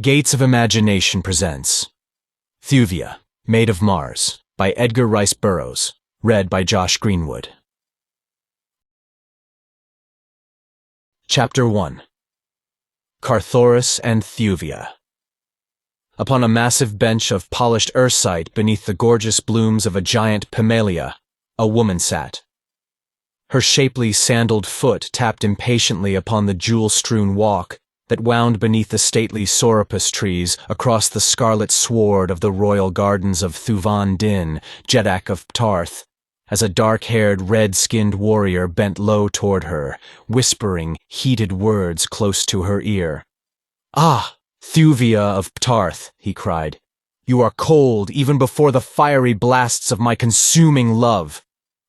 Gates of Imagination presents Thuvia, Maid of Mars by Edgar Rice Burroughs, read by Josh Greenwood. Chapter 1. Carthoris and Thuvia. Upon a massive bench of polished ursite beneath the gorgeous blooms of a giant pimelia, a woman sat. Her shapely sandaled foot tapped impatiently upon the jewel-strewn walk that wound beneath the stately sorapus trees across the scarlet sward of the royal gardens of Thuvia, Jeddak of Tarth, as a dark-haired, red-skinned warrior bent low toward her, whispering heated words close to her ear. "Ah, Thuvia of Tarth," he cried, "you are cold even before the fiery blasts of my consuming love.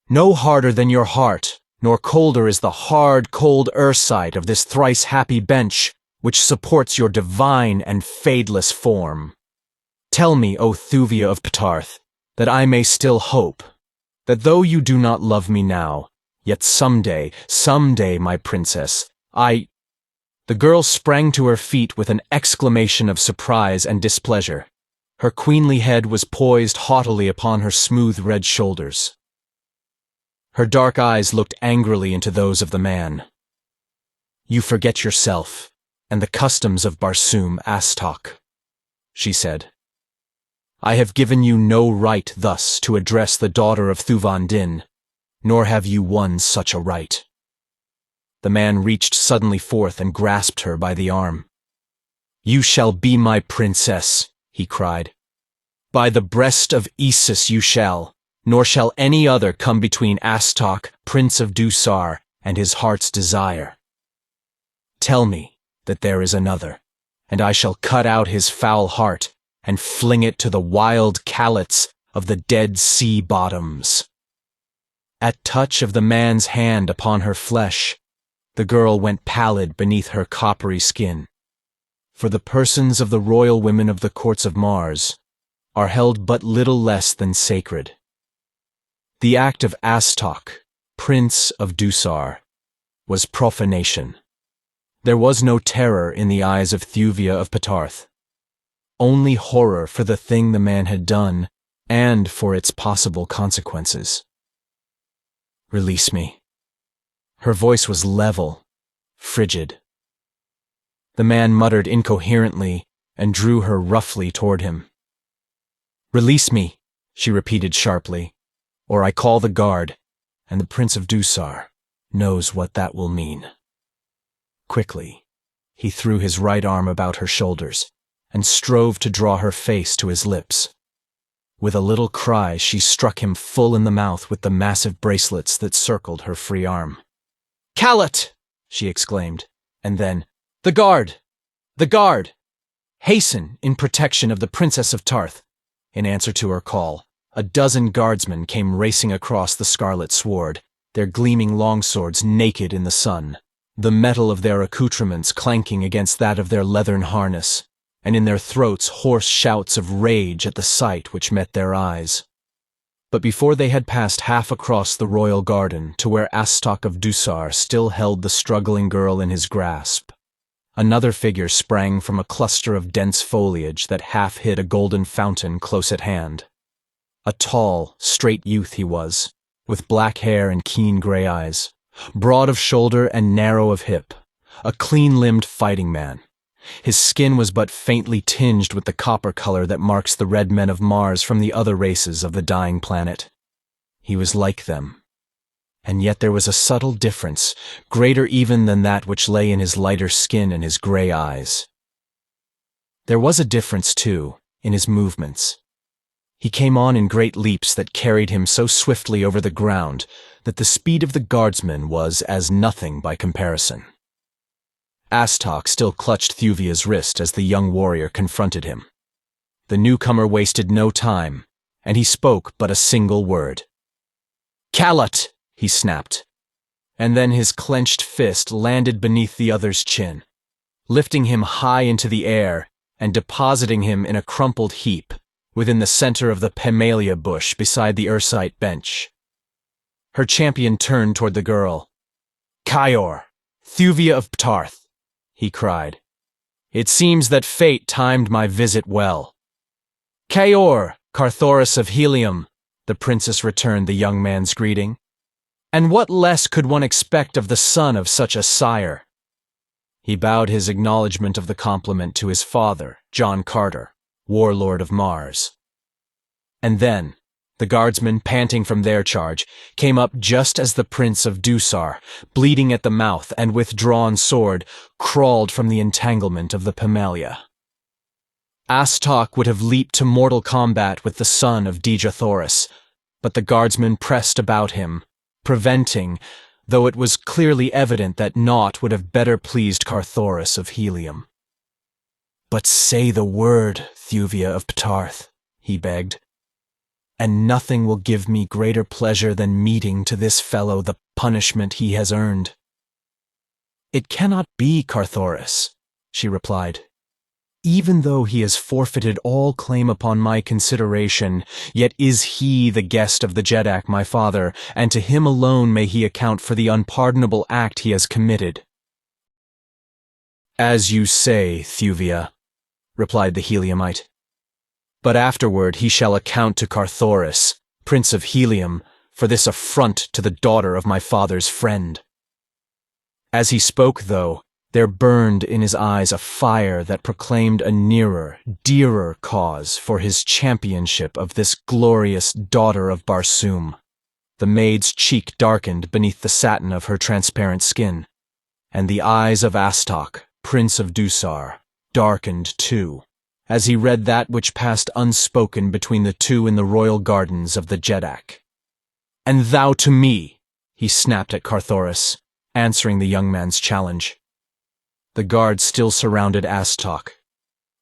No harder than your heart, nor colder is the hard, cold ursite of this thrice-happy bench, which supports your divine and fadeless form. Tell me, O Thuvia of Tarth, that I may still hope, that though you do not love me now, yet someday, my princess, I—" The girl sprang to her feet with an exclamation of surprise and displeasure. Her queenly head was poised haughtily upon her smooth red shoulders. Her dark eyes looked angrily into those of the man. "You forget yourself and the customs of Barsoom Astok," she said. "I have given you no right thus to address the daughter of Thuvia, nor have you won such a right." The man reached suddenly forth and grasped her by the arm. "You shall be my princess," he cried. "By the breast of Isis you shall, nor shall any other come between Astok, Prince of Dusar, and his heart's desire. Tell me that there is another, and I shall cut out his foul heart and fling it to the wild callets of the dead sea bottoms." At touch of the man's hand upon her flesh, the girl went pallid beneath her coppery skin. For the persons of the royal women of the courts of Mars are held but little less than sacred. The act of Astok, Prince of Dusar, was profanation. There was no terror in the eyes of Thuvia of Tarth, only horror for the thing the man had done and for its possible consequences. "Release me." Her voice was level, frigid. The man muttered incoherently and drew her roughly toward him. "Release me," she repeated sharply, "or I call the guard, and the Prince of Dusar knows what that will mean." Quickly, he threw his right arm about her shoulders and strove to draw her face to his lips. With a little cry, she struck him full in the mouth with the massive bracelets that circled her free arm. "Callet!" she exclaimed, and then, "The guard! The guard! Hasten in protection of the Princess of Tarth." In answer to her call, a dozen guardsmen came racing across the scarlet sward, their gleaming longswords naked in the sun, the metal of their accoutrements clanking against that of their leathern harness, and in their throats hoarse shouts of rage at the sight which met their eyes. But before they had passed half across the royal garden to where Astok of Dusar still held the struggling girl in his grasp, another figure sprang from a cluster of dense foliage that half hid a golden fountain close at hand. A tall, straight youth he was, with black hair and keen gray eyes, broad of shoulder and narrow of hip, a clean-limbed fighting man. His skin was but faintly tinged with the copper color that marks the red men of Mars from the other races of the dying planet. He was like them. And yet there was a subtle difference, greater even than that which lay in his lighter skin and his gray eyes. There was a difference, too, in his movements. He came on in great leaps that carried him so swiftly over the ground that the speed of the guardsmen was as nothing by comparison. Astok still clutched Thuvia's wrist as the young warrior confronted him. The newcomer wasted no time, and he spoke but a single word. "Callet!" he snapped, and then his clenched fist landed beneath the other's chin, lifting him high into the air and depositing him in a crumpled heap within the center of the pimelia bush beside the ursite bench. Her champion turned toward the girl. "Kaior, Thuvia of Tarth," he cried. It seems that fate timed my visit well. Kaor, Carthoris of Helium, the princess returned the young man's greeting. And what less could one expect of the son of such a sire? He bowed his acknowledgement of the compliment to his father, John Carter, warlord of Mars. And then, the guardsmen, panting from their charge, came up just as the Prince of Dusar, bleeding at the mouth and with drawn sword, crawled from the entanglement of the Pammelia. Astok would have leaped to mortal combat with the son of Carthoris, but the guardsmen pressed about him, preventing, though it was clearly evident that naught would have better pleased Carthoris of Helium. "But say the word, Thuvia of Ptarth," he begged, "and nothing will give me greater pleasure than meeting to this fellow the punishment he has earned." "It cannot be, Carthoris," she replied. "Even though he has forfeited all claim upon my consideration, yet is he the guest of the Jeddak, my father, and to him alone may he account for the unpardonable act he has committed." "As you say, Thuvia," replied the Heliumite. "But afterward he shall account to Carthoris, Prince of Helium, for this affront to the daughter of my father's friend." As he spoke, though, there burned in his eyes a fire that proclaimed a nearer, dearer cause for his championship of this glorious daughter of Barsoom. The maid's cheek darkened beneath the satin of her transparent skin, and the eyes of Astok, Prince of Dusar, darkened too, as he read that which passed unspoken between the two in the royal gardens of the Jeddak. "And thou to me," he snapped at Carthoris, answering the young man's challenge. The guards still surrounded Astok.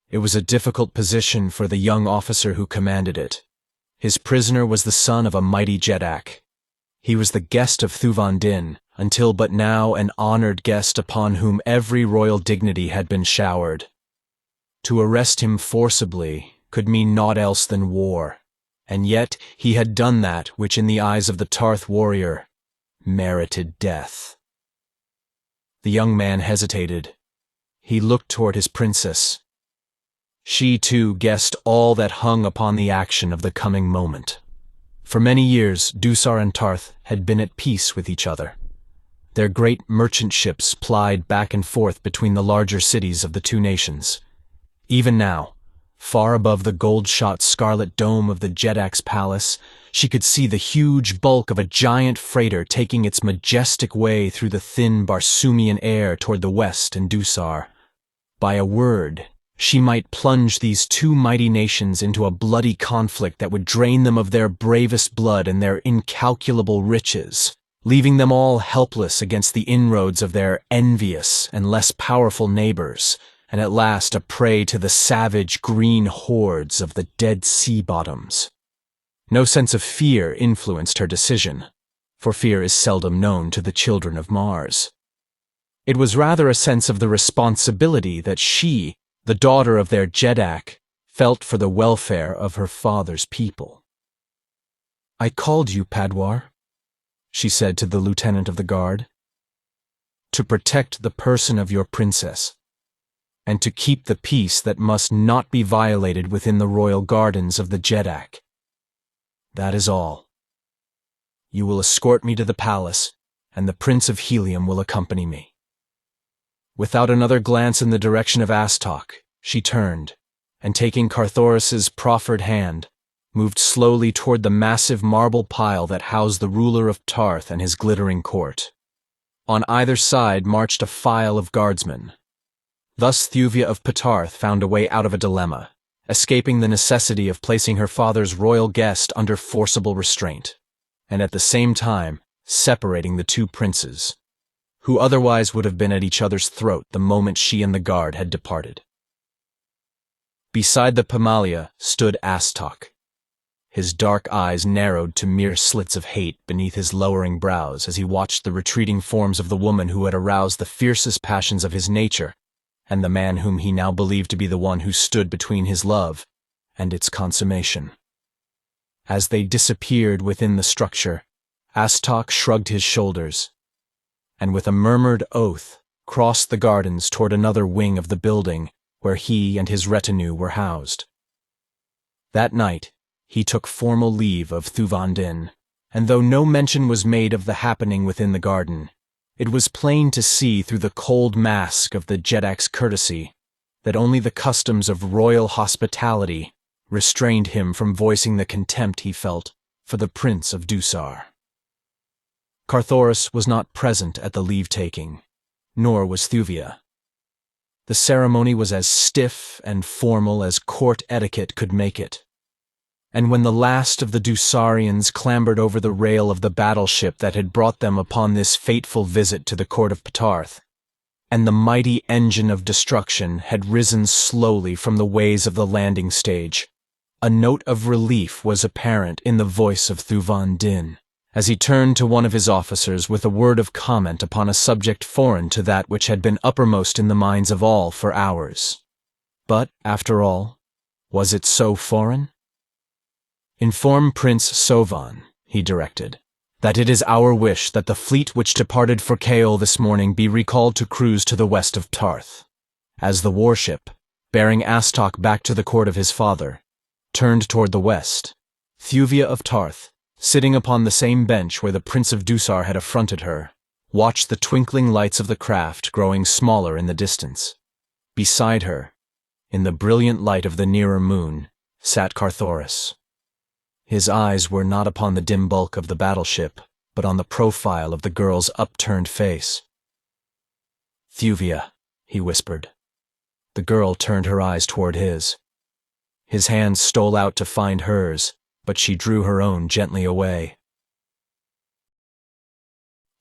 It was a difficult position for the young officer who commanded it. His prisoner was the son of a mighty Jeddak. He was the guest of Thuvandin, until but now an honored guest upon whom every royal dignity had been showered. To arrest him forcibly could mean naught else than war, and yet he had done that which in the eyes of the Tarth warrior merited death. The young man hesitated. He looked toward his princess. She, too, guessed all that hung upon the action of the coming moment. For many years, Dusar and Tarth had been at peace with each other. Their great merchant ships plied back and forth between the larger cities of the two nations. Even now, far above the gold-shot scarlet dome of the Jeddak's palace, she could see the huge bulk of a giant freighter taking its majestic way through the thin Barsoomian air toward the west and Dusar. By a word, she might plunge these two mighty nations into a bloody conflict that would drain them of their bravest blood and their incalculable riches, leaving them all helpless against the inroads of their envious and less powerful neighbors, and at last a prey to the savage green hordes of the dead sea bottoms. No sense of fear influenced her decision, for fear is seldom known to the children of Mars. It was rather a sense of the responsibility that she, the daughter of their Jeddak, felt for the welfare of her father's people. "I called you, Padwar," she said to the lieutenant of the guard, "to protect the person of your princess, and to keep the peace that must not be violated within the royal gardens of the Jeddak. That is all. You will escort me to the palace, and the Prince of Helium will accompany me." Without another glance in the direction of Astok, she turned, and taking Carthoris's proffered hand, moved slowly toward the massive marble pile that housed the ruler of Tarth and his glittering court. On either side marched a file of guardsmen. Thus Thuvia of Ptarth found a way out of a dilemma, escaping the necessity of placing her father's royal guest under forcible restraint, and at the same time separating the two princes, who otherwise would have been at each other's throat the moment she and the guard had departed. Beside the Pammelia stood Astok. His dark eyes narrowed to mere slits of hate beneath his lowering brows as he watched the retreating forms of the woman who had aroused the fiercest passions of his nature, and the man whom he now believed to be the one who stood between his love and its consummation. As they disappeared within the structure, Astok shrugged his shoulders, and with a murmured oath crossed the gardens toward another wing of the building where he and his retinue were housed. That night, he took formal leave of Thuvia, and though no mention was made of the happening within the garden, it was plain to see through the cold mask of the Jeddak's courtesy that only the customs of royal hospitality restrained him from voicing the contempt he felt for the Prince of Dusar. Carthoris was not present at the leave-taking, nor was Thuvia. The ceremony was as stiff and formal as court etiquette could make it, and when the last of the Dusarians clambered over the rail of the battleship that had brought them upon this fateful visit to the court of Ptarth, and the mighty engine of destruction had risen slowly from the ways of the landing stage, a note of relief was apparent in the voice of Thuvia as he turned to one of his officers with a word of comment upon a subject foreign to that which had been uppermost in the minds of all for hours. But, after all, was it so foreign? "Inform Prince Sovan," he directed, "that it is our wish that the fleet which departed for Kaol this morning be recalled to cruise to the west of Ptarth." As the warship, bearing Astok back to the court of his father, turned toward the west, Thuvia of Ptarth, sitting upon the same bench where the Prince of Dusar had affronted her, watched the twinkling lights of the craft growing smaller in the distance. Beside her, in the brilliant light of the nearer moon, sat Carthoris. His eyes were not upon the dim bulk of the battleship, but on the profile of the girl's upturned face. "Thuvia," he whispered. The girl turned her eyes toward his. His hand stole out to find hers, but she drew her own gently away.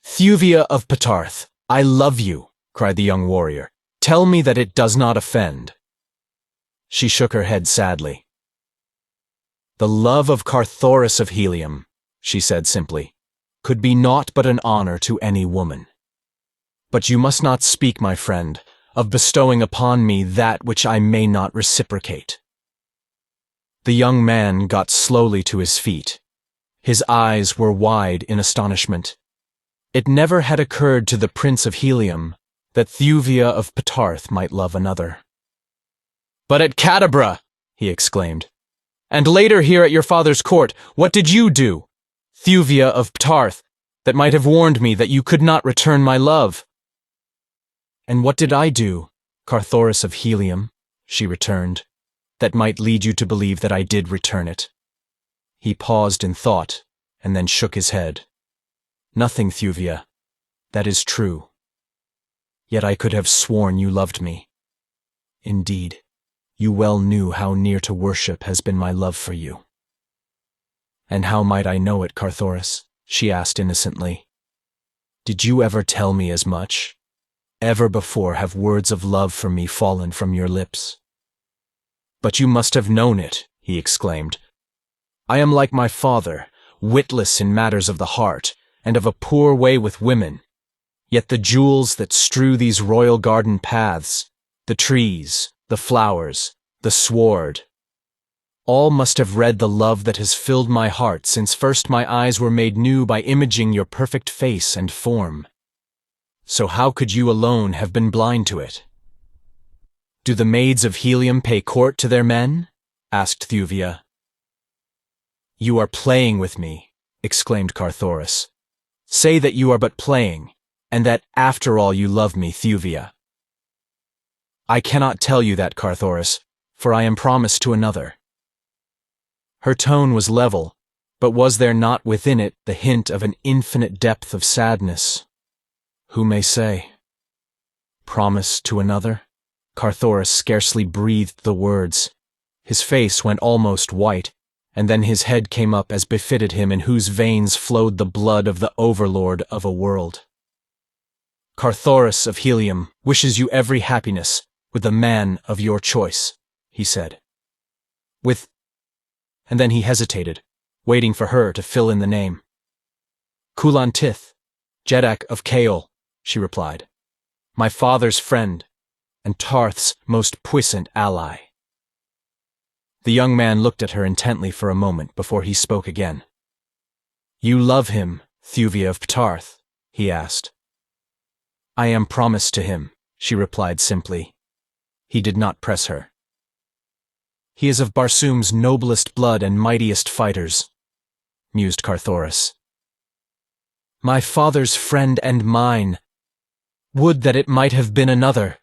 "Thuvia of Ptarth, I love you," cried the young warrior. "Tell me that it does not offend." She shook her head sadly. "The love of Carthoris of Helium," she said simply, "could be naught but an honor to any woman. But you must not speak, my friend, of bestowing upon me that which I may not reciprocate." The young man got slowly to his feet. His eyes were wide in astonishment. It never had occurred to the Prince of Helium that Thuvia of Ptarth might love another. "But at Cadabra," he exclaimed, "and later here at your father's court, what did you do, Thuvia of Ptarth, that might have warned me that you could not return my love?" "And what did I do, Carthoris of Helium," she returned, "that might lead you to believe that I did return it?" He paused in thought, and then shook his head. "Nothing, Thuvia. That is true. Yet I could have sworn you loved me. Indeed, you well knew how near to worship has been my love for you." "And how might I know it, Carthoris?" she asked innocently. "Did you ever tell me as much? Ever before have words of love for me fallen from your lips?" "But you must have known it," he exclaimed. "I am like my father, witless in matters of the heart, and of a poor way with women. Yet the jewels that strew these royal garden paths, the trees, the flowers, the sward, all must have read the love that has filled my heart since first my eyes were made new by imaging your perfect face and form. So how could you alone have been blind to it?" "Do the maids of Helium pay court to their men?" asked Thuvia. "You are playing with me," exclaimed Carthoris. "Say that you are but playing, and that after all you love me, Thuvia." "I cannot tell you that, Carthoris, for I am promised to another." Her tone was level, but was there not within it the hint of an infinite depth of sadness? Who may say? "Promised to another?" Carthoris scarcely breathed the words. His face went almost white, and then his head came up as befitted him in whose veins flowed the blood of the overlord of a world. "Carthoris of Helium wishes you every happiness with the man of your choice," he said. "With—" and then he hesitated, waiting for her to fill in the name. "Kulan Tith, Jeddak of Kaol," she replied. "My father's friend, and Tarth's most puissant ally." The young man looked at her intently for a moment before he spoke again. "You love him, Thuvia of Ptarth?" he asked. "I am promised to him," she replied simply. He did not press her. "He is of Barsoom's noblest blood and mightiest fighters," mused Carthoris. "My father's friend and mine. Would that it might have been another,"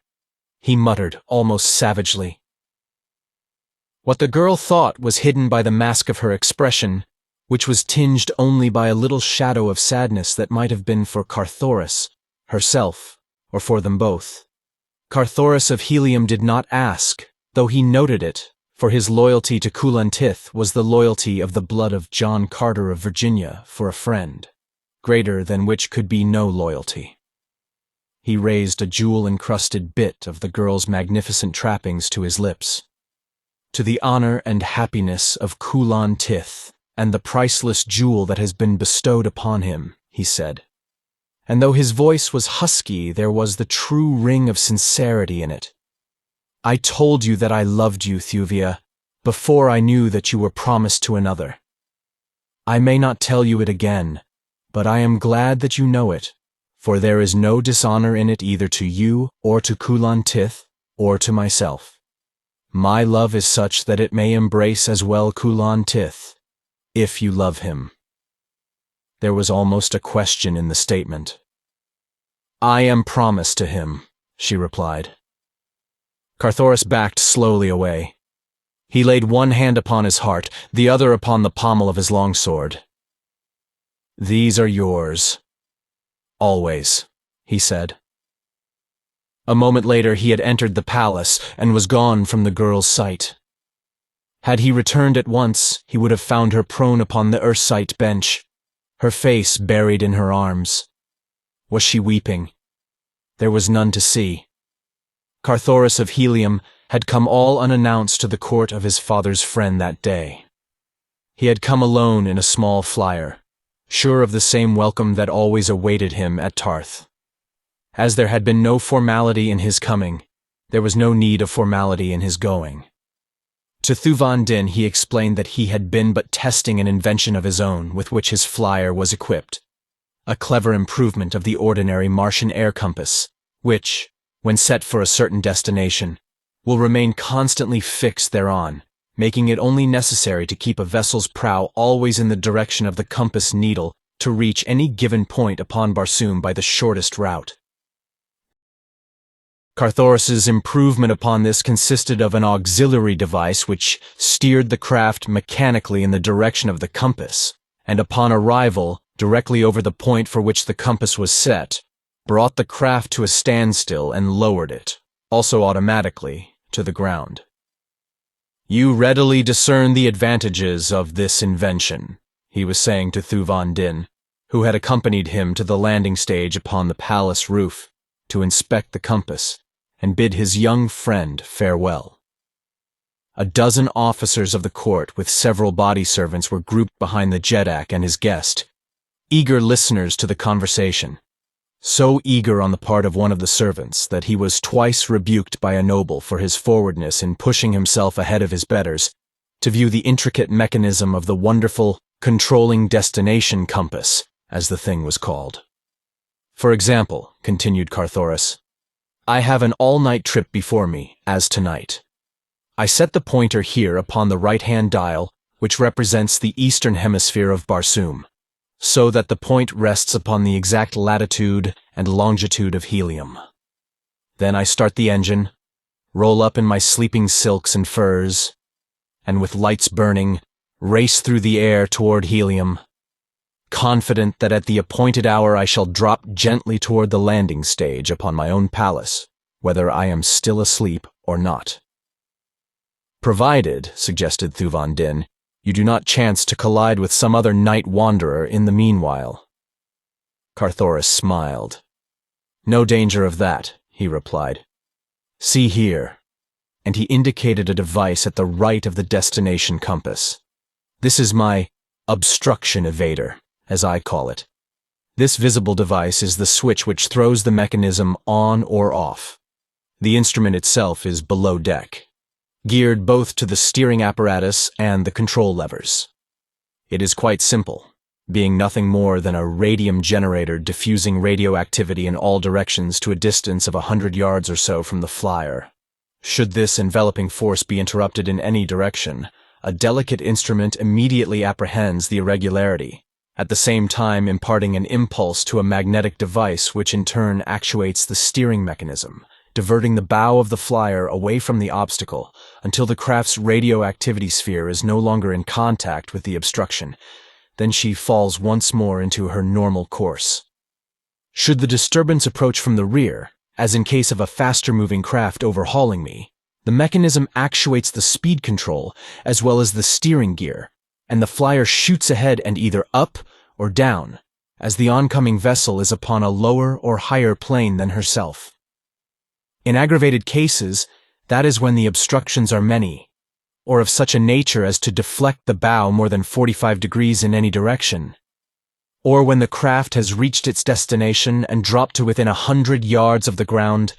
he muttered almost savagely. What the girl thought was hidden by the mask of her expression, which was tinged only by a little shadow of sadness that might have been for Carthoris, herself, or for them both. Carthoris of Helium did not ask, though he noted it, for his loyalty to Kulan Tith was the loyalty of the blood of John Carter of Virginia for a friend, greater than which could be no loyalty. He raised a jewel-encrusted bit of the girl's magnificent trappings to his lips. "To the honor and happiness of Kulan Tith, and the priceless jewel that has been bestowed upon him," he said. And though his voice was husky, there was the true ring of sincerity in it. "I told you that I loved you, Thuvia, before I knew that you were promised to another. I may not tell you it again, but I am glad that you know it, for there is no dishonor in it either to you or to Kulan Tith or to myself. My love is such that it may embrace as well Kulan Tith, if you love him." There was almost a question in the statement. "I am promised to him," she replied. Carthoris backed slowly away. He laid one hand upon his heart, the other upon the pommel of his longsword. "These are yours. Always," he said. A moment later he had entered the palace and was gone from the girl's sight. Had he returned at once, he would have found her prone upon the XIII bench, her face buried in her arms. Was she weeping? There was none to see. Carthoris of Helium had come all unannounced to the court of his father's friend that day. He had come alone in a small flyer, sure of the same welcome that always awaited him at Tarth. As there had been no formality in his coming, there was no need of formality in his going. To Thuvia he explained that he had been but testing an invention of his own with which his flyer was equipped, a clever improvement of the ordinary Martian air compass, which, when set for a certain destination, will remain constantly fixed thereon, making it only necessary to keep a vessel's prow always in the direction of the compass needle to reach any given point upon Barsoom by the shortest route. Carthoris's improvement upon this consisted of an auxiliary device which steered the craft mechanically in the direction of the compass, and upon arrival, directly over the point for which the compass was set, brought the craft to a standstill and lowered it, also automatically, to the ground. "You readily discern the advantages of this invention," he was saying to Thuvia, who had accompanied him to the landing stage upon the palace roof, to inspect the compass and bid his young friend farewell. A dozen officers of the court with several body servants were grouped behind the Jeddak and his guest, eager listeners to the conversation, so eager on the part of one of the servants that he was twice rebuked by a noble for his forwardness in pushing himself ahead of his betters to view the intricate mechanism of the wonderful controlling destination compass, as the thing was called. "For example," continued Carthoris, "I have an all-night trip before me, as tonight. I set the pointer here upon the right-hand dial, which represents the eastern hemisphere of Barsoom, so that the point rests upon the exact latitude and longitude of Helium. Then I start the engine, roll up in my sleeping silks and furs, and with lights burning, race through the air toward Helium, confident that at the appointed hour I shall drop gently toward the landing stage upon my own palace, whether I am still asleep or not. Provided," suggested Thuvia, "you do not chance to collide with some other night wanderer in the meanwhile." Carthoris smiled. "No danger of that," he replied. "See here," and he indicated a device at the right of the destination compass. "This is my obstruction evader, as I call it. This visible device is the switch which throws the mechanism on or off. The instrument itself is below deck, geared both to the steering apparatus and the control levers. It is quite simple, being nothing more than a radium generator diffusing radioactivity in all directions to a distance of 100 yards or so from the flyer, Should this enveloping force be interrupted in any direction, a delicate instrument immediately apprehends the irregularity, at the same time imparting an impulse to a magnetic device which in turn actuates the steering mechanism, diverting the bow of the flyer away from the obstacle until the craft's radioactivity sphere is no longer in contact with the obstruction. Then she falls once more into her normal course. Should the disturbance approach from the rear, as in case of a faster-moving craft overhauling me, the mechanism actuates the speed control as well as the steering gear, and the flyer shoots ahead and either up or down, as the oncoming vessel is upon a lower or higher plane than herself. In aggravated cases, that is when the obstructions are many, or of such a nature as to deflect the bow more than 45 degrees in any direction, or when the craft has reached its destination and dropped to within 100 yards of the ground,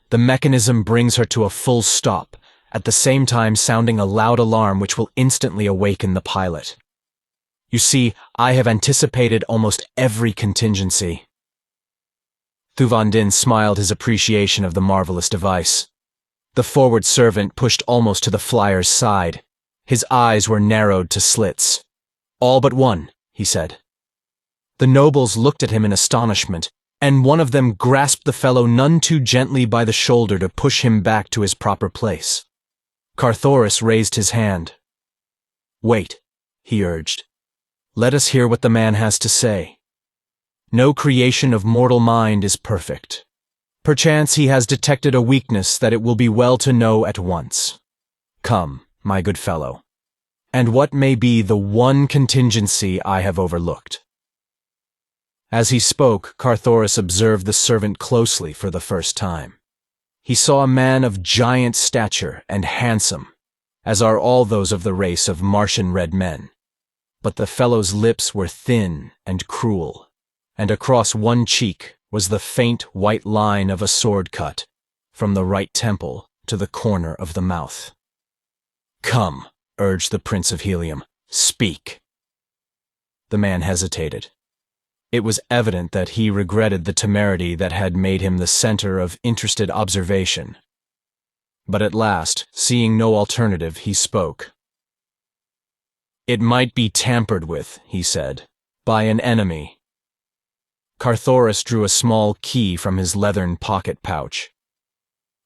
the mechanism brings her to a full stop, at the same time sounding a loud alarm which will instantly awaken the pilot. You see, I have anticipated almost every contingency. Thuvia smiled his appreciation of the marvelous device. The forward servant pushed almost to the flyer's side. His eyes were narrowed to slits. "All but one," he said. The nobles looked at him in astonishment, and one of them grasped the fellow none too gently by the shoulder to push him back to his proper place. Carthoris raised his hand. "Wait," he urged. "Let us hear what the man has to say. No creation of mortal mind is perfect. Perchance he has detected a weakness that it will be well to know at once. Come, my good fellow. And what may be the one contingency I have overlooked?" As he spoke, Carthoris observed the servant closely for the first time. He saw a man of giant stature and handsome, as are all those of the race of Martian red men. But the fellow's lips were thin and cruel, and across one cheek was the faint white line of a sword cut, from the right temple to the corner of the mouth. "Come," urged the Prince of Helium, "speak." The man hesitated. It was evident that he regretted the temerity that had made him the center of interested observation. But at last, seeing no alternative, he spoke. "It might be tampered with," he said, "by an enemy." Carthoris drew a small key from his leathern pocket pouch.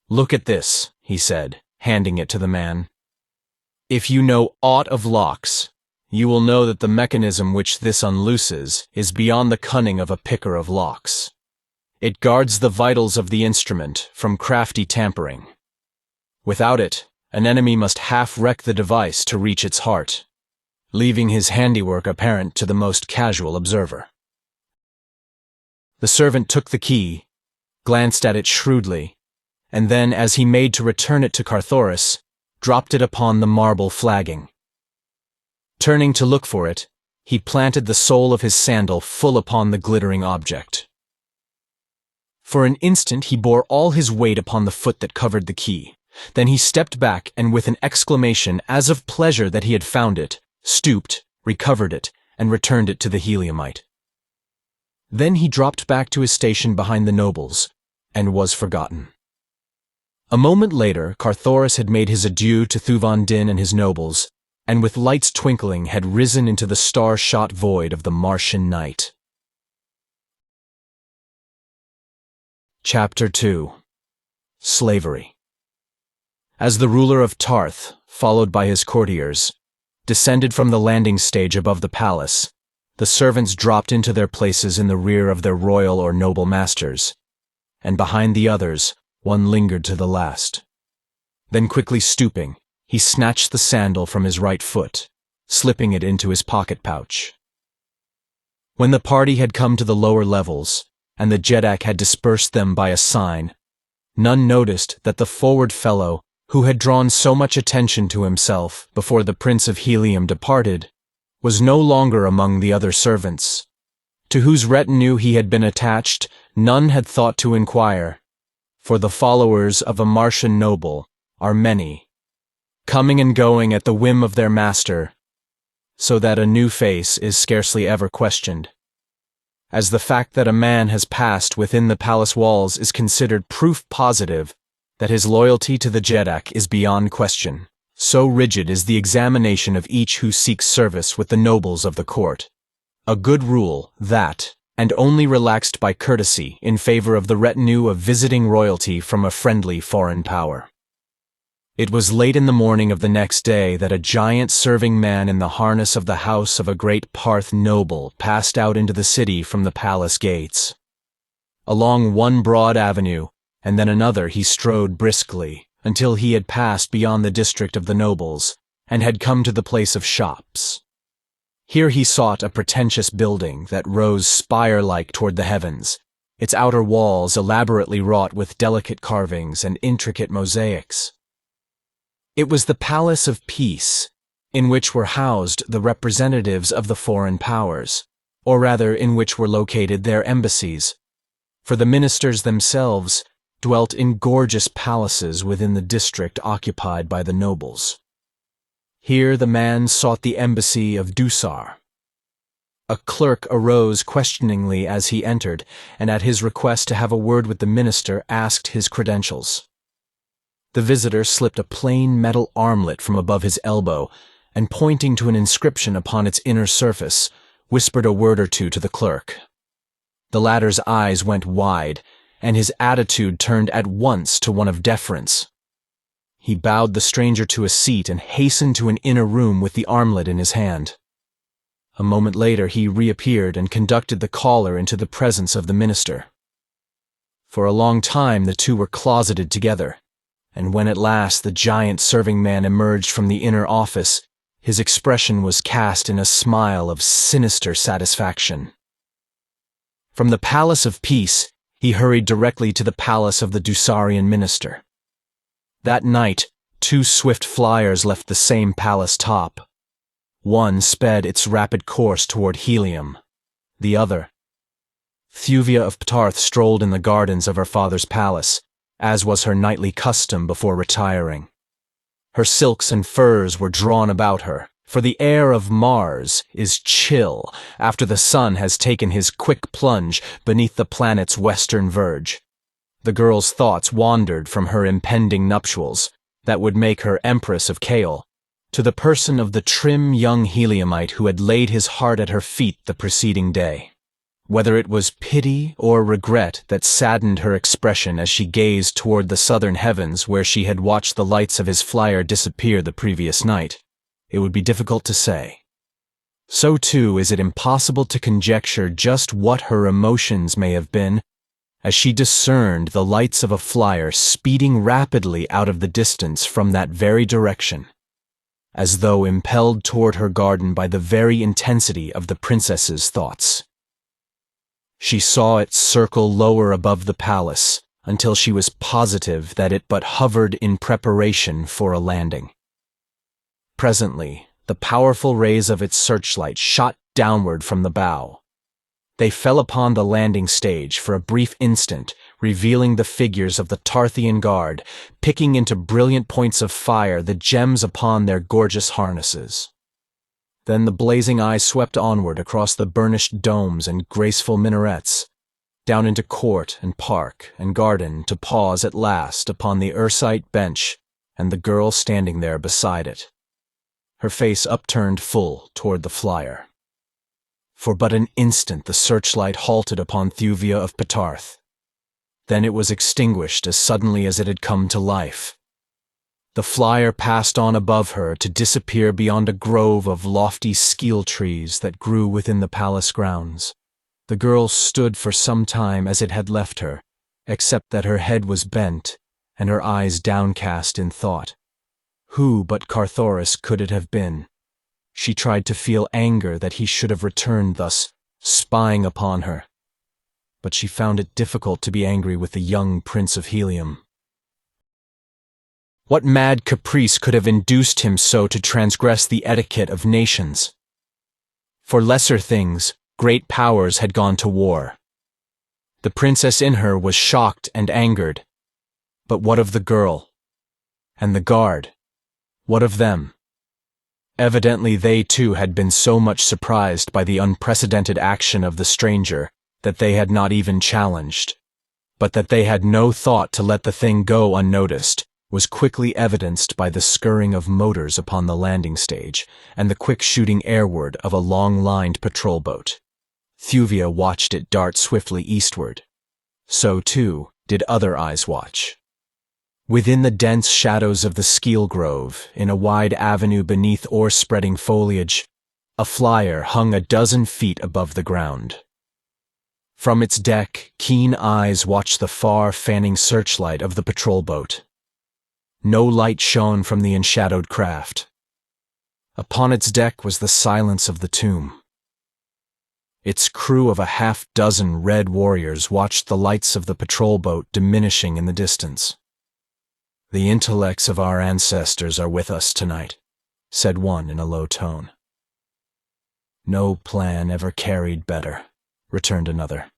"Look at this," he said, handing it to the man. "If you know aught of locks, you will know that the mechanism which this unlooses is beyond the cunning of a picker of locks. It guards the vitals of the instrument from crafty tampering. Without it, an enemy must half wreck the device to reach its heart, leaving his handiwork apparent to the most casual observer." The servant took the key, glanced at it shrewdly, and then, as he made to return it to Carthoris, dropped it upon the marble flagging. Turning to look for it, he planted the sole of his sandal full upon the glittering object. For an instant he bore all his weight upon the foot that covered the key. Then he stepped back and with an exclamation as of pleasure that he had found it, stooped, recovered it, and returned it to the Heliumite. Then he dropped back to his station behind the nobles, and was forgotten. A moment later, Carthoris had made his adieu to Thuvia and his nobles, and with lights twinkling had risen into the star-shot void of the Martian night. Chapter 2. Slavery. As the ruler of Tarth, followed by his courtiers, descended from the landing stage above the palace, the servants dropped into their places in the rear of their royal or noble masters, and behind the others, one lingered to the last. Then quickly stooping, he snatched the sandal from his right foot, slipping it into his pocket pouch. When the party had come to the lower levels, and the Jeddak had dispersed them by a sign, none noticed that the forward fellow, who had drawn so much attention to himself before the Prince of Helium departed, was no longer among the other servants. To whose retinue he had been attached, none had thought to inquire, for the followers of a Martian noble are many, coming and going at the whim of their master, so that a new face is scarcely ever questioned, as the fact that a man has passed within the palace walls is considered proof positive that his loyalty to the Jeddak is beyond question. So rigid is the examination of each who seeks service with the nobles of the court. A good rule that, and only relaxed by courtesy in favor of the retinue of visiting royalty from a friendly foreign power. It was late in the morning of the next day that a giant serving man in the harness of the house of a great Parth noble passed out into the city from the palace gates. Along one broad avenue, and then another he strode briskly, until he had passed beyond the district of the nobles, and had come to the place of shops. Here he sought a pretentious building that rose spire-like toward the heavens, its outer walls elaborately wrought with delicate carvings and intricate mosaics. It was the Palace of Peace, in which were housed the representatives of the foreign powers, or rather in which were located their embassies, for the ministers themselves dwelt in gorgeous palaces within the district occupied by the nobles. Here the man sought the embassy of Dusar. A clerk arose questioningly as he entered, and at his request to have a word with the minister asked his credentials. The visitor slipped a plain metal armlet from above his elbow, and pointing to an inscription upon its inner surface, whispered a word or two to the clerk. The latter's eyes went wide, and his attitude turned at once to one of deference. He bowed the stranger to a seat and hastened to an inner room with the armlet in his hand. A moment later he reappeared and conducted the caller into the presence of the minister. For a long time the two were closeted together, and when at last the giant serving man emerged from the inner office, his expression was cast in a smile of sinister satisfaction. From the Palace of Peace, he hurried directly to the palace of the Dusarian minister. That night, two swift flyers left the same palace top. One sped its rapid course toward Helium. The other. Thuvia of Ptarth strolled in the gardens of her father's palace, as was her nightly custom before retiring. Her silks and furs were drawn about her, for the air of Mars is chill after the sun has taken his quick plunge beneath the planet's western verge. The girl's thoughts wandered from her impending nuptials, that would make her Empress of Chaol, to the person of the trim young Heliumite who had laid his heart at her feet the preceding day. Whether it was pity or regret that saddened her expression as she gazed toward the southern heavens where she had watched the lights of his flyer disappear the previous night, it would be difficult to say. So too is it impossible to conjecture just what her emotions may have been as she discerned the lights of a flyer speeding rapidly out of the distance from that very direction, as though impelled toward her garden by the very intensity of the princess's thoughts. She saw it circle lower above the palace until she was positive that it but hovered in preparation for a landing. Presently, the powerful rays of its searchlight shot downward from the bow. They fell upon the landing stage for a brief instant, revealing the figures of the Tarthian guard, picking into brilliant points of fire the gems upon their gorgeous harnesses. Then the blazing eye swept onward across the burnished domes and graceful minarets, down into court and park and garden to pause at last upon the Ursite bench and the girl standing there beside it, her face upturned full toward the flyer. For but an instant the searchlight halted upon Thuvia of Ptarth. Then it was extinguished as suddenly as it had come to life. The flyer passed on above her to disappear beyond a grove of lofty skeel trees that grew within the palace grounds. The girl stood for some time as it had left her, except that her head was bent and her eyes downcast in thought. Who but Carthoris could it have been? She tried to feel anger that he should have returned thus, spying upon her. But she found it difficult to be angry with the young Prince of Helium. What mad caprice could have induced him so to transgress the etiquette of nations? For lesser things, great powers had gone to war. The princess in her was shocked and angered. But what of the girl? And the guard? What of them? Evidently they too had been so much surprised by the unprecedented action of the stranger that they had not even challenged. but that they had no thought to let the thing go unnoticed was quickly evidenced by the scurrying of motors upon the landing stage and the quick shooting airward of a long-lined patrol boat. Thuvia watched it dart swiftly eastward. So, too, did other eyes watch. Within the dense shadows of the skeel grove, in a wide avenue beneath ore-spreading foliage, a flyer hung a dozen feet above the ground. From its deck, keen eyes watched the far fanning searchlight of the patrol boat. No light shone from the enshadowed craft. Upon its deck was the silence of the tomb. Its crew of a half-dozen red warriors watched the lights of the patrol boat diminishing in the distance. "The intellects of our ancestors are with us tonight," said one in a low tone. "No plan ever carried better," returned another.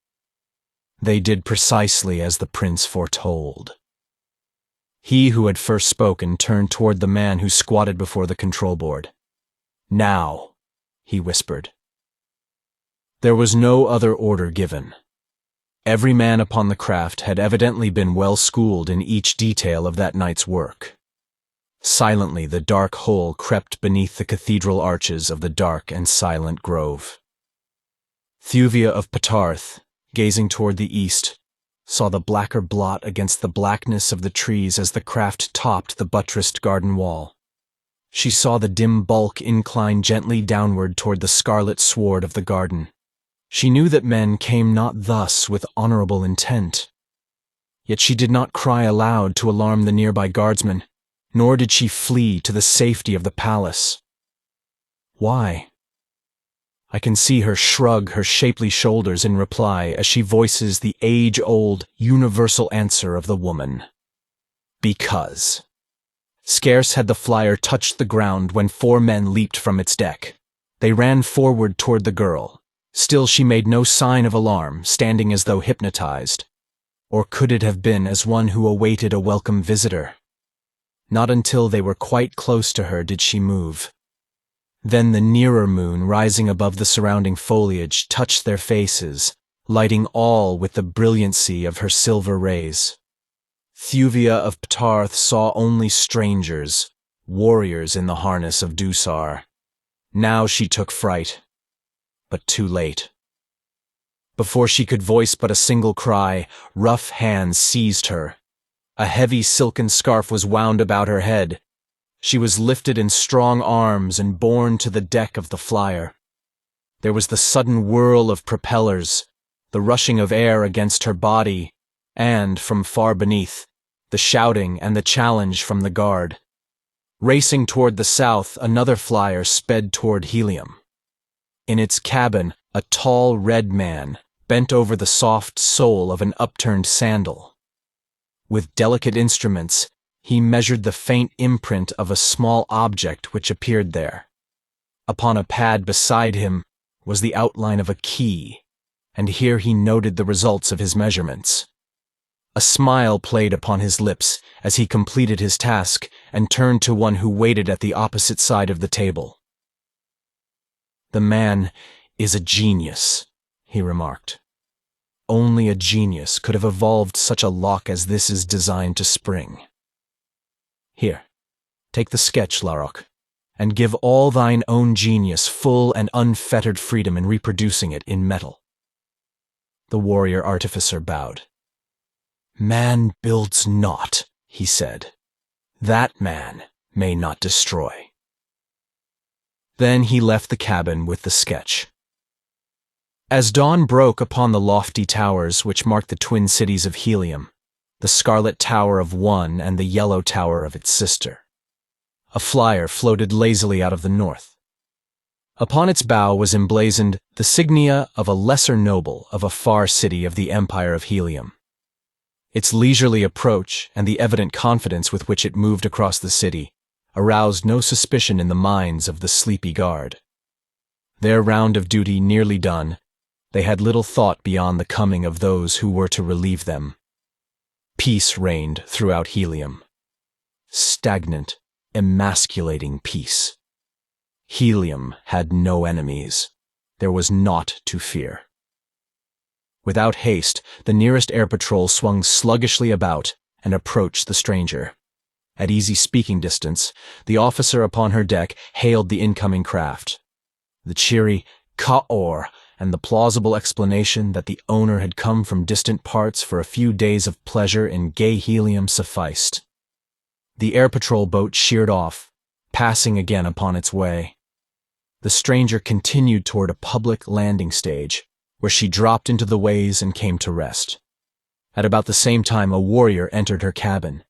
"They did precisely as the prince foretold." He who had first spoken turned toward the man who squatted before the control board. "Now," he whispered. There was no other order given. Every man upon the craft had evidently been well schooled in each detail of that night's work. Silently the dark hole crept beneath the cathedral arches of the dark and silent grove. Thuvia of Patarth, gazing toward the east, saw the blacker blot against the blackness of the trees as the craft topped the buttressed garden wall. She saw the dim bulk incline gently downward toward the scarlet sward of the garden. She knew that men came not thus with honorable intent. Yet she did not cry aloud to alarm the nearby guardsmen, nor did she flee to the safety of the palace. Why? I can see her shrug her shapely shoulders in reply as she voices the age-old, universal answer of the woman. Because. Scarce had the flyer touched the ground when 4 men leaped from its deck. They ran forward toward the girl. Still she made no sign of alarm, standing as though hypnotized. Or could it have been as one who awaited a welcome visitor? Not until they were quite close to her did she move. Then the nearer moon, rising above the surrounding foliage, touched their faces, lighting all with the brilliancy of her silver rays. Thuvia of Patarth saw only strangers, warriors in the harness of Dusar. Now she took fright. But too late. Before she could voice but a single cry, rough hands seized her. A heavy silken scarf was wound about her head. She was lifted in strong arms and borne to the deck of the flyer. There was the sudden whirl of propellers, the rushing of air against her body, and, from far beneath, the shouting and the challenge from the guard. Racing toward the south, another flyer sped toward Helium. In its cabin, a tall red man bent over the soft sole of an upturned sandal. With delicate instruments, he measured the faint imprint of a small object which appeared there. Upon a pad beside him was the outline of a key, and here he noted the results of his measurements. A smile played upon his lips as he completed his task and turned to one who waited at the opposite side of the table. "The man is a genius," he remarked. "Only a genius could have evolved such a lock as this is designed to spring. Here, take the sketch, Larok, and give all thine own genius full and unfettered freedom in reproducing it in metal." The warrior artificer bowed. "Man builds not," he said. "That man may not destroy." Then he left the cabin with the sketch. As dawn broke upon the lofty towers which marked the twin cities of Helium, the scarlet tower of one and the yellow tower of its sister, a flyer floated lazily out of the north. Upon its bow was emblazoned the signia of a lesser noble of a far city of the empire of Helium. Its leisurely approach and the evident confidence with which it moved across the city aroused no suspicion in the minds of the sleepy guard. Their round of duty nearly done, they had little thought beyond the coming of those who were to relieve them. Peace reigned throughout Helium. Stagnant, emasculating peace. Helium had no enemies. There was naught to fear. Without haste, the nearest air patrol swung sluggishly about and approached the stranger. At easy speaking distance, the officer upon her deck hailed the incoming craft. The cheery "Ka-or" and the plausible explanation that the owner had come from distant parts for a few days of pleasure in gay helium sufficed. The air patrol boat sheered off, passing again upon its way. The stranger continued toward a public landing stage, where she dropped into the ways and came to rest. At about the same time, a warrior entered her cabin.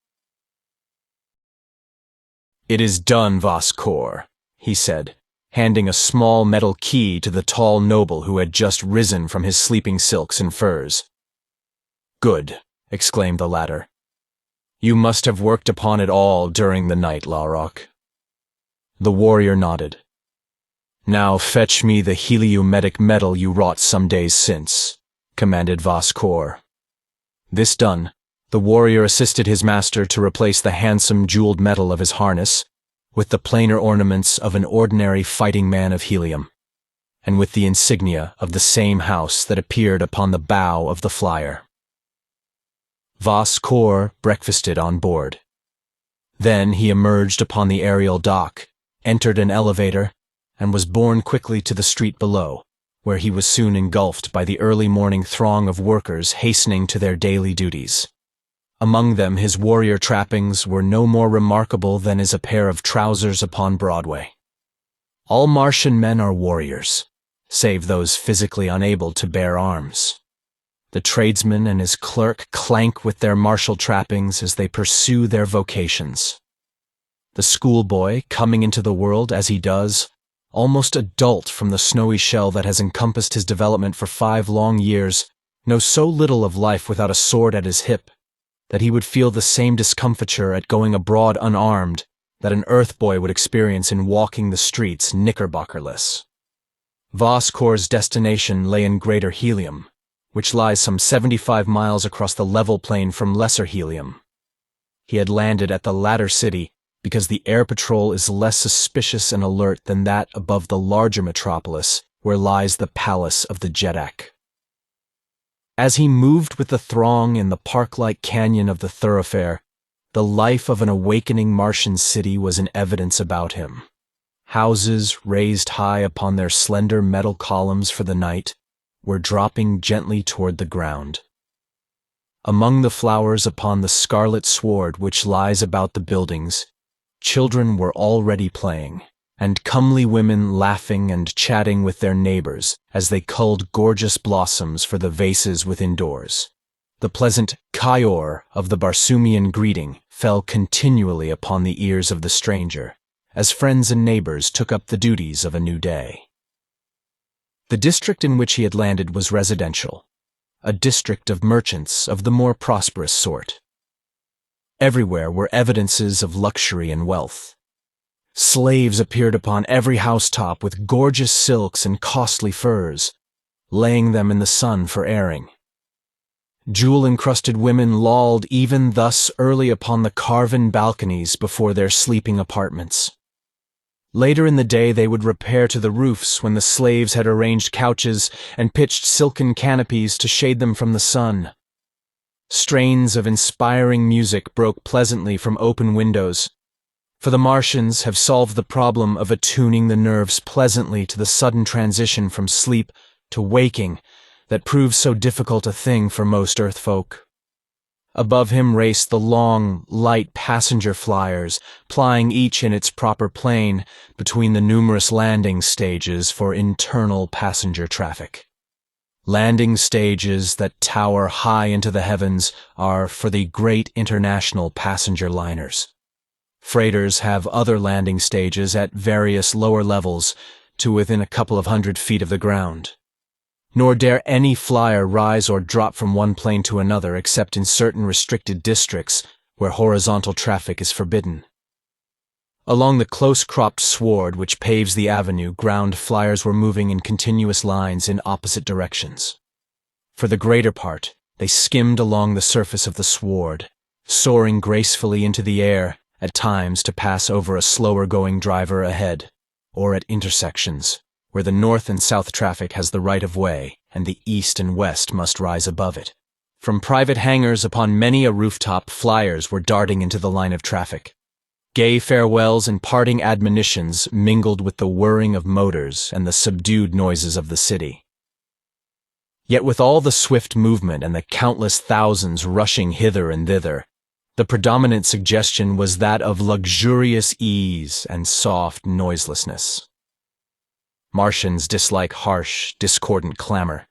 "It is done, Voskor," he said, handing a small metal key to the tall noble who had just risen from his sleeping silks and furs. "Good," exclaimed the latter. "You must have worked upon it all during the night, Larok." The warrior nodded. "Now fetch me the heliumetic metal you wrought some days since," commanded Voskor. This done, the warrior assisted his master to replace the handsome jeweled metal of his harness with the plainer ornaments of an ordinary fighting man of helium, and with the insignia of the same house that appeared upon the bow of the flyer. Voskor breakfasted on board. Then he emerged upon the aerial dock, entered an elevator, and was borne quickly to the street below, where he was soon engulfed by the early morning throng of workers hastening to their daily duties. Among them his warrior trappings were no more remarkable than is a pair of trousers upon Broadway. All Martian men are warriors, save those physically unable to bear arms. The tradesman and his clerk clank with their martial trappings as they pursue their vocations. The schoolboy, coming into the world as he does, almost adult from the snowy shell that has encompassed his development for 5 long years, knows so little of life without a sword at his hip that he would feel the same discomfiture at going abroad unarmed that an earth boy would experience in walking the streets knickerbockerless. Voskor's destination lay in Greater Helium, which lies some 75 miles across the level plain from Lesser Helium. He had landed at the latter city because the air patrol is less suspicious and alert than that above the larger metropolis where lies the palace of the Jeddak. As he moved with the throng in the park-like canyon of the thoroughfare, the life of an awakening Martian city was in evidence about him. Houses, raised high upon their slender metal columns for the night, were dropping gently toward the ground. Among the flowers upon the scarlet sward which lies about the buildings, children were already playing, and comely women laughing and chatting with their neighbors as they culled gorgeous blossoms for the vases within doors. The pleasant "Ka-or" of the Barsoomian greeting fell continually upon the ears of the stranger, as friends and neighbors took up the duties of a new day. The district in which he had landed was residential, a district of merchants of the more prosperous sort. Everywhere were evidences of luxury and wealth. Slaves appeared upon every housetop with gorgeous silks and costly furs, laying them in the sun for airing. Jewel-encrusted women lolled even thus early upon the carven balconies before their sleeping apartments. Later in the day they would repair to the roofs when the slaves had arranged couches and pitched silken canopies to shade them from the sun. Strains of inspiring music broke pleasantly from open windows, for the Martians have solved the problem of attuning the nerves pleasantly to the sudden transition from sleep to waking that proves so difficult a thing for most Earthfolk. Above him raced the long, light passenger flyers, plying each in its proper plane between the numerous landing stages for internal passenger traffic. Landing stages that tower high into the heavens are for the great international passenger liners. Freighters have other landing stages at various lower levels to within a couple of 100 feet of the ground. Nor dare any flyer rise or drop from one plane to another except in certain restricted districts where horizontal traffic is forbidden. Along the close-cropped sward which paves the avenue, ground flyers were moving in continuous lines in opposite directions. For the greater part, they skimmed along the surface of the sward, soaring gracefully into the air, at times to pass over a slower-going driver ahead, or at intersections, where the north and south traffic has the right of way and the east and west must rise above it. From private hangars upon many a rooftop, flyers were darting into the line of traffic. Gay farewells and parting admonitions mingled with the whirring of motors and the subdued noises of the city. Yet with all the swift movement and the countless thousands rushing hither and thither, the predominant suggestion was that of luxurious ease and soft noiselessness. Martians dislike harsh, discordant clamor.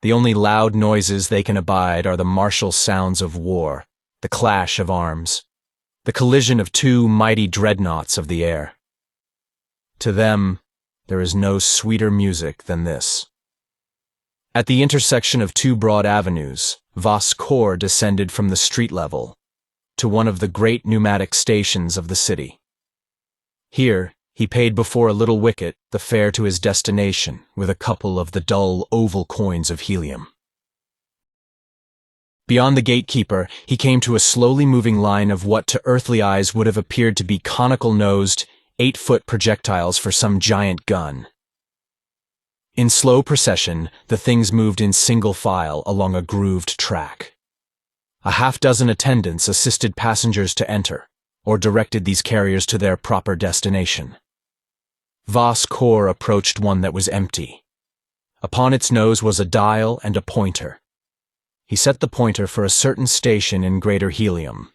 The only loud noises they can abide are the martial sounds of war, the clash of arms, the collision of two mighty dreadnoughts of the air. To them, there is no sweeter music than this. At the intersection of two broad avenues, VIII descended from the street level to one of the great pneumatic stations of the city. Here, he paid before a little wicket the fare to his destination with a couple of the dull oval coins of helium. Beyond the gatekeeper, he came to a slowly moving line of what to earthly eyes would have appeared to be conical-nosed, 8-foot projectiles for some giant gun. In slow procession, the things moved in single file along a grooved track. A half-dozen attendants assisted passengers to enter, or directed these carriers to their proper destination. VIII approached one that was empty. Upon its nose was a dial and a pointer. He set the pointer for a certain station in greater helium,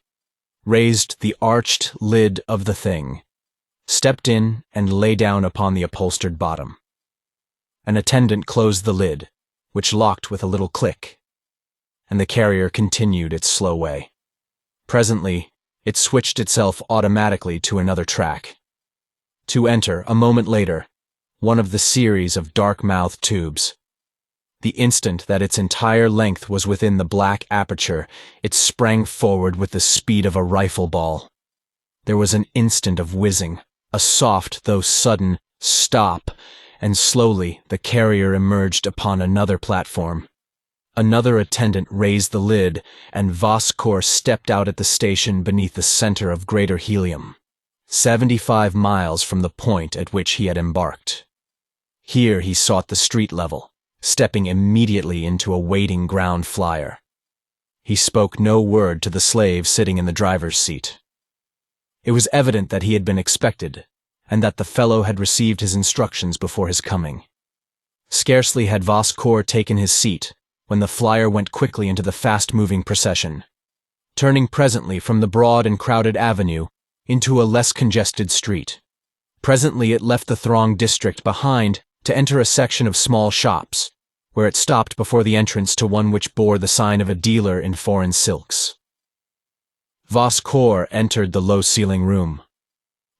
raised the arched lid of the thing, stepped in and lay down upon the upholstered bottom. An attendant closed the lid, which locked with a little click, and the carrier continued its slow way. Presently, it switched itself automatically to another track. To enter, a moment later, one of the series of dark-mouthed tubes. The instant that its entire length was within the black aperture, it sprang forward with the speed of a rifle ball. There was an instant of whizzing, a soft though sudden stop, and slowly the carrier emerged upon another platform. Another attendant raised the lid, and VIII stepped out at the station beneath the center of greater helium, 75 miles from the point at which he had embarked. Here he sought the street level, stepping immediately into a waiting ground flyer. He spoke no word to the slave sitting in the driver's seat. It was evident that he had been expected, and that the fellow had received his instructions before his coming. Scarcely had VIII taken his seat when the flyer went quickly into the fast-moving procession, turning presently from the broad and crowded avenue into a less congested street. Presently it left the thronged district behind to enter a section of small shops, where it stopped before the entrance to one which bore the sign of a dealer in foreign silks. VIII entered the low-ceiling room.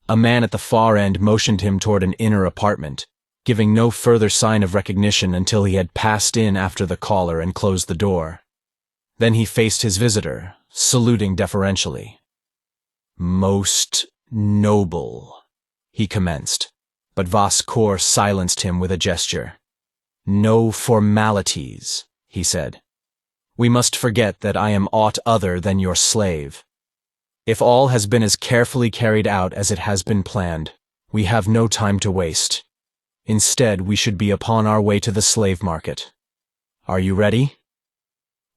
A man at the far end motioned him toward an inner apartment, giving no further sign of recognition until he had passed in after the caller and closed the door. Then he faced his visitor, saluting deferentially. "Most noble," he commenced, but VIII silenced him with a gesture. "No formalities," he said. "We must forget that I am aught other than your slave. If all has been as carefully carried out as it has been planned, we have no time to waste. Instead, we should be upon our way to the slave market. Are you ready?"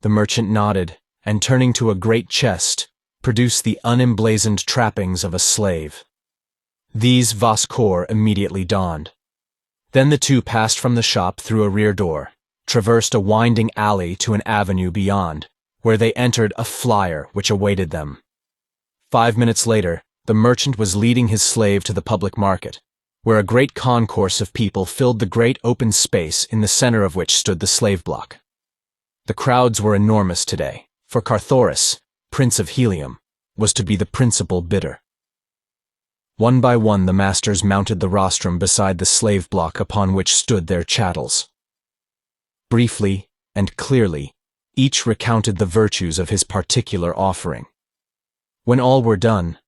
The merchant nodded, and turning to a great chest, produced the unemblazoned trappings of a slave. These VIII immediately donned. Then the two passed from the shop through a rear door, traversed a winding alley to an avenue beyond, where they entered a flyer which awaited them. 5 minutes later, the merchant was leading his slave to the public market, where a great concourse of people filled the great open space in the center of which stood the slave block. The crowds were enormous today, for Carthoris, Prince of Helium, was to be the principal bidder. One by one the masters mounted the rostrum beside the slave block upon which stood their chattels. Briefly and clearly, each recounted the virtues of his particular offering. When all were done,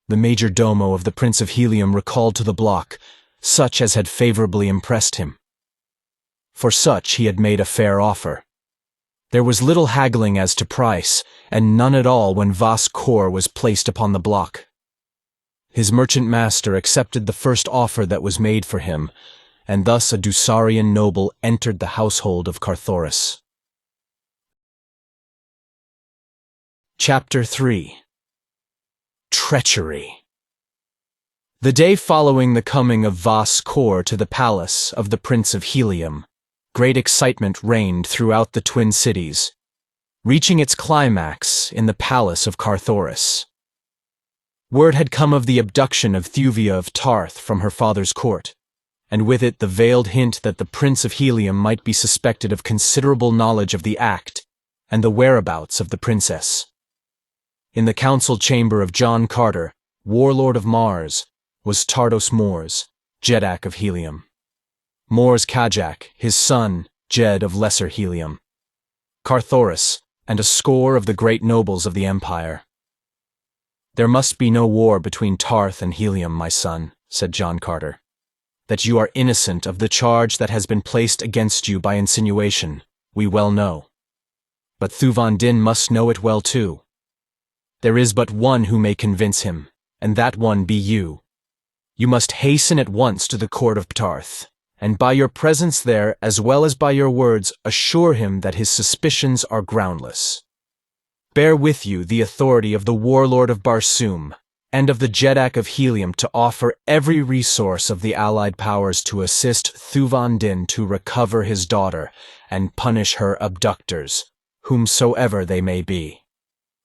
the major domo of the Prince of Helium recalled to the block such as had favorably impressed him. For such he had made a fair offer. There was little haggling as to price, and none at all when VIII was placed upon the block. His merchant master accepted the first offer that was made for him, and thus a Dusarian noble entered the household of Carthoris. Chapter 3. Treachery. The day following the coming of Vas Kor to the palace of the Prince of Helium, great excitement reigned throughout the twin cities, reaching its climax in the palace of Carthoris. Word had come of the abduction of Thuvia of Tarth from her father's court, and with it the veiled hint that the Prince of Helium might be suspected of considerable knowledge of the act and the whereabouts of the princess. In the council chamber of John Carter, warlord of Mars, was Tardos Mors, Jeddak of Helium. Mors Kajak, his son, Jed of Lesser Helium. Carthoris, and a score of the great nobles of the empire. "There must be no war between Tarth and Helium, my son," said John Carter. "That you are innocent of the charge that has been placed against you by insinuation, we well know. But Thuvon Din must know it well too. There is but one who may convince him, and that one be you. You must hasten at once to the court of Tarth, and by your presence there, as well as by your words, assure him that his suspicions are groundless. Bear with you the authority of the warlord of Barsoom, and of the Jeddak of Helium to offer every resource of the allied powers to assist Thuvon Din to recover his daughter and punish her abductors, whomsoever they may be.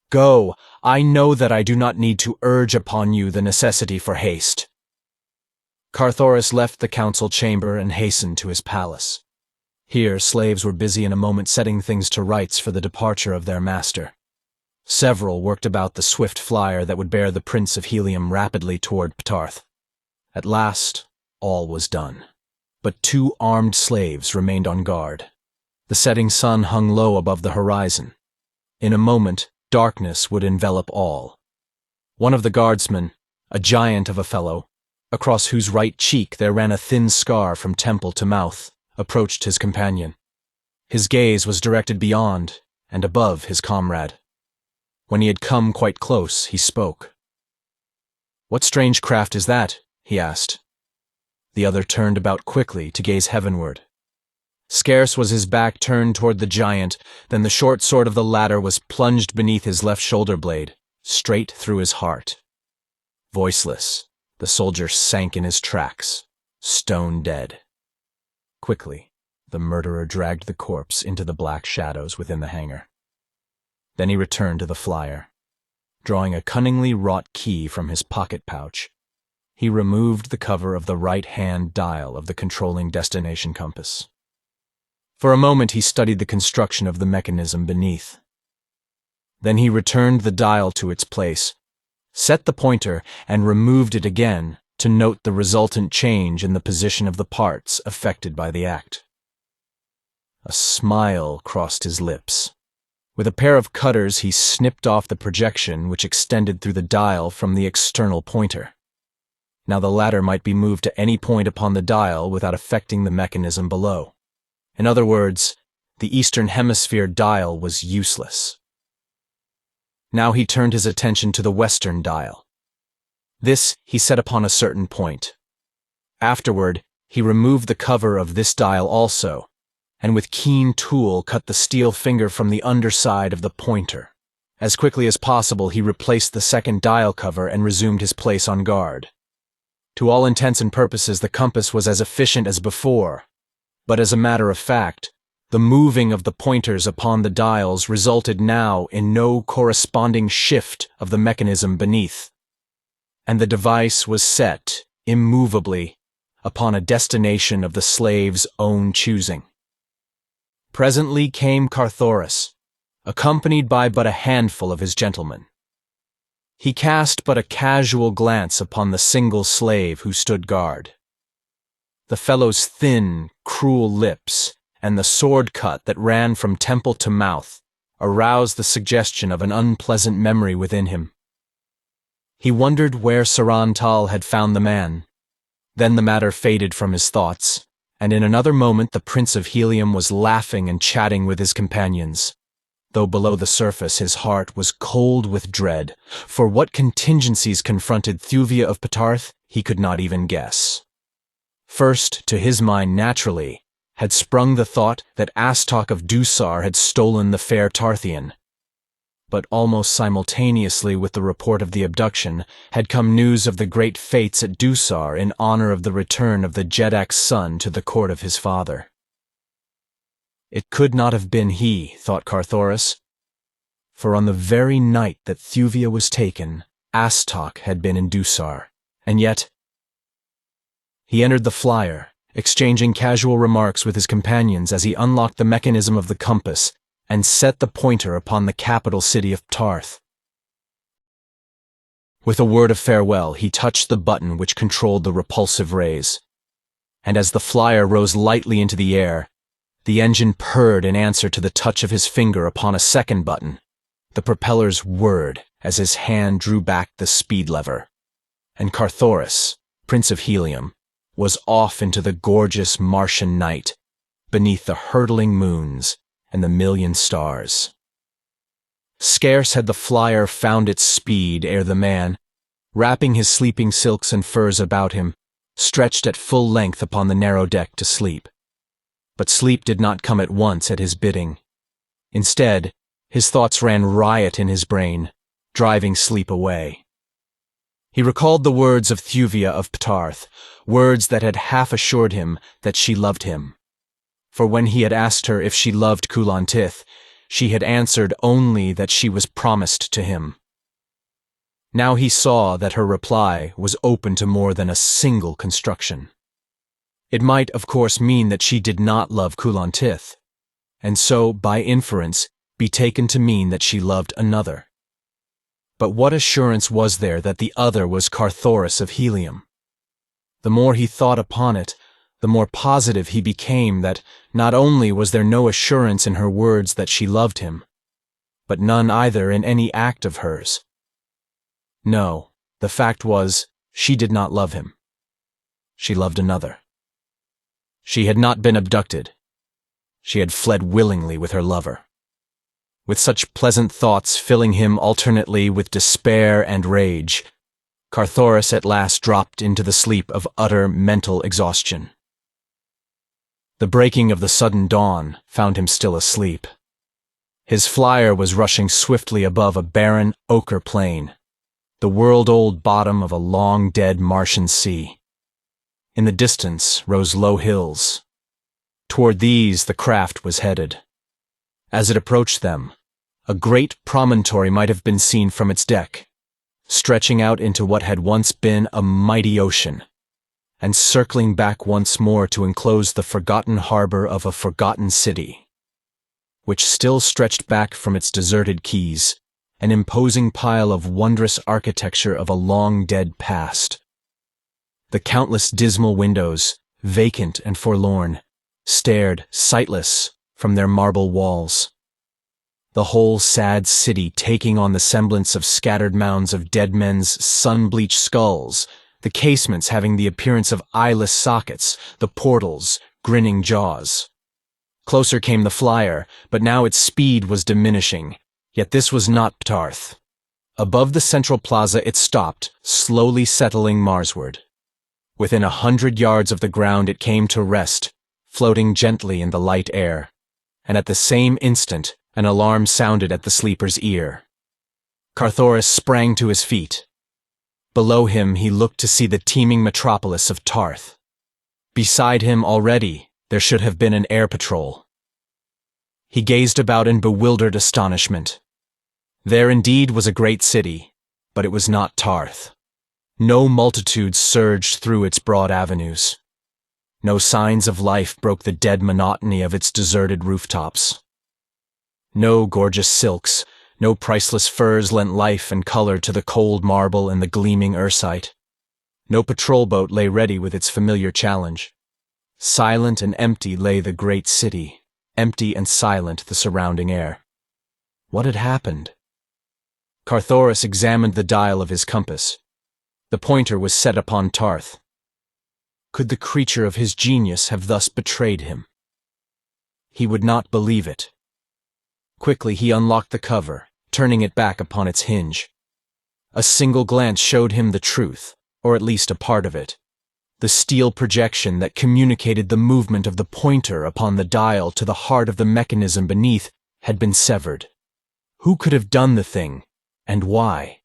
Go, I know that I do not need to urge upon you the necessity for haste." Carthoris left the council chamber and hastened to his palace. Here slaves were busy in a moment setting things to rights for the departure of their master. Several worked about the swift flyer that would bear the Prince of Helium rapidly toward Ptarth. At last, all was done. But 2 armed slaves remained on guard. The setting sun hung low above the horizon. In a moment, darkness would envelop all. One of the guardsmen, a giant of a fellow, across whose right cheek there ran a thin scar from temple to mouth, approached his companion. His gaze was directed beyond and above his comrade. When he had come quite close, he spoke. "What strange craft is that?" he asked. The other turned about quickly to gaze heavenward. Scarce was his back turned toward the giant than the short sword of the latter was plunged beneath his left shoulder blade, straight through his heart. Voiceless, the soldier sank in his tracks, stone dead. Quickly, the murderer dragged the corpse into the black shadows within the hangar. Then he returned to the flyer. Drawing a cunningly wrought key from his pocket pouch, he removed the cover of the right-hand dial of the controlling destination compass. For a moment he studied the construction of the mechanism beneath. Then he returned the dial to its place, set the pointer, and removed it again to note the resultant change in the position of the parts affected by the act. A smile crossed his lips. With a pair of cutters he snipped off the projection which extended through the dial from the external pointer. Now the latter might be moved to any point upon the dial without affecting the mechanism below. In other words, the Eastern Hemisphere dial was useless. Now he turned his attention to the Western dial. This he set upon a certain point. Afterward, he removed the cover of this dial also, and with keen tool cut the steel finger from the underside of the pointer. As quickly as possible he replaced the second dial cover and resumed his place on guard. To all intents and purposes the compass was as efficient as before, but as a matter of fact, the moving of the pointers upon the dials resulted now in no corresponding shift of the mechanism beneath, and the device was set, immovably, upon a destination of the slave's own choosing. Presently came Carthoris, accompanied by but a handful of his gentlemen. He cast but a casual glance upon the single slave who stood guard. The fellow's thin, cruel lips and the sword cut that ran from temple to mouth aroused the suggestion of an unpleasant memory within him. He wondered where Sarantal had found the man. Then the matter faded from his thoughts, and in another moment the Prince of Helium was laughing and chatting with his companions, though below the surface his heart was cold with dread, for what contingencies confronted Thuvia of Ptarth he could not even guess. First, to his mind naturally, had sprung the thought that Astok of Dusar had stolen the fair Tarthian. But almost simultaneously with the report of the abduction had come news of the great fetes at Dusar in honor of the return of the Jeddak's son to the court of his father. It could not have been he, thought Carthoris, for on the very night that Thuvia was taken, Astok had been in Dusar, and yet he entered the flyer, exchanging casual remarks with his companions as he unlocked the mechanism of the compass and set the pointer upon the capital city of Tarth. With a word of farewell, he touched the button which controlled the repulsive rays, and as the flyer rose lightly into the air, the engine purred in answer to the touch of his finger upon a second button. The propellers whirred as his hand drew back the speed lever, and Carthoris, Prince of Helium, was off into the gorgeous Martian night, beneath the hurtling moons and the million stars. Scarce had the flyer found its speed ere the man, wrapping his sleeping silks and furs about him, stretched at full length upon the narrow deck to sleep. But sleep did not come at once at his bidding. Instead, his thoughts ran riot in his brain, driving sleep away. He recalled the words of Thuvia of Ptarth, words that had half assured him that she loved him. For when he had asked her if she loved Kulan Tith, she had answered only that she was promised to him. Now he saw that her reply was open to more than a single construction. It might, of course, mean that she did not love Kulan Tith, and so, by inference, be taken to mean that she loved another. But what assurance was there that the other was Carthoris of Helium? The more he thought upon it, the more positive he became that not only was there no assurance in her words that she loved him, but none either in any act of hers. No, the fact was, she did not love him. She loved another. She had not been abducted. She had fled willingly with her lover. With such pleasant thoughts filling him alternately with despair and rage, Carthoris at last dropped into the sleep of utter mental exhaustion. The breaking of the sudden dawn found him still asleep. His flyer was rushing swiftly above a barren ochre plain, the world-old bottom of a long-dead Martian sea. In the distance rose low hills. Toward these the craft was headed. As it approached them, a great promontory might have been seen from its deck, stretching out into what had once been a mighty ocean, and circling back once more to enclose the forgotten harbor of a forgotten city, which still stretched back from its deserted quays, an imposing pile of wondrous architecture of a long-dead past. The countless dismal windows, vacant and forlorn, stared, sightless, from their marble walls. The whole sad city taking on the semblance of scattered mounds of dead men's sun-bleached skulls, the casements having the appearance of eyeless sockets, the portals, grinning jaws. Closer came the flyer, but now its speed was diminishing, yet this was not Ptarth. Above the central plaza it stopped, slowly settling Marsward. Within 100 yards of the ground it came to rest, floating gently in the light air, and at the same instant an alarm sounded at the sleeper's ear. Carthoris sprang to his feet. Below him he looked to see the teeming metropolis of Tarth. Beside him already there should have been an air patrol. He gazed about in bewildered astonishment. There indeed was a great city, but it was not Tarth. No multitudes surged through its broad avenues. No signs of life broke the dead monotony of its deserted rooftops. No gorgeous silks, no priceless furs lent life and color to the cold marble and the gleaming ursite. No patrol boat lay ready with its familiar challenge. Silent and empty lay the great city, empty and silent the surrounding air. What had happened? Carthoris examined the dial of his compass. The pointer was set upon Tarth. Could the creature of his genius have thus betrayed him? He would not believe it. Quickly he unlocked the cover, turning it back upon its hinge. A single glance showed him the truth, or at least a part of it. The steel projection that communicated the movement of the pointer upon the dial to the heart of the mechanism beneath had been severed. Who could have done the thing, and why?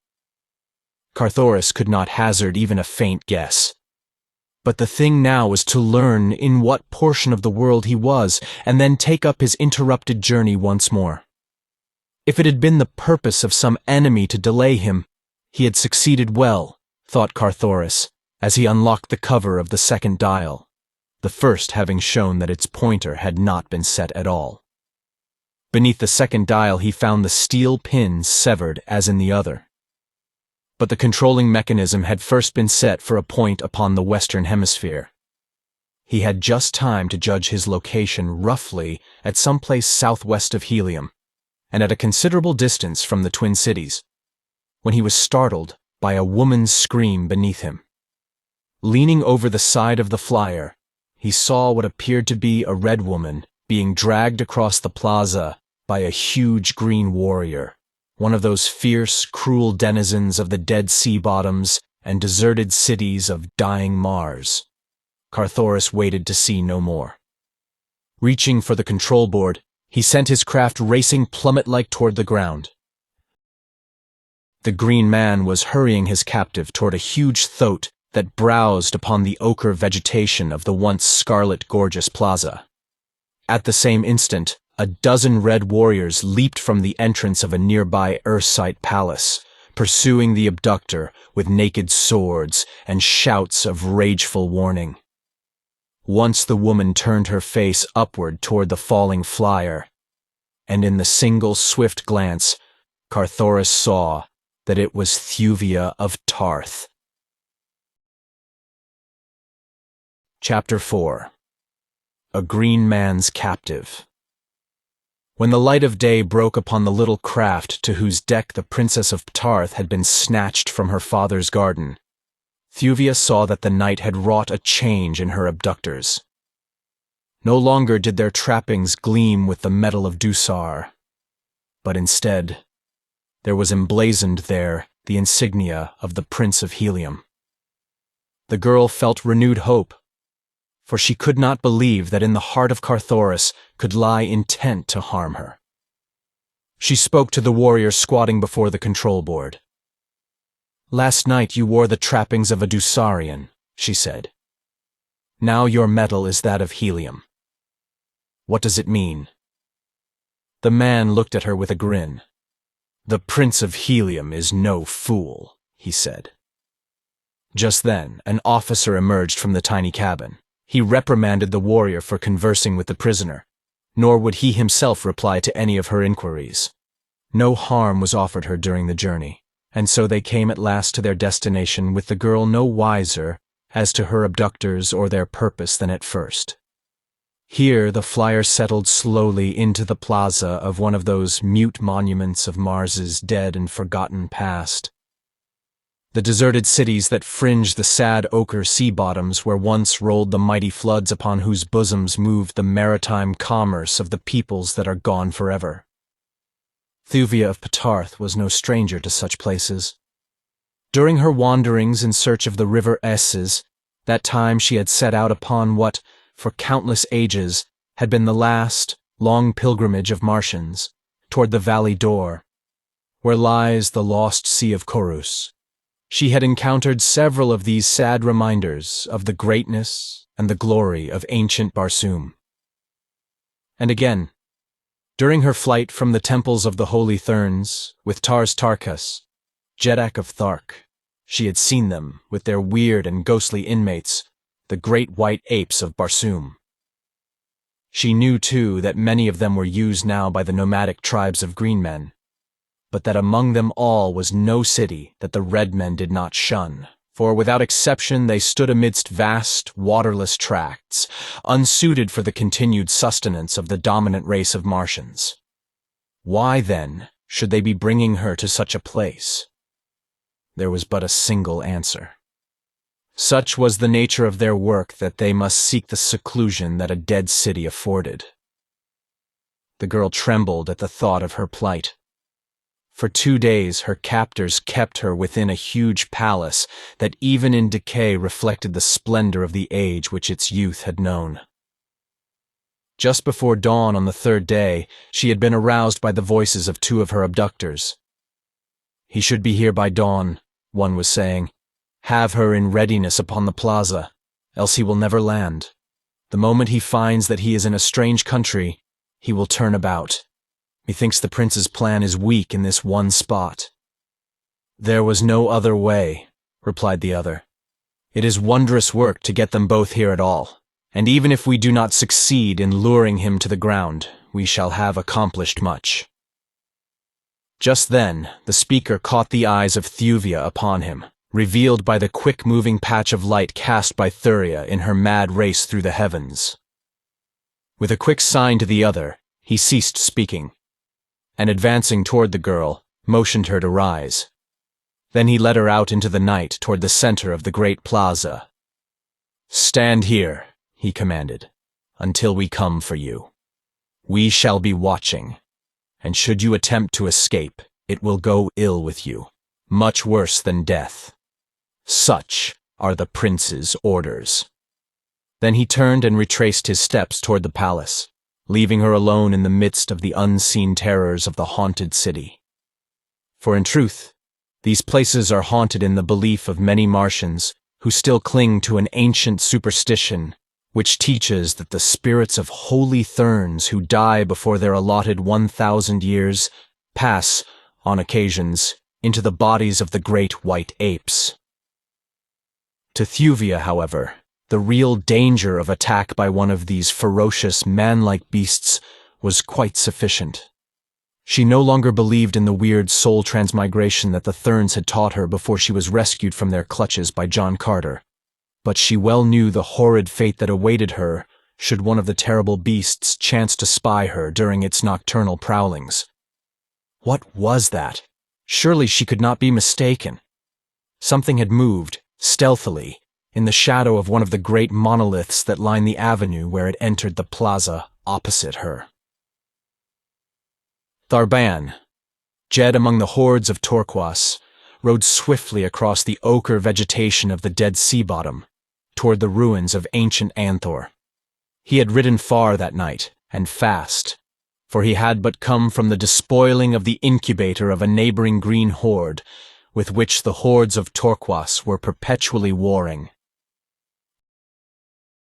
Carthoris could not hazard even a faint guess. But the thing now was to learn in what portion of the world he was, and then take up his interrupted journey once more. If it had been the purpose of some enemy to delay him, he had succeeded well, thought Carthoris, as he unlocked the cover of the second dial, the first having shown that its pointer had not been set at all. Beneath the second dial he found the steel pins severed as in the other. But the controlling mechanism had first been set for a point upon the western hemisphere. He had just time to judge his location roughly at some place southwest of Helium, and at a considerable distance from the Twin Cities, when he was startled by a woman's scream beneath him. Leaning over the side of the flyer, he saw what appeared to be a red woman being dragged across the plaza by a huge green warrior, one of those fierce, cruel denizens of the dead sea bottoms and deserted cities of dying Mars. Carthoris waited to see no more. Reaching for the control board, he sent his craft racing plummet-like toward the ground. The green man was hurrying his captive toward a huge thoat that browsed upon the ochre vegetation of the once scarlet gorgeous plaza. At the same instant, a dozen red warriors leaped from the entrance of a nearby XIII palace, pursuing the abductor with naked swords and shouts of rageful warning. Once the woman turned her face upward toward the falling flyer, and in the single swift glance, Carthoris saw that it was Thuvia of Tarth. Chapter 4. A Green Man's Captive. When the light of day broke upon the little craft to whose deck the Princess of Tarth had been snatched from her father's garden, Thuvia saw that the night had wrought a change in her abductors. No longer did their trappings gleam with the metal of Dusar, but instead, there was emblazoned there the insignia of the Prince of Helium. The girl felt renewed hope, for she could not believe that in the heart of Carthoris could lie intent to harm her. She spoke to the warrior squatting before the control board. "Last night you wore the trappings of a Dusarian," she said. "Now your metal is that of Helium. What does it mean?" The man looked at her with a grin. "The Prince of Helium is no fool," he said. Just then, an officer emerged from the tiny cabin. He reprimanded the warrior for conversing with the prisoner, nor would he himself reply to any of her inquiries. No harm was offered her during the journey, and so they came at last to their destination with the girl no wiser as to her abductors or their purpose than at first. Here the flyer settled slowly into the plaza of one of those mute monuments of Mars's dead and forgotten past. The deserted cities that fringe the sad ochre sea bottoms where once rolled the mighty floods upon whose bosoms moved the maritime commerce of the peoples that are gone forever. Thuvia of Tarth was no stranger to such places. During her wanderings in search of the river Esses, that time she had set out upon what, for countless ages, had been the last, long pilgrimage of Martians, toward the Valley d'Or, where lies the lost Sea of Corus. She had encountered several of these sad reminders of the greatness and the glory of ancient Barsoom. And again, during her flight from the temples of the Holy Therns, with Tars Tarkas, Jeddak of Thark, she had seen them, with their weird and ghostly inmates, the great white apes of Barsoom. She knew, too, that many of them were used now by the nomadic tribes of green men, but that among them all was no city that the red men did not shun, for without exception they stood amidst vast, waterless tracts, unsuited for the continued sustenance of the dominant race of Martians. Why, then, should they be bringing her to such a place? There was but a single answer. Such was the nature of their work that they must seek the seclusion that a dead city afforded. The girl trembled at the thought of her plight. For 2 days her captors kept her within a huge palace that even in decay reflected the splendor of the age which its youth had known. Just before dawn on the 3rd day, she had been aroused by the voices of 2 of her abductors. "He should be here by dawn," one was saying. "Have her in readiness upon the plaza, else he will never land. The moment he finds that he is in a strange country, he will turn about. Methinks the prince's plan is weak in this one spot." "There was no other way," replied the other. "It is wondrous work to get them both here at all, and even if we do not succeed in luring him to the ground, we shall have accomplished much." Just then, the speaker caught the eyes of Thuvia upon him, revealed by the quick-moving patch of light cast by Thuvia in her mad race through the heavens. With a quick sign to the other, he ceased speaking, and advancing toward the girl, motioned her to rise. Then he led her out into the night toward the center of the great plaza. "Stand here," he commanded, "until we come for you. We shall be watching, and should you attempt to escape, it will go ill with you, much worse than death. Such are the prince's orders." Then he turned and retraced his steps toward the palace, leaving her alone in the midst of the unseen terrors of the haunted city. For in truth, these places are haunted in the belief of many Martians who still cling to an ancient superstition which teaches that the spirits of holy Therns who die before their allotted 1,000 years pass, on occasions, into the bodies of the great white apes. To Thuvia, however, the real danger of attack by one of these ferocious, man-like beasts was quite sufficient. She no longer believed in the weird soul transmigration that the Therns had taught her before she was rescued from their clutches by John Carter, but she well knew the horrid fate that awaited her should one of the terrible beasts chance to spy her during its nocturnal prowlings. What was that? Surely she could not be mistaken. Something had moved, stealthily, in the shadow of one of the great monoliths that line the avenue where it entered the plaza opposite her. Tharban, Jed among the hordes of Torquas, rode swiftly across the ochre vegetation of the dead sea bottom, toward the ruins of ancient Anthor. He had ridden far that night, and fast, for he had but come from the despoiling of the incubator of a neighboring green horde, with which the hordes of Torquas were perpetually warring.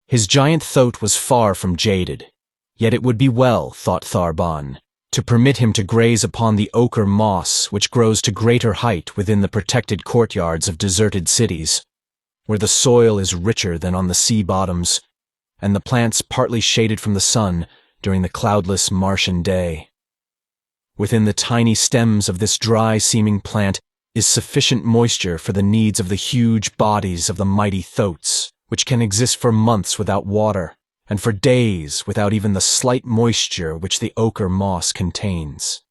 His giant thoat was far from jaded, yet it would be well, thought Tharban, to permit him to graze upon the ochre moss which grows to greater height within the protected courtyards of deserted cities, where the soil is richer than on the sea bottoms, and the plants partly shaded from the sun during the cloudless Martian day. Within the tiny stems of this dry-seeming plant is sufficient moisture for the needs of the huge bodies of the mighty thoats, which can exist for months without water, and for days without even the slight moisture which the ochre moss contains.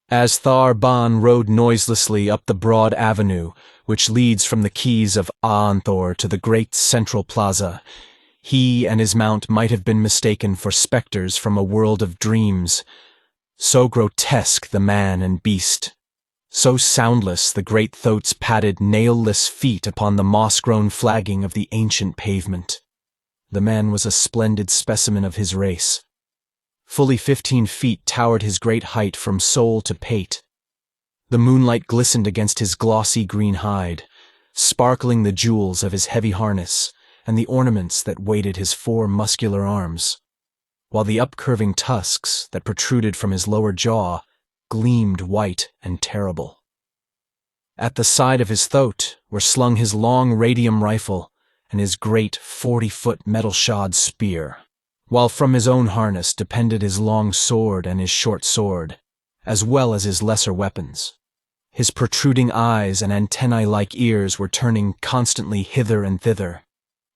As Tharban rode noiselessly up the broad avenue which leads from the quays of Anthor to the great central plaza, he and his mount might have been mistaken for specters from a world of dreams. So grotesque the man and beast, so soundless the great thoat's padded nail-less feet upon the moss-grown flagging of the ancient pavement. The man was a splendid specimen of his race. Fully 15 feet towered his great height from sole to pate. The moonlight glistened against his glossy green hide, sparkling the jewels of his heavy harness and the ornaments that weighted his 4 muscular arms, while the upcurving tusks that protruded from his lower jaw gleamed white and terrible. At the side of his thoat were slung his long radium rifle and his great 40-foot metal-shod spear, while from his own harness depended his long sword and his short sword, as well as his lesser weapons. His protruding eyes and antennae-like ears were turning constantly hither and thither,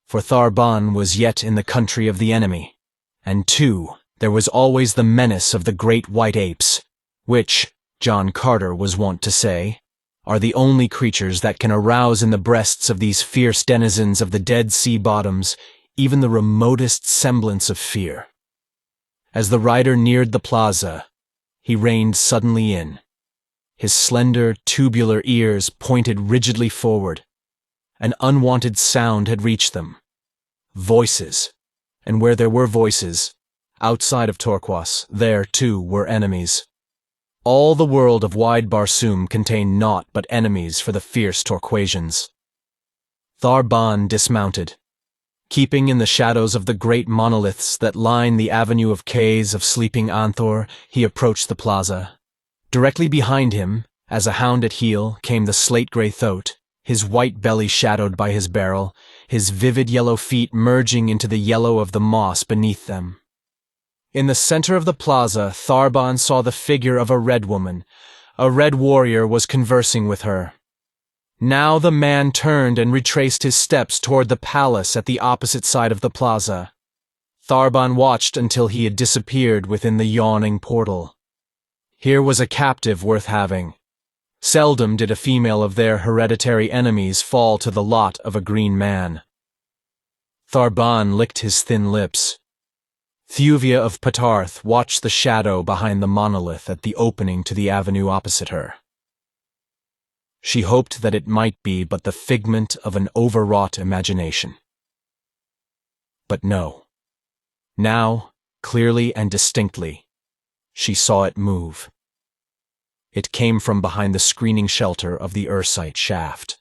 for Tharban was yet in the country of the enemy, and too, there was always the menace of the great white apes, which, John Carter was wont to say, are the only creatures that can arouse in the breasts of these fierce denizens of the dead sea bottoms even the remotest semblance of fear. As the rider neared the plaza, he reined suddenly in, his slender, tubular ears pointed rigidly forward. An unwanted sound had reached them. Voices. And where there were voices, outside of Torquas, there, too, were enemies. All the world of wide Barsoom contained naught but enemies for the fierce Torquasians. Tharbon dismounted. Keeping in the shadows of the great monoliths that line the avenue of quays of sleeping Anthor, he approached the plaza. Directly behind him, as a hound at heel, came the slate-gray thoat, his white belly shadowed by his barrel, his vivid yellow feet merging into the yellow of the moss beneath them. In the center of the plaza, Tharbon saw the figure of a red woman. A red warrior was conversing with her. Now the man turned and retraced his steps toward the palace at the opposite side of the plaza. Tharbon watched until he had disappeared within the yawning portal. Here was a captive worth having. Seldom did a female of their hereditary enemies fall to the lot of a green man. Tharbon licked his thin lips. Thuvia of Patarth watched the shadow behind the monolith at the opening to the avenue opposite her. She hoped that it might be but the figment of an overwrought imagination. But no. Now, clearly and distinctly, she saw it move. It came from behind the screening shelter of the Ursite shaft.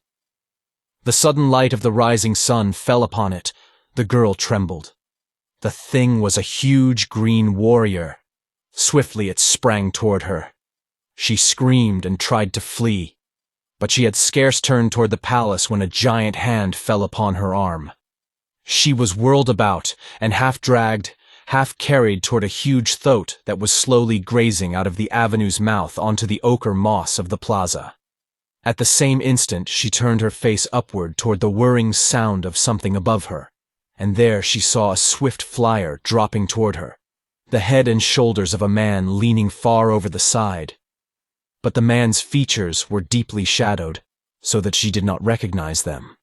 The sudden light of the rising sun fell upon it. The girl trembled. The thing was a huge green warrior. Swiftly it sprang toward her. She screamed and tried to flee, but she had scarce turned toward the palace when a giant hand fell upon her arm. She was whirled about and half dragged, half carried toward a huge thoat that was slowly grazing out of the avenue's mouth onto the ochre moss of the plaza. At the same instant she turned her face upward toward the whirring sound of something above her, and there she saw a swift flyer dropping toward her, the head and shoulders of a man leaning far over the side. But the man's features were deeply shadowed, so that she did not recognize them.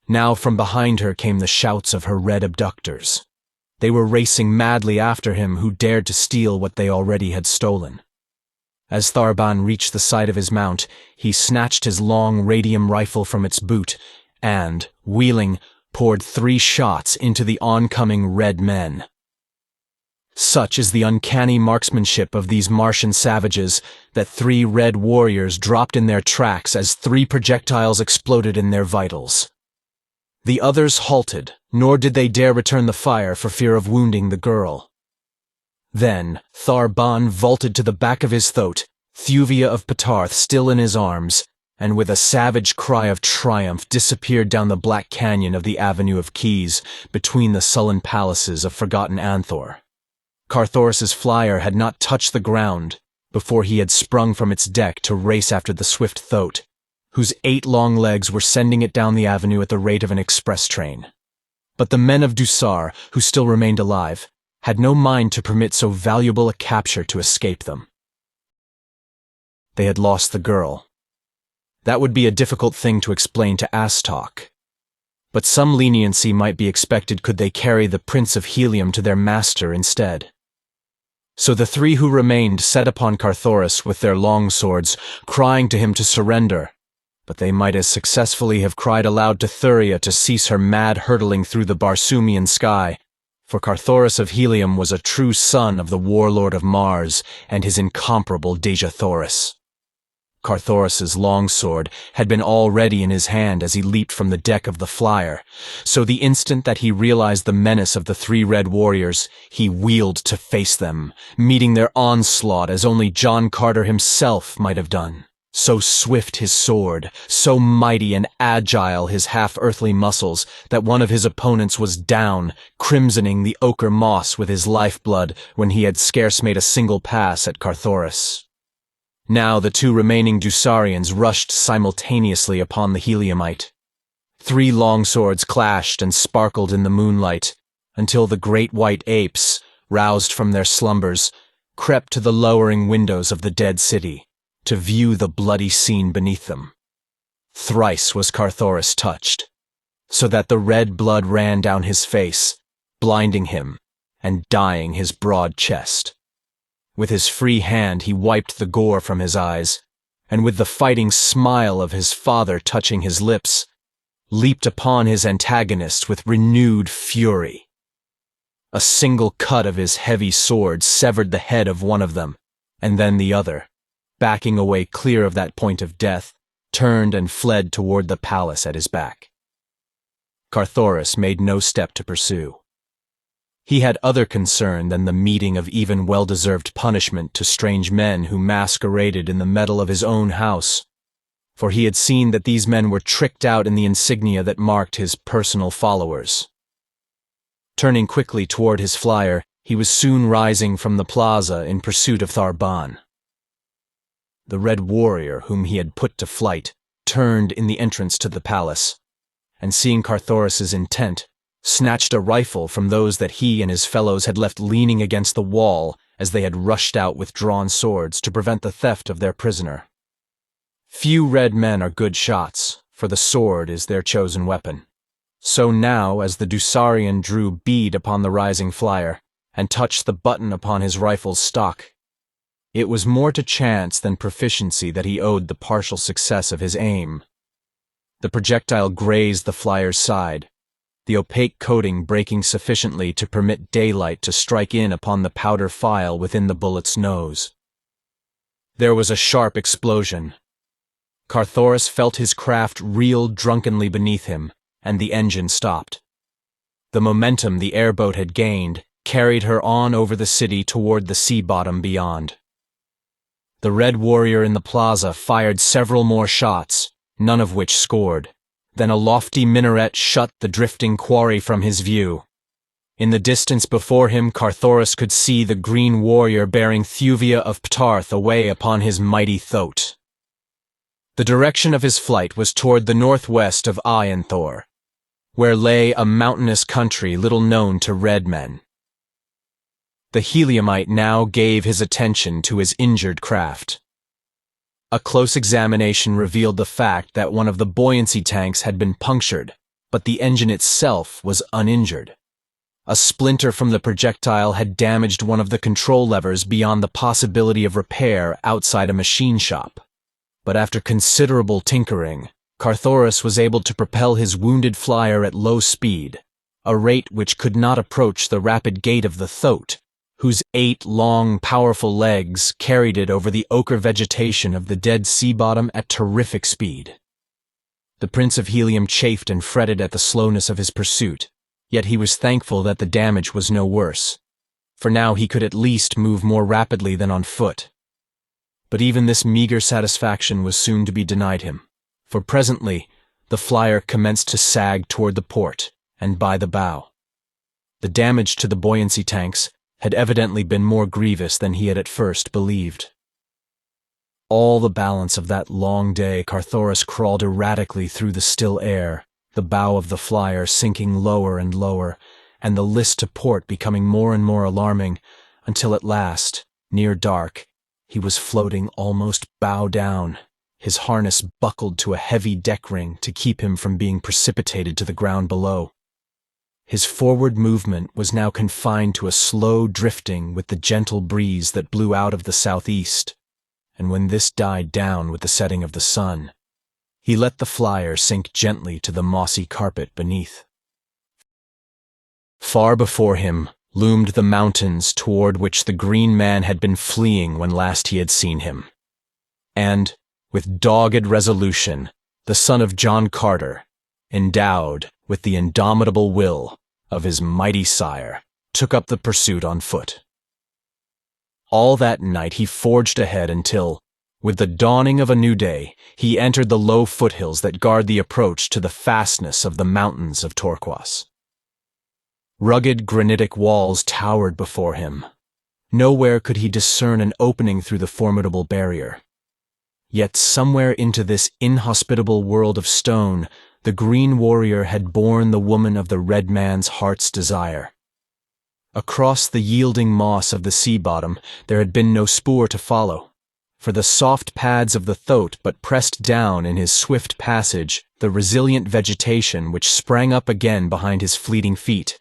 Now from behind her came the shouts of her red abductors. They were racing madly after him who dared to steal what they already had stolen. As Tharbon reached the side of his mount, he snatched his long radium rifle from its boot and, wheeling, poured 3 shots into the oncoming red men. Such is the uncanny marksmanship of these Martian savages that 3 red warriors dropped in their tracks as 3 projectiles exploded in their vitals. The others halted, nor did they dare return the fire for fear of wounding the girl. Then Tharbon vaulted to the back of his thoat, Thuvia of Patarth still in his arms, and with a savage cry of triumph disappeared down the black canyon of the Avenue of Keys between the sullen palaces of forgotten Anthor. Carthoris's flyer had not touched the ground before he had sprung from its deck to race after the swift thoat, whose 8 long legs were sending it down the avenue at the rate of an express train. But the men of Dusar, who still remained alive, had no mind to permit so valuable a capture to escape them. They had lost the girl. That would be a difficult thing to explain to Astok. But some leniency might be expected could they carry the Prince of Helium to their master instead. So the 3 who remained set upon Carthoris with their long swords, crying to him to surrender, but they might as successfully have cried aloud to Thuvia to cease her mad hurtling through the Barsoomian sky, for Carthoris of Helium was a true son of the warlord of Mars and his incomparable Dejathoris. Carthoris's long sword had been already in his hand as he leaped from the deck of the flyer, so the instant that he realized the menace of the 3 red warriors, he wheeled to face them, meeting their onslaught as only John Carter himself might have done. So swift his sword, so mighty and agile his half-earthly muscles, that one of his opponents was down, crimsoning the ochre moss with his lifeblood when he had scarce made a single pass at Carthoris. Now the 2 remaining Dusarians rushed simultaneously upon the Heliumite. 3 long swords clashed and sparkled in the moonlight, until the great white apes, roused from their slumbers, crept to the lowering windows of the dead city, to view the bloody scene beneath them. Thrice was Carthoris touched, so that the red blood ran down his face, blinding him and dyeing his broad chest. With his free hand he wiped the gore from his eyes, and with the fighting smile of his father touching his lips, leaped upon his antagonist with renewed fury. A single cut of his heavy sword severed the head of one of them, and then the other, backing away clear of that point of death, turned and fled toward the palace at his back. Carthoris made no step to pursue. He had other concern than the meeting of even well-deserved punishment to strange men who masqueraded in the metal of his own house, for he had seen that these men were tricked out in the insignia that marked his personal followers. Turning quickly toward his flyer, he was soon rising from the plaza in pursuit of Tharban. The red warrior whom he had put to flight turned in the entrance to the palace, and seeing Carthoris's intent, snatched a rifle from those that he and his fellows had left leaning against the wall as they had rushed out with drawn swords to prevent the theft of their prisoner. Few red men are good shots, for the sword is their chosen weapon. So now, as the Dusarian drew bead upon the rising flyer, and touched the button upon his rifle's stock, it was more to chance than proficiency that he owed the partial success of his aim. The projectile grazed the flyer's side, the opaque coating breaking sufficiently to permit daylight to strike in upon the powder file within the bullet's nose. There was a sharp explosion. Carthoris felt his craft reel drunkenly beneath him, and the engine stopped. The momentum the airboat had gained carried her on over the city toward the sea bottom beyond. The red warrior in the plaza fired several more shots, none of which scored. Then a lofty minaret shut the drifting quarry from his view. In the distance before him, Carthoris could see the green warrior bearing Thuvia of Ptarth away upon his mighty thoat. The direction of his flight was toward the northwest of Ayanthor, where lay a mountainous country little known to red men. The Heliumite now gave his attention to his injured craft. A close examination revealed the fact that one of the buoyancy tanks had been punctured, but the engine itself was uninjured. A splinter from the projectile had damaged one of the control levers beyond the possibility of repair outside a machine shop. But after considerable tinkering, Carthoris was able to propel his wounded flyer at low speed, a rate which could not approach the rapid gait of the thoat, whose 8 long, powerful legs carried it over the ochre vegetation of the dead sea bottom at terrific speed. The Prince of Helium chafed and fretted at the slowness of his pursuit, yet he was thankful that the damage was no worse, for now he could at least move more rapidly than on foot. But even this meager satisfaction was soon to be denied him, for presently the flyer commenced to sag toward the port and by the bow. The damage to the buoyancy tanks had evidently been more grievous than he had at first believed. All the balance of that long day Carthoris crawled erratically through the still air, the bow of the flyer sinking lower and lower, and the list to port becoming more and more alarming, until at last, near dark, he was floating almost bow down, his harness buckled to a heavy deck ring to keep him from being precipitated to the ground below. His forward movement was now confined to a slow drifting with the gentle breeze that blew out of the southeast, and when this died down with the setting of the sun, he let the flyer sink gently to the mossy carpet beneath. Far before him loomed the mountains toward which the green man had been fleeing when last he had seen him. And, with dogged resolution, the son of John Carter, endowed with the indomitable will of his mighty sire, took up the pursuit on foot. All that night he forged ahead until, with the dawning of a new day, he entered the low foothills that guard the approach to the fastness of the mountains of Torquas. Rugged granitic walls towered before him. Nowhere could he discern an opening through the formidable barrier. Yet somewhere into this inhospitable world of stone, the green warrior had borne the woman of the red man's heart's desire. Across the yielding moss of the sea bottom there had been no spoor to follow, for the soft pads of the thoat but pressed down in his swift passage the resilient vegetation which sprang up again behind his fleeting feet,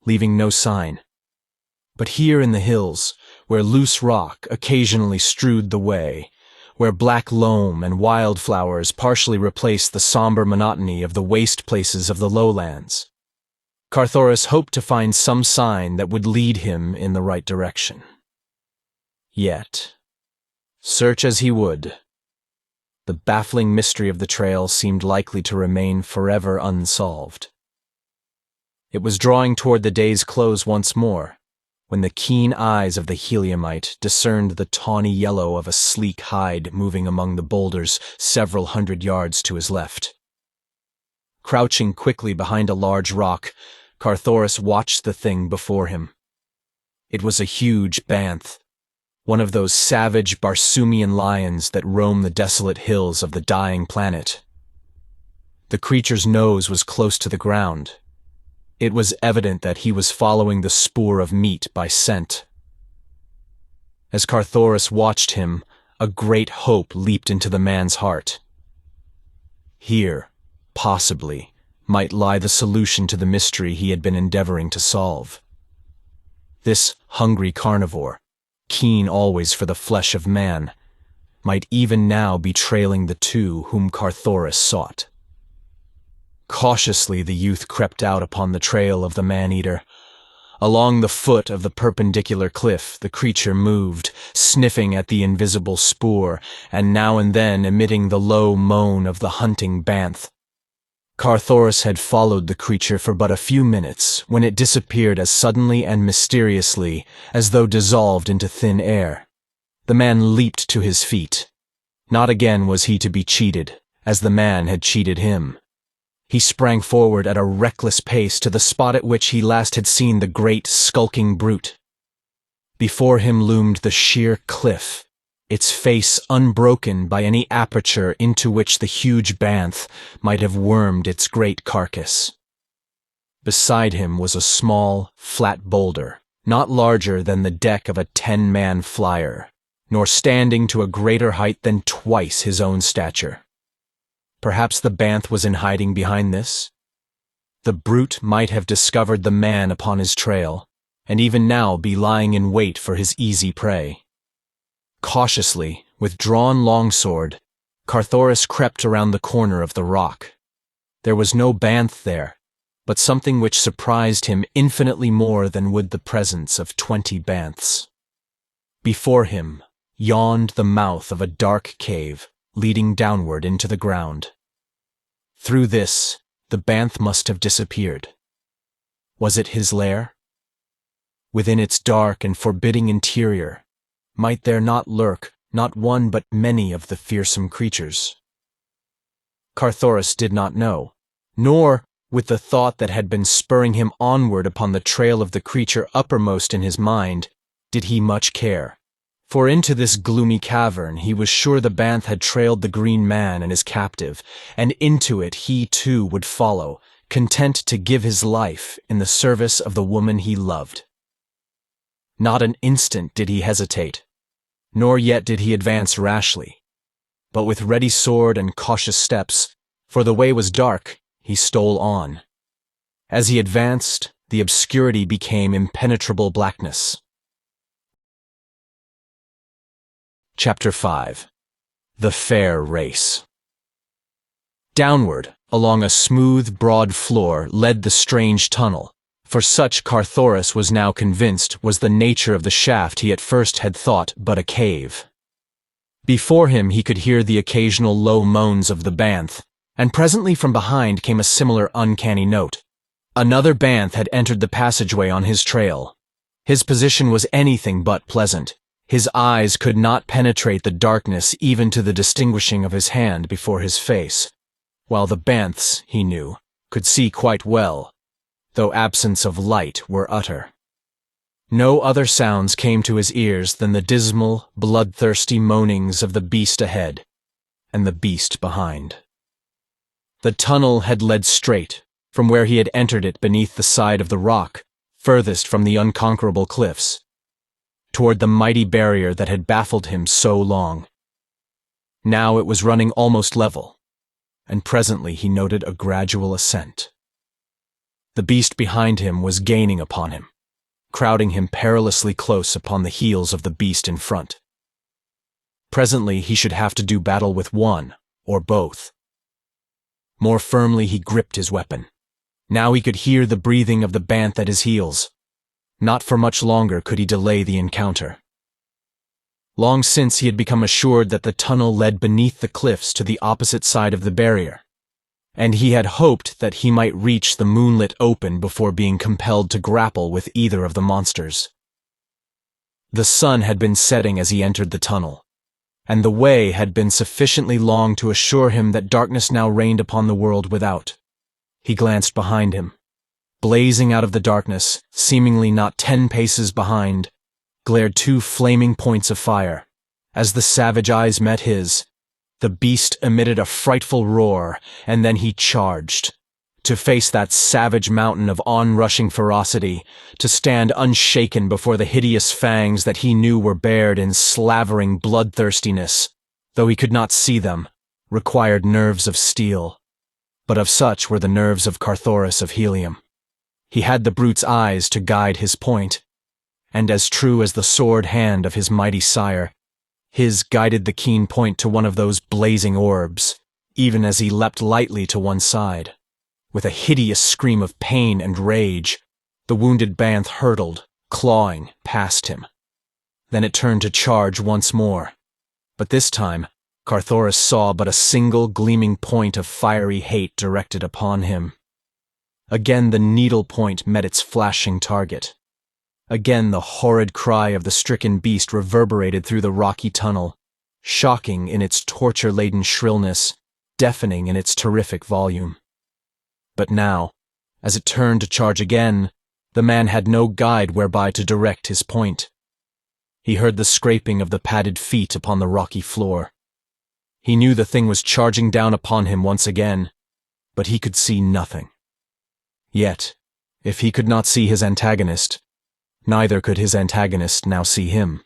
leaving no sign. But here in the hills, where loose rock occasionally strewed the way, where black loam and wildflowers partially replaced the somber monotony of the waste places of the lowlands. Carthoris hoped to find some sign that would lead him in the right direction. Yet, search as he would, the baffling mystery of the trail seemed likely to remain forever unsolved. It was drawing toward the day's close once more, when the keen eyes of the heliumite discerned the tawny yellow of a sleek hide moving among the boulders several hundred yards to his left. Crouching quickly behind a large rock, Carthoris watched the thing before him. It was a huge banth, one of those savage Barsoomian lions that roam the desolate hills of the dying planet. The creature's nose was close to the ground. It was evident that he was following the spoor of meat by scent. As Carthoris watched him, a great hope leaped into the man's heart. Here, possibly, might lie the solution to the mystery he had been endeavoring to solve. This hungry carnivore, keen always for the flesh of man, might even now be trailing the two whom Carthoris sought. Cautiously the youth crept out upon the trail of the man-eater. Along the foot of the perpendicular cliff the creature moved, sniffing at the invisible spoor, and now and then emitting the low moan of the hunting banth. Carthoris had followed the creature for but a few minutes when it disappeared as suddenly and mysteriously as though dissolved into thin air. The man leaped to his feet. Not again was he to be cheated, as the man had cheated him. He sprang forward at a reckless pace to the spot at which he last had seen the great, skulking brute. Before him loomed the sheer cliff, its face unbroken by any aperture into which the huge banth might have wormed its great carcass. Beside him was a small, flat boulder, not larger than the deck of a 10-man flyer, nor standing to a greater height than twice his own stature. Perhaps the banth was in hiding behind this? The brute might have discovered the man upon his trail, and even now be lying in wait for his easy prey. Cautiously, with drawn longsword, Carthoris crept around the corner of the rock. There was no banth there, but something which surprised him infinitely more than would the presence of 20 banths. Before him yawned the mouth of a dark cave, leading downward into the ground. Through this, the banth must have disappeared. Was it his lair? Within its dark and forbidding interior, might there not lurk not one but many of the fearsome creatures? Carthoris did not know, nor, with the thought that had been spurring him onward upon the trail of the creature uppermost in his mind, did he much care. For into this gloomy cavern he was sure the banth had trailed the green man and his captive, and into it he too would follow, content to give his life in the service of the woman he loved. Not an instant did he hesitate, nor yet did he advance rashly, but with ready sword and cautious steps, for the way was dark, he stole on. As he advanced, the obscurity became impenetrable blackness. Chapter 5. The Fair Race. Downward, along a smooth, broad floor, led the strange tunnel, for such Carthoris was now convinced was the nature of the shaft he at first had thought but a cave. Before him he could hear the occasional low moans of the banth, and presently from behind came a similar uncanny note. Another banth had entered the passageway on his trail. His position was anything but pleasant. His eyes could not penetrate the darkness even to the distinguishing of his hand before his face, while the banths, he knew, could see quite well, though absence of light were utter. No other sounds came to his ears than the dismal, bloodthirsty moanings of the beast ahead, and the beast behind. The tunnel had led straight, from where he had entered it beneath the side of the rock, furthest from the unconquerable cliffs, toward the mighty barrier that had baffled him so long. Now it was running almost level, and presently he noted a gradual ascent. The beast behind him was gaining upon him, crowding him perilously close upon the heels of the beast in front. Presently he should have to do battle with one, or both. More firmly he gripped his weapon. Now he could hear the breathing of the Banth at his heels. Not for much longer could he delay the encounter. Long since he had become assured that the tunnel led beneath the cliffs to the opposite side of the barrier, and he had hoped that he might reach the moonlit open before being compelled to grapple with either of the monsters. The sun had been setting as he entered the tunnel, and the way had been sufficiently long to assure him that darkness now reigned upon the world without. He glanced behind him. Blazing out of the darkness, seemingly not 10 paces behind, glared 2 flaming points of fire. As the savage eyes met his, the beast emitted a frightful roar, and then he charged. To face that savage mountain of onrushing ferocity, to stand unshaken before the hideous fangs that he knew were bared in slavering bloodthirstiness, though he could not see them, required nerves of steel. But of such were the nerves of Carthoris of Helium. He had the brute's eyes to guide his point, and as true as the sword hand of his mighty sire, his guided the keen point to one of those blazing orbs, even as he leapt lightly to one side. With a hideous scream of pain and rage, the wounded Banth hurtled, clawing, past him. Then it turned to charge once more, but this time Carthoris saw but a single gleaming point of fiery hate directed upon him. Again the needle point met its flashing target. Again the horrid cry of the stricken beast reverberated through the rocky tunnel, shocking in its torture-laden shrillness, deafening in its terrific volume. But now, as it turned to charge again, the man had no guide whereby to direct his point. He heard the scraping of the padded feet upon the rocky floor. He knew the thing was charging down upon him once again, but he could see nothing. Yet, if he could not see his antagonist, neither could his antagonist now see him.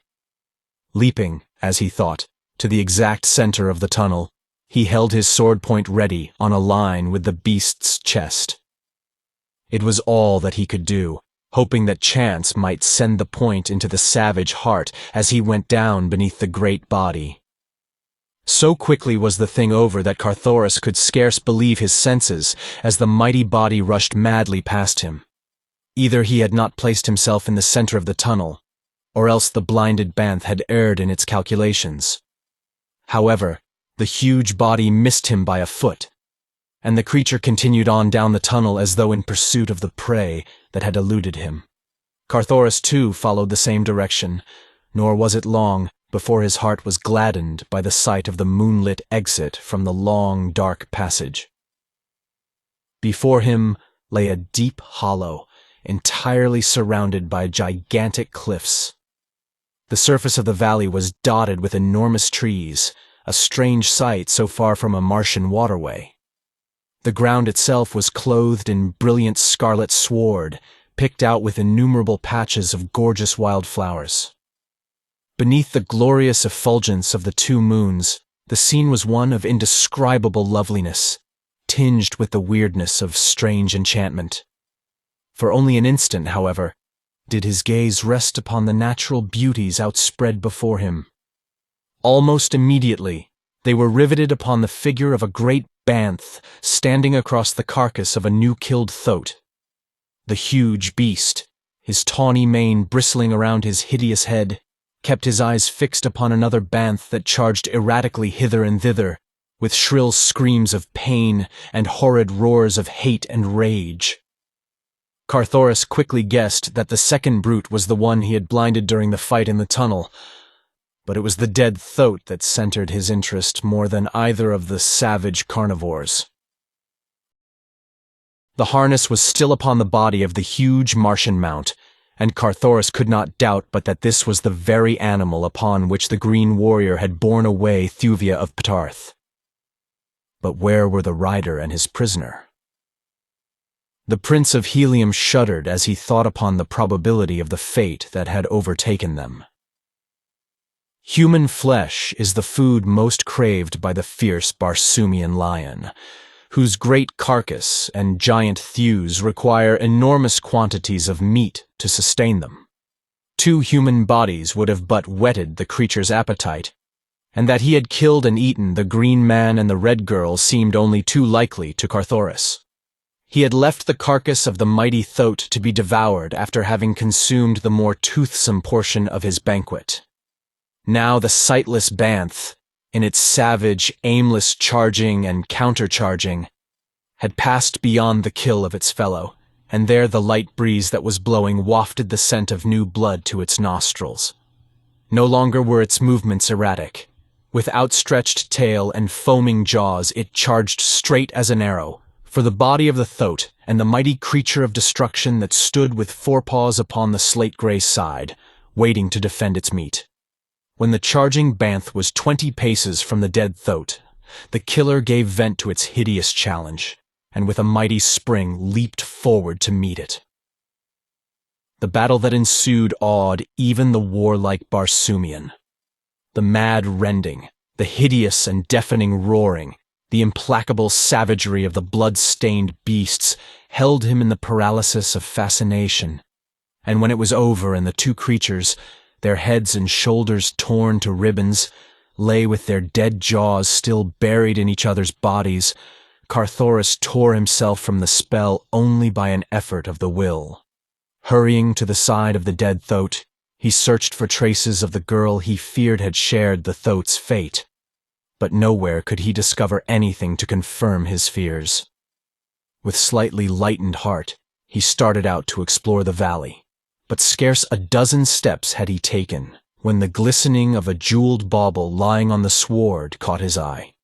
Leaping, as he thought, to the exact center of the tunnel, he held his sword point ready on a line with the beast's chest. It was all that he could do, hoping that chance might send the point into the savage heart as he went down beneath the great body. So quickly was the thing over that Carthoris could scarce believe his senses as the mighty body rushed madly past him. Either he had not placed himself in the center of the tunnel, or else the blinded Banth had erred in its calculations. However, the huge body missed him by a foot, and the creature continued on down the tunnel as though in pursuit of the prey that had eluded him. Carthoris too followed the same direction, nor was it long before his heart was gladdened by the sight of the moonlit exit from the long, dark passage. Before him lay a deep hollow, entirely surrounded by gigantic cliffs. The surface of the valley was dotted with enormous trees, a strange sight so far from a Martian waterway. The ground itself was clothed in brilliant scarlet sward, picked out with innumerable patches of gorgeous wildflowers. Beneath the glorious effulgence of the 2 moons, the scene was one of indescribable loveliness, tinged with the weirdness of strange enchantment. For only an instant, however, did his gaze rest upon the natural beauties outspread before him. Almost immediately, they were riveted upon the figure of a great Banth standing across the carcass of a new-killed thoat. The huge beast, his tawny mane bristling around his hideous head, kept his eyes fixed upon another Banth that charged erratically hither and thither, with shrill screams of pain and horrid roars of hate and rage. Carthoris quickly guessed that the second brute was the one he had blinded during the fight in the tunnel, but it was the dead thoat that centered his interest more than either of the savage carnivores. The harness was still upon the body of the huge Martian mount, and Carthoris could not doubt but that this was the very animal upon which the green warrior had borne away Thuvia of Ptarth. But where were the rider and his prisoner? The Prince of Helium shuddered as he thought upon the probability of the fate that had overtaken them. Human flesh is the food most craved by the fierce Barsoomian lion, whose great carcass and giant thews require enormous quantities of meat to sustain them. 2 human bodies would have but whetted the creature's appetite, and that he had killed and eaten the green man and the red girl seemed only too likely to Carthoris. He had left the carcass of the mighty Thoat to be devoured after having consumed the more toothsome portion of his banquet. Now the sightless Banth, in its savage, aimless charging and countercharging, had passed beyond the kill of its fellow, and there the light breeze that was blowing wafted the scent of new blood to its nostrils. No longer were its movements erratic. With outstretched tail and foaming jaws it charged straight as an arrow, for the body of the Thoat and the mighty creature of destruction that stood with forepaws upon the slate-gray side, waiting to defend its meat. When the charging Banth was 20 paces from the dead Thoat, the killer gave vent to its hideous challenge, and with a mighty spring leaped forward to meet it. The battle that ensued awed even the warlike Barsoomian. The mad rending, the hideous and deafening roaring, the implacable savagery of the blood-stained beasts held him in the paralysis of fascination, and when it was over and the two creatures, their heads and shoulders torn to ribbons, lay with their dead jaws still buried in each other's bodies, Carthoris tore himself from the spell only by an effort of the will. Hurrying to the side of the dead Thoat, he searched for traces of the girl he feared had shared the Thoat's fate, but nowhere could he discover anything to confirm his fears. With slightly lightened heart, he started out to explore the valley, but scarce a dozen steps had he taken when the glistening of a jeweled bauble lying on the sward caught his eye.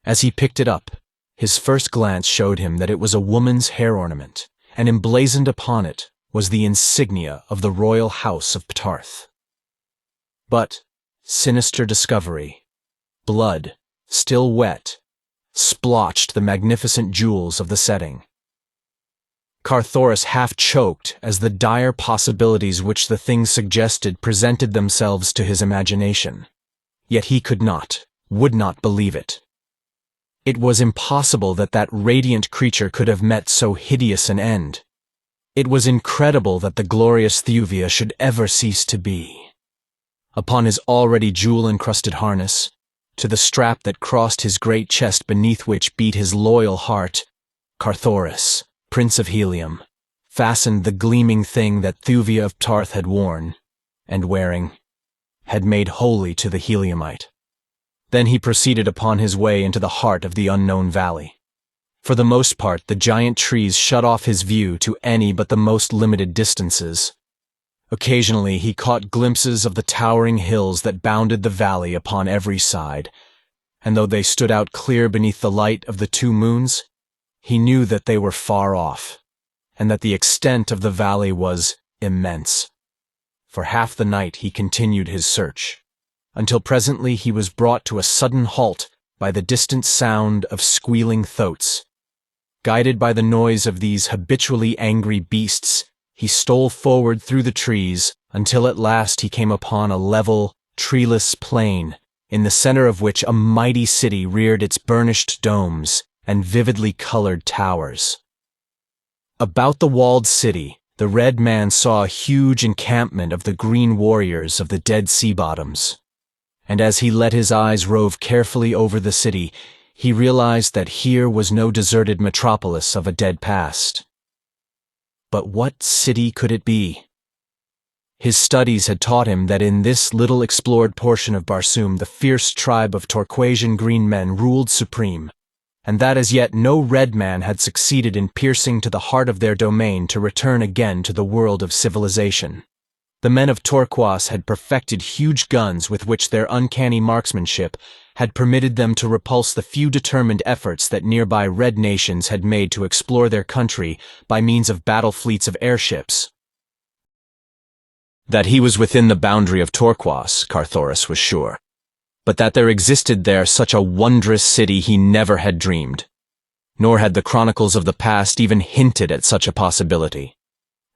As he picked it up, his first glance showed him that it was a woman's hair ornament, and emblazoned upon it was the insignia of the royal house of Ptarth. But, sinister discovery, blood, still wet, splotched the magnificent jewels of the setting. Carthoris half-choked as the dire possibilities which the thing suggested presented themselves to his imagination. Yet he could not, would not believe it. It was impossible that that radiant creature could have met so hideous an end. It was incredible that the glorious Thuvia should ever cease to be. Upon his already jewel-encrusted harness, to the strap that crossed his great chest beneath which beat his loyal heart, Carthoris, Prince of Helium, fastened the gleaming thing that Thuvia of Ptarth had worn, and wearing, had made holy to the Heliumite. Then he proceeded upon his way into the heart of the unknown valley. For the most part, the giant trees shut off his view to any but the most limited distances. Occasionally he caught glimpses of the towering hills that bounded the valley upon every side, and though they stood out clear beneath the light of the two moons, he knew that they were far off, and that the extent of the valley was immense. For half the night he continued his search, until presently he was brought to a sudden halt by the distant sound of squealing Thoats. Guided by the noise of these habitually angry beasts, he stole forward through the trees until at last he came upon a level, treeless plain, in the center of which a mighty city reared its burnished domes and vividly colored towers. About the walled city, the red man saw a huge encampment of the green warriors of the dead sea bottoms, and as he let his eyes rove carefully over the city, he realized that here was no deserted metropolis of a dead past. But what city could it be? His studies had taught him that in this little explored portion of Barsoom the fierce tribe of Torquasian green men ruled supreme, and that as yet no red man had succeeded in piercing to the heart of their domain to return again to the world of civilization. The men of Torquas had perfected huge guns with which their uncanny marksmanship had permitted them to repulse the few determined efforts that nearby red nations had made to explore their country by means of battle fleets of airships. That he was within the boundary of Torquas, Carthoris was sure, but that there existed there such a wondrous city he never had dreamed, nor had the chronicles of the past even hinted at such a possibility.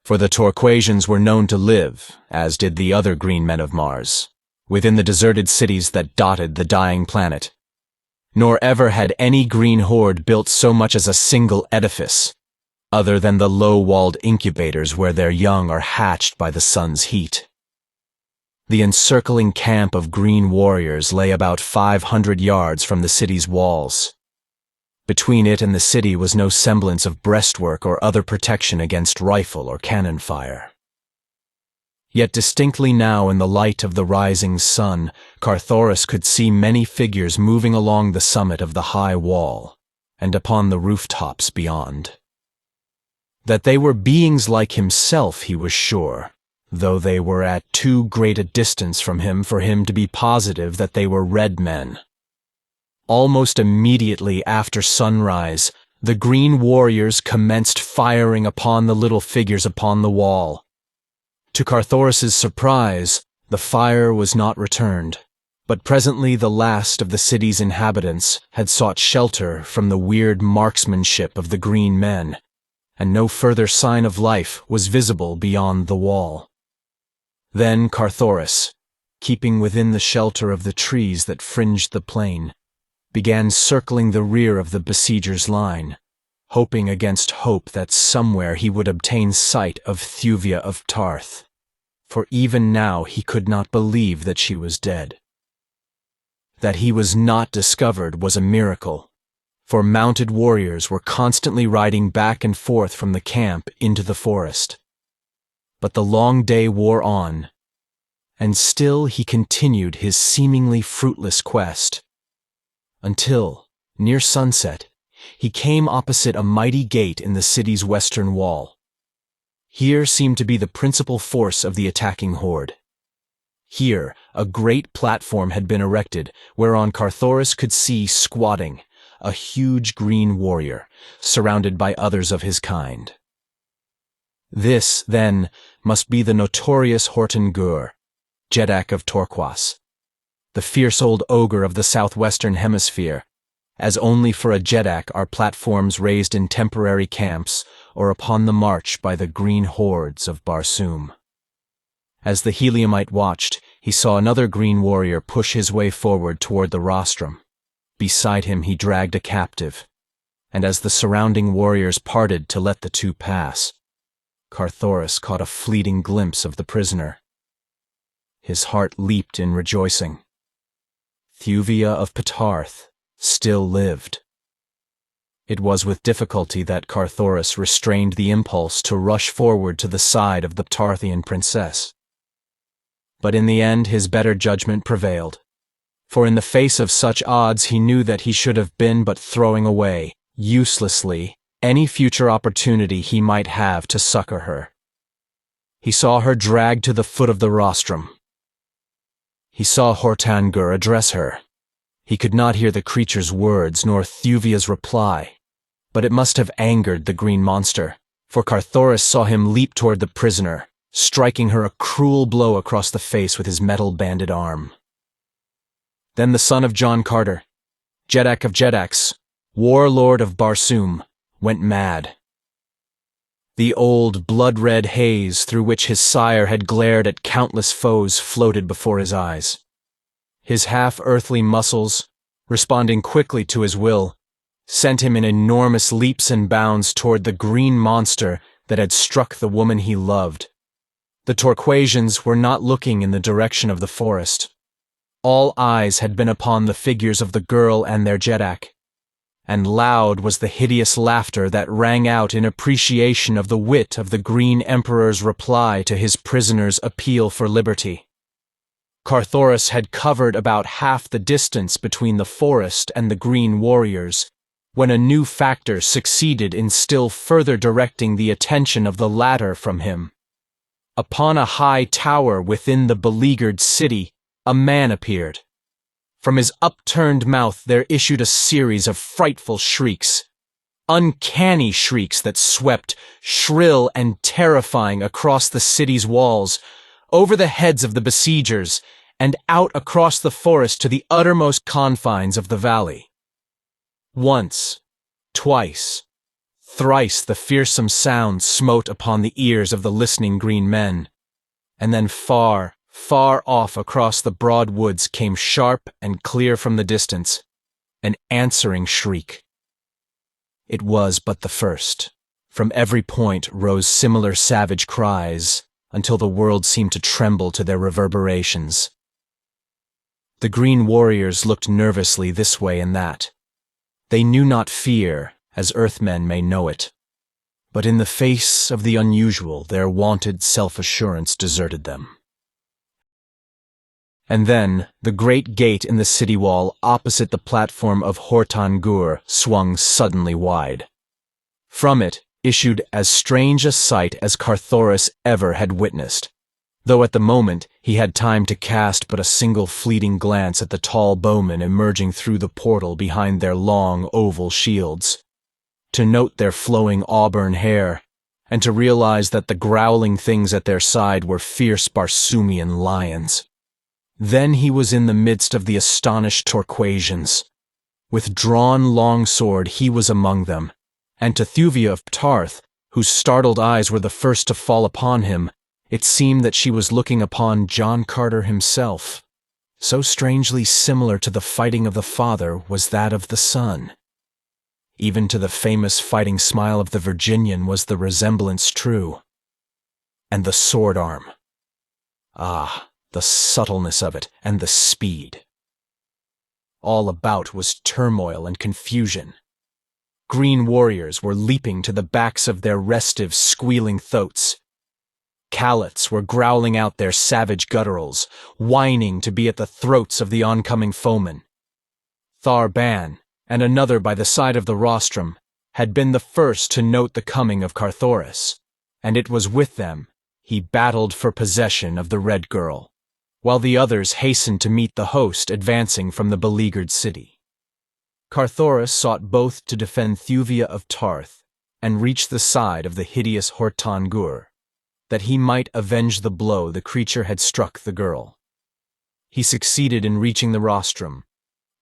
For the Torquasians were known to live, as did the other green men of Mars, within the deserted cities that dotted the dying planet. Nor ever had any green horde built so much as a single edifice, other than the low-walled incubators where their young are hatched by the sun's heat. The encircling camp of green warriors lay about 500 yards from the city's walls. Between it and the city was no semblance of breastwork or other protection against rifle or cannon fire. Yet distinctly now in the light of the rising sun, Carthoris could see many figures moving along the summit of the high wall, and upon the rooftops beyond. That they were beings like himself he was sure, though they were at too great a distance from him for him to be positive that they were red men. Almost immediately after sunrise, the green warriors commenced firing upon the little figures upon the wall. To Carthoris's surprise, the fire was not returned, but presently the last of the city's inhabitants had sought shelter from the weird marksmanship of the green men, and no further sign of life was visible beyond the wall. Then Carthoris, keeping within the shelter of the trees that fringed the plain, began circling the rear of the besiegers' line, hoping against hope that somewhere he would obtain sight of Thuvia of Tarth, for even now he could not believe that she was dead. That he was not discovered was a miracle, for mounted warriors were constantly riding back and forth from the camp into the forest. But the long day wore on, and still he continued his seemingly fruitless quest, until, near sunset, he came opposite a mighty gate in the city's western wall. Here seemed to be the principal force of the attacking horde. Here a great platform had been erected, whereon Carthoris could see squatting a huge green warrior, surrounded by others of his kind. This, then, must be the notorious Horton Gur, Jeddak of Torquas, the fierce old ogre of the southwestern hemisphere, as only for a Jeddak are platforms raised in temporary camps or upon the march by the green hordes of Barsoom. As the Heliumite watched, he saw another green warrior push his way forward toward the rostrum. Beside him he dragged a captive, and as the surrounding warriors parted to let the two pass, Carthoris caught a fleeting glimpse of the prisoner. His heart leaped in rejoicing. Thuvia of Tarth still lived. It was with difficulty that Carthoris restrained the impulse to rush forward to the side of the Tarthian princess. But in the end his better judgment prevailed, for in the face of such odds he knew that he should have been but throwing away, uselessly, any future opportunity he might have to succor her. He saw her dragged to the foot of the rostrum. He saw Horton Gur address her. He could not hear the creature's words nor Thuvia's reply, but it must have angered the green monster, for Carthoris saw him leap toward the prisoner, striking her a cruel blow across the face with his metal-banded arm. Then the son of John Carter, Jeddak of Jeddaks, warlord of Barsoom, went mad. The old blood-red haze through which his sire had glared at countless foes floated before his eyes. His half-earthly muscles, responding quickly to his will, sent him in enormous leaps and bounds toward the green monster that had struck the woman he loved. The Torquasians were not looking in the direction of the forest. All eyes had been upon the figures of the girl and their Jeddak, and loud was the hideous laughter that rang out in appreciation of the wit of the Green Emperor's reply to his prisoner's appeal for liberty. Carthoris had covered about half the distance between the forest and the green warriors, when a new factor succeeded in still further directing the attention of the latter from him. Upon a high tower within the beleaguered city, a man appeared. From his upturned mouth there issued a series of frightful shrieks, uncanny shrieks that swept, shrill and terrifying, across the city's walls, over the heads of the besiegers, and out across the forest to the uttermost confines of the valley. Once, twice, thrice the fearsome sound smote upon the ears of the listening green men, and then far, far off across the broad woods came sharp and clear from the distance an answering shriek. It was but the first. From every point rose similar savage cries, until the world seemed to tremble to their reverberations. The green warriors looked nervously this way and that. They knew not fear, as Earthmen may know it, but in the face of the unusual their wonted self-assurance deserted them. And then the great gate in the city wall opposite the platform of Hortan Gur swung suddenly wide. From it issued as strange a sight as Carthoris ever had witnessed, though at the moment he had time to cast but a single fleeting glance at the tall bowmen emerging through the portal behind their long oval shields, to note their flowing auburn hair, and to realize that the growling things at their side were fierce Barsoomian lions. Then he was in the midst of the astonished Torquasians. With drawn longsword he was among them, and to Thuvia of Tarth, whose startled eyes were the first to fall upon him, it seemed that she was looking upon John Carter himself. So strangely similar to the fighting of the father was that of the son. Even to the famous fighting smile of the Virginian was the resemblance true. And the sword arm. Ah, the subtleness of it, and the speed. All about was turmoil and confusion. Green warriors were leaping to the backs of their restive, squealing thoats. Callets were growling out their savage gutturals, whining to be at the throats of the oncoming foemen. Tharban, and another by the side of the rostrum, had been the first to note the coming of Carthoris, and it was with them he battled for possession of the Red Girl, while the others hastened to meet the host advancing from the beleaguered city. Carthoris sought both to defend Thuvia of Tarth and reach the side of the hideous Hortan Gur, that he might avenge the blow the creature had struck the girl. He succeeded in reaching the rostrum,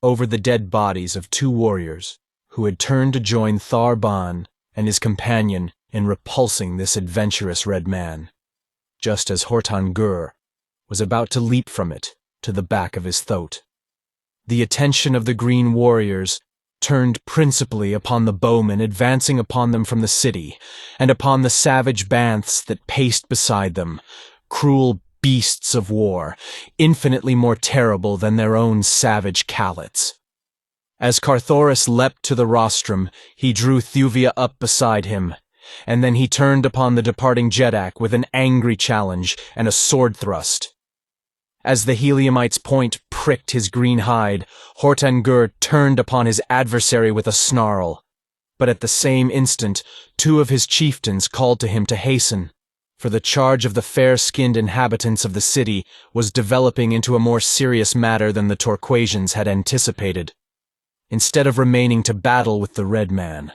over the dead bodies of two warriors who had turned to join Tharban and his companion in repulsing this adventurous red man, just as Hortan Gur was about to leap from it to the back of his thoat. The attention of the green warriors turned principally upon the bowmen advancing upon them from the city, and upon the savage banths that paced beside them, cruel beasts of war, infinitely more terrible than their own savage callets. As Carthoris leapt to the rostrum, he drew Thuvia up beside him, and then he turned upon the departing Jeddak with an angry challenge and a sword thrust. As the Heliumite's point pricked his green hide, Hortan Gur turned upon his adversary with a snarl, but at the same instant two of his chieftains called to him to hasten, for the charge of the fair-skinned inhabitants of the city was developing into a more serious matter than the Torquasians had anticipated. Instead of remaining to battle with the Red Man,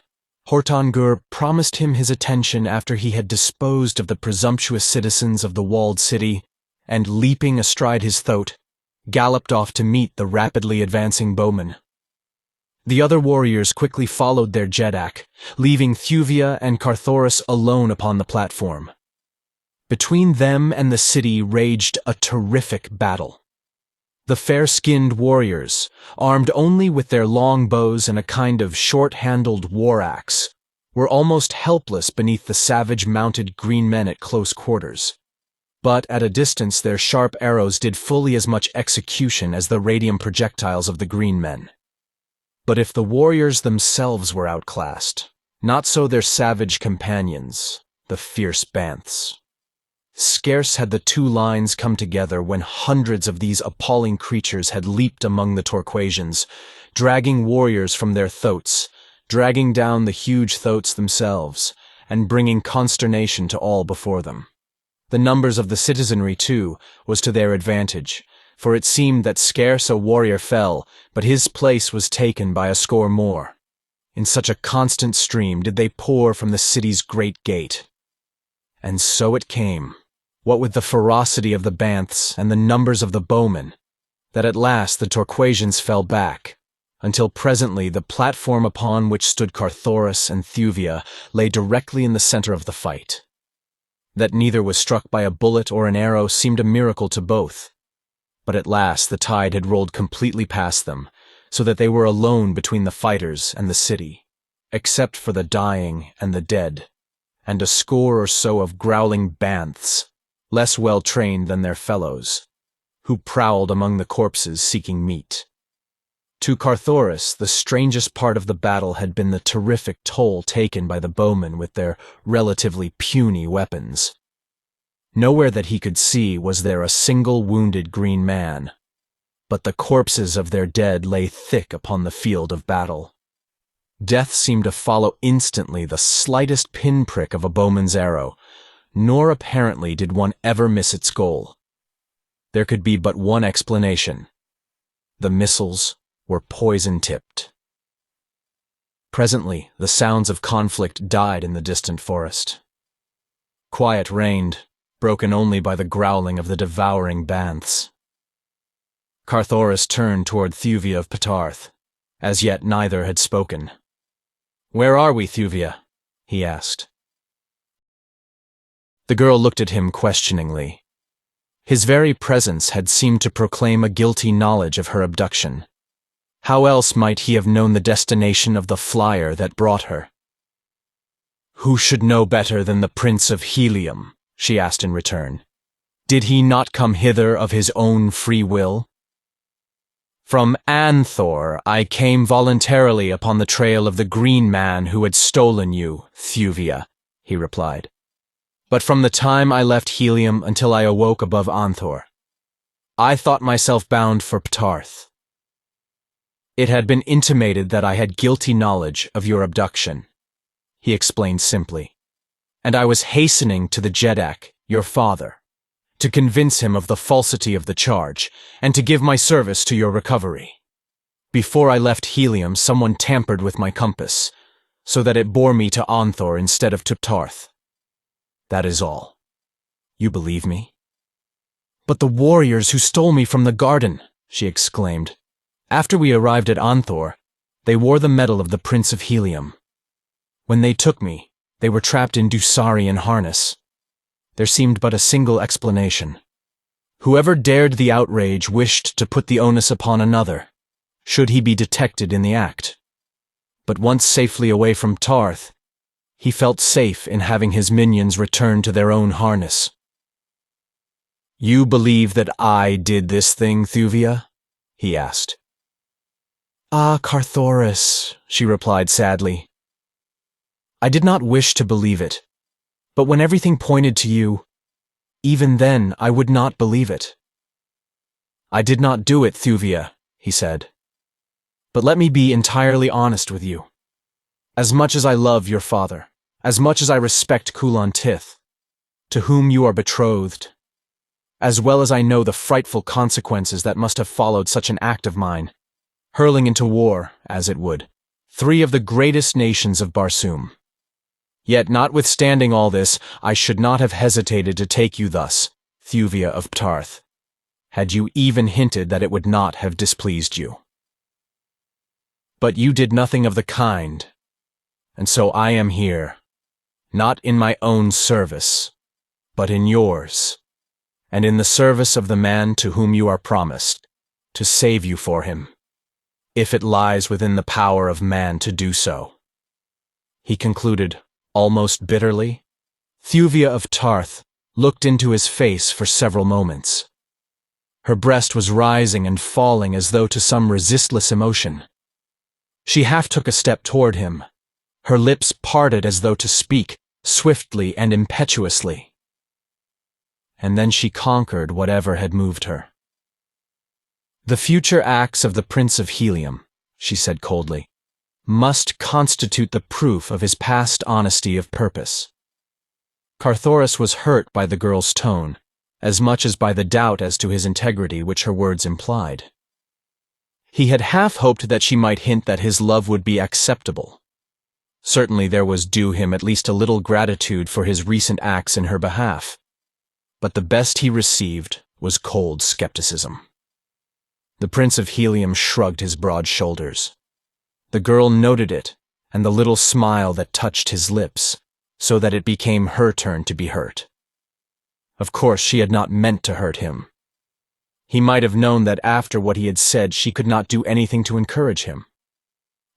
Hortan Gur promised him his attention after he had disposed of the presumptuous citizens of the walled city, and leaping astride his thoat, galloped off to meet the rapidly advancing bowmen. The other warriors quickly followed their Jeddak, leaving Thuvia and Carthoris alone upon the platform. Between them and the city raged a terrific battle. The fair-skinned warriors, armed only with their long bows and a kind of short-handled war-axe, were almost helpless beneath the savage mounted green men at close quarters. But at a distance their sharp arrows did fully as much execution as the radium projectiles of the green men. But if the warriors themselves were outclassed, not so their savage companions, the fierce banths. Scarce had the two lines come together when hundreds of these appalling creatures had leaped among the Torquasians, dragging warriors from their thoats, dragging down the huge thoats themselves, and bringing consternation to all before them. The numbers of the citizenry, too, was to their advantage, for it seemed that scarce a warrior fell, but his place was taken by a score more. In such a constant stream did they pour from the city's great gate. And so it came, what with the ferocity of the banths and the numbers of the bowmen, that at last the Torquasians fell back, until presently the platform upon which stood Carthoris and Thuvia lay directly in the center of the fight. That neither was struck by a bullet or an arrow seemed a miracle to both, but at last the tide had rolled completely past them, so that they were alone between the fighters and the city, except for the dying and the dead, and a score or so of growling banths, less well-trained than their fellows, who prowled among the corpses seeking meat. To Carthoris, the strangest part of the battle had been the terrific toll taken by the Bowmen with their relatively puny weapons. Nowhere that he could see was there a single wounded green man, but the corpses of their dead lay thick upon the field of battle. Death seemed to follow instantly the slightest pinprick of a bowman's arrow, nor apparently did one ever miss its goal. There could be but one explanation. The missiles were poison-tipped. Presently, the sounds of conflict died in the distant forest. Quiet reigned, broken only by the growling of the devouring banths. Carthoris turned toward Thuvia of Ptarth. As yet neither had spoken. "Where are we, Thuvia?" he asked. The girl looked at him questioningly. His very presence had seemed to proclaim a guilty knowledge of her abduction. How else might he have known the destination of the flyer that brought her? "Who should know better than the Prince of Helium?" she asked in return. "Did he not come hither of his own free will?" "From Anthor I came voluntarily upon the trail of the green man who had stolen you, Thuvia," he replied. "But from the time I left Helium until I awoke above Anthor, I thought myself bound for Ptarth. It had been intimated that I had guilty knowledge of your abduction," he explained simply, "and I was hastening to the Jeddak, your father, to convince him of the falsity of the charge, and to give my service to your recovery. Before I left Helium, someone tampered with my compass, so that it bore me to Anthor instead of to Ptarth. That is all. You believe me?" "But the warriors who stole me from the garden," she exclaimed. "After we arrived at Anthor, they wore the metal of the Prince of Helium. When they took me, they were trapped in Dusarian harness. There seemed but a single explanation. Whoever dared the outrage wished to put the onus upon another, should he be detected in the act. But once safely away from Ptarth, he felt safe in having his minions return to their own harness." "You believe that I did this thing, Thuvia?" he asked. "Ah, Carthoris," she replied sadly. "I did not wish to believe it, but when everything pointed to you, even then I would not believe it." "I did not do it, Thuvia," he said. "But let me be entirely honest with you. As much as I love your father, as much as I respect Kulan Tith, to whom you are betrothed, as well as I know the frightful consequences that must have followed such an act of mine, hurling into war, as it would, 3 of the greatest nations of Barsoom. Yet notwithstanding all this, I should not have hesitated to take you thus, Thuvia of Ptarth, had you even hinted that it would not have displeased you. But you did nothing of the kind, and so I am here, not in my own service, but in yours, and in the service of the man to whom you are promised, to save you for him, if it lies within the power of man to do so," he concluded, almost bitterly. Thuvia of Ptarth looked into his face for several moments. Her breast was rising and falling as though to some resistless emotion. She half took a step toward him, her lips parted as though to speak, swiftly and impetuously. And then she conquered whatever had moved her. "The future acts of the Prince of Helium," she said coldly, "must constitute the proof of his past honesty of purpose." Carthoris was hurt by the girl's tone, as much as by the doubt as to his integrity which her words implied. He had half hoped that she might hint that his love would be acceptable. Certainly there was due him at least a little gratitude for his recent acts in her behalf, but the best he received was cold skepticism. The Prince of Helium shrugged his broad shoulders. The girl noted it, and the little smile that touched his lips, so that it became her turn to be hurt. Of course she had not meant to hurt him. He might have known that after what he had said she could not do anything to encourage him.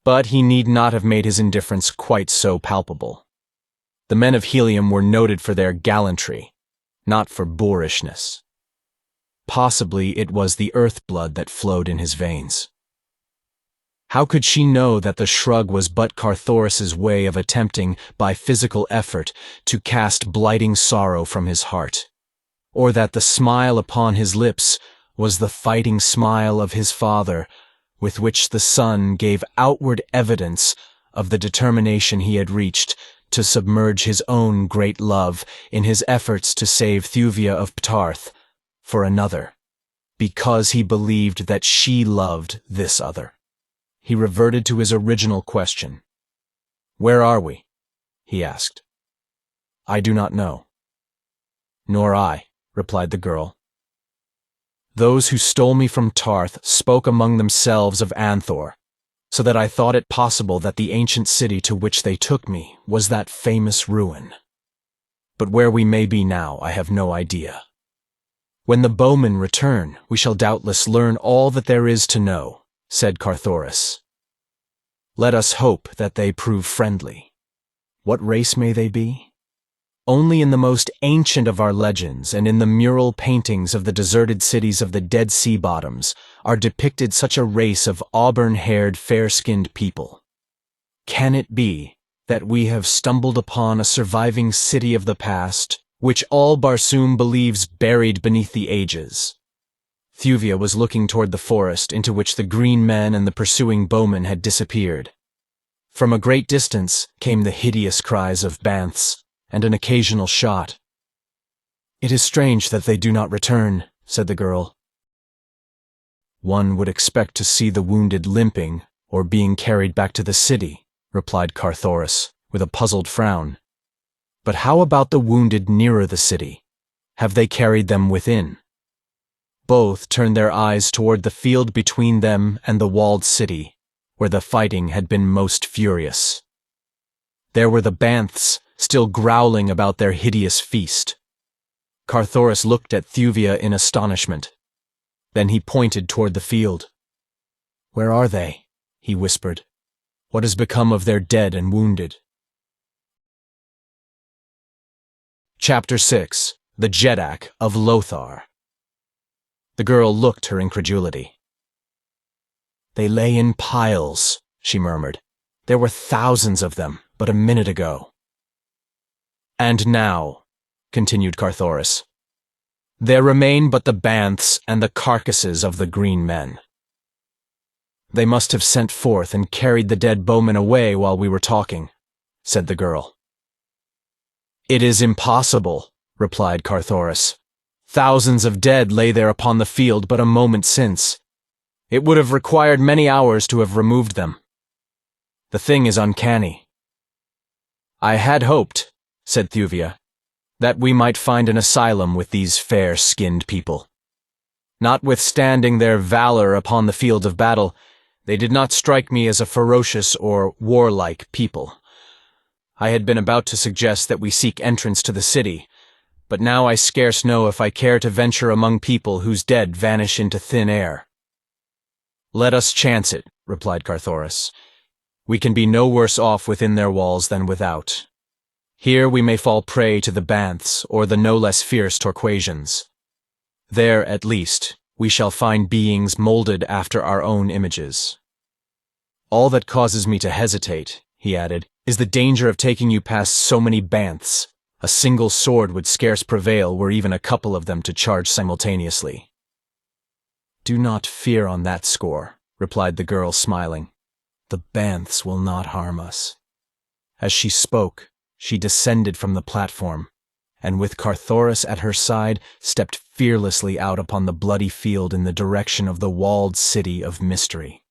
But he need not have made his indifference quite so palpable. The men of Helium were noted for their gallantry, not for boorishness. Possibly it was the earth blood that flowed in his veins. How could she know that the shrug was but Carthoris's way of attempting, by physical effort, to cast blighting sorrow from his heart? Or that the smile upon his lips was the fighting smile of his father, with which the son gave outward evidence of the determination he had reached to submerge his own great love in his efforts to save Thuvia of Ptarth for another, because he believed that she loved this other. He reverted to his original question. "Where are we?" he asked. "I do not know." "Nor I," replied the girl. "Those who stole me from Tarth spoke among themselves of Anthor, so that I thought it possible that the ancient city to which they took me was that famous ruin. But where we may be now, I have no idea. When the Bowmen return, we shall doubtless learn all that there is to know," said Carthoris. "Let us hope that they prove friendly. What race may they be? Only in the most ancient of our legends and in the mural paintings of the deserted cities of the Dead Sea bottoms are depicted such a race of auburn-haired, fair-skinned people. Can it be that we have stumbled upon a surviving city of the past, which all Barsoom believes buried beneath the ages?" Thuvia was looking toward the forest into which the green men and the pursuing bowmen had disappeared. From a great distance came the hideous cries of banths and an occasional shot. "It is strange that they do not return," said the girl. "One would expect to see the wounded limping or being carried back to the city," replied Carthoris, with a puzzled frown. "But how about the wounded nearer the city? Have they carried them within?" Both turned their eyes toward the field between them and the walled city, where the fighting had been most furious. There were the banths, still growling about their hideous feast. Carthoris looked at Thuvia in astonishment. Then he pointed toward the field. "Where are they?" he whispered. "What has become of their dead and wounded?" Chapter 6. The Jeddak of Lothar. The girl looked her incredulity. "They lay in piles," she murmured. "There were thousands of them but a minute ago." "And now," continued Carthoris, "there remain but the banths and the carcasses of the green men." "They must have sent forth and carried the dead bowmen away while we were talking," said the girl. "It is impossible," replied Carthoris. "Thousands of dead lay there upon the field but a moment since. It would have required many hours to have removed them. The thing is uncanny." "I had hoped," said Thuvia, "that we might find an asylum with these fair-skinned people. Notwithstanding their valor upon the field of battle, they did not strike me as a ferocious or warlike people. I had been about to suggest that we seek entrance to the city, but now I scarce know if I care to venture among people whose dead vanish into thin air." "Let us chance it," replied Carthoris. "We can be no worse off within their walls than without. Here we may fall prey to the banths or the no less fierce Torquasians. There, at least, we shall find beings molded after our own images. All that causes me to hesitate," he added, "is the danger of taking you past so many banths. A single sword would scarce prevail were even a couple of them to charge simultaneously." "Do not fear on that score," replied the girl, smiling. "The banths will not harm us." As she spoke, she descended from the platform, and with Carthoris at her side, stepped fearlessly out upon the bloody field in the direction of the walled city of mystery.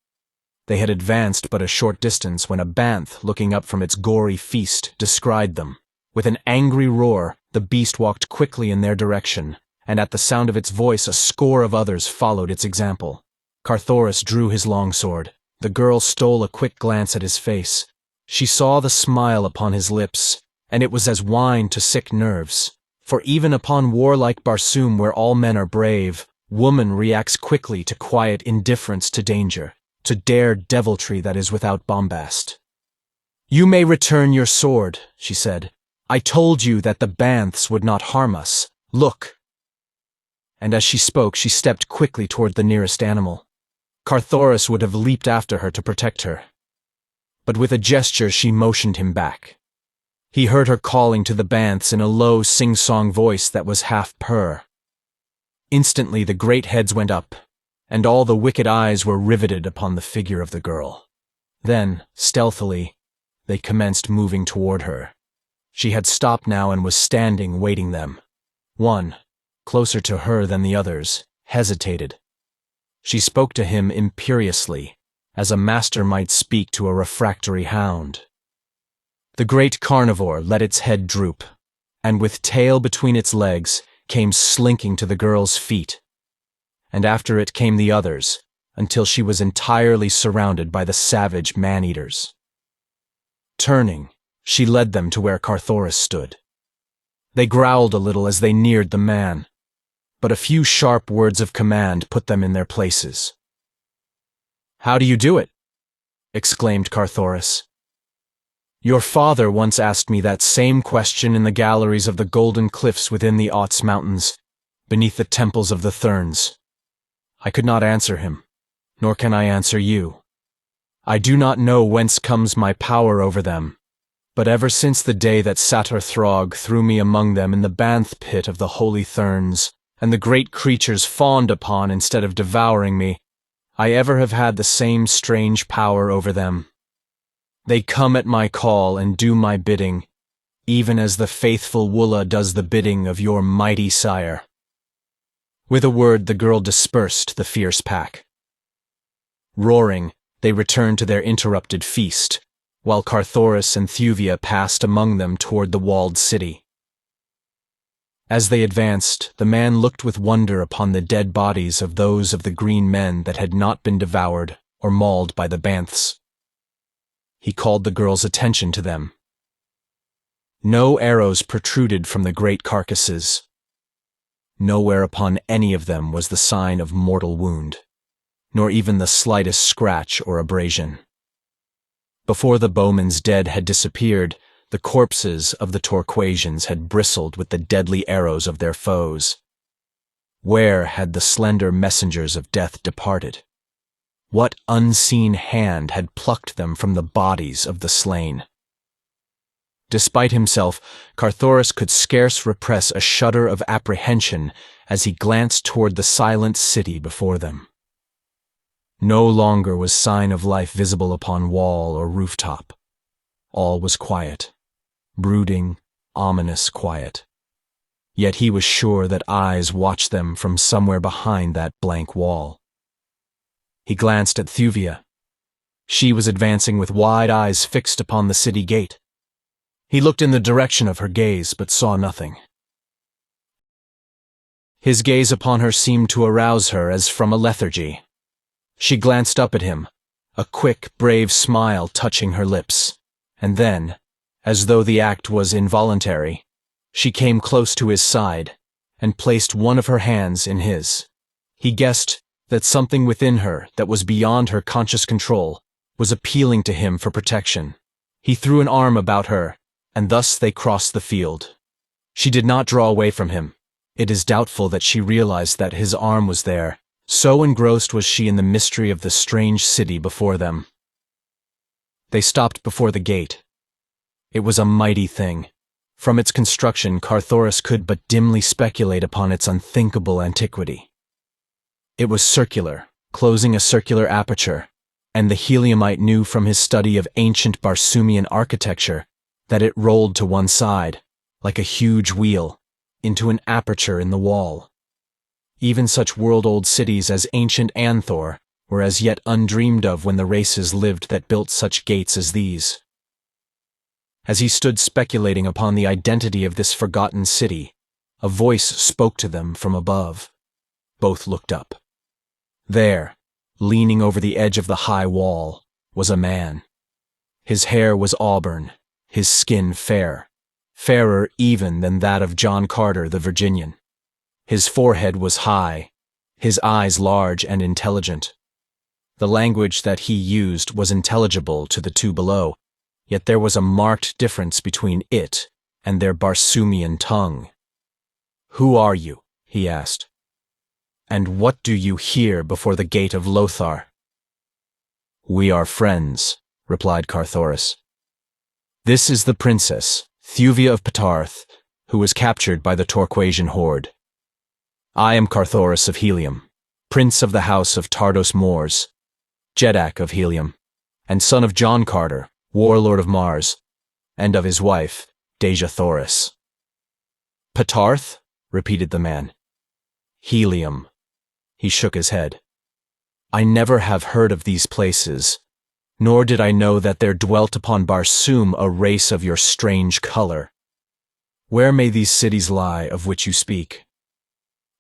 They had advanced but a short distance when a banth, looking up from its gory feast, descried them. With an angry roar, the beast walked quickly in their direction, and at the sound of its voice a score of others followed its example. Carthoris drew his longsword. The girl stole a quick glance at his face. She saw the smile upon his lips, and it was as wine to sick nerves. For even upon warlike Barsoom, where all men are brave, woman reacts quickly to quiet indifference to danger, to dare deviltry that is without bombast. "You may return your sword," she said. "I told you that the banths would not harm us. Look!" And as she spoke, she stepped quickly toward the nearest animal. Carthoris would have leaped after her to protect her. But with a gesture she motioned him back. He heard her calling to the banths in a low sing-song voice that was half purr. Instantly the great heads went up, and all the wicked eyes were riveted upon the figure of the girl. Then, stealthily, they commenced moving toward her. She had stopped now and was standing, waiting them. One, closer to her than the others, hesitated. She spoke to him imperiously, as a master might speak to a refractory hound. The great carnivore let its head droop, and with tail between its legs came slinking to the girl's feet. And after it came the others, until she was entirely surrounded by the savage man-eaters. Turning, she led them to where Carthoris stood. They growled a little as they neared the man, but a few sharp words of command put them in their places. "How do you do it?" exclaimed Carthoris. "Your father once asked me that same question in the galleries of the golden cliffs within the Ots mountains, beneath the temples of the Therns. I could not answer him, nor can I answer you. I do not know whence comes my power over them, but ever since the day that Satyr Throg threw me among them in the banth pit of the holy Therns, and the great creatures fawned upon instead of devouring me, I ever have had the same strange power over them. They come at my call and do my bidding, even as the faithful Woola does the bidding of your mighty sire." With a word, the girl dispersed the fierce pack. Roaring, they returned to their interrupted feast, while Carthoris and Thuvia passed among them toward the walled city. As they advanced, the man looked with wonder upon the dead bodies of those of the green men that had not been devoured or mauled by the banths. He called the girl's attention to them. No arrows protruded from the great carcasses. Nowhere upon any of them was the sign of mortal wound, nor even the slightest scratch or abrasion. Before the Bowmen's dead had disappeared, the corpses of the Torquasians had bristled with the deadly arrows of their foes. Where had the slender messengers of death departed? What unseen hand had plucked them from the bodies of the slain? Despite himself, Carthoris could scarce repress a shudder of apprehension as he glanced toward the silent city before them. No longer was sign of life visible upon wall or rooftop. All was quiet, brooding, ominous quiet. Yet he was sure that eyes watched them from somewhere behind that blank wall. He glanced at Thuvia. She was advancing with wide eyes fixed upon the city gate. He looked in the direction of her gaze, but saw nothing. His gaze upon her seemed to arouse her as from a lethargy. She glanced up at him, a quick, brave smile touching her lips, and then, as though the act was involuntary, she came close to his side and placed one of her hands in his. He guessed that something within her that was beyond her conscious control was appealing to him for protection. He threw an arm about her, and thus they crossed the field. She did not draw away from him. It is doubtful that she realized that his arm was there, so engrossed was she in the mystery of the strange city before them. They stopped before the gate. It was a mighty thing. From its construction, Carthoris could but dimly speculate upon its unthinkable antiquity. It was circular, closing a circular aperture, and the Heliumite knew from his study of ancient Barsoomian architecture that it rolled to one side, like a huge wheel, into an aperture in the wall. Even such world-old cities as ancient Anthor were as yet undreamed of when the races lived that built such gates as these. As he stood speculating upon the identity of this forgotten city, a voice spoke to them from above. Both looked up. There, leaning over the edge of the high wall, was a man. His hair was auburn, his skin fair, fairer even than that of John Carter the Virginian. His forehead was high, his eyes large and intelligent. The language that he used was intelligible to the two below, yet there was a marked difference between it and their Barsoomian tongue. "Who are you?" he asked. "And what do you here before the gate of Lothar?" "We are friends," replied Carthoris. "This is the princess, Thuvia of Ptarth, who was captured by the Torquasian horde. I am Carthoris of Helium, prince of the house of Tardos Mors, Jeddak of Helium, and son of John Carter, warlord of Mars, and of his wife, Deja Thoris." "Ptarth?" repeated the man. "Helium." He shook his head. "I never have heard of these places, nor did I know that there dwelt upon Barsoom a race of your strange color. Where may these cities lie of which you speak?"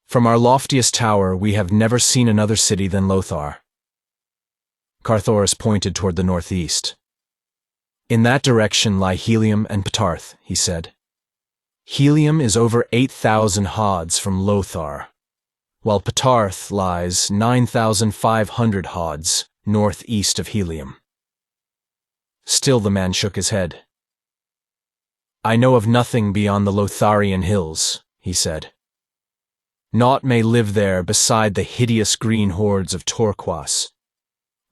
"From our loftiest tower we have never seen another city than Lothar." Carthoris pointed toward the northeast. "In that direction lie Helium and Ptarth," he said. "Helium is over 8,000 haads from Lothar, while Ptarth lies 9,500 haads northeast of Helium." Still the man shook his head. "I know of nothing beyond the Lotharian hills," he said. "Naught may live there beside the hideous green hordes of Torquas.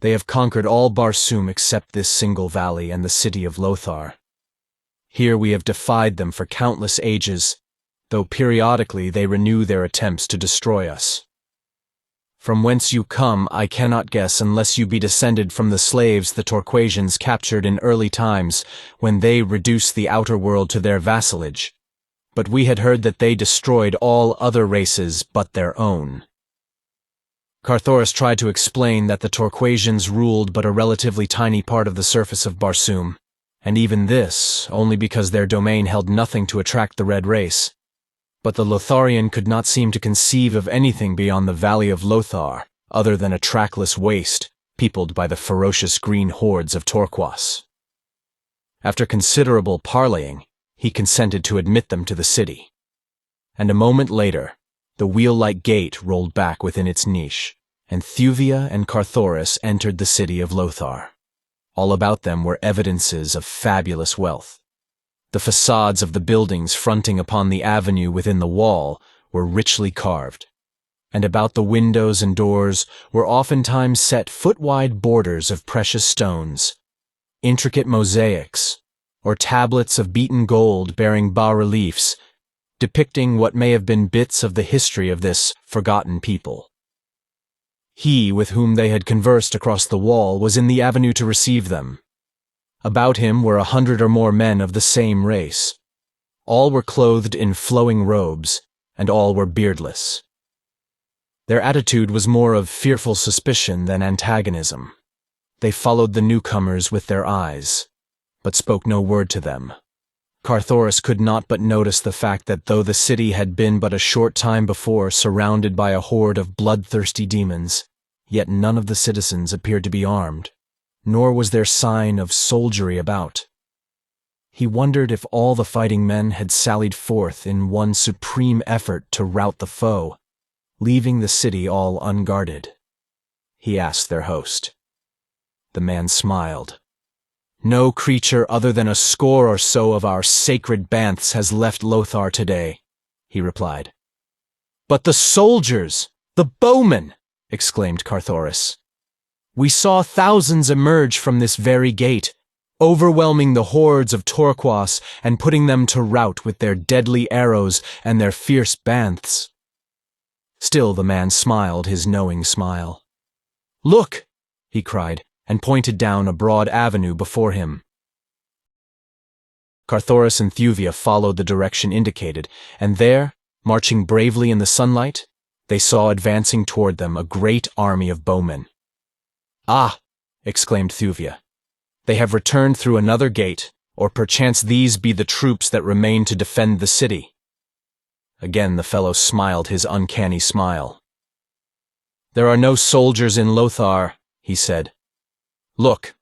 They have conquered all Barsoom except this single valley and the city of Lothar. Here we have defied them for countless ages, though periodically they renew their attempts to destroy us. From whence you come I cannot guess unless you be descended from the slaves the Torquasians captured in early times when they reduced the outer world to their vassalage, but we had heard that they destroyed all other races but their own." Carthoris tried to explain that the Torquasians ruled but a relatively tiny part of the surface of Barsoom, and even this only because their domain held nothing to attract the red race. But the Lotharian could not seem to conceive of anything beyond the valley of Lothar other than a trackless waste peopled by the ferocious green hordes of Torquas. After considerable parleying, he consented to admit them to the city. And a moment later, the wheel-like gate rolled back within its niche, and Thuvia and Carthoris entered the city of Lothar. All about them were evidences of fabulous wealth. The facades of the buildings fronting upon the avenue within the wall were richly carved, and about the windows and doors were oftentimes set foot-wide borders of precious stones, intricate mosaics, or tablets of beaten gold bearing bas-reliefs depicting what may have been bits of the history of this forgotten people. He with whom they had conversed across the wall was in the avenue to receive them. About him were 100 or more men of the same race. All were clothed in flowing robes, and all were beardless. Their attitude was more of fearful suspicion than antagonism. They followed the newcomers with their eyes, but spoke no word to them. Carthoris could not but notice the fact that though the city had been but a short time before surrounded by a horde of bloodthirsty demons, yet none of the citizens appeared to be armed, nor was there sign of soldiery about. He wondered if all the fighting men had sallied forth in one supreme effort to rout the foe, leaving the city all unguarded. He asked their host. The man smiled. "No creature other than a score or so of our sacred banths has left Lothar today," he replied. "But the soldiers! The Bowmen!" exclaimed Carthoris. "We saw thousands emerge from this very gate, overwhelming the hordes of Torquas and putting them to rout with their deadly arrows and their fierce banths." Still the man smiled his knowing smile. "Look!" he cried, and pointed down a broad avenue before him. Carthoris and Thuvia followed the direction indicated, and there, marching bravely in the sunlight, they saw advancing toward them a great army of bowmen. "Ah!" exclaimed Thuvia. "They have returned through another gate, or perchance these be the troops that remain to defend the city." Again the fellow smiled his uncanny smile. "There are no soldiers in Lothar," he said. "Look."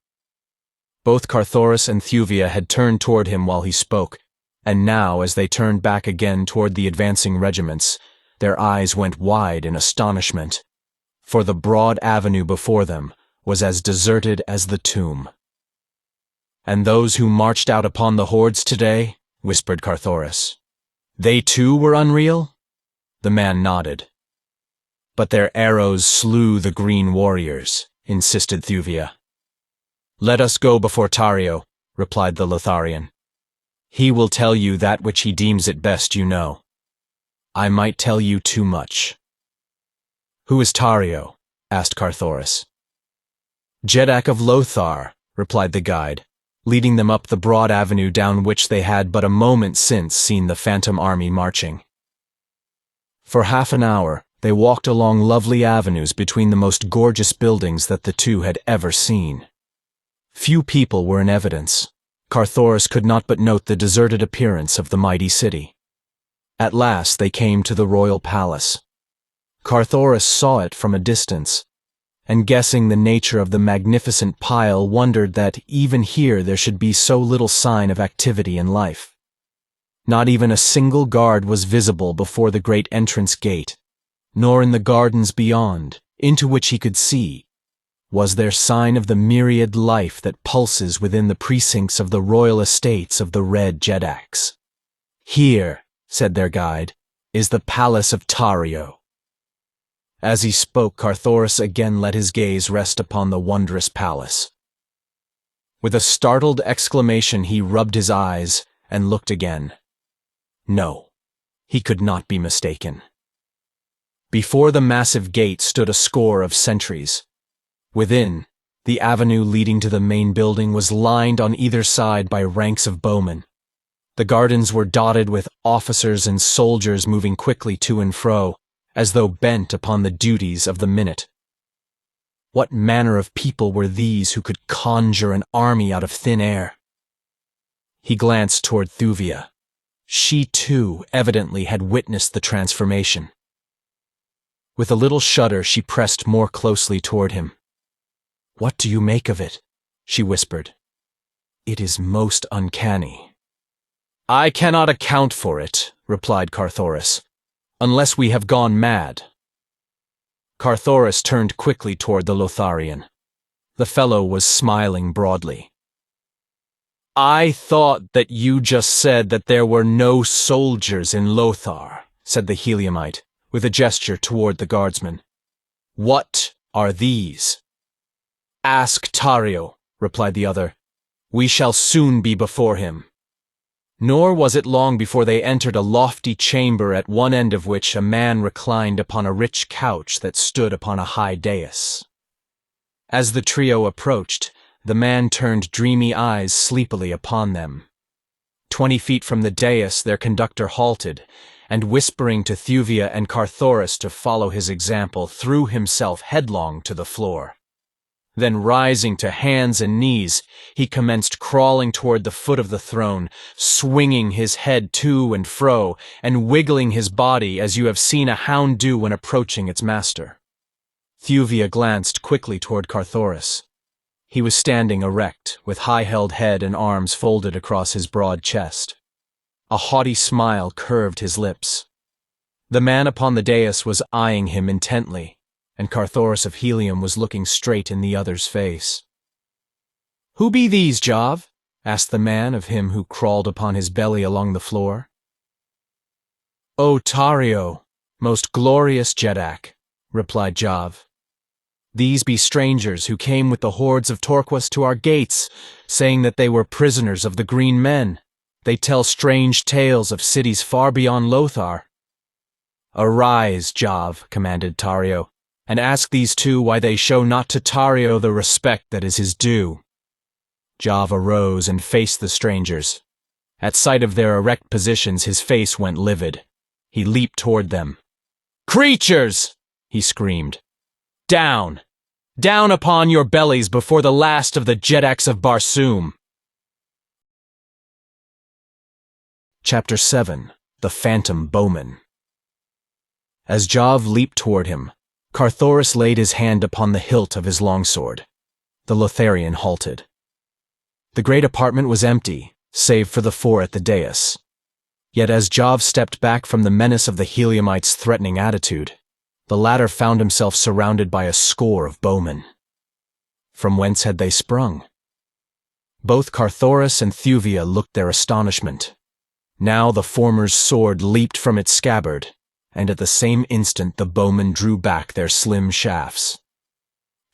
Both Carthoris and Thuvia had turned toward him while he spoke, and now, as they turned back again toward the advancing regiments, their eyes went wide in astonishment, for the broad avenue before them was as deserted as the tomb. "And those who marched out upon the hordes today," whispered Carthoris, "they too were unreal?" The man nodded. But their arrows slew the green warriors, insisted Thuvia. Let us go before Tario, replied the Lotharian. He will tell you that which he deems it best you know. I might tell you too much. Who is Tario? Asked Carthoris. Jeddak of Lothar, replied the guide, leading them up the broad avenue down which they had but a moment since seen the phantom army marching. For half an hour, they walked along lovely avenues between the most gorgeous buildings that the two had ever seen. Few people were in evidence. Carthoris could not but note the deserted appearance of the mighty city. At last they came to the royal palace. Carthoris saw it from a distance, and guessing the nature of the magnificent pile wondered that even here there should be so little sign of activity and life. Not even a single guard was visible before the great entrance gate, nor in the gardens beyond, into which he could see, was there sign of the myriad life that pulses within the precincts of the royal estates of the Red Jeddaks. Here, said their guide, is the palace of Tario. As he spoke, Carthoris again let his gaze rest upon the wondrous palace. With a startled exclamation he rubbed his eyes and looked again. No, he could not be mistaken. Before the massive gate stood a score of sentries. Within, the avenue leading to the main building was lined on either side by ranks of bowmen. The gardens were dotted with officers and soldiers moving quickly to and fro, as though bent upon the duties of the minute. What manner of people were these who could conjure an army out of thin air? He glanced toward Thuvia. She, too, evidently had witnessed the transformation. With a little shudder, she pressed more closely toward him. What do you make of it? She whispered. It is most uncanny. I cannot account for it, replied Carthoris, unless we have gone mad. Carthoris turned quickly toward the Lotharian. The fellow was smiling broadly. I thought that you just said that there were no soldiers in Lothar, said the Heliumite, with a gesture toward the guardsman. What are these? Ask Tario, replied the other. We shall soon be before him. Nor was it long before they entered a lofty chamber at one end of which a man reclined upon a rich couch that stood upon a high dais. As the trio approached, the man turned dreamy eyes sleepily upon them. 20 feet from the dais their conductor halted, and whispering to Thuvia and Carthoris to follow his example, threw himself headlong to the floor. Then rising to hands and knees, he commenced crawling toward the foot of the throne, swinging his head to and fro, and wiggling his body as you have seen a hound do when approaching its master. Thuvia glanced quickly toward Carthoris. He was standing erect, with high-held head and arms folded across his broad chest. A haughty smile curved his lips. The man upon the dais was eyeing him intently, and Carthoris of Helium was looking straight in the other's face. Who be these, Jav? Asked the man of him who crawled upon his belly along the floor. O Tario, most glorious Jeddak, replied Jav. These be strangers who came with the hordes of Torquas to our gates, saying that they were prisoners of the Green Men. They tell strange tales of cities far beyond Lothar. Arise, Jav, commanded Tario, and ask these two why they show not to Tario the respect that is his due. Jav arose and faced the strangers. At sight of their erect positions, his face went livid. He leaped toward them. Creatures! He screamed. Down! Down upon your bellies before the last of the Jeddaks of Barsoom! Chapter 7. The Phantom Bowman. As Jav leaped toward him, Carthoris laid his hand upon the hilt of his longsword. The Lotharian halted. The great apartment was empty, save for the four at the dais. Yet as Jav stepped back from the menace of the Heliumite's threatening attitude, the latter found himself surrounded by a score of bowmen. From whence had they sprung? Both Carthoris and Thuvia looked their astonishment. Now the former's sword leaped from its scabbard, and at the same instant the bowmen drew back their slim shafts.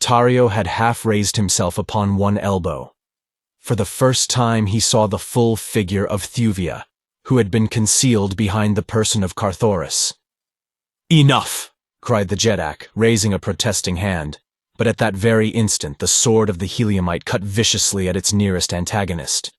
Tario had half raised himself upon one elbow. For the first time he saw the full figure of Thuvia, who had been concealed behind the person of Carthoris. "Enough!" cried the Jeddak, raising a protesting hand. But at that very instant the sword of the Heliumite cut viciously at its nearest antagonist.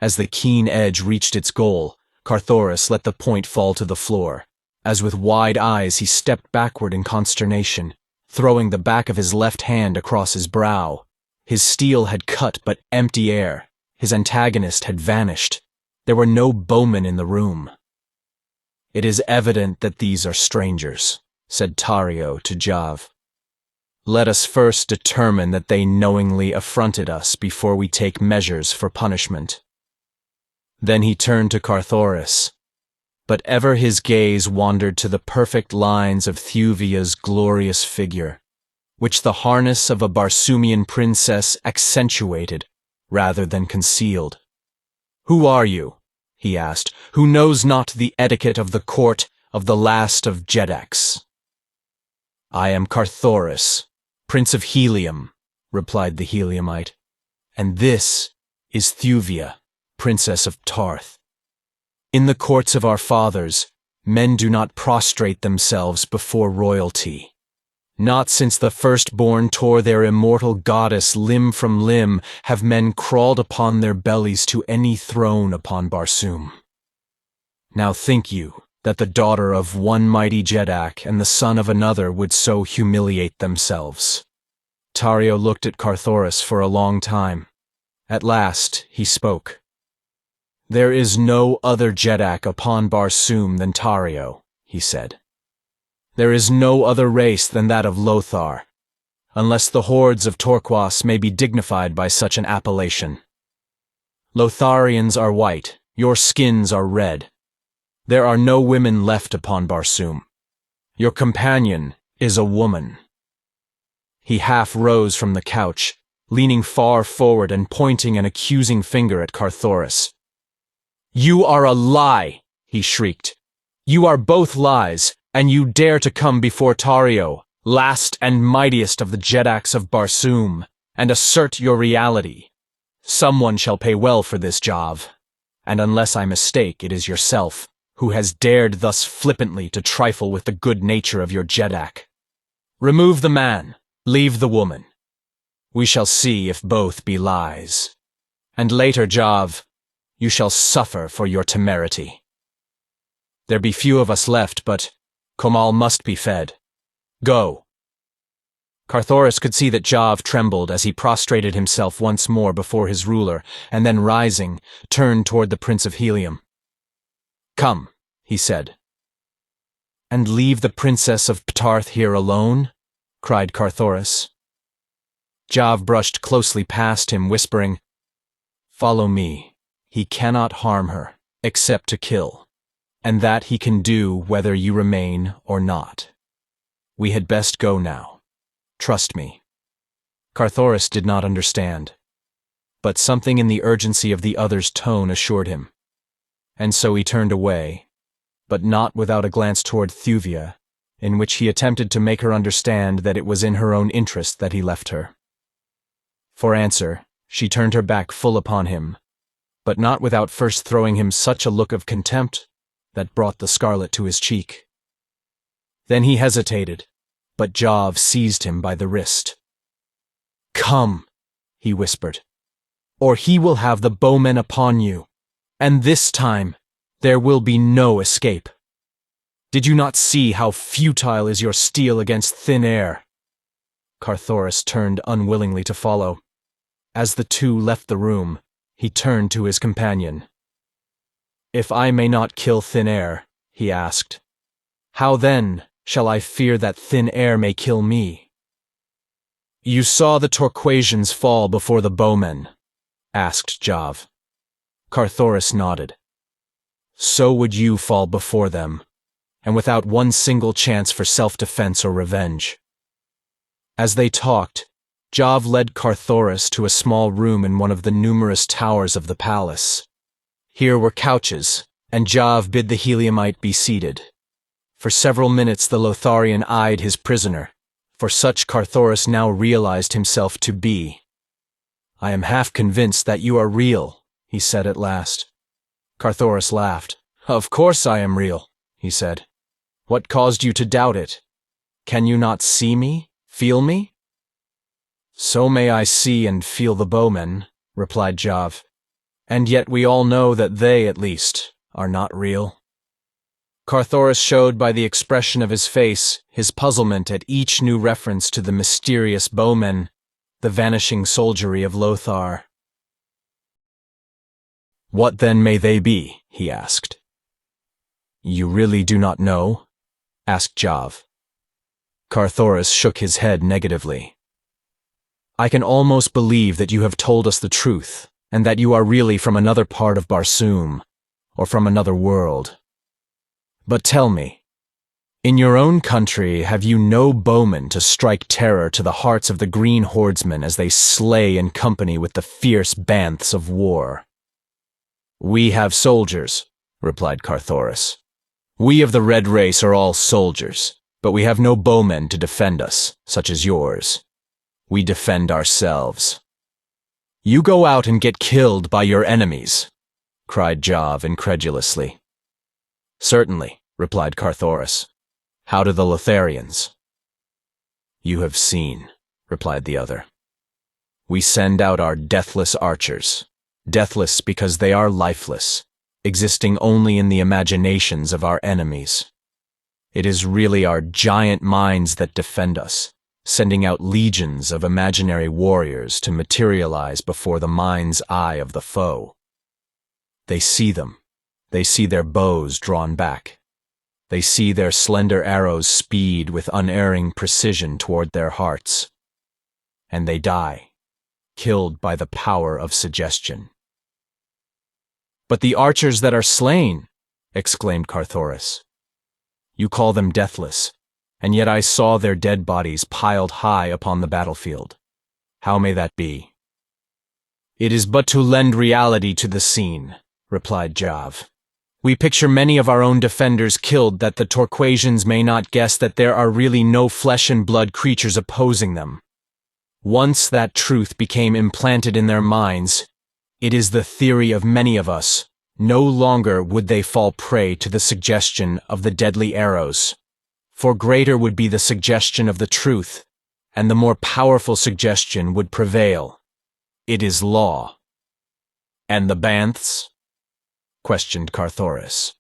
As the keen edge reached its goal, Carthoris let the point fall to the floor. As with wide eyes he stepped backward in consternation, throwing the back of his left hand across his brow. His steel had cut but empty air. His antagonist had vanished. There were no bowmen in the room. "It is evident that these are strangers," said Tario to Jav. "Let us first determine that they knowingly affronted us before we take measures for punishment." Then he turned to Carthoris, but ever his gaze wandered to the perfect lines of Thuvia's glorious figure, which the harness of a Barsoomian princess accentuated rather than concealed. "Who are you?" he asked, "who knows not the etiquette of the court of the last of Jeddaks?" "I am Carthoris, Prince of Helium," replied the Heliumite, "and this is Thuvia, Princess of Tarth. In the courts of our fathers, men do not prostrate themselves before royalty. Not since the firstborn tore their immortal goddess limb from limb have men crawled upon their bellies to any throne upon Barsoom. Now think you that the daughter of one mighty Jeddak and the son of another would so humiliate themselves?" Tario looked at Carthoris for a long time. At last he spoke. "There is no other Jeddak upon Barsoom than Tario," he said. "There is no other race than that of Lothar, unless the hordes of Torquas may be dignified by such an appellation. Lotharians are white, your skins are red. There are no women left upon Barsoom. Your companion is a woman." He half rose from the couch, leaning far forward and pointing an accusing finger at Carthoris. "You are a lie!" he shrieked. "You are both lies, and you dare to come before Tario, last and mightiest of the Jeddaks of Barsoom, and assert your reality. Someone shall pay well for this, Jav, and unless I mistake, it is yourself, who has dared thus flippantly to trifle with the good nature of your Jeddak. Remove the man, leave the woman. We shall see if both be lies. And later, Jav, you shall suffer for your temerity. There be few of us left, but Komal must be fed. Go." Carthoris could see that Jav trembled as he prostrated himself once more before his ruler, and then rising, turned toward the Prince of Helium. "Come," he said. "And leave the Princess of Ptarth here alone?" cried Carthoris. Jav brushed closely past him, whispering, "Follow me. He cannot harm her, except to kill, and that he can do whether you remain or not. We had best go now. Trust me." Carthoris did not understand, but something in the urgency of the other's tone assured him, and so he turned away, but not without a glance toward Thuvia, in which he attempted to make her understand that it was in her own interest that he left her. For answer, she turned her back full upon him, but not without first throwing him such a look of contempt that brought the scarlet to his cheek. Then he hesitated, but Jav seized him by the wrist. "Come," he whispered, "or he will have the bowmen upon you, and this time there will be no escape. Did you not see how futile is your steel against thin air?" Carthoris turned unwillingly to follow. As the two left the room, he turned to his companion. "If I may not kill thin air," he asked, "how then shall I fear that thin air may kill me?" "You saw the Torquasians fall before the bowmen?" asked Jav. Carthoris nodded. "So would you fall before them, and without one single chance for self-defense or revenge." As they talked, Jav led Carthoris to a small room in one of the numerous towers of the palace. Here were couches, and Jav bid the Heliumite be seated. For several minutes the Lotharian eyed his prisoner, for such Carthoris now realized himself to be. "I am half convinced that you are real," he said at last. Carthoris laughed. "Of course I am real," he said. "What caused you to doubt it? Can you not see me, feel me?" "So may I see and feel the Bowmen," replied Jav. "And yet we all know that they, at least, are not real." Carthoris showed by the expression of his face his puzzlement at each new reference to the mysterious Bowmen, the vanishing soldiery of Lothar. "What then may they be?" he asked. "You really do not know?" asked Jav. Carthoris shook his head negatively. "I can almost believe that you have told us the truth, and that you are really from another part of Barsoom, or from another world. But tell me, in your own country have you no bowmen to strike terror to the hearts of the green hordsmen as they slay in company with the fierce banths of war?" "We have soldiers," replied Carthoris. "We of the red race are all soldiers, but we have no bowmen to defend us, such as yours. We defend ourselves." "You go out and get killed by your enemies," cried Jav incredulously. "Certainly," replied Carthoris. "How do the Lotharians?" "You have seen," replied the other. "We send out our deathless archers, deathless because they are lifeless, existing only in the imaginations of our enemies. It is really our giant minds that defend us, sending out legions of imaginary warriors to materialize before the mind's eye of the foe. They see them. They see their bows drawn back. They see their slender arrows speed with unerring precision toward their hearts. And they die, killed by the power of suggestion." "But the archers that are slain," exclaimed Carthoris. "You call them deathless, and yet I saw their dead bodies piled high upon the battlefield. How may that be?" "It is but to lend reality to the scene," replied Jav. "We picture many of our own defenders killed that the Torquasians may not guess that there are really no flesh and blood creatures opposing them. Once that truth became implanted in their minds, it is the theory of many of us, no longer would they fall prey to the suggestion of the deadly arrows, for greater would be the suggestion of the truth, and the more powerful suggestion would prevail. It is law." "And the Banths?" questioned Carthoris.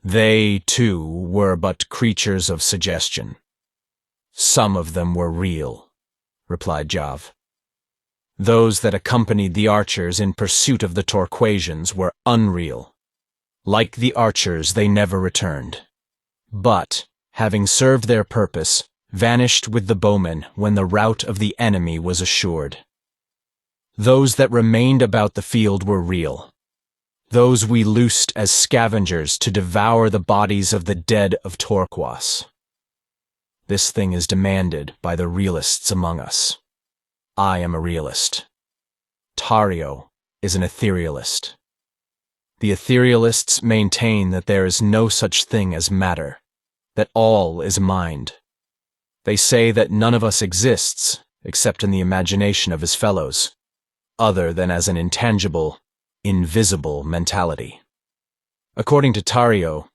"They, too, were but creatures of suggestion. Some of them were real," replied Jav. "Those that accompanied the archers in pursuit of the Torquasians were unreal. Like the archers, they never returned, but, having served their purpose, vanished with the bowmen when the rout of the enemy was assured. Those that remained about the field were real. Those we loosed as scavengers to devour the bodies of the dead of Torquas. This thing is demanded by the realists among us. I am a realist. Tario is an etherealist. The etherealists maintain that there is no such thing as matter, that all is mind. They say that none of us exists, except in the imagination of his fellows, other than as an intangible, invisible mentality. According to Tario,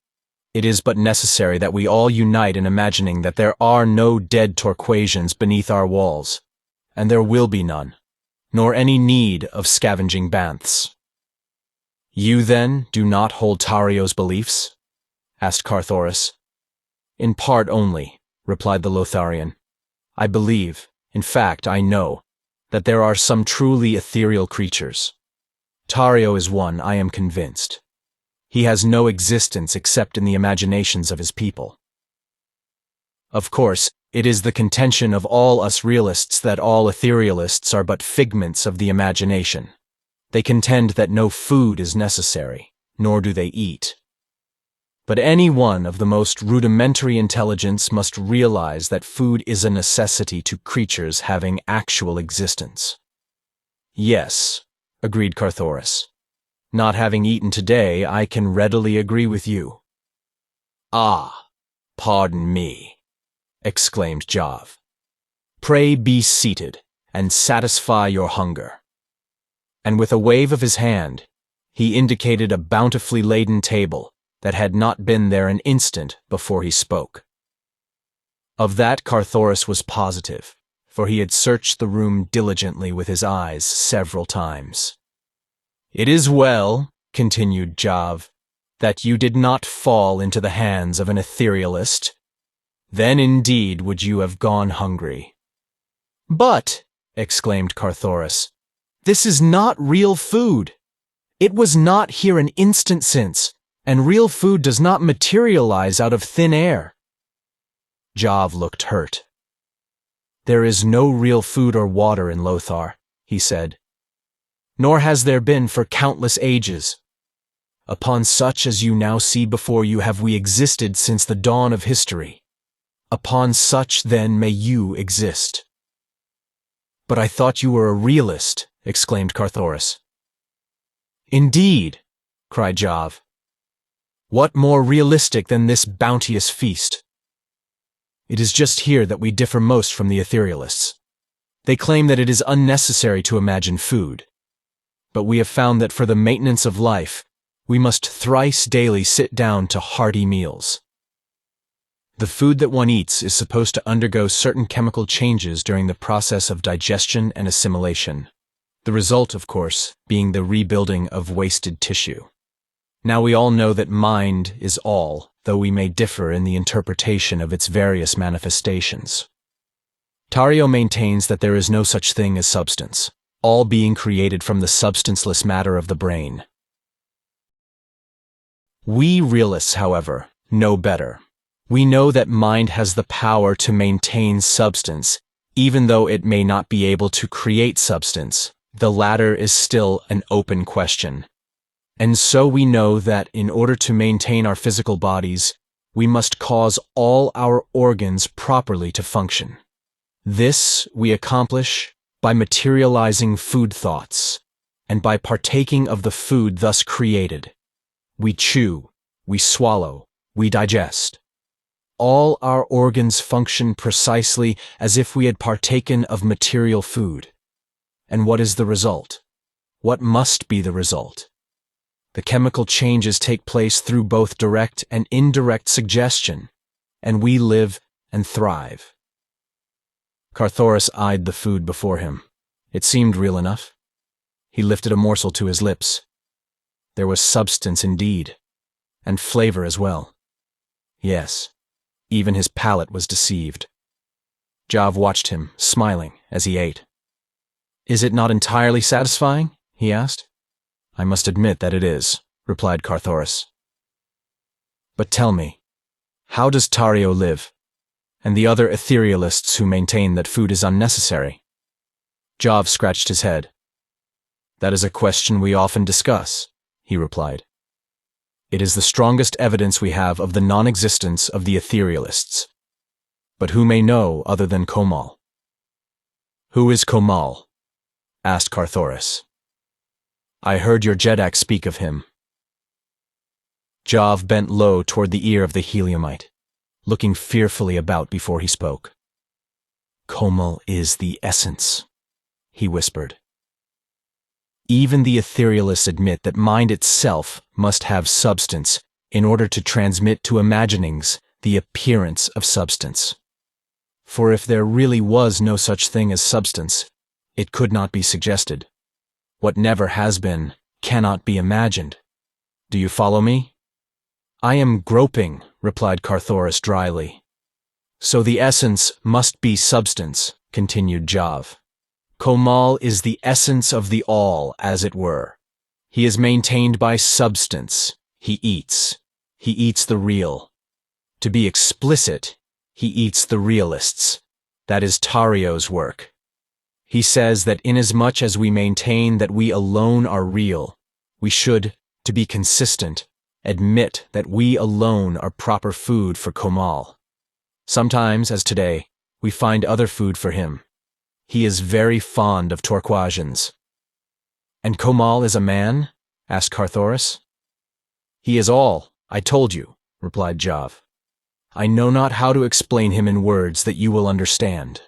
it is but necessary that we all unite in imagining that there are no dead Torquasians beneath our walls, and there will be none, nor any need of scavenging banths." "You, then, do not hold Tario's beliefs?" asked Carthoris. "In part only," replied the Lotharian. "I believe, in fact I know, that there are some truly ethereal creatures. Tario is one, I am convinced. He has no existence except in the imaginations of his people. Of course, it is the contention of all us realists that all etherealists are but figments of the imagination. They contend that no food is necessary, nor do they eat. But any one of the most rudimentary intelligence must realize that food is a necessity to creatures having actual existence." "Yes," agreed Carthoris. "Not having eaten today, I can readily agree with you." "Ah," Pardon me, exclaimed Jav. Pray be seated, and satisfy your hunger. And with a wave of his hand, he indicated a bountifully laden table that had not been there an instant before he spoke. Of that Carthoris was positive, for he had searched the room diligently with his eyes several times. It is well, continued Jav, that you did not fall into the hands of an etherealist. Then indeed would you have gone hungry. But, exclaimed Carthoris, this is not real food. It was not here an instant since, and real food does not materialize out of thin air. Jav looked hurt. There is no real food or water in Lothar, he said. Nor has there been for countless ages. Upon such as you now see before you have we existed since the dawn of history. Upon such then may you exist. But I thought you were a realist, exclaimed Carthoris. Indeed, cried Jav. What more realistic than this bounteous feast? It is just here that we differ most from the etherealists. They claim that it is unnecessary to imagine food. But we have found that for the maintenance of life, we must thrice daily sit down to hearty meals. The food that one eats is supposed to undergo certain chemical changes during the process of digestion and assimilation. The result, of course, being the rebuilding of wasted tissue. Now we all know that mind is all, though we may differ in the interpretation of its various manifestations. Tario maintains that there is no such thing as substance, all being created from the substanceless matter of the brain. We realists, however, know better. We know that mind has the power to maintain substance, even though it may not be able to create substance. The latter is still an open question. And so we know that in order to maintain our physical bodies, we must cause all our organs properly to function. This we accomplish by materializing food thoughts, and by partaking of the food thus created. We chew, we swallow, we digest. All our organs function precisely as if we had partaken of material food. And what is the result? What must be the result? The chemical changes take place through both direct and indirect suggestion, and we live and thrive. Carthoris eyed the food before him. It seemed real enough. He lifted a morsel to his lips. There was substance indeed, and flavor as well. Yes, even his palate was deceived. Jav watched him, smiling, as he ate. Is it not entirely satisfying? He asked. I must admit that it is, replied Carthoris. But tell me, how does Tario live, and the other etherealists who maintain that food is unnecessary? Jav scratched his head. That is a question we often discuss, he replied. It is the strongest evidence we have of the non-existence of the etherealists. But who may know other than Komal? Who is Komal? Asked Carthoris. I heard your Jeddak speak of him. Jav bent low toward the ear of the heliumite, looking fearfully about before he spoke. Komal is the essence, he whispered. Even the etherealists admit that mind itself must have substance in order to transmit to imaginings the appearance of substance. For if there really was no such thing as substance, it could not be suggested. What never has been cannot be imagined. Do you follow me? I am groping, replied Carthoris dryly. So the essence must be substance, continued Jav. Komal is the essence of the all, as it were. He is maintained by substance. He eats. He eats the real. To be explicit, he eats the realists. That is Tario's work. He says that inasmuch as we maintain that we alone are real, we should, to be consistent, admit that we alone are proper food for Komal. Sometimes, as today, we find other food for him. He is very fond of Torquasians. And Komal is a man? Asked Carthoris. He is all, I told you, replied Jav. I know not how to explain him in words that you will understand.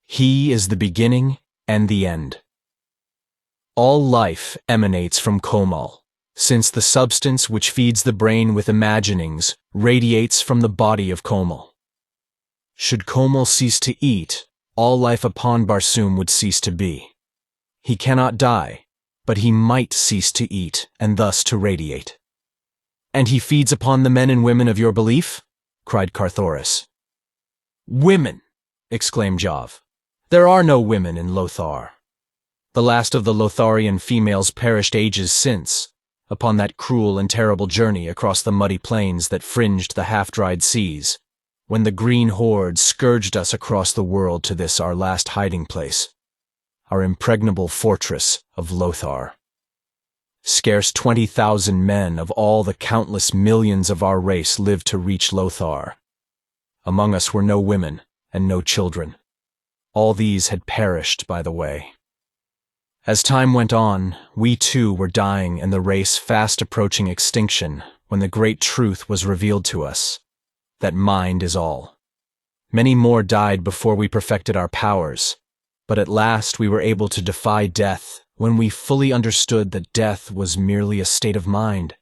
He is the beginning and the end. All life emanates from Komal, since the substance which feeds the brain with imaginings radiates from the body of Komal. Should Komal cease to eat, all life upon Barsoom would cease to be. He cannot die, but he might cease to eat and thus to radiate. And he feeds upon the men and women of your belief? Cried Carthoris. Women! Exclaimed Jav. There are no women in Lothar. The last of the Lotharian females perished ages since, upon that cruel and terrible journey across the muddy plains that fringed the half-dried seas, when the green horde scourged us across the world to this our last hiding place, our impregnable fortress of Lothar. Scarce 20,000 men of all the countless millions of our race lived to reach Lothar. Among us were no women and no children. All these had perished by the way. As time went on, we too were dying and the race fast approaching extinction when the great truth was revealed to us, that mind is all. Many more died before we perfected our powers, but at last we were able to defy death when we fully understood that death was merely a state of mind.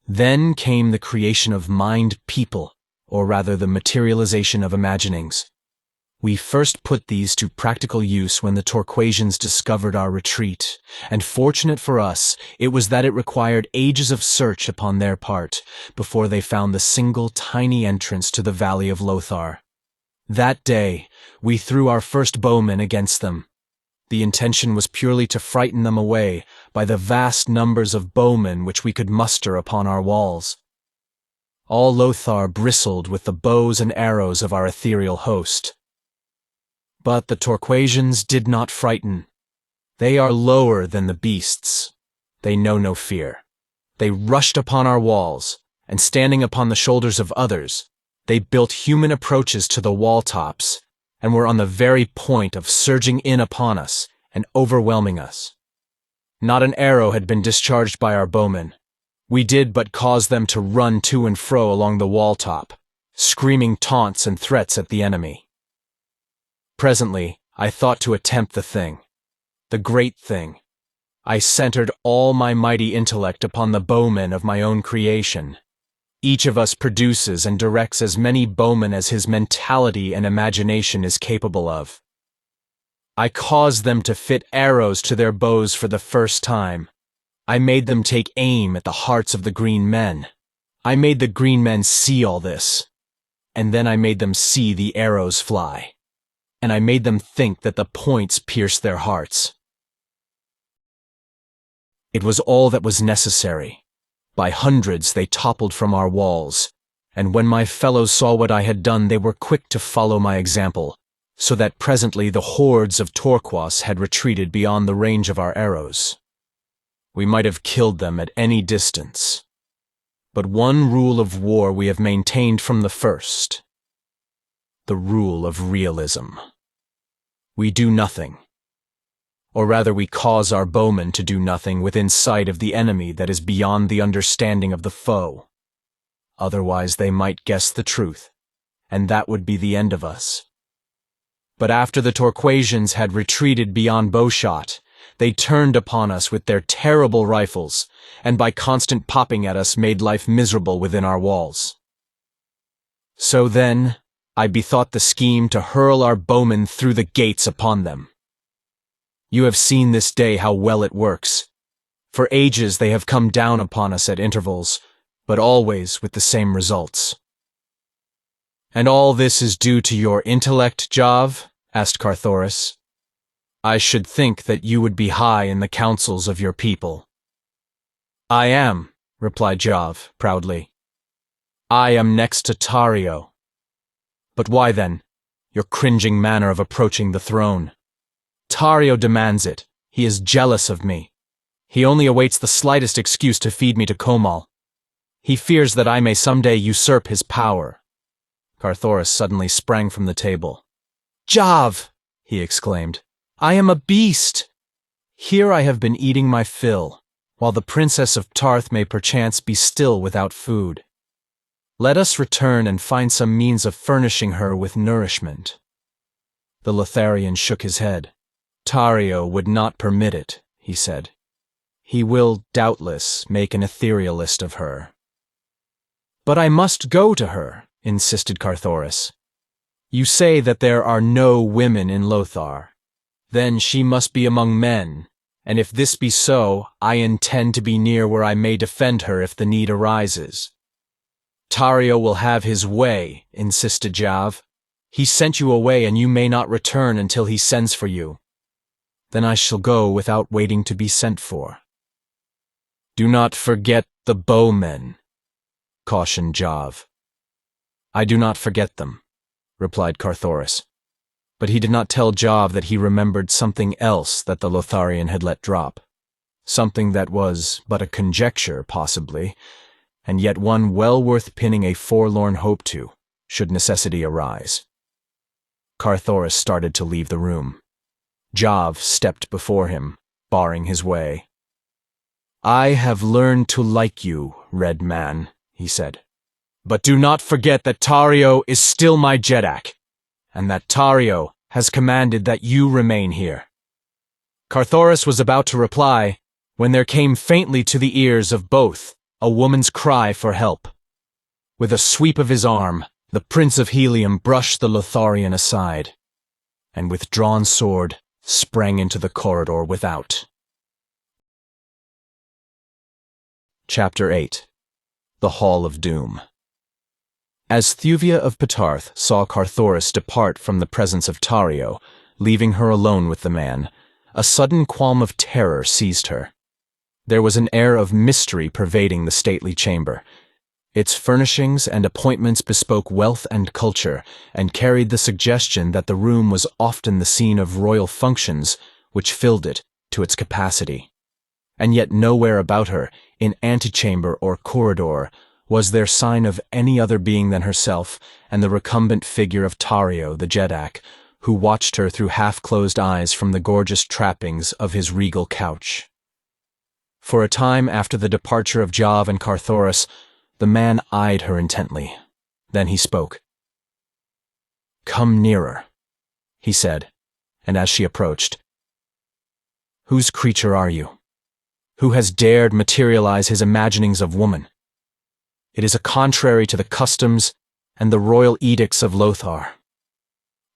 Then came the creation of mind people, or rather the materialization of imaginings. We first put these to practical use when the Torquasians discovered our retreat, and fortunate for us, it was that it required ages of search upon their part before they found the single tiny entrance to the valley of Lothar. That day, we threw our first bowmen against them. The intention was purely to frighten them away by the vast numbers of bowmen which we could muster upon our walls. All Lothar bristled with the bows and arrows of our ethereal host. But the Torquasians did not frighten. They are lower than the beasts. They know no fear. They rushed upon our walls, and standing upon the shoulders of others, they built human approaches to the wall tops, and were on the very point of surging in upon us and overwhelming us. Not an arrow had been discharged by our bowmen. We did but cause them to run to and fro along the wall top, screaming taunts and threats at the enemy. Presently, I thought to attempt the thing, the great thing. I centered all my mighty intellect upon the bowmen of my own creation. Each of us produces and directs as many bowmen as his mentality and imagination is capable of. I caused them to fit arrows to their bows for the first time. I made them take aim at the hearts of the green men. I made the green men see all this. And then I made them see the arrows fly. And I made them think that the points pierced their hearts. It was all that was necessary. By hundreds they toppled from our walls, and when my fellows saw what I had done they were quick to follow my example, so that presently the hordes of Torquas had retreated beyond the range of our arrows. We might have killed them at any distance. But one rule of war we have maintained from the first. The rule of realism. We do nothing. Or rather we cause our bowmen to do nothing within sight of the enemy that is beyond the understanding of the foe. Otherwise they might guess the truth, and that would be the end of us. But after the Torquasians had retreated beyond bowshot, they turned upon us with their terrible rifles, and by constant popping at us made life miserable within our walls. So then, I bethought the scheme to hurl our bowmen through the gates upon them. You have seen this day how well it works. For ages they have come down upon us at intervals, but always with the same results. And all this is due to your intellect, Jav? Asked Carthoris. I should think that you would be high in the councils of your people. I am, replied Jav proudly. I am next to Tario. But why then, your cringing manner of approaching the throne? Tario demands it. He is jealous of me. He only awaits the slightest excuse to feed me to Komal. He fears that I may someday usurp his power. Carthoris suddenly sprang from the table. Jav! He exclaimed. I am a beast! Here I have been eating my fill, while the princess of Tarth may perchance be still without food. Let us return and find some means of furnishing her with nourishment." The Lotharian shook his head. "Tario would not permit it," he said. "He will, doubtless, make an etherealist of her." "But I must go to her," insisted Carthoris. "You say that there are no women in Lothar. Then she must be among men, and if this be so, I intend to be near where I may defend her if the need arises." "Tario will have his way," insisted Jav. "He sent you away and you may not return until he sends for you." "Then I shall go without waiting to be sent for." "Do not forget the Bowmen," cautioned Jav. "I do not forget them," replied Carthoris. But he did not tell Jav that he remembered something else that the Lotharian had let drop. Something that was but a conjecture, possibly, and yet one well worth pinning a forlorn hope to, should necessity arise. Carthoris started to leave the room. Jav stepped before him, barring his way. "I have learned to like you, Red Man," he said. "But do not forget that Tario is still my Jeddak, and that Tario has commanded that you remain here." Carthoris was about to reply, when there came faintly to the ears of both a woman's cry for help. With a sweep of his arm, the Prince of Helium brushed the Lotharian aside, and with drawn sword sprang into the corridor without. Chapter 8. The Hall of Doom. As Thuvia of Petarth saw Carthoris depart from the presence of Tario, leaving her alone with the man, a sudden qualm of terror seized her. There was an air of mystery pervading the stately chamber. Its furnishings and appointments bespoke wealth and culture, and carried the suggestion that the room was often the scene of royal functions which filled it to its capacity. And yet nowhere about her, in antechamber or corridor, was there sign of any other being than herself and the recumbent figure of Tario the Jeddak, who watched her through half-closed eyes from the gorgeous trappings of his regal couch. For a time after the departure of Jav and Carthoris, the man eyed her intently. Then he spoke. "Come nearer," he said, and as she approached, "Whose creature are you? Who has dared materialize his imaginings of woman? It is contrary to the customs and the royal edicts of Lothar.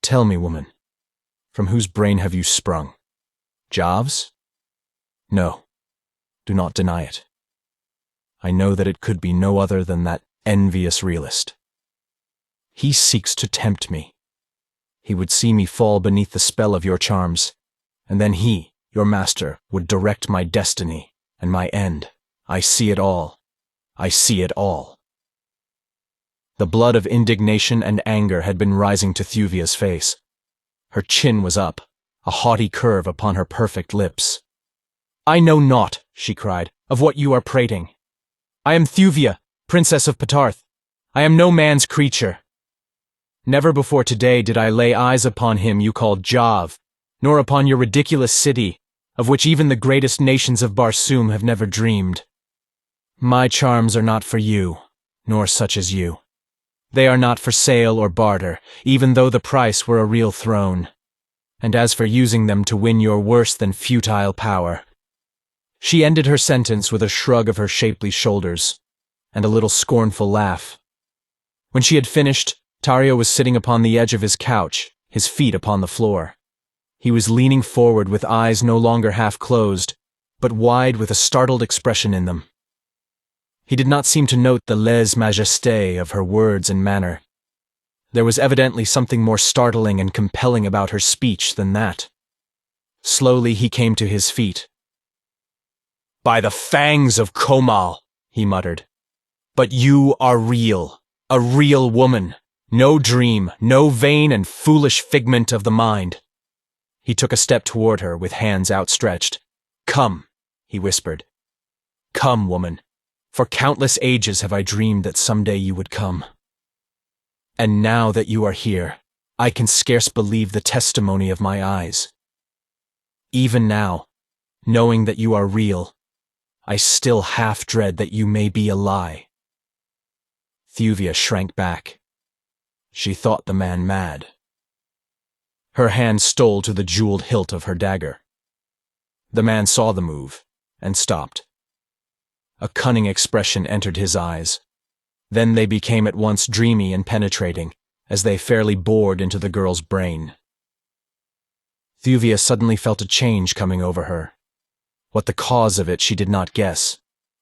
Tell me, woman, from whose brain have you sprung? Jav's? No, do not deny it. I know that it could be no other than that envious realist. He seeks to tempt me. He would see me fall beneath the spell of your charms, and then he, your master, would direct my destiny and my end. I see it all. I see it all." The blood of indignation and anger had been rising to Thuvia's face. Her chin was up, a haughty curve upon her perfect lips. "I know naught," she cried, "of what you are prating. I am Thuvia, Princess of Petarth. I am no man's creature. Never before today did I lay eyes upon him you called Jav, nor upon your ridiculous city, of which even the greatest nations of Barsoom have never dreamed. My charms are not for you, nor such as you. They are not for sale or barter, even though the price were a real throne. And as for using them to win your worse than futile power—" She ended her sentence with a shrug of her shapely shoulders, and a little scornful laugh. When she had finished, Tario was sitting upon the edge of his couch, his feet upon the floor. He was leaning forward with eyes no longer half closed, but wide with a startled expression in them. He did not seem to note the lèse-majesté of her words and manner. There was evidently something more startling and compelling about her speech than that. Slowly he came to his feet. "By the fangs of Komal," he muttered. "But you are real, a real woman, no dream, no vain and foolish figment of the mind." He took a step toward her with hands outstretched. "Come," he whispered. "Come, woman. For countless ages have I dreamed that someday you would come. And now that you are here, I can scarce believe the testimony of my eyes. Even now, knowing that you are real, I still half dread that you may be a lie." Thuvia shrank back. She thought the man mad. Her hand stole to the jeweled hilt of her dagger. The man saw the move and stopped. A cunning expression entered his eyes. Then they became at once dreamy and penetrating, as they fairly bored into the girl's brain. Thuvia suddenly felt a change coming over her. What the cause of it she did not guess,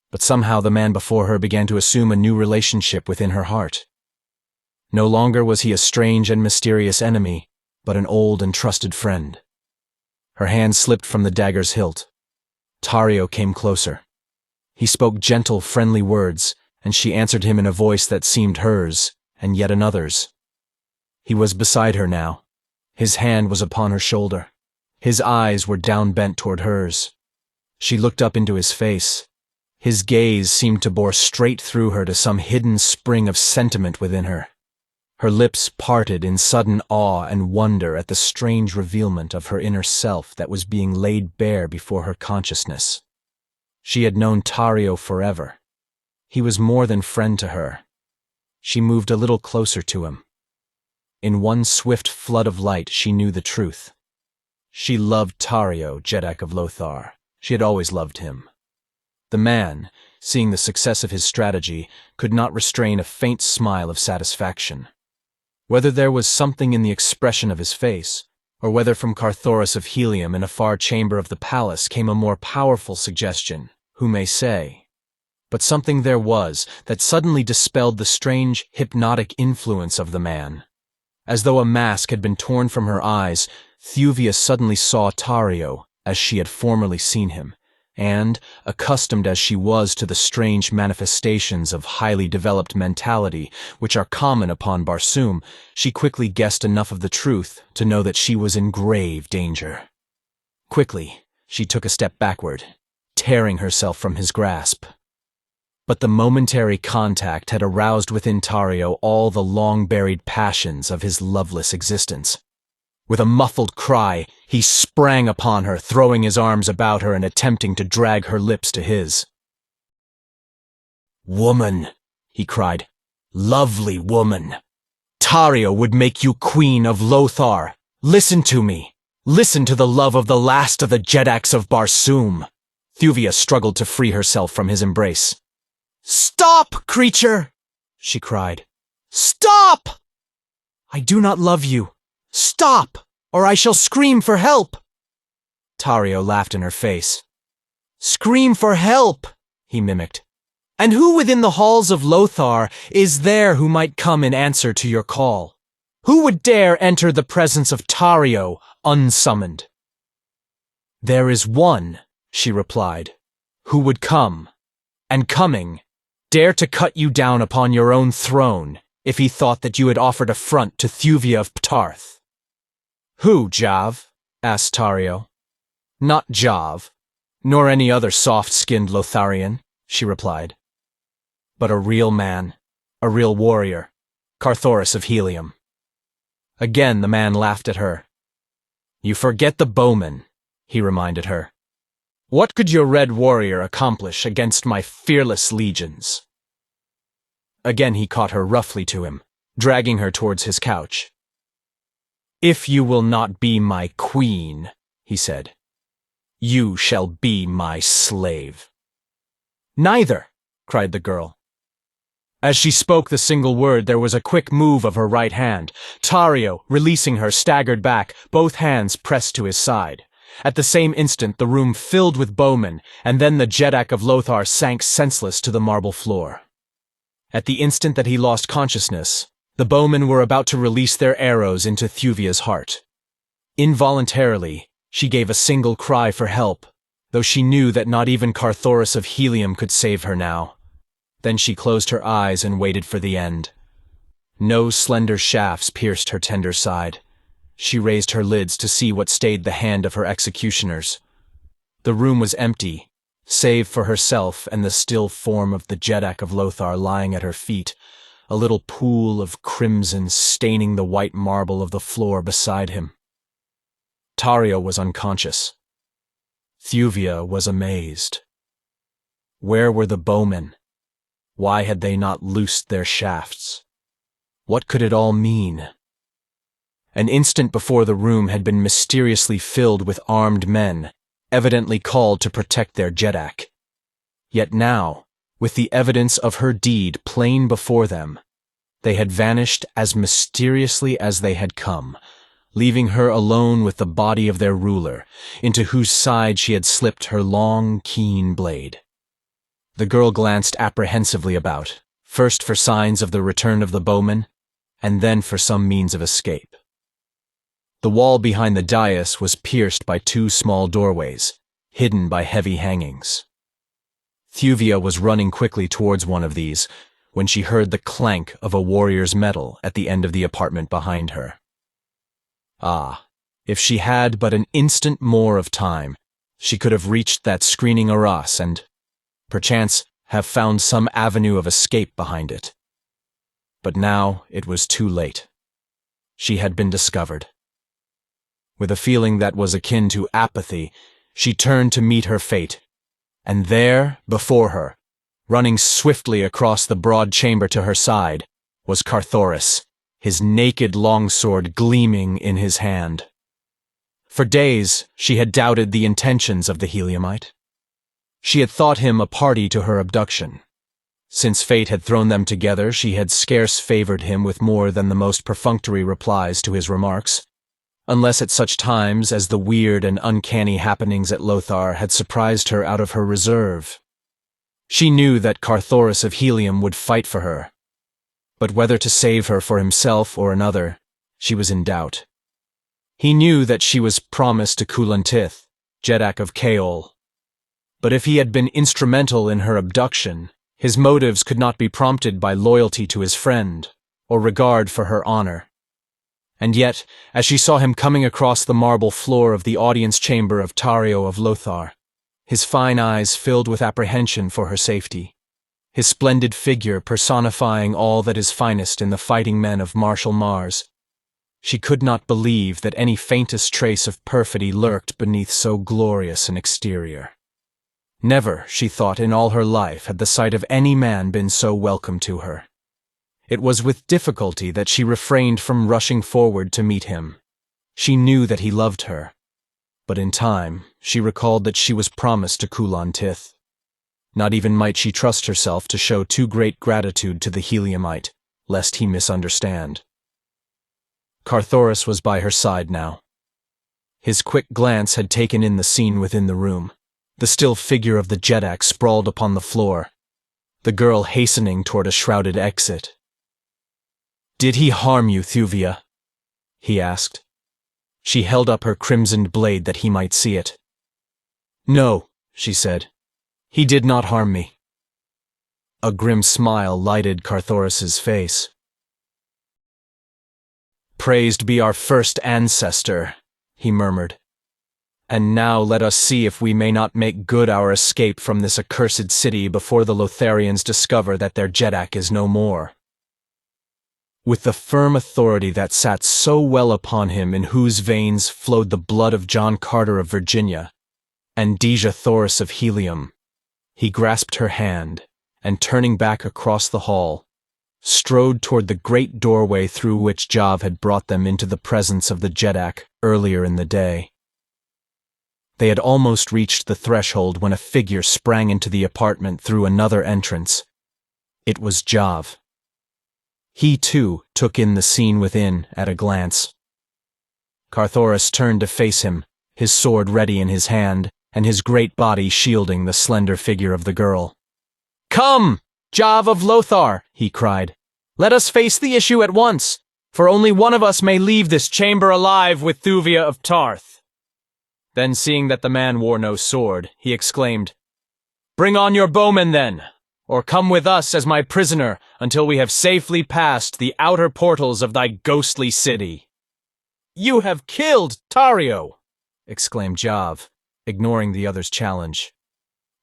but somehow the man before her began to assume a new relationship within her heart. No longer was he a strange and mysterious enemy, but an old and trusted friend. Her hand slipped from the dagger's hilt. Tario came closer. He spoke gentle, friendly words, and she answered him in a voice that seemed hers, and yet another's. He was beside her now. His hand was upon her shoulder. His eyes were down-bent toward hers. She looked up into his face. His gaze seemed to bore straight through her to some hidden spring of sentiment within her. Her lips parted in sudden awe and wonder at the strange revealment of her inner self that was being laid bare before her consciousness. She had known Tario forever. He was more than friend to her. She moved a little closer to him. In one swift flood of light she knew the truth. She loved Tario, Jeddak of Lothar. She had always loved him. The man, seeing the success of his strategy, could not restrain a faint smile of satisfaction. Whether there was something in the expression of his face, or whether from Carthoris of Helium in a far chamber of the palace came a more powerful suggestion, who may say? But something there was that suddenly dispelled the strange, hypnotic influence of the man. As though a mask had been torn from her eyes, Thuvia suddenly saw Tario as she had formerly seen him, and, accustomed as she was to the strange manifestations of highly developed mentality which are common upon Barsoom, she quickly guessed enough of the truth to know that she was in grave danger. Quickly, she took a step backward, tearing herself from his grasp. But the momentary contact had aroused within Tario all the long-buried passions of his loveless existence. With a muffled cry, he sprang upon her, throwing his arms about her and attempting to drag her lips to his. "Woman," he cried, "lovely woman. Tario would make you queen of Lothar. Listen to me. Listen to the love of the last of the Jeddaks of Barsoom." Thuvia struggled to free herself from his embrace. "Stop, creature!" she cried. "Stop! I do not love you. Stop, or I shall scream for help." Tario laughed in her face. "Scream for help," he mimicked. "And who within the halls of Lothar is there who might come in answer to your call? Who would dare enter the presence of Tario unsummoned?" "There is one," she replied, "who would come, and coming, dare to cut you down upon your own throne if he thought that you had offered affront to Thuvia of Ptarth." "Who, Jav?" asked Tario. "Not Jav, nor any other soft-skinned Lotharian," she replied, "but a real man, a real warrior, Carthoris of Helium." Again the man laughed at her. "You forget the Bowmen," he reminded her. "What could your red warrior accomplish against my fearless legions?" Again he caught her roughly to him, dragging her towards his couch. "If you will not be my queen," he said, "you shall be my slave." "Neither!" cried the girl. As she spoke the single word, there was a quick move of her right hand. Tario, releasing her, staggered back, both hands pressed to his side. At the same instant, the room filled with Bowmen, and then the Jeddak of Lothar sank senseless to the marble floor. At the instant that he lost consciousness, the Bowmen were about to release their arrows into Thuvia's heart. Involuntarily, she gave a single cry for help, though she knew that not even Carthoris of Helium could save her now. Then she closed her eyes and waited for the end. No slender shafts pierced her tender side. She raised her lids to see what stayed the hand of her executioners. The room was empty, save for herself and the still form of the Jeddak of Lothar lying at her feet, a little pool of crimson staining the white marble of the floor beside him. Tario was unconscious. Thuvia was amazed. Where were the Bowmen? Why had they not loosed their shafts? What could it all mean? An instant before, the room had been mysteriously filled with armed men, evidently called to protect their Jeddak. Yet now, with the evidence of her deed plain before them, they had vanished as mysteriously as they had come, leaving her alone with the body of their ruler, into whose side she had slipped her long, keen blade. The girl glanced apprehensively about, first for signs of the return of the Bowmen, and then for some means of escape. The wall behind the dais was pierced by two small doorways, hidden by heavy hangings. Thuvia was running quickly towards one of these when she heard the clank of a warrior's metal at the end of the apartment behind her. Ah, if she had but an instant more of time, she could have reached that screening arras and, perchance, have found some avenue of escape behind it. But now it was too late. She had been discovered. With a feeling that was akin to apathy, she turned to meet her fate, and there, before her, running swiftly across the broad chamber to her side, was Carthoris, his naked longsword gleaming in his hand. For days she had doubted the intentions of the Heliumite. She had thought him a party to her abduction. Since fate had thrown them together, she had scarce favored him with more than the most perfunctory replies to his remarks, unless at such times as the weird and uncanny happenings at Lothar had surprised her out of her reserve. She knew that Carthoris of Helium would fight for her, but whether to save her for himself or another, she was in doubt. He knew that she was promised to Kulan Tith, Jeddak of XIII, but if he had been instrumental in her abduction, his motives could not be prompted by loyalty to his friend or regard for her honor. And yet, as she saw him coming across the marble floor of the audience chamber of Tario of Lothar, his fine eyes filled with apprehension for her safety, his splendid figure personifying all that is finest in the fighting men of martial Mars, she could not believe that any faintest trace of perfidy lurked beneath so glorious an exterior. Never, she thought, in all her life had the sight of any man been so welcome to her. It was with difficulty that she refrained from rushing forward to meet him. She knew that he loved her, but in time she recalled that she was promised to Kulan Tith. Not even might she trust herself to show too great gratitude to the Heliumite, lest he misunderstand. Carthoris was by her side now. His quick glance had taken in the scene within the room, the still figure of the Jeddak sprawled upon the floor, the girl hastening toward a shrouded exit. "Did he harm you, Thuvia?" he asked. She held up her crimsoned blade that he might see it. "No," she said. "He did not harm me." A grim smile lighted Carthoris's face. "Praised be our first ancestor," he murmured. "And now let us see if we may not make good our escape from this accursed city before the Lotharians discover that their Jeddak is no more." With the firm authority that sat so well upon him, in whose veins flowed the blood of John Carter of Virginia and Deja Thoris of Helium, he grasped her hand, and turning back across the hall, strode toward the great doorway through which Jav had brought them into the presence of the Jeddak earlier in the day. They had almost reached the threshold when a figure sprang into the apartment through another entrance. It was Jav. He, too, took in the scene within at a glance. Carthoris turned to face him, his sword ready in his hand, and his great body shielding the slender figure of the girl. "Come, Jav of Lothar," he cried. "Let us face the issue at once, for only one of us may leave this chamber alive with Thuvia of Tarth." Then, seeing that the man wore no sword, he exclaimed, "Bring on your bowmen, then, or come with us as my prisoner until we have safely passed the outer portals of thy ghostly city." "You have killed Tario!" exclaimed Jav, ignoring the other's challenge.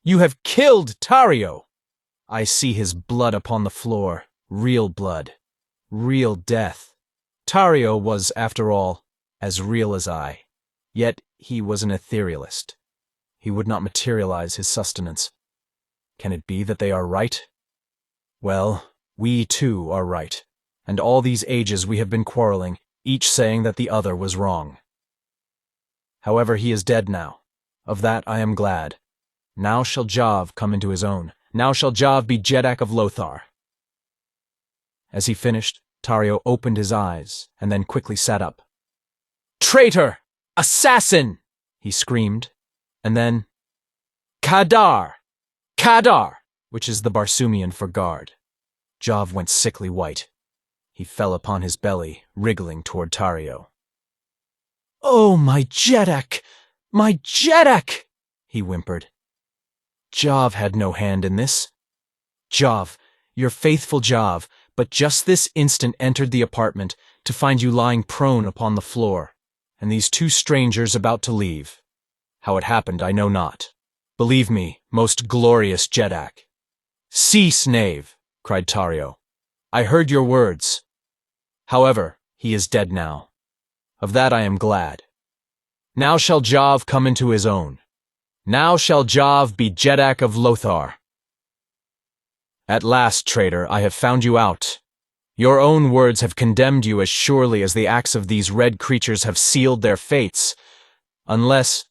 "You have killed Tario! I see his blood upon the floor, real blood, real death. Tario was, after all, as real as I. Yet he was an etherealist. He would not materialize his sustenance. Can it be that they are right? Well, we too are right, and all these ages we have been quarreling, each saying that the other was wrong. However, he is dead now. Of that I am glad. Now shall Jav come into his own. Now shall Jav be Jeddak of Lothar. As he finished, Tario opened his eyes, and then quickly sat up. "Traitor! Assassin!" he screamed, and then, "Kadar! Kadar!" which is the Barsoomian for guard. Jav went sickly white. He fell upon his belly, wriggling toward Tario. "Oh, my Jeddak! My Jeddak!" he whimpered. Jav had no hand in this. Jav, your faithful Jav, but just this instant entered the apartment to find you lying prone upon the floor, and these two strangers about to leave. How it happened I know not. Believe me, most glorious Jeddak." "Cease, knave!" cried Tario. "I heard your words. However, he is dead now. Of that I am glad. Now shall Jav come into his own. Now shall Jav be Jeddak of Lothar. At last, traitor, I have found you out. Your own words have condemned you as surely as the acts of these red creatures have sealed their fates. Unless—"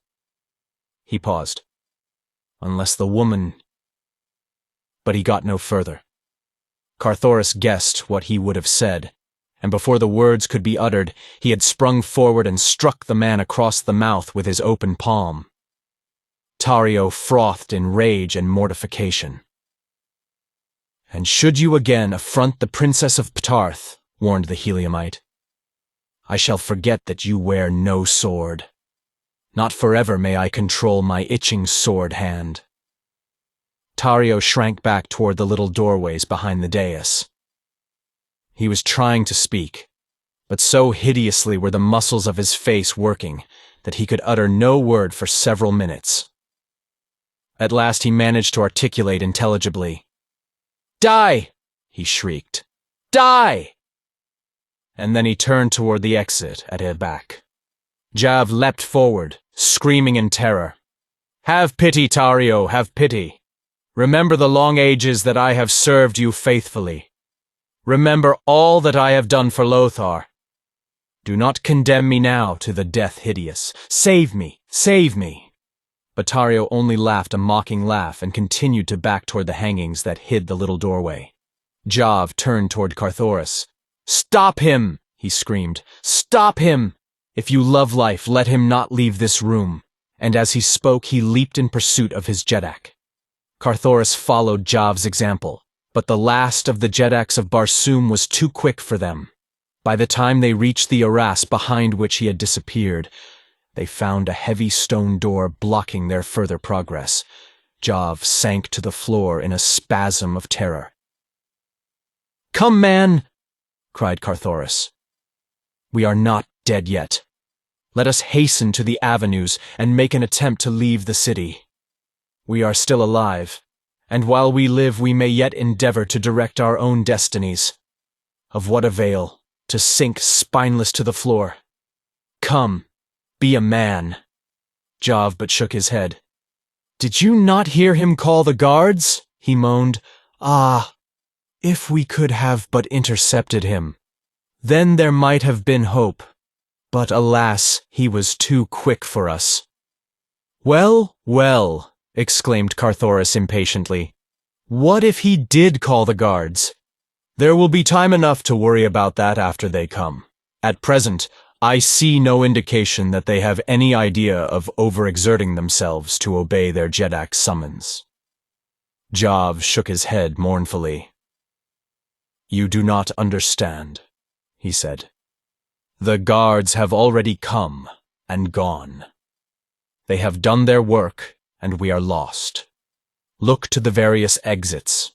he paused. "Unless the woman—" But he got no further. Carthoris guessed what he would have said, and before the words could be uttered, he had sprung forward and struck the man across the mouth with his open palm. Tario frothed in rage and mortification. "And should you again affront the Princess of Ptarth," warned the Heliumite, "I shall forget that you wear no sword. Not forever may I control my itching sword hand." Tario shrank back toward the little doorways behind the dais. He was trying to speak, but so hideously were the muscles of his face working that he could utter no word for several minutes. At last he managed to articulate intelligibly. "Die!" he shrieked. "Die!" And then he turned toward the exit at her back. Jav leapt forward, screaming in terror. "Have pity, Tario, have pity. Remember the long ages that I have served you faithfully. Remember all that I have done for Lothar. Do not condemn me now to the death hideous. Save me, save me." But Tario only laughed a mocking laugh and continued to back toward the hangings that hid the little doorway. Jav turned toward Carthoris. "Stop him!" he screamed. "Stop him! If you love life, let him not leave this room." And as he spoke, he leaped in pursuit of his Jeddak. Carthoris followed Jav's example, but the last of the Jeddaks of Barsoom was too quick for them. By the time they reached the arras behind which he had disappeared, they found a heavy stone door blocking their further progress. Jav sank to the floor in a spasm of terror. "Come, man!" cried Carthoris. "We are not dead yet. Let us hasten to the avenues and make an attempt to leave the city. We are still alive, and while we live we may yet endeavor to direct our own destinies. Of what avail to sink spineless to the floor? Come, be a man." Jav but shook his head. "Did you not hear him call the guards?" he moaned. "Ah, if we could have but intercepted him. Then there might have been hope. But alas, he was too quick for us." "Well, well," exclaimed Carthoris impatiently. "What if he did call the guards? There will be time enough to worry about that after they come. At present, I see no indication that they have any idea of overexerting themselves to obey their Jeddak's summons." Jav shook his head mournfully. "You do not understand," he said. "The guards have already come and gone. They have done their work, and we are lost. Look to the various exits."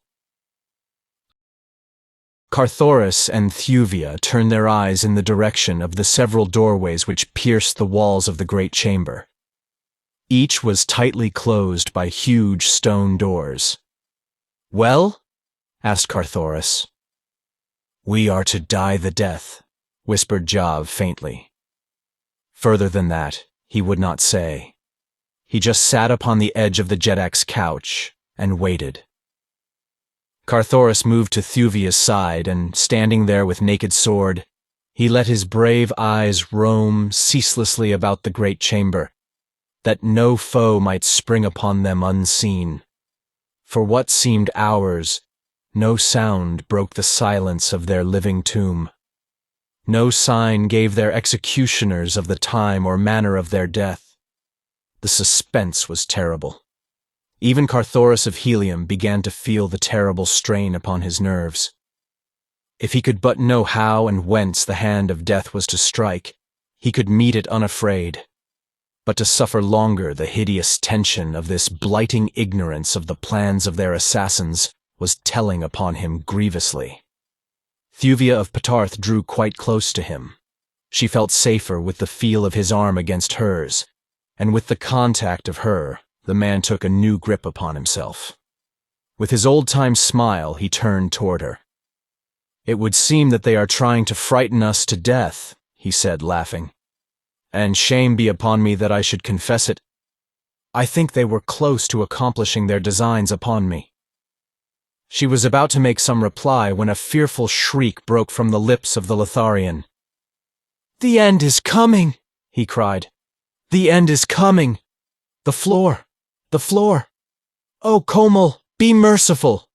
Carthoris and Thuvia turned their eyes in the direction of the several doorways which pierced the walls of the great chamber. Each was tightly closed by huge stone doors. "Well?" asked Carthoris. "We are to die the death," whispered Jav faintly. Further than that, he would not say. He just sat upon the edge of the Jeddak's couch and waited. Carthoris moved to Thuvia's side, and standing there with naked sword, he let his brave eyes roam ceaselessly about the great chamber, that no foe might spring upon them unseen. For what seemed hours, no sound broke the silence of their living tomb. No sign gave their executioners of the time or manner of their death. The suspense was terrible. Even Carthoris of Helium began to feel the terrible strain upon his nerves. If he could but know how and whence the hand of death was to strike, he could meet it unafraid. But to suffer longer the hideous tension of this blighting ignorance of the plans of their assassins was telling upon him grievously. Thuvia of Patarth drew quite close to him. She felt safer with the feel of his arm against hers, and with the contact of her, the man took a new grip upon himself. With his old-time smile, he turned toward her. "It would seem that they are trying to frighten us to death," he said, laughing. "And shame be upon me that I should confess it. I think they were close to accomplishing their designs upon me." She was about to make some reply when a fearful shriek broke from the lips of the Lotharian. "The end is coming!" he cried. "The end is coming! The floor! The floor! Oh, Komal, be merciful!"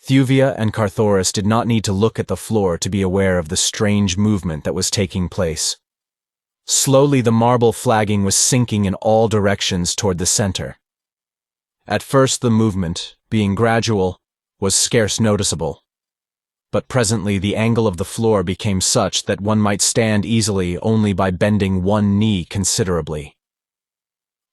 Thuvia and Carthoris did not need to look at the floor to be aware of the strange movement that was taking place. Slowly the marble flagging was sinking in all directions toward the center. At first the movement, being gradual, was scarce noticeable. But presently the angle of the floor became such that one might stand easily only by bending one knee considerably.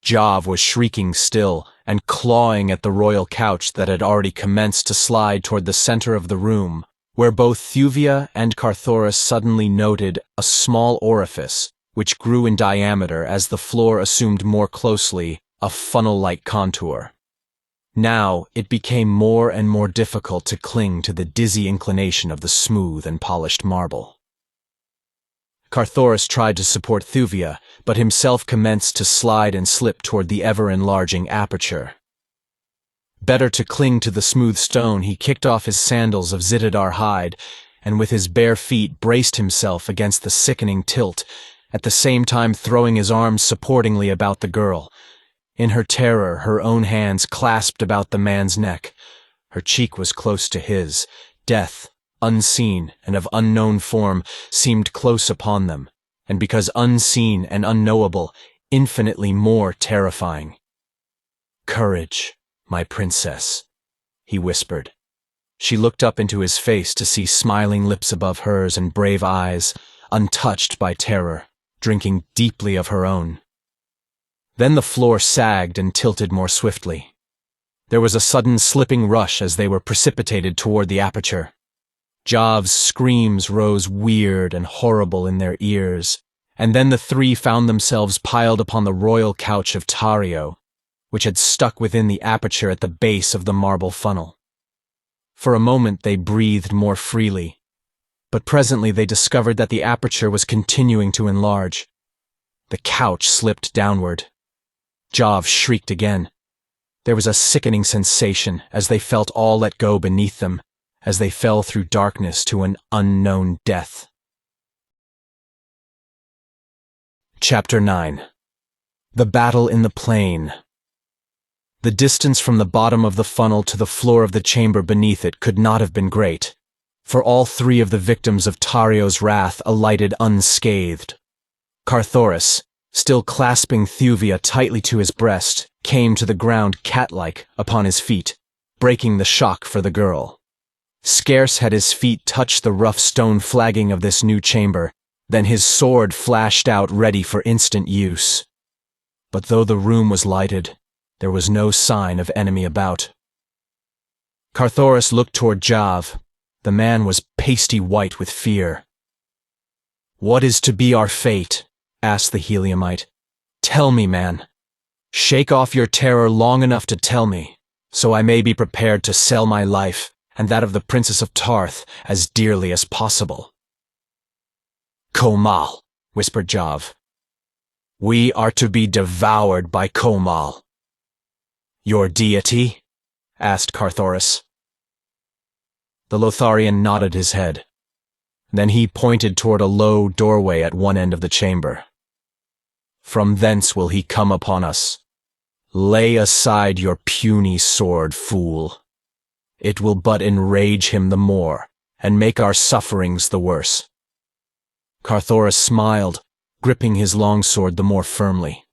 Jav was shrieking still and clawing at the royal couch that had already commenced to slide toward the center of the room, where both Thuvia and Carthoris suddenly noted a small orifice which grew in diameter as the floor assumed more closely a funnel-like contour. Now it became more and more difficult to cling to the dizzy inclination of the smooth and polished marble. Carthoris tried to support Thuvia, but himself commenced to slide and slip toward the ever-enlarging aperture. Better to cling to the smooth stone, he kicked off his sandals of Zitadar hide, and with his bare feet braced himself against the sickening tilt, at the same time throwing his arms supportingly about the girl. In her terror, her own hands clasped about the man's neck. Her cheek was close to his. Death, unseen and of unknown form, seemed close upon them, and because unseen and unknowable, infinitely more terrifying. "Courage, my princess," he whispered. She looked up into his face to see smiling lips above hers and brave eyes, untouched by terror, drinking deeply of her own. Then the floor sagged and tilted more swiftly. There was a sudden slipping rush as they were precipitated toward the aperture. Jav's screams rose weird and horrible in their ears, and then the three found themselves piled upon the royal couch of Tario, which had stuck within the aperture at the base of the marble funnel. For a moment they breathed more freely, but presently they discovered that the aperture was continuing to enlarge. The couch slipped downward. Jav shrieked again. There was a sickening sensation as they felt all let go beneath them, as they fell through darkness to an unknown death. Chapter 9. The Battle in the Plain. The distance from the bottom of the funnel to the floor of the chamber beneath it could not have been great, for all three of the victims of Tario's wrath alighted unscathed. Carthoris, still clasping Thuvia tightly to his breast, came to the ground cat-like upon his feet, breaking the shock for the girl. Scarce had his feet touched the rough stone flagging of this new chamber, than his sword flashed out ready for instant use. But though the room was lighted, there was no sign of enemy about. Carthoris looked toward Jav. The man was pasty white with fear. "What is to be our fate?" asked the Heliumite. "Tell me, man. Shake off your terror long enough to tell me, so I may be prepared to sell my life and that of the Princess of Tarth as dearly as possible." "Komal," whispered Jav. "We are to be devoured by Komal." "Your deity?" asked Carthoris. The Lotharian nodded his head. Then he pointed toward a low doorway at one end of the chamber. From thence will he come upon us. Lay aside your puny sword, fool. It will but enrage him the more, and make our sufferings the worse. Carthoris smiled, gripping his longsword the more firmly.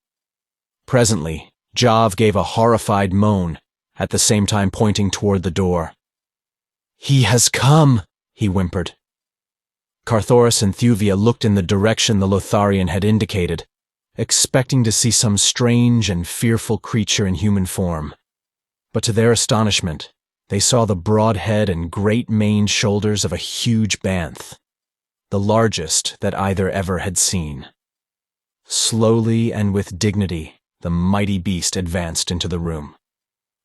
Presently, Jav gave a horrified moan, at the same time pointing toward the door. "He has come," he whimpered. Carthoris and Thuvia looked in the direction the Lotharian had indicated, expecting to see some strange and fearful creature in human form. But to their astonishment, they saw the broad head and great maned shoulders of a huge banth, the largest that either ever had seen. Slowly and with dignity, the mighty beast advanced into the room.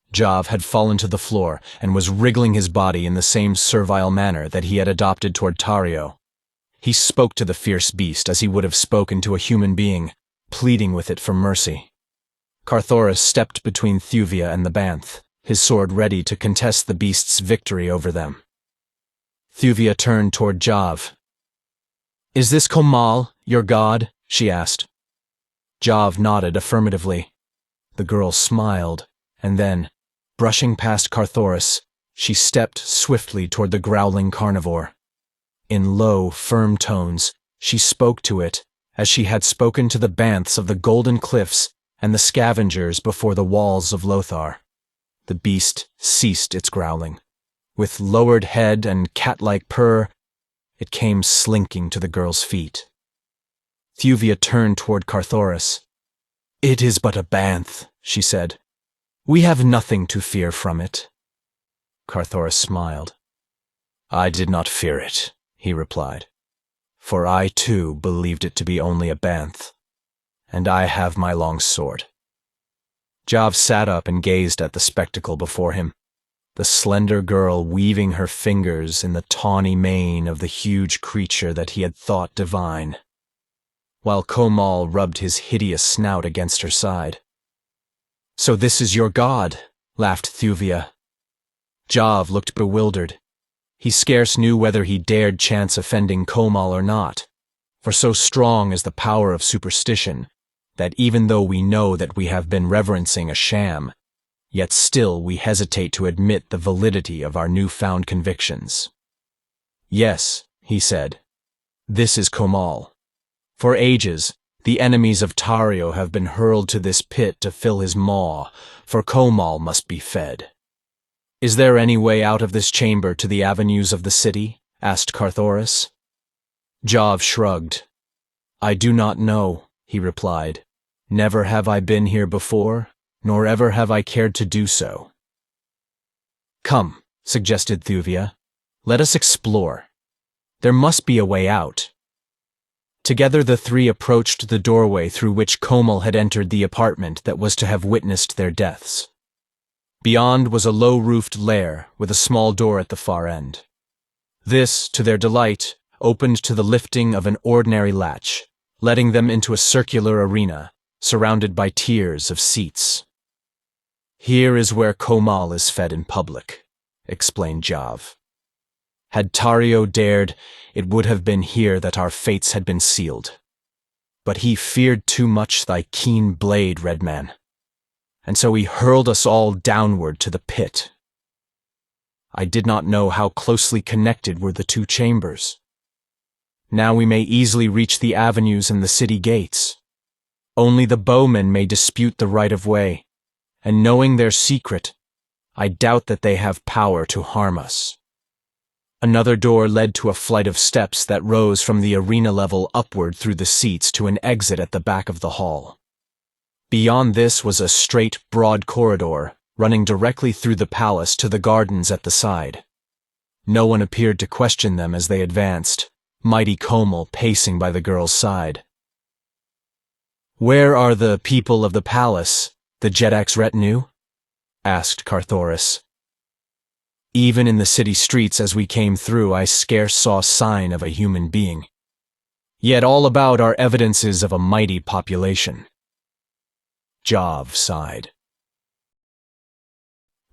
Jav had fallen to the floor and was wriggling his body in the same servile manner that he had adopted toward Tario. He spoke to the fierce beast as he would have spoken to a human being, pleading with it for mercy. Carthoris stepped between Thuvia and the banth, his sword ready to contest the beast's victory over them. Thuvia turned toward Jav. "Is this Komal, your god?" she asked. Jav nodded affirmatively. The girl smiled, and then, brushing past Carthoris, she stepped swiftly toward the growling carnivore. In low, firm tones, she spoke to it as she had spoken to the banths of the Golden Cliffs and the scavengers before the walls of Lothar. The beast ceased its growling. With lowered head and cat-like purr, it came slinking to the girl's feet. Thuvia turned toward Carthoris. "It is but a banth," she said. "We have nothing to fear from it." Carthoris smiled. "I did not fear it," he replied, "for I too believed it to be only a banth, and I have my long sword." Jav sat up and gazed at the spectacle before him, the slender girl weaving her fingers in the tawny mane of the huge creature that he had thought divine, while Komal rubbed his hideous snout against her side. "So this is your god," laughed Thuvia. Jav looked bewildered. He scarce knew whether he dared chance offending Komal or not, for so strong is the power of superstition that even though we know that we have been reverencing a sham, yet still we hesitate to admit the validity of our newfound convictions. "Yes," he said, "this is Komal. For ages, the enemies of Tario have been hurled to this pit to fill his maw, for Komal must be fed." "Is there any way out of this chamber to the avenues of the city?" asked Carthoris. Jav shrugged. "I do not know," he replied. "Never have I been here before, nor ever have I cared to do so." "Come," suggested Thuvia. "Let us explore. There must be a way out." Together the three approached the doorway through which Komal had entered the apartment that was to have witnessed their deaths. Beyond was a low-roofed lair with a small door at the far end. This, to their delight, opened to the lifting of an ordinary latch, letting them into a circular arena, surrounded by tiers of seats. "Here is where Komal is fed in public," explained Jav. "Had Tario dared, it would have been here that our fates had been sealed. But he feared too much thy keen blade, Red Man, and so he hurled us all downward to the pit. I did not know how closely connected were the two chambers. Now we may easily reach the avenues and the city gates. Only the Bowmen may dispute the right of way, and knowing their secret, I doubt that they have power to harm us." Another door led to a flight of steps that rose from the arena level upward through the seats to an exit at the back of the hall. Beyond this was a straight, broad corridor running directly through the palace to the gardens at the side. No one appeared to question them as they advanced, mighty Komal pacing by the girl's side. "Where are the people of the palace, the Jeddak's retinue?" asked Carthoris. "Even in the city streets as we came through, I scarce saw sign of a human being. Yet all about are evidences of a mighty population." Jav sighed.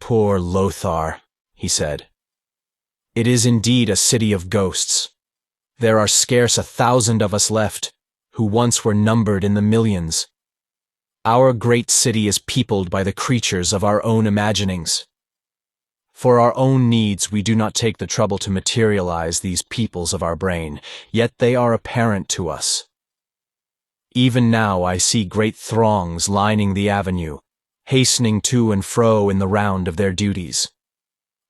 "Poor Lothar," he said. It is indeed a city of ghosts. There are scarce 1,000 of us left, who once were numbered in the millions. Our great city is peopled by the creatures of our own imaginings. For our own needs, we do not take the trouble to materialize these peoples of our brain, yet they are apparent to us. Even now I see great throngs lining the avenue, hastening to and fro in the round of their duties.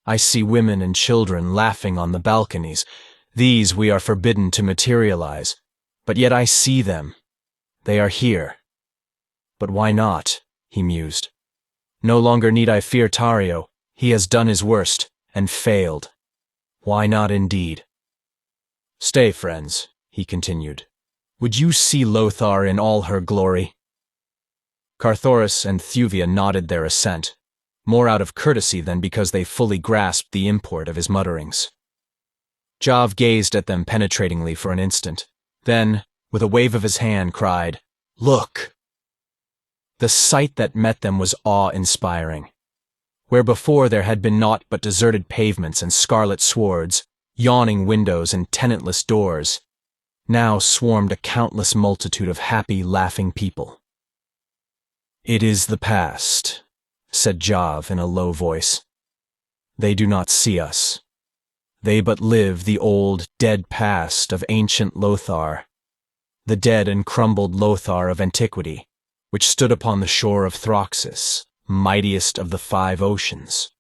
I see women and children laughing on the balconies. These we are forbidden to materialize, but yet I see them. They are here. But why not? He mused. No longer need I fear Tario. He has done his worst, and failed. Why not indeed? Stay, friends, he continued. Would you see Lothar in all her glory? Carthoris and Thuvia nodded their assent, more out of courtesy than because they fully grasped the import of his mutterings. Jav gazed at them penetratingly for an instant, then, with a wave of his hand, cried, "Look!" The sight that met them was awe-inspiring. Where before there had been naught but deserted pavements and scarlet swords, yawning windows and tenantless doors, now swarmed a countless multitude of happy, laughing people. "It is the past," said Jav in a low voice. "They do not see us. They but live the old, dead past of ancient Lothar, the dead and crumbled Lothar of antiquity, which stood upon the shore of Throxus, mightiest of the 5 oceans.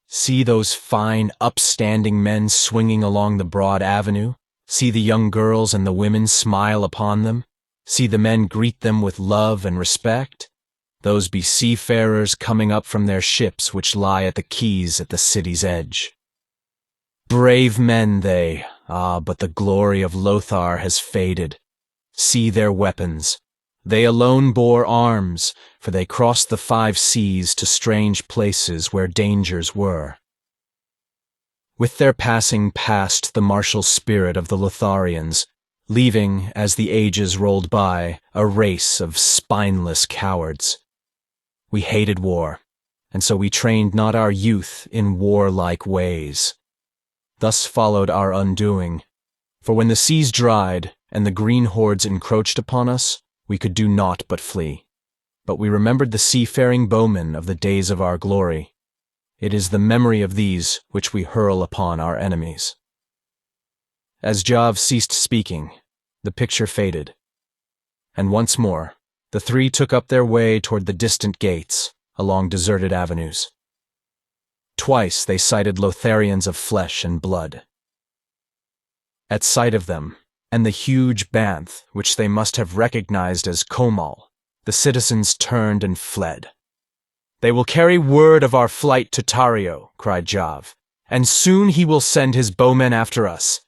See those fine, upstanding men swinging along the broad avenue. See the young girls and the women smile upon them. See the men greet them with love and respect. Those be seafarers coming up from their ships which lie at the quays at the city's edge. Brave men they, but the glory of Lothar has faded. See their weapons. They alone bore arms, for they crossed the 5 seas to strange places where dangers were. With their passing passed the martial spirit of the Lotharians, leaving, as the ages rolled by, a race of spineless cowards. We hated war, and so we trained not our youth in warlike ways. Thus followed our undoing, for when the seas dried and the green hordes encroached upon us, we could do naught but flee. But we remembered the seafaring bowmen of the days of our glory. It is the memory of these which we hurl upon our enemies. As Jav ceased speaking, the picture faded, and once more the 3 took up their way toward the distant gates, along deserted avenues. Twice they sighted Lotharians of flesh and blood. At sight of them, and the huge banth which they must have recognized as Komal, the citizens turned and fled. "They will carry word of our flight to Tario," cried Jav, "and soon he will send his bowmen after us.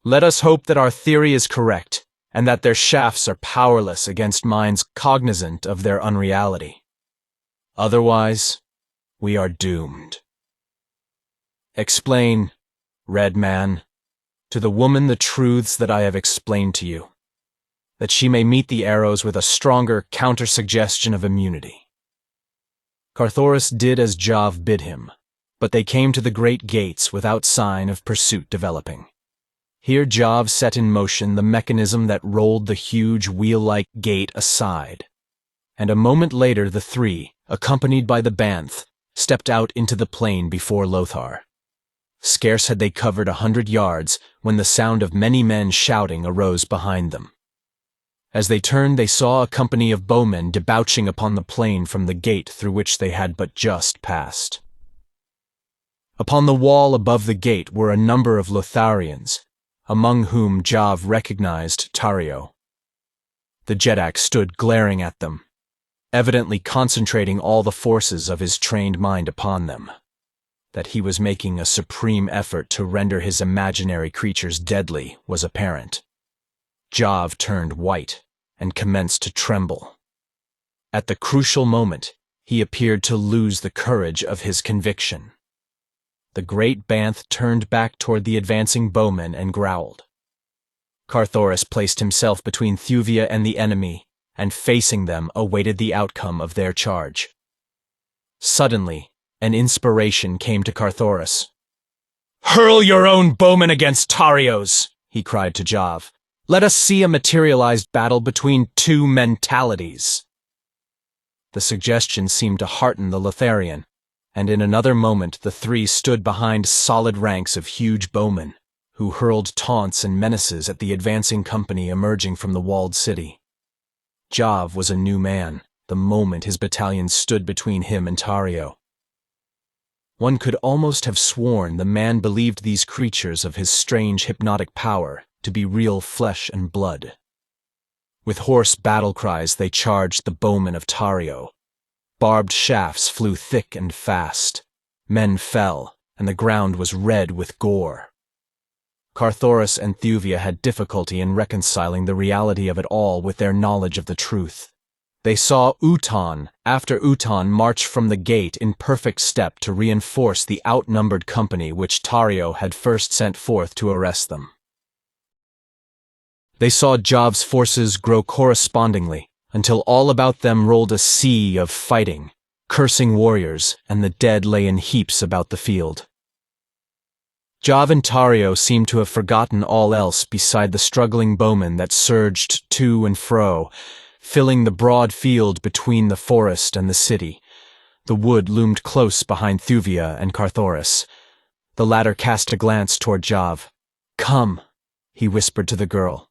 Let us hope that our theory is correct, and that their shafts are powerless against minds cognizant of their unreality. Otherwise, we are doomed. Explain, Red Man, to the woman the truths that I have explained to you, that she may meet the arrows with a stronger counter-suggestion of immunity." Carthoris did as Jav bid him, but they came to the great gates without sign of pursuit developing. Here Jav set in motion the mechanism that rolled the huge wheel-like gate aside, and a moment later the 3, accompanied by the banth, stepped out into the plain before Lothar. Scarce had they covered 100 yards when the sound of many men shouting arose behind them. As they turned, they saw a company of bowmen debouching upon the plain from the gate through which they had but just passed. Upon the wall above the gate were a number of Lotharians, among whom Jav recognized Tario. The Jeddak stood glaring at them, evidently concentrating all the forces of his trained mind upon them. That he was making a supreme effort to render his imaginary creatures deadly was apparent. Jav turned white and commenced to tremble. At the crucial moment, he appeared to lose the courage of his conviction. The great banth turned back toward the advancing bowmen and growled. Carthoris placed himself between Thuvia and the enemy, and facing them awaited the outcome of their charge. Suddenly, an inspiration came to Carthoris. Hurl your own bowmen against Tario's, he cried to Jav. Let us see a materialized battle between two mentalities. The suggestion seemed to hearten the Lotharian, and in another moment the three stood behind solid ranks of huge bowmen, who hurled taunts and menaces at the advancing company emerging from the walled city. Jav was a new man the moment his battalion stood between him and Tario. One could almost have sworn the man believed these creatures of his strange hypnotic power to be real flesh and blood. With hoarse battle cries they charged the bowmen of Tario. Barbed shafts flew thick and fast. Men fell, and the ground was red with gore. Carthoris and Thuvia had difficulty in reconciling the reality of it all with their knowledge of the truth. They saw Utan after Utan march from the gate in perfect step to reinforce the outnumbered company which Tario had first sent forth to arrest them. They saw Jav's forces grow correspondingly, until all about them rolled a sea of fighting, cursing warriors, and the dead lay in heaps about the field. Jav and Tario seemed to have forgotten all else beside the struggling bowmen that surged to and fro, filling the broad field between the forest and the city. The wood loomed close behind Thuvia and Carthoris. The latter cast a glance toward Jav. "Come," he whispered to the girl.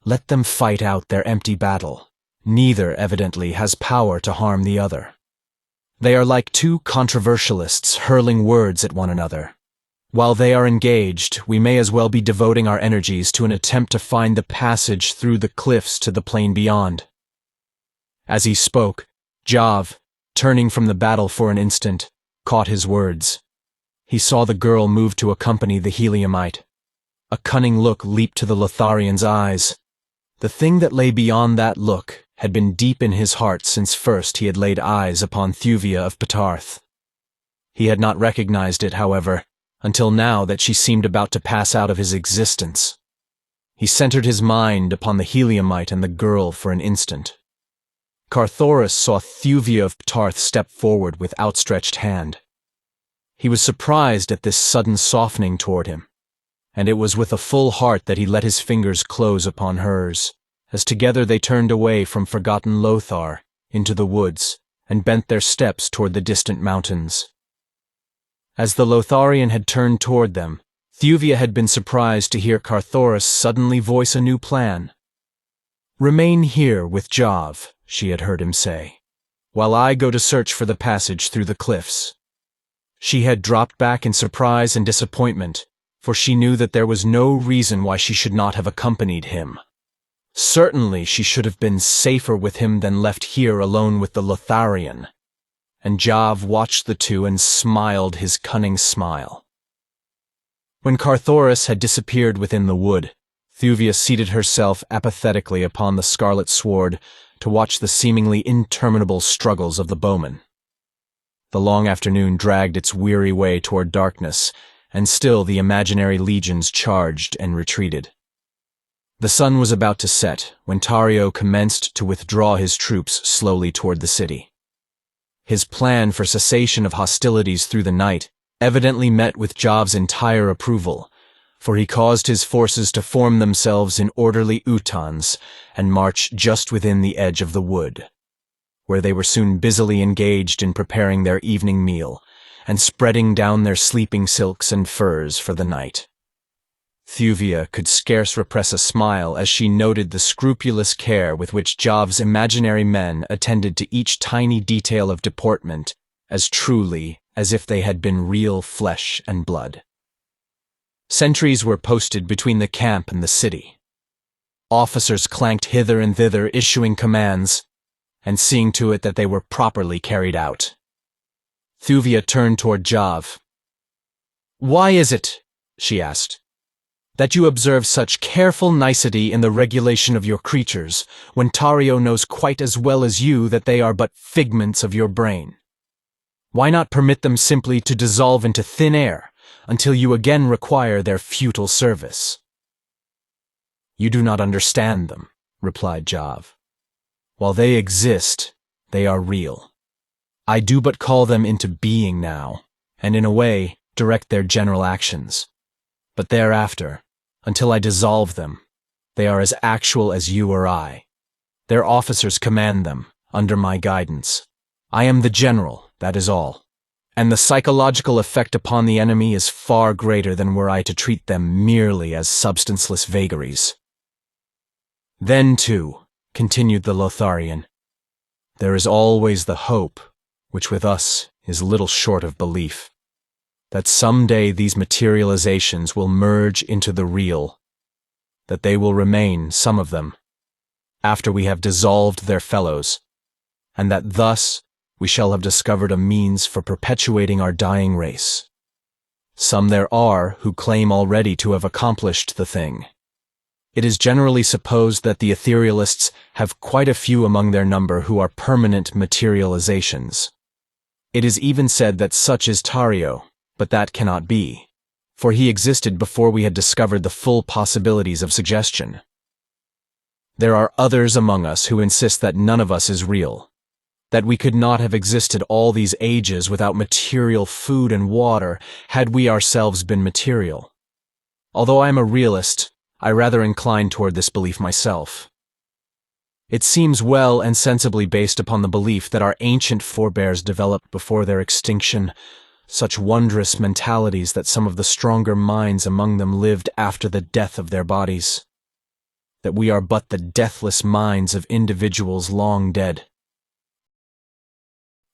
"Let them fight out their empty battle. Neither, evidently, has power to harm the other. They are like two controversialists hurling words at one another. While they are engaged, we may as well be devoting our energies to an attempt to find the passage through the cliffs to the plain beyond." As he spoke, Jav, turning from the battle for an instant, caught his words. He saw the girl move to accompany the Heliumite. A cunning look leaped to the Lotharian's eyes. The thing that lay beyond that look had been deep in his heart since first he had laid eyes upon Thuvia of Petarth. He had not recognized it, however, until now that she seemed about to pass out of his existence. He centered his mind upon the Heliumite and the girl for an instant. Carthoris saw Thuvia of Petarth step forward with outstretched hand. He was surprised at this sudden softening toward him, and it was with a full heart that he let his fingers close upon hers, as together they turned away from forgotten Lothar into the woods and bent their steps toward the distant mountains. As the Lotharian had turned toward them, Thuvia had been surprised to hear Carthoris suddenly voice a new plan. "Remain here with Jav," she had heard him say, "while I go to search for the passage through the cliffs." She had dropped back in surprise and disappointment, for she knew that there was no reason why she should not have accompanied him. Certainly she should have been safer with him than left here alone with the Lotharian. And Jav watched the two and smiled his cunning smile. When Carthoris had disappeared within the wood, Thuvia seated herself apathetically upon the scarlet sward to watch the seemingly interminable struggles of the bowmen. The long afternoon dragged its weary way toward darkness, and still the imaginary legions charged and retreated. The sun was about to set when Tario commenced to withdraw his troops slowly toward the city. His plan for cessation of hostilities through the night evidently met with Jav's entire approval, for he caused his forces to form themselves in orderly utans and march just within the edge of the wood, where they were soon busily engaged in preparing their evening meal and spreading down their sleeping silks and furs for the night. Thuvia could scarce repress a smile as she noted the scrupulous care with which Jav's imaginary men attended to each tiny detail of deportment as truly as if they had been real flesh and blood. Sentries were posted between the camp and the city. Officers clanked hither and thither issuing commands and seeing to it that they were properly carried out. Thuvia turned toward Jav. "Why is it," she asked, "that you observe such careful nicety in the regulation of your creatures, when Tario knows quite as well as you that they are but figments of your brain? Why not permit them simply to dissolve into thin air until you again require their futile service?" "You do not understand them," replied Jav. "While they exist, they are real. I do but call them into being now, and in a way, direct their general actions. But thereafter, until I dissolve them, they are as actual as you or I. Their officers command them, under my guidance. I am the general, that is all. And the psychological effect upon the enemy is far greater than were I to treat them merely as substanceless vagaries. Then, too, continued the Lotharian, there is always the hope, which with us is little short of belief, that someday these materializations will merge into the real, that they will remain, some of them, after we have dissolved their fellows, and that thus we shall have discovered a means for perpetuating our dying race. Some there are who claim already to have accomplished the thing. It is generally supposed that the etherealists have quite a few among their number who are permanent materializations. It is even said that such is Tario, but that cannot be, for he existed before we had discovered the full possibilities of suggestion. There are others among us who insist that none of us is real, that we could not have existed all these ages without material food and water had we ourselves been material. Although I am a realist, I rather incline toward this belief myself. It seems well and sensibly based upon the belief that our ancient forebears developed before their extinction such wondrous mentalities that some of the stronger minds among them lived after the death of their bodies, that we are but the deathless minds of individuals long dead.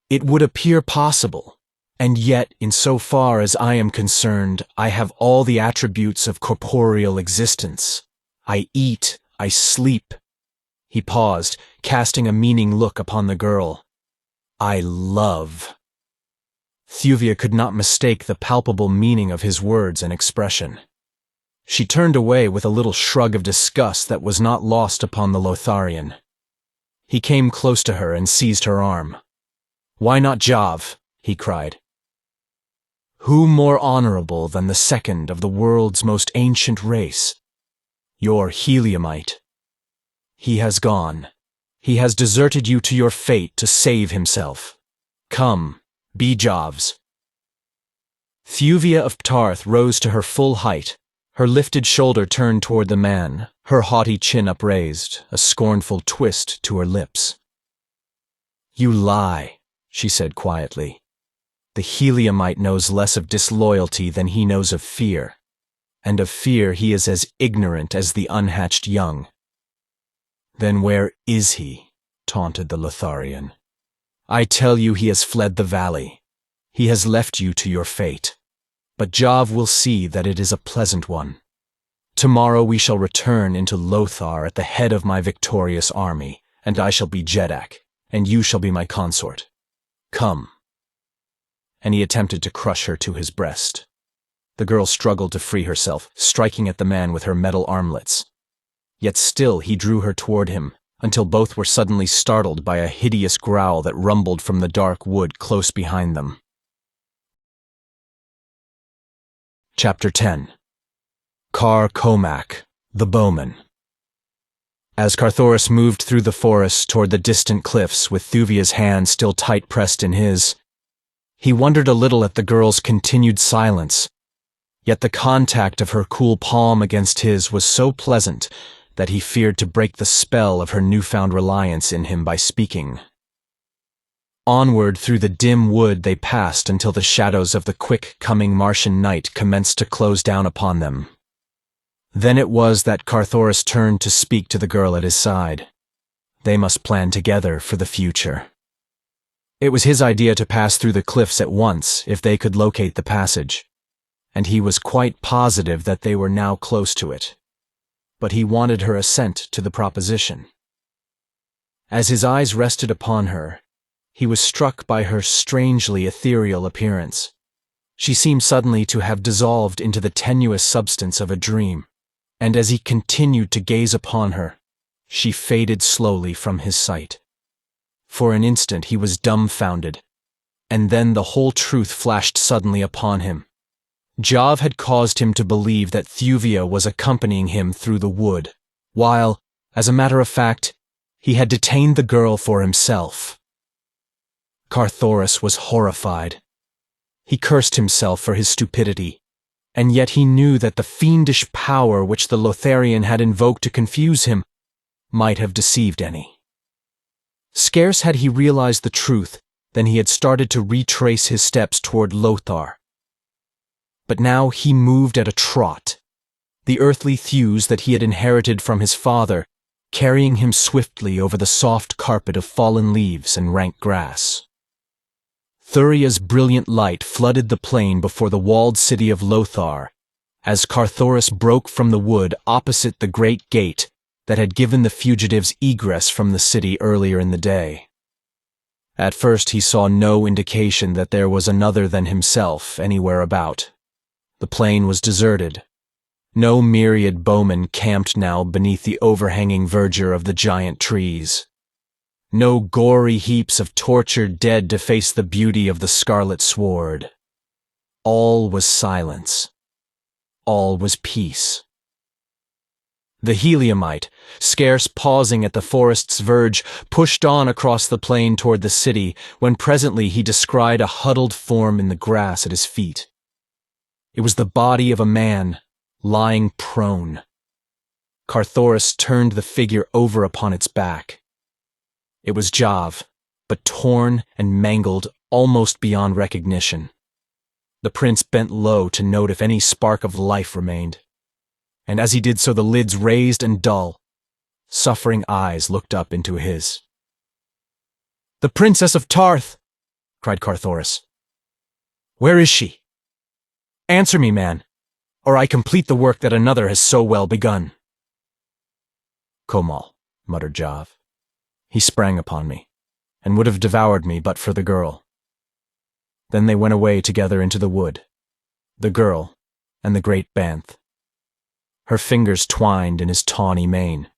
It would appear possible, and yet, in so far as I am concerned, I have all the attributes of corporeal existence. I eat, I sleep. He paused, casting a meaning look upon the girl. I love. Thuvia could not mistake the palpable meaning of his words and expression. She turned away with a little shrug of disgust that was not lost upon the Lotharian. He came close to her and seized her arm. "Why not Jav?" he cried. "Who more honorable than the second of the world's most ancient race? Your Heliumite. He has gone. He has deserted you to your fate to save himself. Come, be Jav's." Thuvia of Ptarth rose to her full height, her lifted shoulder turned toward the man, her haughty chin upraised, a scornful twist to her lips. "You lie," she said quietly. "The Heliumite knows less of disloyalty than he knows of fear, and of fear he is as ignorant as the unhatched young." "Then where is he?" taunted the Lotharian. "I tell you he has fled the valley. He has left you to your fate. But Jav will see that it is a pleasant one. Tomorrow we shall return into Lothar at the head of my victorious army, and I shall be Jeddak, and you shall be my consort. Come." And he attempted to crush her to his breast. The girl struggled to free herself, striking at the man with her metal armlets. Yet still he drew her toward him, until both were suddenly startled by a hideous growl that rumbled from the dark wood close behind them. Chapter 10. Komak, the Bowman. As Carthoris moved through the forest toward the distant cliffs with Thuvia's hand still tight pressed in his, he wondered a little at the girl's continued silence, yet the contact of her cool palm against his was so pleasant that he feared to break the spell of her newfound reliance in him by speaking. Onward through the dim wood they passed until the shadows of the quick-coming Martian night commenced to close down upon them. Then it was that Carthoris turned to speak to the girl at his side. They must plan together for the future. It was his idea to pass through the cliffs at once if they could locate the passage, and he was quite positive that they were now close to it. But he wanted her assent to the proposition. As his eyes rested upon her, he was struck by her strangely ethereal appearance. She seemed suddenly to have dissolved into the tenuous substance of a dream, and as he continued to gaze upon her, she faded slowly from his sight. For an instant he was dumbfounded, and then the whole truth flashed suddenly upon him. Jav had caused him to believe that Thuvia was accompanying him through the wood, while, as a matter of fact, he had detained the girl for himself. Carthoris was horrified. He cursed himself for his stupidity, and yet he knew that the fiendish power which the Lotharian had invoked to confuse him might have deceived any. Scarce had he realized the truth than he had started to retrace his steps toward Lothar. But now he moved at a trot, the earthly thews that he had inherited from his father carrying him swiftly over the soft carpet of fallen leaves and rank grass. Thuvia's brilliant light flooded the plain before the walled city of Lothar, as Carthoris broke from the wood opposite the great gate that had given the fugitives egress from the city earlier in the day. At first he saw no indication that there was another than himself anywhere about. The plain was deserted. No myriad bowmen camped now beneath the overhanging verdure of the giant trees. No gory heaps of tortured dead to face the beauty of the scarlet sward. All was silence. All was peace. The Heliumite, scarce pausing at the forest's verge, pushed on across the plain toward the city, when presently he descried a huddled form in the grass at his feet. It was the body of a man, lying prone. Carthoris turned the figure over upon its back. It was Jav, but torn and mangled almost beyond recognition. The prince bent low to note if any spark of life remained, and as he did so the lids raised and dull. Suffering eyes looked up into his. "The Princess of Tarth!" cried Carthoris. "Where is she? Answer me, man, or I complete the work that another has so well begun." "Komal," muttered Jav. "He sprang upon me, and would have devoured me but for the girl." Then they went away together into the wood, the girl and the great Banth. Her fingers twined in his tawny mane.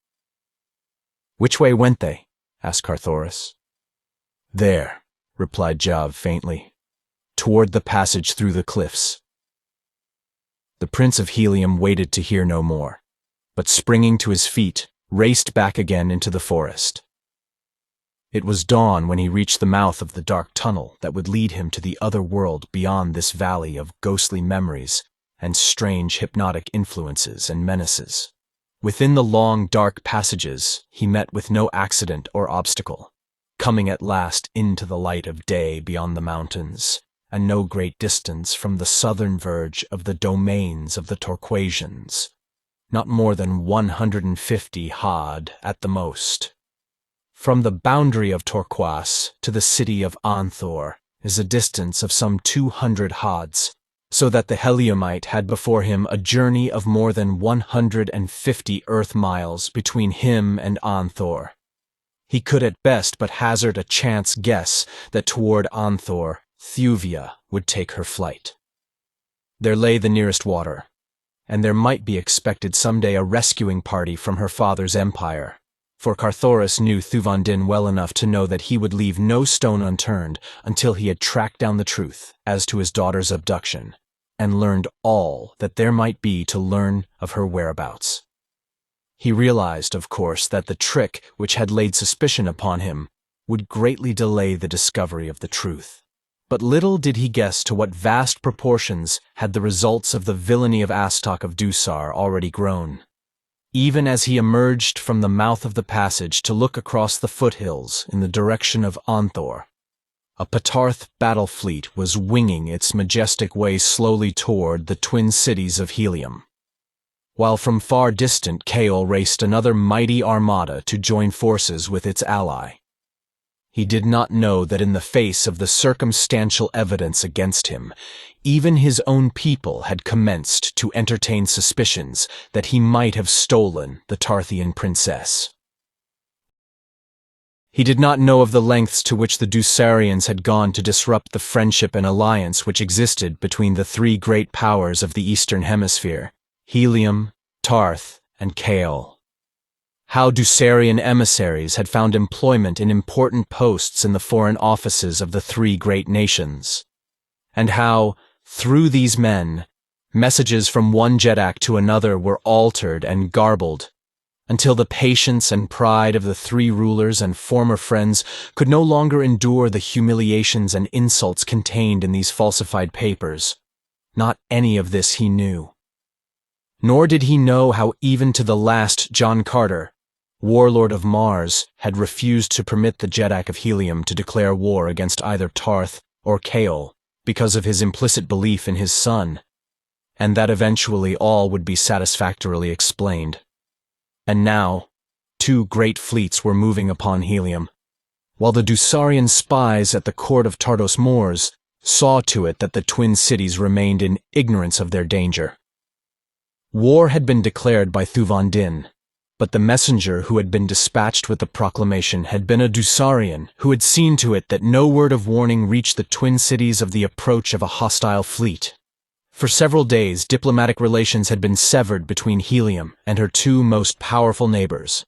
"Which way went they?" asked Carthoris. "There," replied Jav faintly, "toward the passage through the cliffs." The Prince of Helium waited to hear no more, but springing to his feet, raced back again into the forest. It was dawn when he reached the mouth of the dark tunnel that would lead him to the other world beyond this valley of ghostly memories and strange hypnotic influences and menaces. Within the long, dark passages, he met with no accident or obstacle, coming at last into the light of day beyond the mountains, and no great distance from the southern verge of the domains of the Torquasians, not more than 150 hod at the most. From the boundary of Torquas to the city of Anthor is a distance of some 200 hods, so that the Heliumite had before him a journey of more than 150 earth miles between him and Anthor. He could at best but hazard a chance guess that toward Anthor, Thuvia would take her flight. There lay the nearest water, and there might be expected someday a rescuing party from her father's empire, for Carthoris knew Thuvandin well enough to know that he would leave no stone unturned until he had tracked down the truth as to his daughter's abduction, and learned all that there might be to learn of her whereabouts. He realized, of course, that the trick which had laid suspicion upon him would greatly delay the discovery of the truth. But little did he guess to what vast proportions had the results of the villainy of Astok of Dusar already grown. Even as he emerged from the mouth of the passage to look across the foothills in the direction of Anthor, a Patarth battle fleet was winging its majestic way slowly toward the twin cities of Helium, while from far distant Kaol raced another mighty armada to join forces with its ally. He did not know that in the face of the circumstantial evidence against him, even his own people had commenced to entertain suspicions that he might have stolen the Tarthian princess. He did not know of the lengths to which the Dusarians had gone to disrupt the friendship and alliance which existed between the three great powers of the Eastern Hemisphere, Helium, Tarth, and Kaol. How Dusarian emissaries had found employment in important posts in the foreign offices of the three great nations, and how, through these men, messages from one Jeddak to another were altered and garbled, until the patience and pride of the three rulers and former friends could no longer endure the humiliations and insults contained in these falsified papers. Not any of this he knew. Nor did he know how even to the last John Carter, warlord of Mars, had refused to permit the Jeddak of Helium to declare war against either Tarth or Kaol because of his implicit belief in his son, and that eventually all would be satisfactorily explained. And now, two great fleets were moving upon Helium, while the Dusarian spies at the court of Tardos Mors saw to it that the twin cities remained in ignorance of their danger. War had been declared by Thuvia, but the messenger who had been dispatched with the proclamation had been a Dusarian who had seen to it that no word of warning reached the twin cities of the approach of a hostile fleet. For several days, diplomatic relations had been severed between Helium and her two most powerful neighbors,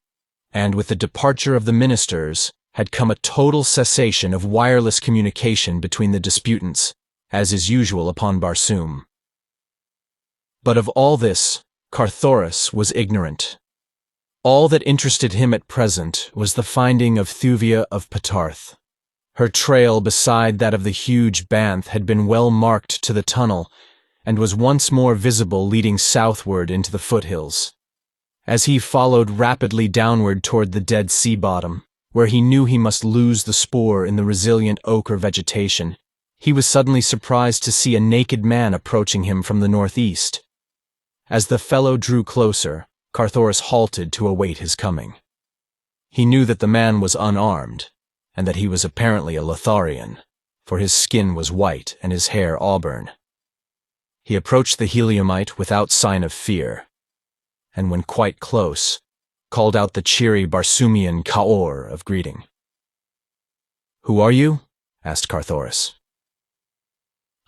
and with the departure of the ministers had come a total cessation of wireless communication between the disputants, as is usual upon Barsoom. But of all this, Carthoris was ignorant. All that interested him at present was the finding of Thuvia of Patarth. Her trail beside that of the huge Banth had been well marked to the tunnel, and was once more visible leading southward into the foothills. As he followed rapidly downward toward the Dead Sea bottom, where he knew he must lose the spoor in the resilient ochre vegetation, he was suddenly surprised to see a naked man approaching him from the northeast. As the fellow drew closer, Carthoris halted to await his coming. He knew that the man was unarmed, and that he was apparently a Lotharian, for his skin was white and his hair auburn. He approached the Heliumite without sign of fear, and when quite close, called out the cheery Barsoomian Kaor of greeting. "Who are you?" asked Carthoris.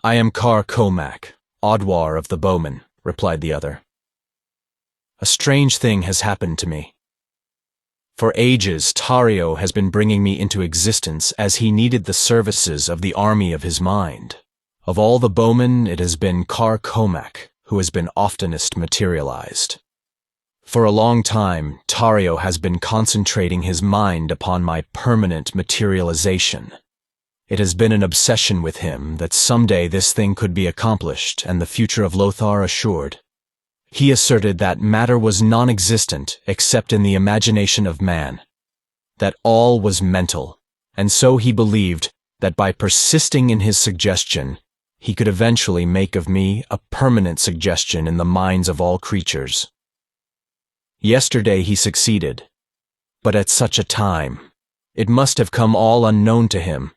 "I am Komak, Odwar of the Bowmen," replied the other. "A strange thing has happened to me. For ages, Tario has been bringing me into existence as he needed the services of the army of his mind. Of all the Bowmen, it has been Komak who has been oftenest materialized. For a long time, Tario has been concentrating his mind upon my permanent materialization. It has been an obsession with him that someday this thing could be accomplished and the future of Lothar assured. He asserted that matter was non-existent except in the imagination of man, that all was mental, and so he believed that by persisting in his suggestion, he could eventually make of me a permanent suggestion in the minds of all creatures. Yesterday he succeeded, but at such a time, it must have come all unknown to him,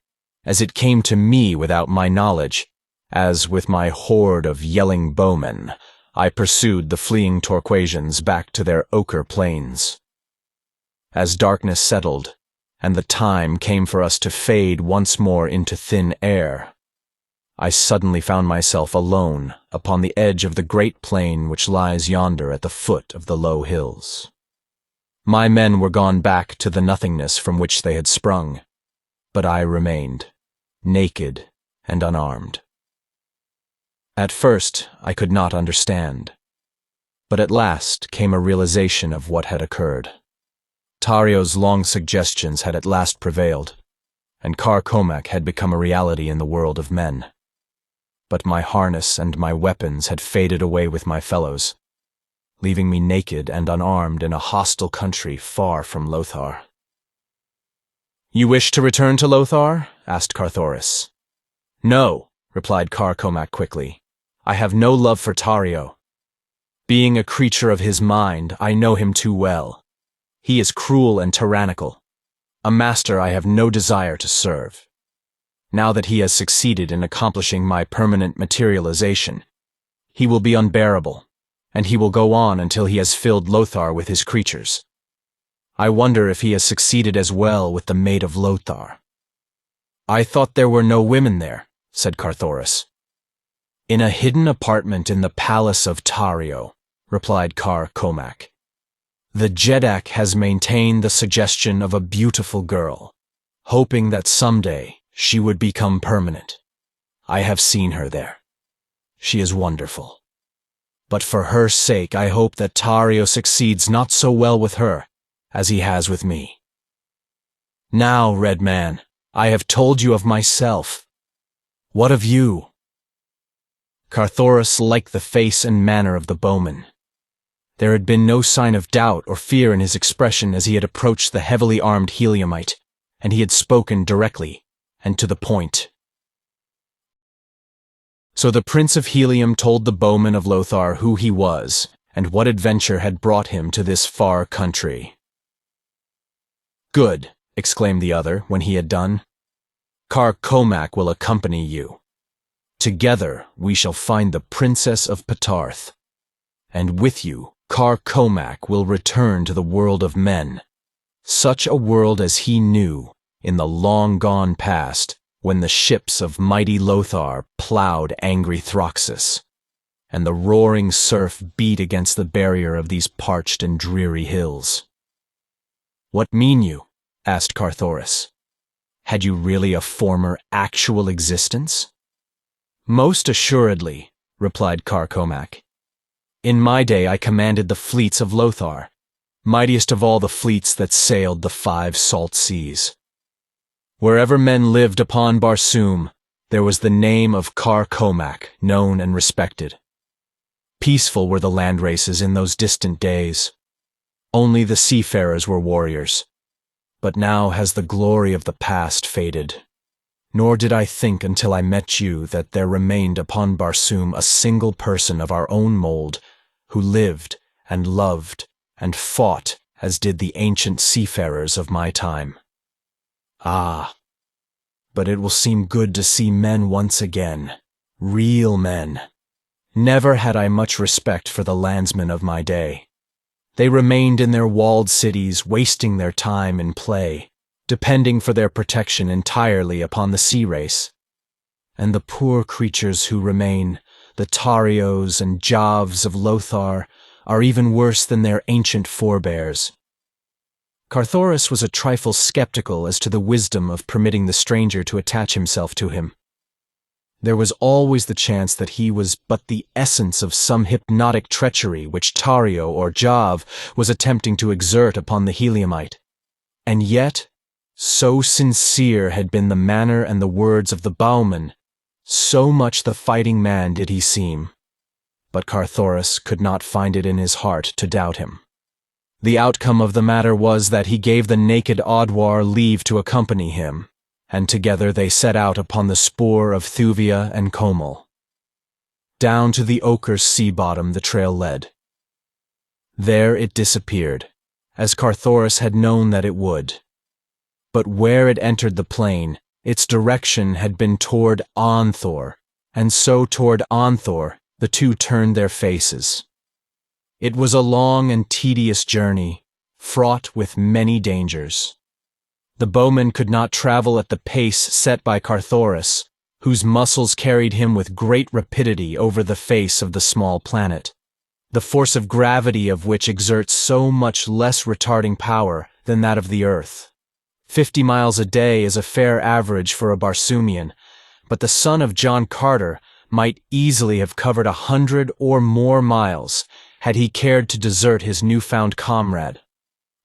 as it came to me without my knowledge, as with my horde of yelling bowmen, I pursued the fleeing Torquasians back to their ochre plains. As darkness settled, and the time came for us to fade once more into thin air, I suddenly found myself alone upon the edge of the great plain which lies yonder at the foot of the low hills. My men were gone back to the nothingness from which they had sprung, but I remained, naked and unarmed. At first, I could not understand, but at last came a realization of what had occurred. Tario's long suggestions had at last prevailed, and Komak had become a reality in the world of men. But my harness and my weapons had faded away with my fellows, leaving me naked and unarmed in a hostile country far from Lothar. "You wish to return to Lothar?" asked Carthoris. "No," replied Komak quickly. "I have no love for Tario. Being a creature of his mind, I know him too well. He is cruel and tyrannical, a master I have no desire to serve. Now that he has succeeded in accomplishing my permanent materialization, he will be unbearable, and he will go on until he has filled Lothar with his creatures. I wonder if he has succeeded as well with the Maid of Lothar." "I thought there were no women there," said Carthoris. "In a hidden apartment in the palace of Tario," replied Komak. "The Jeddak has maintained the suggestion of a beautiful girl, hoping that someday she would become permanent. I have seen her there. She is wonderful. But for her sake I hope that Tario succeeds not so well with her as he has with me. Now, Red Man, I have told you of myself. What of you?" Carthoris liked the face and manner of the bowman. There had been no sign of doubt or fear in his expression as he had approached the heavily armed Heliumite, and he had spoken directly and to the point. So the Prince of Helium told the bowman of Lothar who he was and what adventure had brought him to this far country. "Good," exclaimed the other when he had done. "Komak will accompany you. Together we shall find the Princess of Patarth, and with you Komak will return to the world of men, such a world as he knew in the long-gone past when the ships of mighty Lothar plowed angry Throxus, and the roaring surf beat against the barrier of these parched and dreary hills." "What mean you?" asked Carthoris. "Had you really a former actual existence?" "Most assuredly," replied Komak. "In my day I commanded the fleets of Lothar, mightiest of all the fleets that sailed the 5 salt seas. Wherever men lived upon Barsoom, there was the name of Komak known and respected. Peaceful were the land races in those distant days. Only the seafarers were warriors. But now has the glory of the past faded. Nor did I think until I met you that there remained upon Barsoom a single person of our own mold who lived and loved and fought as did the ancient seafarers of my time. Ah, but it will seem good to see men once again, real men. Never had I much respect for the landsmen of my day. They remained in their walled cities, wasting their time in play, depending for their protection entirely upon the sea race. And the poor creatures who remain, the Tarios and Javs of Lothar, are even worse than their ancient forebears." Carthoris was a trifle skeptical as to the wisdom of permitting the stranger to attach himself to him. There was always the chance that he was but the essence of some hypnotic treachery which Tario or Jav was attempting to exert upon the Heliumite. And yet, so sincere had been the manner and the words of the Bowman, so much the fighting man did he seem. But Carthoris could not find it in his heart to doubt him. The outcome of the matter was that he gave the naked Audwar leave to accompany him, and together they set out upon the spoor of Thuvia and Komal. Down to the ochre sea bottom the trail led. There it disappeared, as Carthoris had known that it would. But where it entered the plain, its direction had been toward Onthor, and so toward Onthor the two turned their faces. It was a long and tedious journey, fraught with many dangers. The bowman could not travel at the pace set by Carthoris, whose muscles carried him with great rapidity over the face of the small planet, the force of gravity of which exerts so much less retarding power than that of the Earth. 50 miles a day is a fair average for a Barsoomian, but the son of John Carter might easily have covered 100 or more miles had he cared to desert his newfound comrade.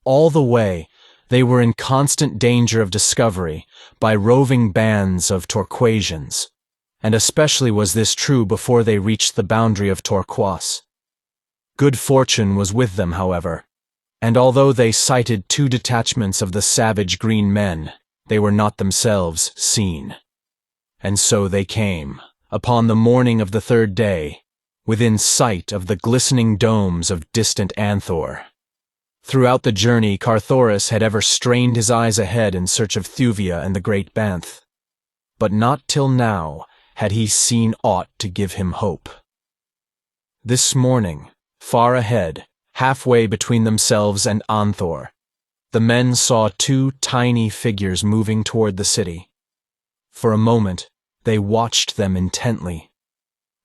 All the way, they were in constant danger of discovery by roving bands of Torquasians, and especially was this true before they reached the boundary of Torquas. Good fortune was with them, however, and although they sighted 2 detachments of the savage green men, they were not themselves seen. And so they came, upon the morning of the 3rd day, within sight of the glistening domes of distant Anthor. Throughout the journey, Carthoris had ever strained his eyes ahead in search of Thuvia and the great Banth, but not till now had he seen aught to give him hope. This morning, far ahead, halfway between themselves and Anthor, the men saw 2 tiny figures moving toward the city. For a moment, they watched them intently.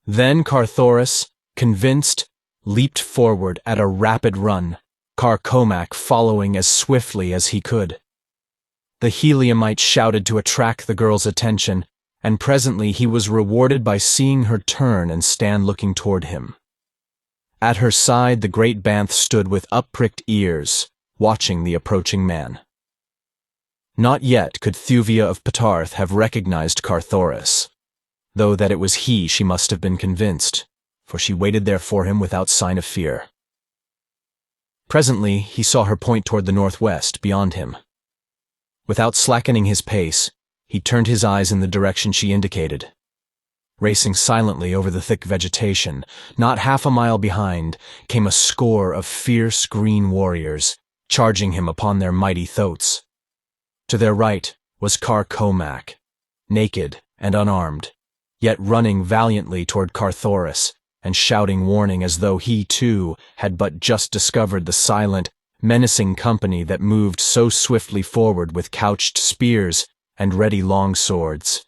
Then Carthoris, convinced, leaped forward at a rapid run, Komak following as swiftly as he could. The Heliumite shouted to attract the girl's attention, and presently he was rewarded by seeing her turn and stand looking toward him. At her side the great Banth stood with up-pricked ears, watching the approaching man. Not yet could Thuvia of Ptarth have recognized Carthoris, though that it was he she must have been convinced, for she waited there for him without sign of fear. Presently he saw her point toward the northwest, beyond him. Without slackening his pace, he turned his eyes in the direction she indicated. Racing silently over the thick vegetation, not half a mile behind, came a score of fierce green warriors, charging him upon their mighty thoats. To their right was Komak, naked and unarmed, yet running valiantly toward Carthoris and shouting warning as though he, too, had but just discovered the silent, menacing company that moved so swiftly forward with couched spears and ready long swords.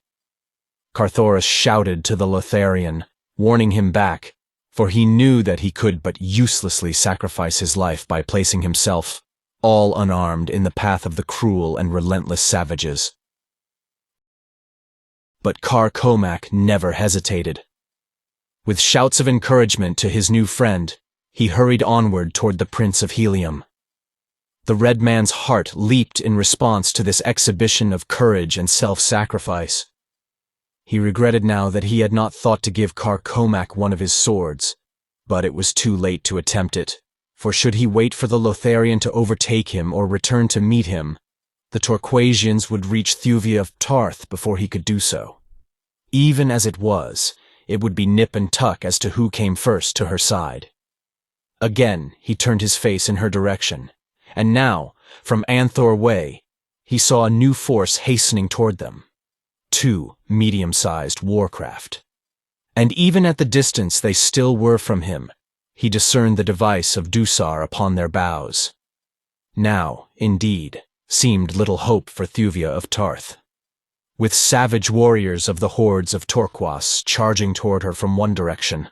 Carthoris shouted to the Lotharian, warning him back, for he knew that he could but uselessly sacrifice his life by placing himself, all unarmed, in the path of the cruel and relentless savages. But Komak never hesitated. With shouts of encouragement to his new friend, he hurried onward toward the Prince of Helium. The red man's heart leaped in response to this exhibition of courage and self-sacrifice. He regretted now that he had not thought to give Komak one of his swords, but it was too late to attempt it, for should he wait for the Lotharian to overtake him or return to meet him, the Torquasians would reach Thuvia of Ptarth before he could do so. Even as it was, it would be nip and tuck as to who came first to her side. Again he turned his face in her direction, and now, from Anthor Way, he saw a new force hastening toward them. 2 medium-sized warcraft. And even at the distance they still were from him, he discerned the device of Dusar upon their bows. Now, indeed, seemed little hope for Thuvia of Ptarth. With savage warriors of the hordes of Torquas charging toward her from one direction,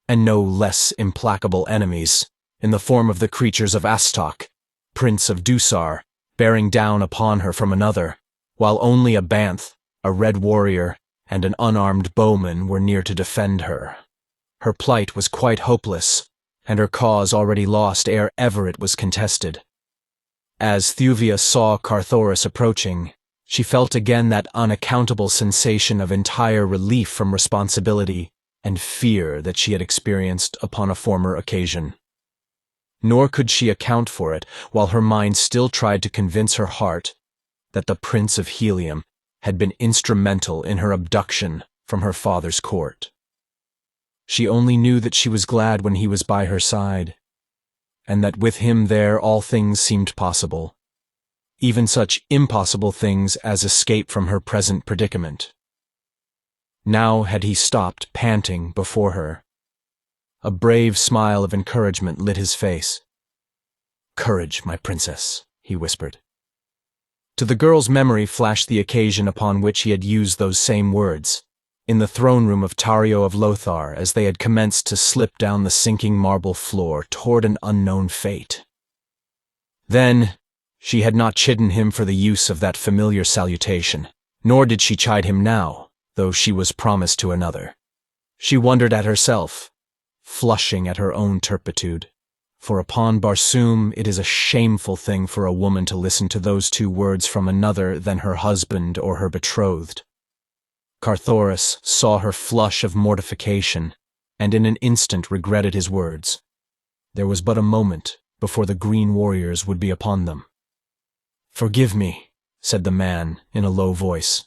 and no less implacable enemies, in the form of the creatures of Astok, Prince of Dusar, bearing down upon her from another, while only a Banth, a red warrior, and an unarmed bowman were near to defend her. Her plight was quite hopeless, and her cause already lost ere ever it was contested. As Thuvia saw Carthoris approaching, she felt again that unaccountable sensation of entire relief from responsibility and fear that she had experienced upon a former occasion. Nor could she account for it while her mind still tried to convince her heart that the Prince of Helium had been instrumental in her abduction from her father's court. She only knew that she was glad when he was by her side, and that with him there all things seemed possible, even such impossible things as escape from her present predicament. Now had he stopped panting before her. A brave smile of encouragement lit his face. "Courage, my princess," he whispered. To the girl's memory flashed the occasion upon which he had used those same words, in the throne room of Tario of Lothar as they had commenced to slip down the sinking marble floor toward an unknown fate. Then, she had not chidden him for the use of that familiar salutation, nor did she chide him now, though she was promised to another. She wondered at herself, flushing at her own turpitude, for upon Barsoom it is a shameful thing for a woman to listen to those 2 words from another than her husband or her betrothed. Carthoris saw her flush of mortification, and in an instant regretted his words. There was but a moment before the green warriors would be upon them. "Forgive me," said the man in a low voice.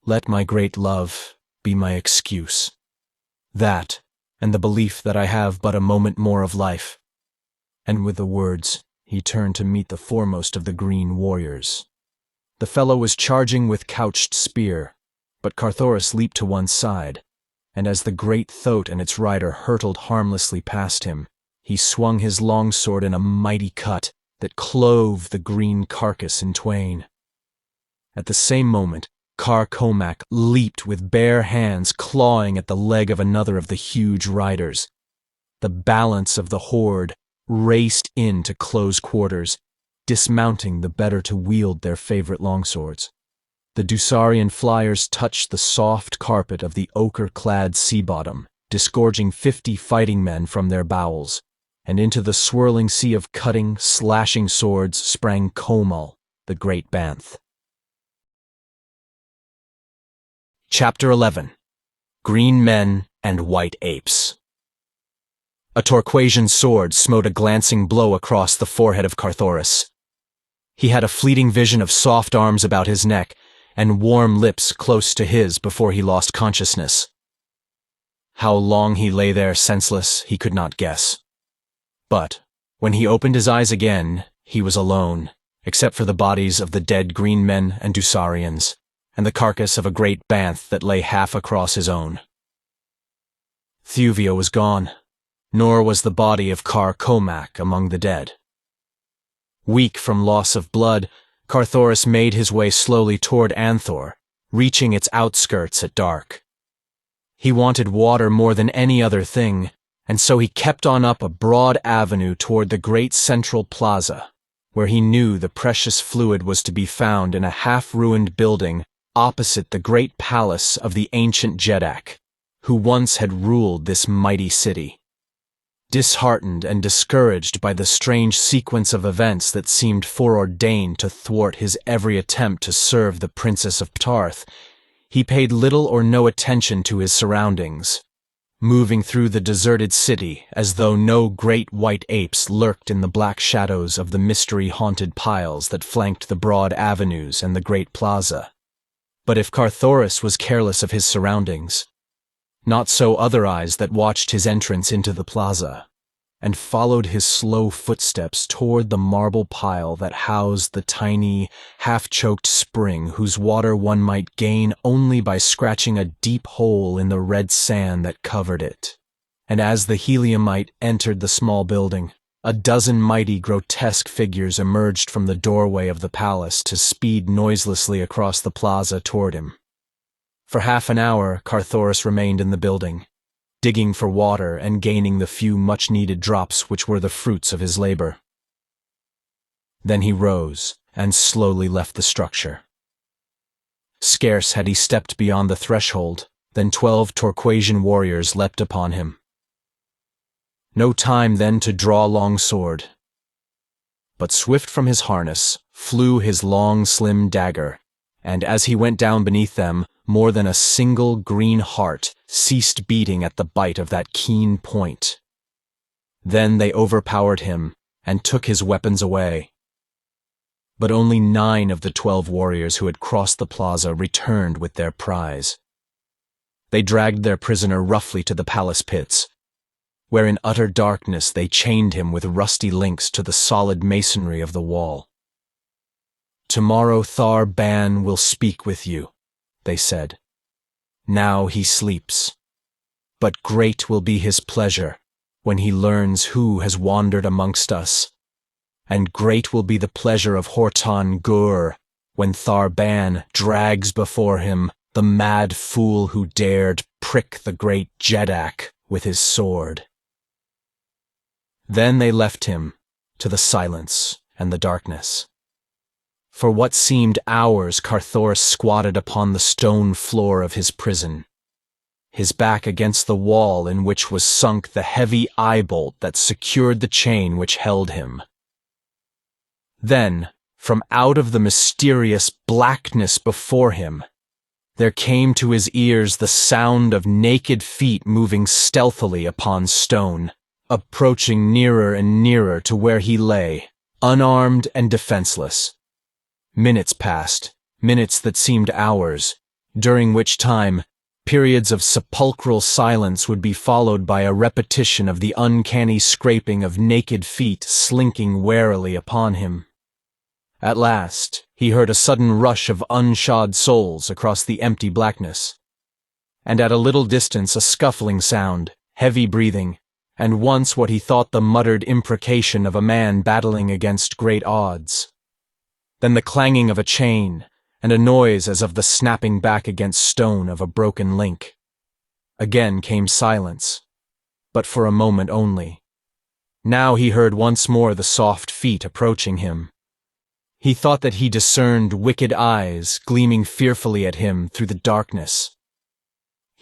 "Let my great love be my excuse. That, and the belief that I have but a moment more of life." And with the words, he turned to meet the foremost of the green warriors. The fellow was charging with couched spear, but Carthoris leaped to one side, and as the great thoat and its rider hurtled harmlessly past him, he swung his longsword in a mighty cut that clove the green carcass in twain. At the same moment, Komak leaped with bare hands clawing at the leg of another of the huge riders. The balance of the horde raced in to close quarters, dismounting the better to wield their favorite longswords. The Dusarian flyers touched the soft carpet of the ochre-clad sea bottom, disgorging 50 fighting men from their bowels, and into the swirling sea of cutting, slashing swords sprang Komak, the great Banth. Chapter 11. Green Men and White Apes. A Torquasian sword smote a glancing blow across the forehead of Carthoris. He had a fleeting vision of soft arms about his neck and warm lips close to his before he lost consciousness. How long he lay there senseless, he could not guess. But when he opened his eyes again, he was alone, except for the bodies of the dead green men and Dusarians, and the carcass of a great Banth that lay half across his own. Thuvia was gone, nor was the body of Komak among the dead. Weak from loss of blood, Carthoris made his way slowly toward Anthor, reaching its outskirts at dark. He wanted water more than any other thing, and so he kept on up a broad avenue toward the great central plaza, where he knew the precious fluid was to be found in a half-ruined building opposite the great palace of the ancient Jeddak, who once had ruled this mighty city. Disheartened and discouraged by the strange sequence of events that seemed foreordained to thwart his every attempt to serve the Princess of Tarth, he paid little or no attention to his surroundings, moving through the deserted city as though no great white apes lurked in the black shadows of the mystery-haunted piles that flanked the broad avenues and the great plaza. But if Carthoris was careless of his surroundings, not so other eyes that watched his entrance into the plaza, and followed his slow footsteps toward the marble pile that housed the tiny, half-choked spring whose water one might gain only by scratching a deep hole in the red sand that covered it. And as the Heliumite entered the small building, a dozen mighty grotesque figures emerged from the doorway of the palace to speed noiselessly across the plaza toward him. For half an hour, Carthoris remained in the building, digging for water and gaining the few much-needed drops which were the fruits of his labor. Then he rose and slowly left the structure. Scarce had he stepped beyond the threshold than 12 Torquasian warriors leapt upon him. No time then to draw long sword, but swift from his harness flew his long, slim dagger, and as he went down beneath them, more than a single green heart ceased beating at the bite of that keen point. Then they overpowered him and took his weapons away. But only 9 of the 12 warriors who had crossed the plaza returned with their prize. They dragged their prisoner roughly to the palace pits, where in utter darkness they chained him with rusty links to the solid masonry of the wall. "Tomorrow Thar Ban will speak with you," they said. "Now he sleeps. But great will be his pleasure when he learns who has wandered amongst us, and great will be the pleasure of Horton Gur when Thar Ban drags before him the mad fool who dared prick the great Jeddak with his sword." Then they left him to the silence and the darkness. For what seemed hours Carthoris squatted upon the stone floor of his prison, his back against the wall in which was sunk the heavy eye-bolt that secured the chain which held him. Then, from out of the mysterious blackness before him, there came to his ears the sound of naked feet moving stealthily upon stone, approaching nearer and nearer to where he lay, unarmed and defenseless. Minutes passed, minutes that seemed hours, during which time periods of sepulchral silence would be followed by a repetition of the uncanny scraping of naked feet slinking warily upon him. At last, he heard a sudden rush of unshod souls across the empty blackness, and at a little distance a scuffling sound, heavy breathing, and once what he thought the muttered imprecation of a man battling against great odds. Then the clanging of a chain, and a noise as of the snapping back against stone of a broken link. Again came silence, but for a moment only. Now he heard once more the soft feet approaching him. He thought that he discerned wicked eyes gleaming fearfully at him through the darkness.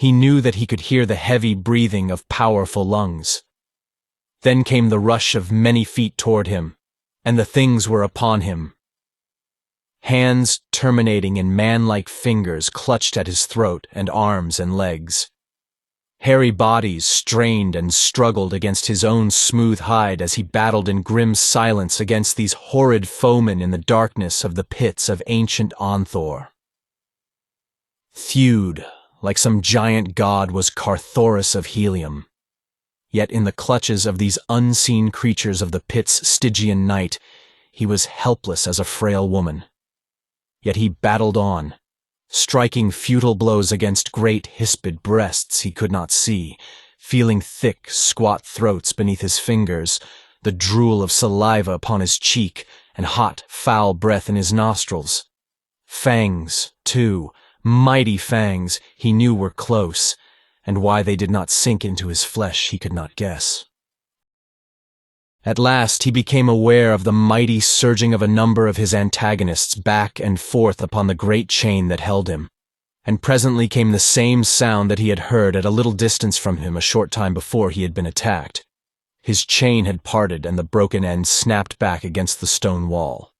He knew that he could hear the heavy breathing of powerful lungs. Then came the rush of many feet toward him, and the things were upon him. Hands terminating in man-like fingers clutched at his throat and arms and legs. Hairy bodies strained and struggled against his own smooth hide as he battled in grim silence against these horrid foemen in the darkness of the pits of ancient Onthor. Thewed, like some giant god, was Carthoris of Helium. Yet in the clutches of these unseen creatures of the pit's Stygian night, he was helpless as a frail woman. Yet he battled on, striking futile blows against great hispid breasts he could not see, feeling thick, squat throats beneath his fingers, the drool of saliva upon his cheek, and hot, foul breath in his nostrils. Fangs, too, mighty fangs, he knew were close, and why they did not sink into his flesh he could not guess. At last he became aware of the mighty surging of a number of his antagonists back and forth upon the great chain that held him, and presently came the same sound that he had heard at a little distance from him a short time before he had been attacked. His chain had parted and the broken end snapped back against the stone wall.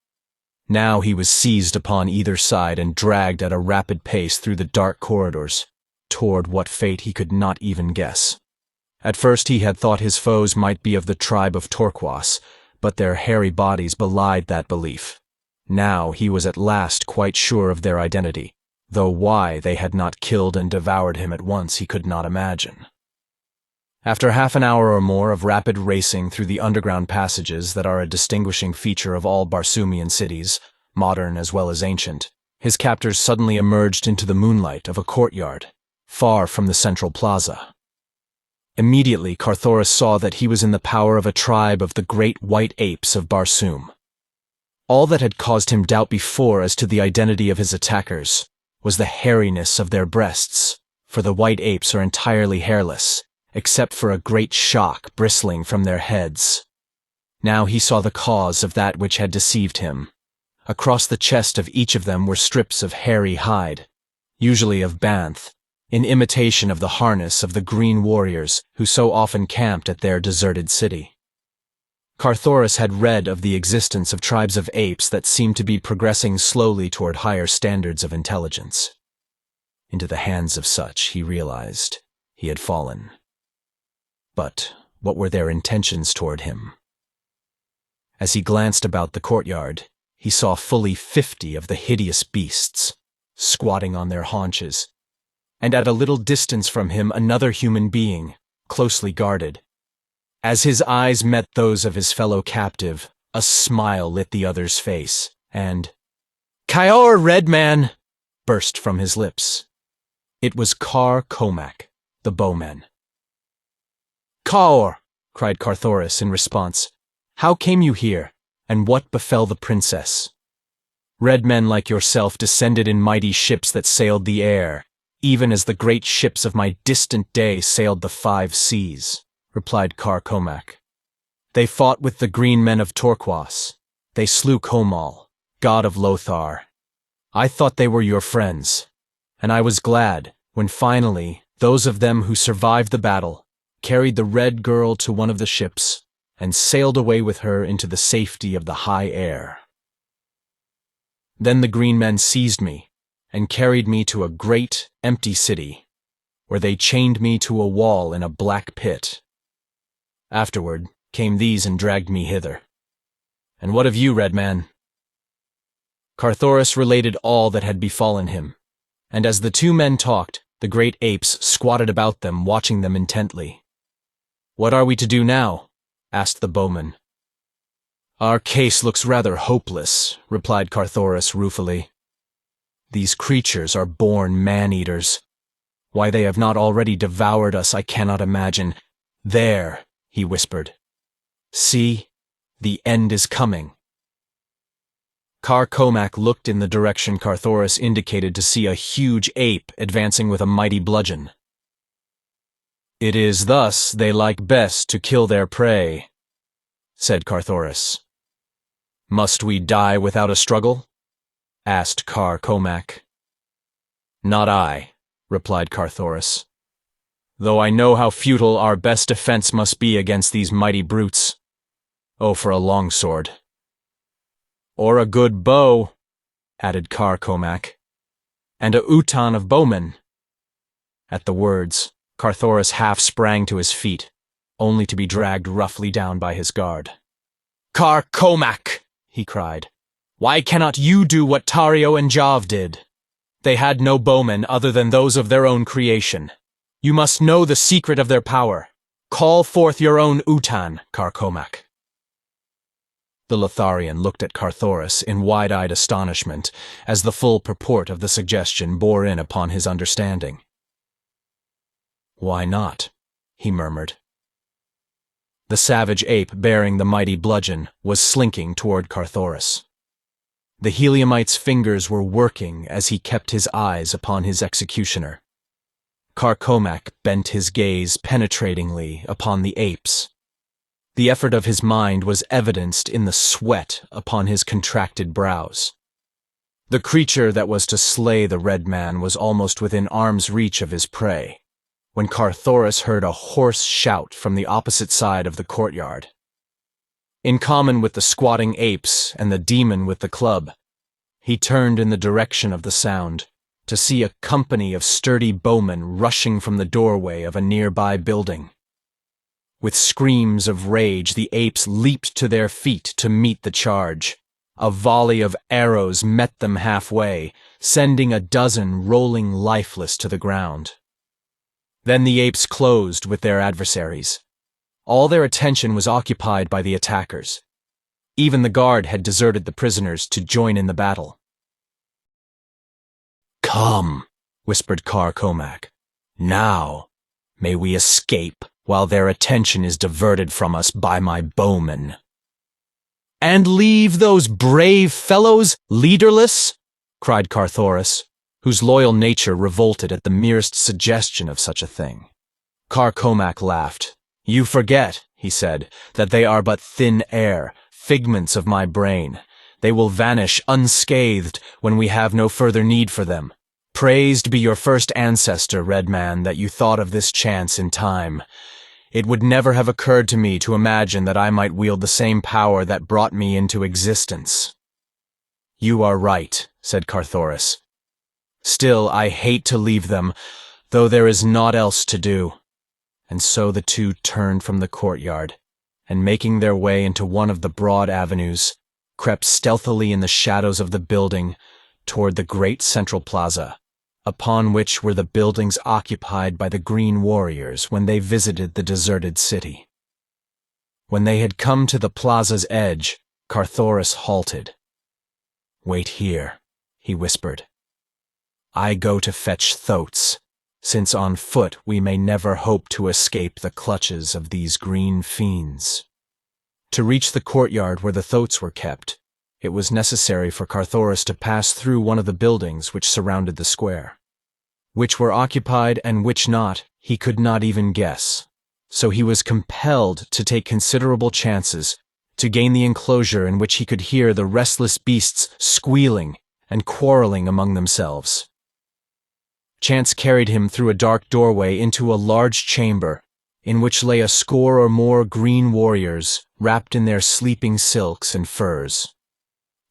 Now he was seized upon either side and dragged at a rapid pace through the dark corridors, toward what fate he could not even guess. At first he had thought his foes might be of the tribe of Torquas, but their hairy bodies belied that belief. Now he was at last quite sure of their identity, though why they had not killed and devoured him at once he could not imagine. After half an hour or more of rapid racing through the underground passages that are a distinguishing feature of all Barsoomian cities, modern as well as ancient, his captors suddenly emerged into the moonlight of a courtyard, far from the central plaza. Immediately Carthoris saw that he was in the power of a tribe of the great white apes of Barsoom. All that had caused him doubt before as to the identity of his attackers was the hairiness of their breasts, for the white apes are entirely hairless, except for a great shock bristling from their heads. Now he saw the cause of that which had deceived him. Across the chest of each of them were strips of hairy hide, usually of banth, in imitation of the harness of the green warriors who so often camped at their deserted city. Carthoris had read of the existence of tribes of apes that seemed to be progressing slowly toward higher standards of intelligence. Into the hands of such, he realized, he had fallen. But what were their intentions toward him? As he glanced about the courtyard, he saw fully 50 of the hideous beasts, squatting on their haunches, and at a little distance from him another human being, closely guarded. As his eyes met those of his fellow captive, a smile lit the other's face, and, "Kaor, Red Man!" burst from his lips. It was Komak, the Bowman. "Kaor!" cried Carthoris in response. "How came you here, and what befell the princess?" "Red men like yourself descended in mighty ships that sailed the air, even as the great ships of my distant day sailed the 5 seas, replied Komak. "They fought with the green men of Torquas. They slew Komal, god of Lothar. I thought they were your friends, and I was glad when finally those of them who survived the battle carried the red girl to one of the ships and sailed away with her into the safety of the high air. Then the green men seized me and carried me to a great, empty city, where they chained me to a wall in a black pit. Afterward came these and dragged me hither. And what of you, Red Man?" Carthoris related all that had befallen him, and as the 2 men talked, the great apes squatted about them, watching them intently. "What are we to do now?" asked the Bowman. "Our case looks rather hopeless," replied Carthoris ruefully. "These creatures are born man-eaters. Why they have not already devoured us I cannot imagine. There," he whispered. "See, the end is coming." Komak looked in the direction Carthoris indicated to see a huge ape advancing with a mighty bludgeon. "It is thus they like best to kill their prey," said Carthoris. "Must we die without a struggle?" asked Komak. "Not I," replied Carthoris. though I know how futile our best defense must be against these mighty brutes. Oh, for a long sword. Or a good bow, added Komak, and a utan of Bowmen. At the words, Carthoris half sprang to his feet, only to be dragged roughly down by his guard. Komak, he cried. Why cannot you do what Tario and Jav did? They had no bowmen other than those of their own creation. You must know the secret of their power. Call forth your own utan, Komak. The Lotharian looked at Carthoris in wide-eyed astonishment as the full purport of the suggestion bore in upon his understanding. Why not? He murmured. The savage ape bearing the mighty bludgeon was slinking toward Carthoris. The Heliumite's fingers were working as he kept his eyes upon his executioner. Komak bent his gaze penetratingly upon the apes. The effort of his mind was evidenced in the sweat upon his contracted brows. The creature that was to slay the red man was almost within arm's reach of his prey, when Carthoris heard a hoarse shout from the opposite side of the courtyard. In common with the squatting apes and the demon with the club, he turned in the direction of the sound to see a company of sturdy bowmen rushing from the doorway of a nearby building. With screams of rage, the apes leaped to their feet to meet the charge. A volley of arrows met them halfway, sending a dozen rolling lifeless to the ground. Then the apes closed with their adversaries. All their attention was occupied by the attackers. Even the guard had deserted the prisoners to join in the battle. Come, whispered Komak. Now may we escape while their attention is diverted from us by my bowmen. And leave those brave fellows leaderless? Cried Carthoris, whose loyal nature revolted at the merest suggestion of such a thing. Komak laughed. You forget, he said, that they are but thin air, figments of my brain. They will vanish unscathed when we have no further need for them. Praised be your first ancestor, Red Man, that you thought of this chance in time. It would never have occurred to me to imagine that I might wield the same power that brought me into existence. You are right, said Carthoris. Still, I hate to leave them, though there is naught else to do. And so the two turned from the courtyard, and making their way into one of the broad avenues, crept stealthily in the shadows of the building toward the great central plaza, upon which were the buildings occupied by the Green Warriors when they visited the deserted city. When they had come to the plaza's edge, Carthoris halted. Wait here, he whispered. I go to fetch Thotes, since on foot we may never hope to escape the clutches of these green fiends. To reach the courtyard where the Thotes were kept, it was necessary for Carthoris to pass through one of the buildings which surrounded the square. Which were occupied and which not, he could not even guess, so he was compelled to take considerable chances to gain the enclosure in which he could hear the restless beasts squealing and quarreling among themselves. Chance carried him through a dark doorway into a large chamber, in which lay a score or more green warriors wrapped in their sleeping silks and furs.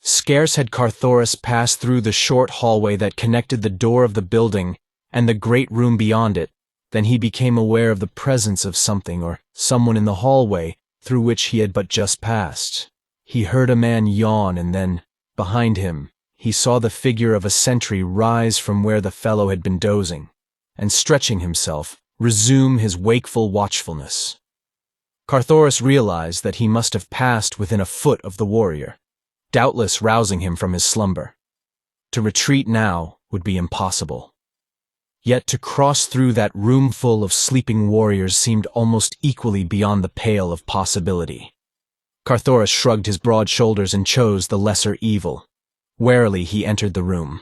Scarce had Carthoris passed through the short hallway that connected the door of the building and the great room beyond it, than he became aware of the presence of something or someone in the hallway through which he had but just passed. He heard a man yawn, and then, behind him, he saw the figure of a sentry rise from where the fellow had been dozing, and stretching himself, resume his wakeful watchfulness. Carthoris realized that he must have passed within a foot of the warrior, doubtless rousing him from his slumber. To retreat now would be impossible. Yet to cross through that roomful of sleeping warriors seemed almost equally beyond the pale of possibility. Carthoris shrugged his broad shoulders and chose the lesser evil. Warily he entered the room.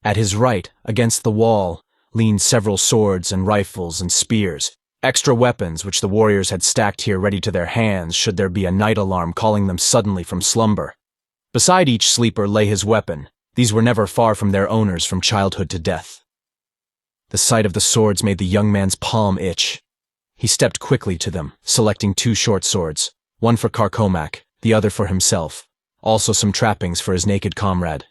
At his right, against the wall, leaned several swords and rifles and spears, extra weapons which the warriors had stacked here ready to their hands should there be a night alarm calling them suddenly from slumber. Beside each sleeper lay his weapon. These were never far from their owners from childhood to death. The sight of the swords made the young man's palm itch. He stepped quickly to them, selecting 2 short swords, one for Komak, the other for himself, also some trappings for his naked comrade.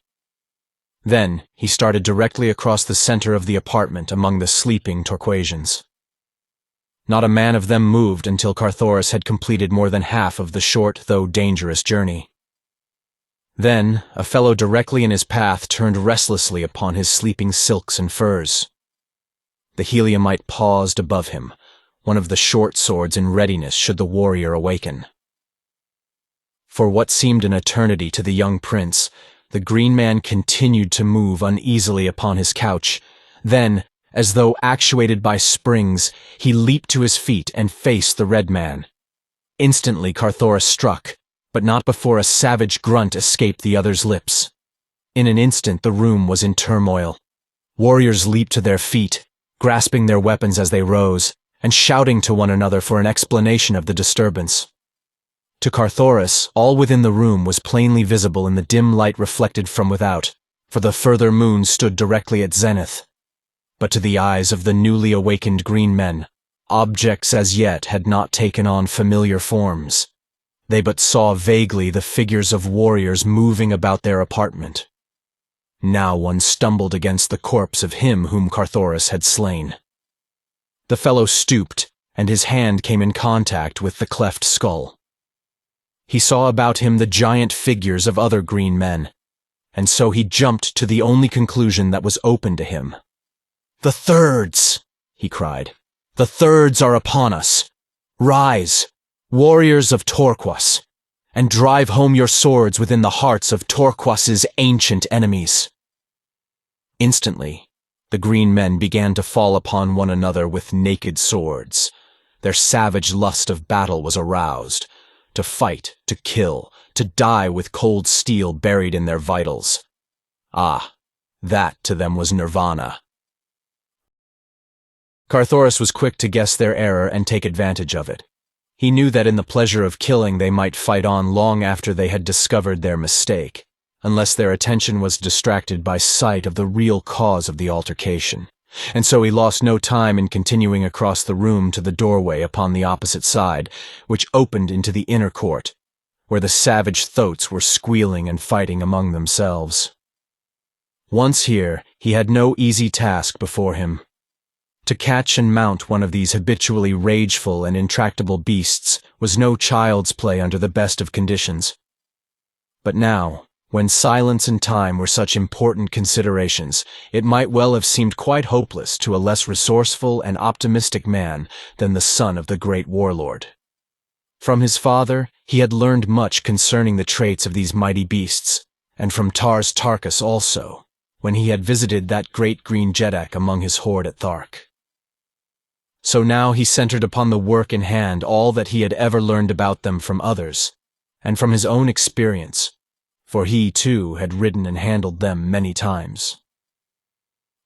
Then he started directly across the center of the apartment among the sleeping Torquasians. Not a man of them moved until Carthoris had completed more than half of the short, though dangerous journey. Then a fellow directly in his path turned restlessly upon his sleeping silks and furs. The Heliumite paused above him, one of the short swords in readiness should the warrior awaken. For what seemed an eternity to the young prince, the green man continued to move uneasily upon his couch. Then, as though actuated by springs, he leaped to his feet and faced the red man. Instantly Carthoris struck, but not before a savage grunt escaped the other's lips. In an instant the room was in turmoil. Warriors leaped to their feet, grasping their weapons as they rose, and shouting to one another for an explanation of the disturbance. To Carthoris, all within the room was plainly visible in the dim light reflected from without, for the further moon stood directly at zenith. But to the eyes of the newly awakened green men, objects as yet had not taken on familiar forms. They but saw vaguely the figures of warriors moving about their apartment. Now one stumbled against the corpse of him whom Carthoris had slain. The fellow stooped, and his hand came in contact with the cleft skull. He saw about him the giant figures of other green men, and so he jumped to the only conclusion that was open to him. "The Thirds!" he cried. "The Thirds are upon us! Rise, warriors of Torquas, and drive home your swords within the hearts of Torquas's ancient enemies." Instantly, the green men began to fall upon one another with naked swords. Their savage lust of battle was aroused. To fight, to kill, to die with cold steel buried in their vitals. Ah, that to them was nirvana. Carthoris was quick to guess their error and take advantage of it. He knew that in the pleasure of killing they might fight on long after they had discovered their mistake, unless their attention was distracted by sight of the real cause of the altercation. And so he lost no time in continuing across the room to the doorway upon the opposite side, which opened into the inner court, where the savage thoats were squealing and fighting among themselves. Once here, he had no easy task before him. To catch and mount one of these habitually rageful and intractable beasts was no child's play under the best of conditions. But now, when silence and time were such important considerations, it might well have seemed quite hopeless to a less resourceful and optimistic man than the son of the great warlord. From his father, he had learned much concerning the traits of these mighty beasts, and from Tars Tarkas also, when he had visited that great green Jeddak among his horde at Thark. So now he centered upon the work in hand all that he had ever learned about them from others, and from his own experience, for he, too, had ridden and handled them many times.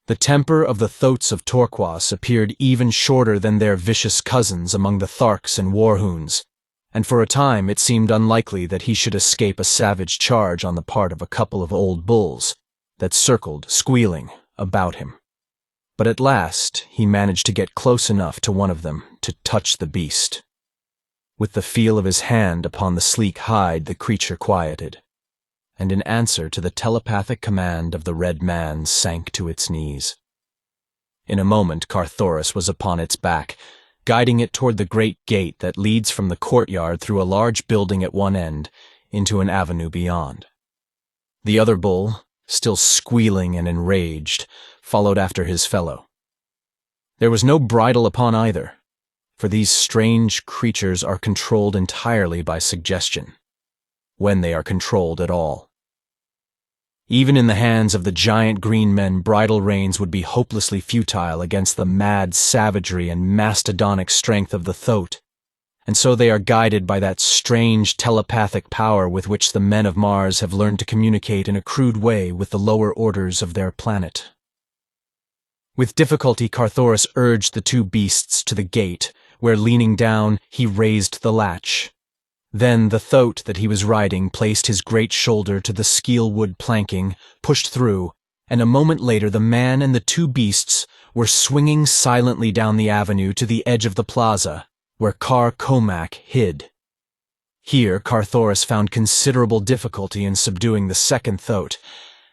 The temper of the thoats of Torquas appeared even shorter than their vicious cousins among the Tharks and Warhoons, and for a time it seemed unlikely that he should escape a savage charge on the part of a couple of old bulls that circled, squealing, about him. But at last he managed to get close enough to one of them to touch the beast. With the feel of his hand upon the sleek hide the creature quieted, and in answer to the telepathic command of the red man sank to its knees. In a moment Carthoris was upon its back, guiding it toward the great gate that leads from the courtyard through a large building at one end into an avenue beyond. The other bull, still squealing and enraged, followed after his fellow. There was no bridle upon either, for these strange creatures are controlled entirely by suggestion, when they are controlled at all. Even in the hands of the giant green men, bridle reins would be hopelessly futile against the mad savagery and mastodonic strength of the thoat, and so they are guided by that strange telepathic power with which the men of Mars have learned to communicate in a crude way with the lower orders of their planet. With difficulty Carthoris urged the two beasts to the gate, where, leaning down, he raised the latch. Then the thoat that he was riding placed his great shoulder to the skeel-wood planking, pushed through, and a moment later the man and the two beasts were swinging silently down the avenue to the edge of the plaza, where Komak hid. Here Carthoris found considerable difficulty in subduing the second thoat,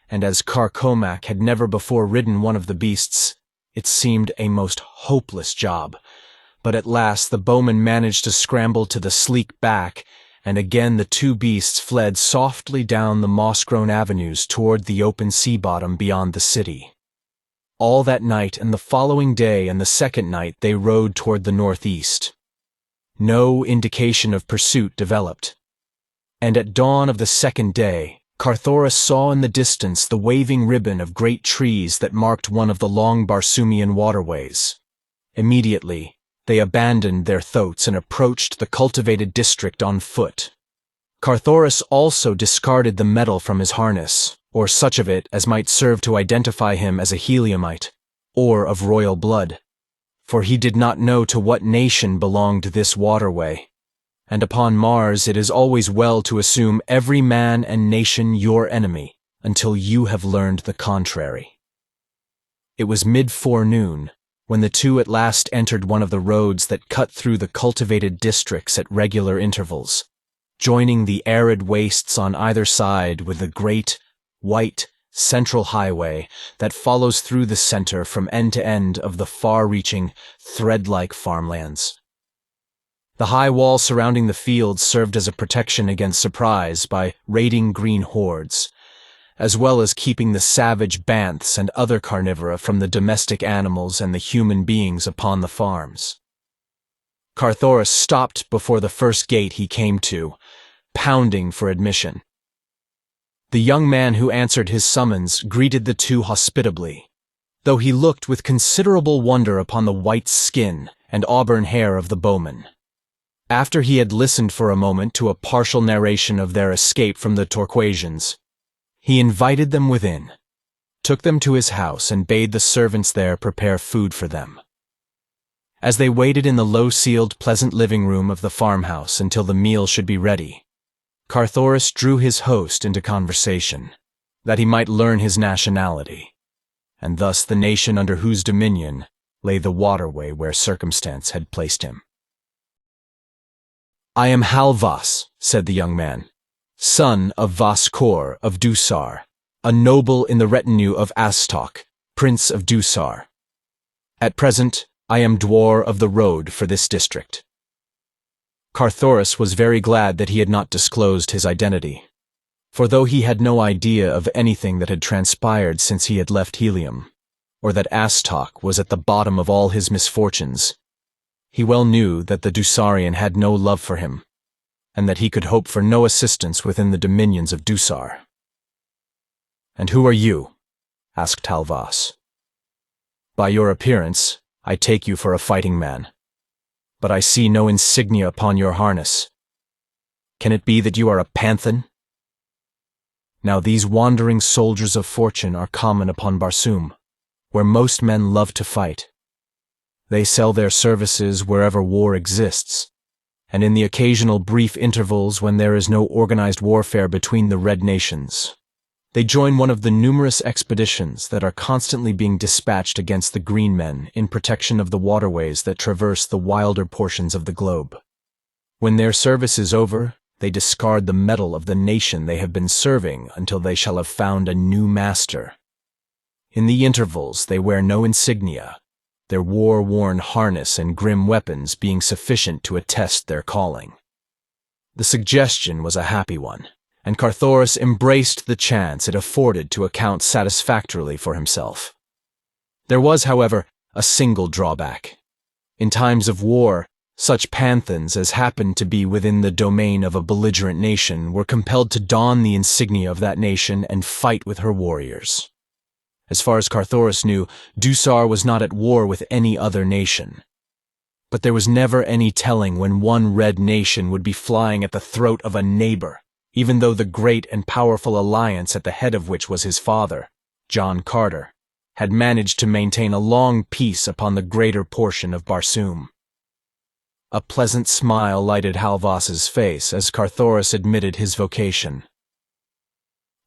and as Komak had never before ridden one of the beasts, it seemed a most hopeless job. But at last the Bowman managed to scramble to the sleek back, and again the two beasts fled softly down the moss-grown avenues toward the open sea bottom beyond the city. All that night and the following day and the second night they rode toward the northeast. No indication of pursuit developed, and at dawn of the second day, Carthoris saw in the distance the waving ribbon of great trees that marked one of the long Barsoomian waterways. Immediately, they abandoned their thoats and approached the cultivated district on foot. Carthoris also discarded the metal from his harness, or such of it as might serve to identify him as a Heliumite, or of royal blood, for he did not know to what nation belonged this waterway, and upon Mars it is always well to assume every man and nation your enemy until you have learned the contrary. It was mid-forenoon when the two at last entered one of the roads that cut through the cultivated districts at regular intervals, joining the arid wastes on either side with the great, white, central highway that follows through the center from end to end of the far-reaching, thread-like farmlands. The high wall surrounding the fields served as a protection against surprise by raiding green hordes, as well as keeping the savage banths and other carnivora from the domestic animals and the human beings upon the farms. Carthoris stopped before the first gate he came to, pounding for admission. The young man who answered his summons greeted the two hospitably, though he looked with considerable wonder upon the white skin and auburn hair of the Bowman. After he had listened for a moment to a partial narration of their escape from the Torquasians, he invited them within, took them to his house, and bade the servants there prepare food for them. As they waited in the low-ceiled, pleasant living room of the farmhouse until the meal should be ready, Carthoris drew his host into conversation, that he might learn his nationality, and thus the nation under whose dominion lay the waterway where circumstance had placed him. "I am Halvas," said the young man, "son of Vaskor of Dusar, a noble in the retinue of Astok, Prince of Dusar. At present, I am Dwar of the Road for this district." Carthoris was very glad that he had not disclosed his identity, for though he had no idea of anything that had transpired since he had left Helium, or that Astok was at the bottom of all his misfortunes, he well knew that the Dusarian had no love for him, and that he could hope for no assistance within the dominions of Dusar. "And who are you?" asked Halvas. "By your appearance, I take you for a fighting man, but I see no insignia upon your harness. Can it be that you are a Panthan?" Now these wandering soldiers of fortune are common upon Barsoom, where most men love to fight. They sell their services wherever war exists, and in the occasional brief intervals when there is no organized warfare between the Red Nations, they join one of the numerous expeditions that are constantly being dispatched against the Green Men in protection of the waterways that traverse the wilder portions of the globe. When their service is over, they discard the metal of the nation they have been serving until they shall have found a new master. In the intervals, they wear no insignia, their war-worn harness and grim weapons being sufficient to attest their calling. The suggestion was a happy one, and Carthoris embraced the chance it afforded to account satisfactorily for himself. There was, however, a single drawback. In times of war, such Panthans as happened to be within the domain of a belligerent nation were compelled to don the insignia of that nation and fight with her warriors. As far as Carthoris knew, Dusar was not at war with any other nation. But there was never any telling when one red nation would be flying at the throat of a neighbor, even though the great and powerful alliance at the head of which was his father, John Carter, had managed to maintain a long peace upon the greater portion of Barsoom. A pleasant smile lighted Halvas's face as Carthoris admitted his vocation.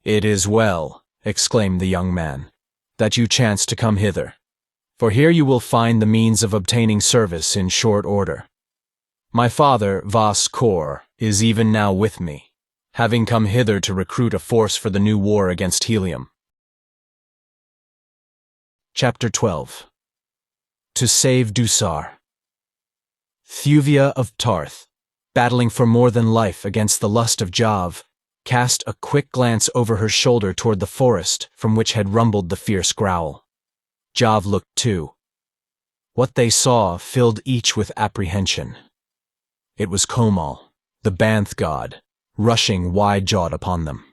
"It is well," exclaimed the young man, that you chance to come hither, for here you will find the means of obtaining service in short order. My father, Vas Kor, is even now with me, having come hither to recruit a force for the new war against Helium. Chapter 12. To save Dusar. Thuvia of Tarth, battling for more than life against the lust of Jav, cast a quick glance over her shoulder toward the forest from which had rumbled the fierce growl. Jav looked too. What they saw filled each with apprehension. It was Komal, the Banth god, rushing wide-jawed upon them.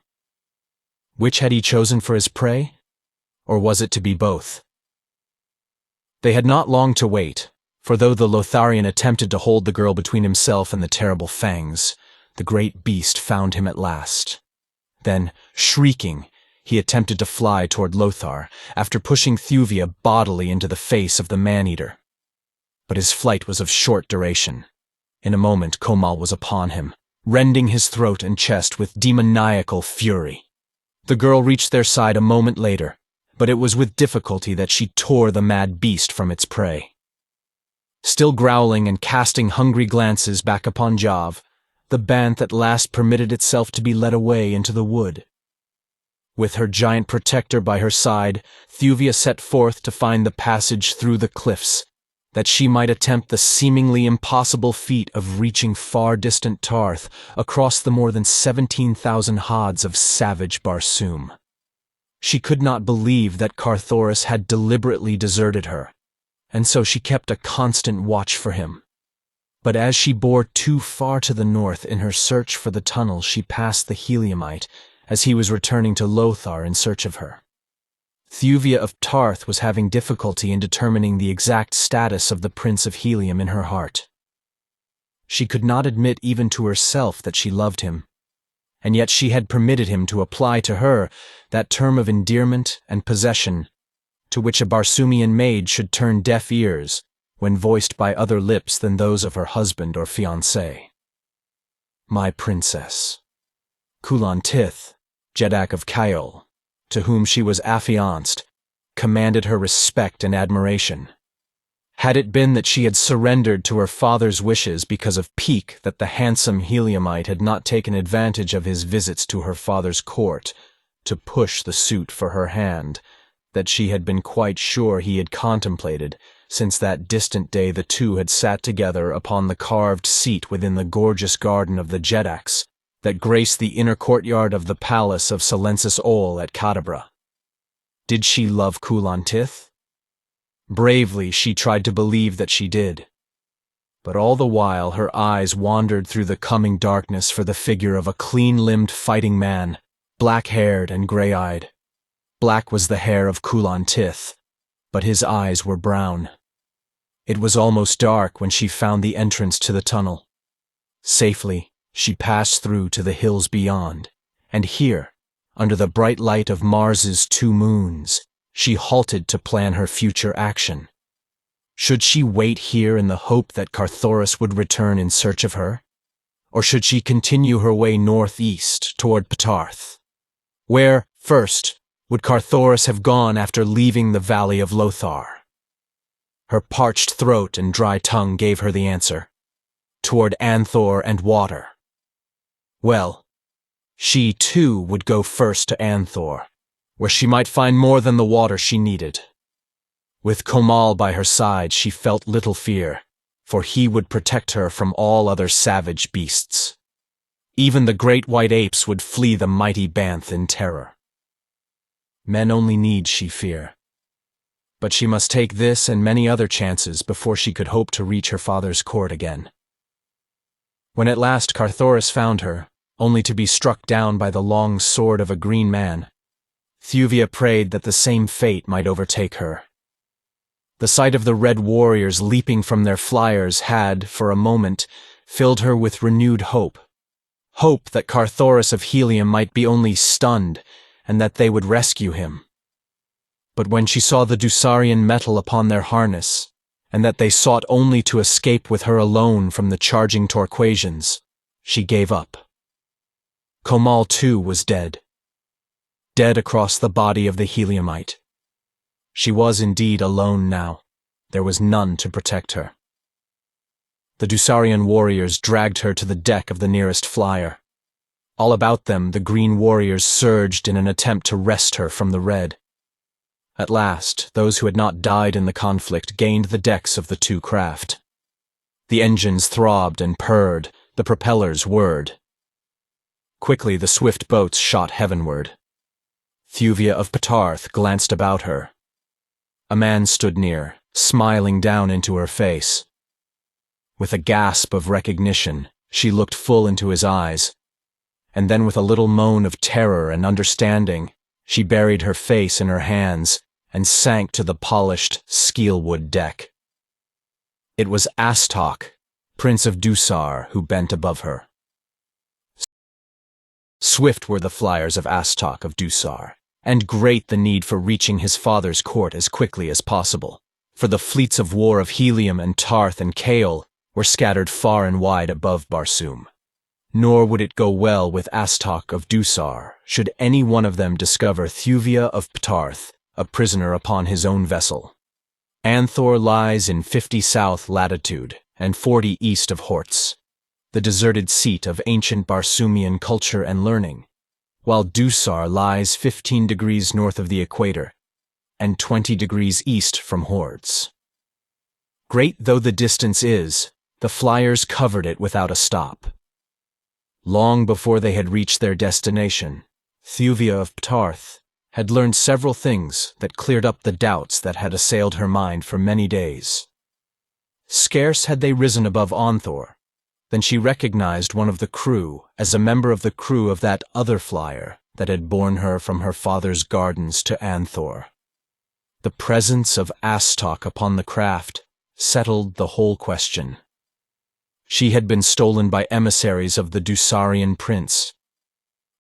Which had he chosen for his prey? Or was it to be both? They had not long to wait, for though the Lotharian attempted to hold the girl between himself and the terrible fangs, the great beast found him at last. Then, shrieking, he attempted to fly toward Lothar, after pushing Thuvia bodily into the face of the man-eater. But his flight was of short duration. In a moment Komal was upon him, rending his throat and chest with demoniacal fury. The girl reached their side a moment later, but it was with difficulty that she tore the mad beast from its prey. Still growling and casting hungry glances back upon Jav, the Banth at last permitted itself to be led away into the wood. With her giant protector by her side, Thuvia set forth to find the passage through the cliffs, that she might attempt the seemingly impossible feat of reaching far-distant Tarth across the more than 17,000 haads of savage Barsoom. She could not believe that Carthoris had deliberately deserted her, and so she kept a constant watch for him. But as she bore too far to the north in her search for the tunnel, she passed the Heliumite as he was returning to Lothar in search of her. Thuvia of Tarth was having difficulty in determining the exact status of the Prince of Helium in her heart. She could not admit even to herself that she loved him, and yet she had permitted him to apply to her that term of endearment and possession to which a Barsoomian maid should turn deaf ears when voiced by other lips than those of her husband or fiancé. My princess. Kulan Tith, Jeddak of Kaiol, to whom she was affianced, commanded her respect and admiration. Had it been that she had surrendered to her father's wishes because of pique that the handsome Heliumite had not taken advantage of his visits to her father's court to push the suit for her hand, that she had been quite sure he had contemplated, since that distant day the two had sat together upon the carved seat within the gorgeous garden of the Jeddaks that graced the inner courtyard of the palace of Silensis Ol at Kadabra. Did she love Kulan Tith? Bravely she tried to believe that she did. But all the while her eyes wandered through the coming darkness for the figure of a clean-limbed fighting man, black-haired and gray-eyed. Black was the hair of Kulan Tith, but his eyes were brown. It was almost dark when she found the entrance to the tunnel. Safely, she passed through to the hills beyond, and here, under the bright light of Mars's 2 moons, she halted to plan her future action. Should she wait here in the hope that Carthoris would return in search of her? Or should she continue her way northeast toward Ptarth? Where, first, would Carthoris have gone after leaving the valley of Lothar? Her parched throat and dry tongue gave her the answer. Toward Anthor and water. Well, she too would go first to Anthor, where she might find more than the water she needed. With Komal by her side she felt little fear, for he would protect her from all other savage beasts. Even the great white apes would flee the mighty Banth in terror. Men only need she fear. But she must take this and many other chances before she could hope to reach her father's court again. When at last Carthoris found her, only to be struck down by the long sword of a green man, Thuvia prayed that the same fate might overtake her. The sight of the red warriors leaping from their flyers had, for a moment, filled her with renewed hope. Hope that Carthoris of Helium might be only stunned, and that they would rescue him. But when she saw the Dusarian metal upon their harness, and that they sought only to escape with her alone from the charging Torquasians, she gave up. Komal too was dead. Dead across the body of the Heliumite. She was indeed alone now. There was none to protect her. The Dusarian warriors dragged her to the deck of the nearest flyer. All about them, the green warriors surged in an attempt to wrest her from the red. At last, those who had not died in the conflict gained the decks of the two craft. The engines throbbed and purred, the propellers whirred. Quickly the swift boats shot heavenward. Thuvia of Ptarth glanced about her. A man stood near, smiling down into her face. With a gasp of recognition, she looked full into his eyes, and then with a little moan of terror and understanding, she buried her face in her hands and sank to the polished, skeelwood deck. It was Astok, Prince of Dusar, who bent above her. Swift were the flyers of Astok of Dusar, and great the need for reaching his father's court as quickly as possible, for the fleets of war of Helium and Tarth and Kaol were scattered far and wide above Barsoom. Nor would it go well with Astok of Dusar should any one of them discover Thuvia of Ptarth, a prisoner upon his own vessel. Anthor lies in 50 south latitude and 40 east of Hortz, the deserted seat of ancient Barsoomian culture and learning, while Dusar lies 15 degrees north of the equator and 20 degrees east from Hortz. Great though the distance is, the flyers covered it without a stop. Long before they had reached their destination, Thuvia of Ptarth had learned several things that cleared up the doubts that had assailed her mind for many days. Scarce had they risen above Anthor, than she recognized one of the crew as a member of the crew of that other flyer that had borne her from her father's gardens to Anthor. The presence of Astok upon the craft settled the whole question. She had been stolen by emissaries of the Dusarian prince.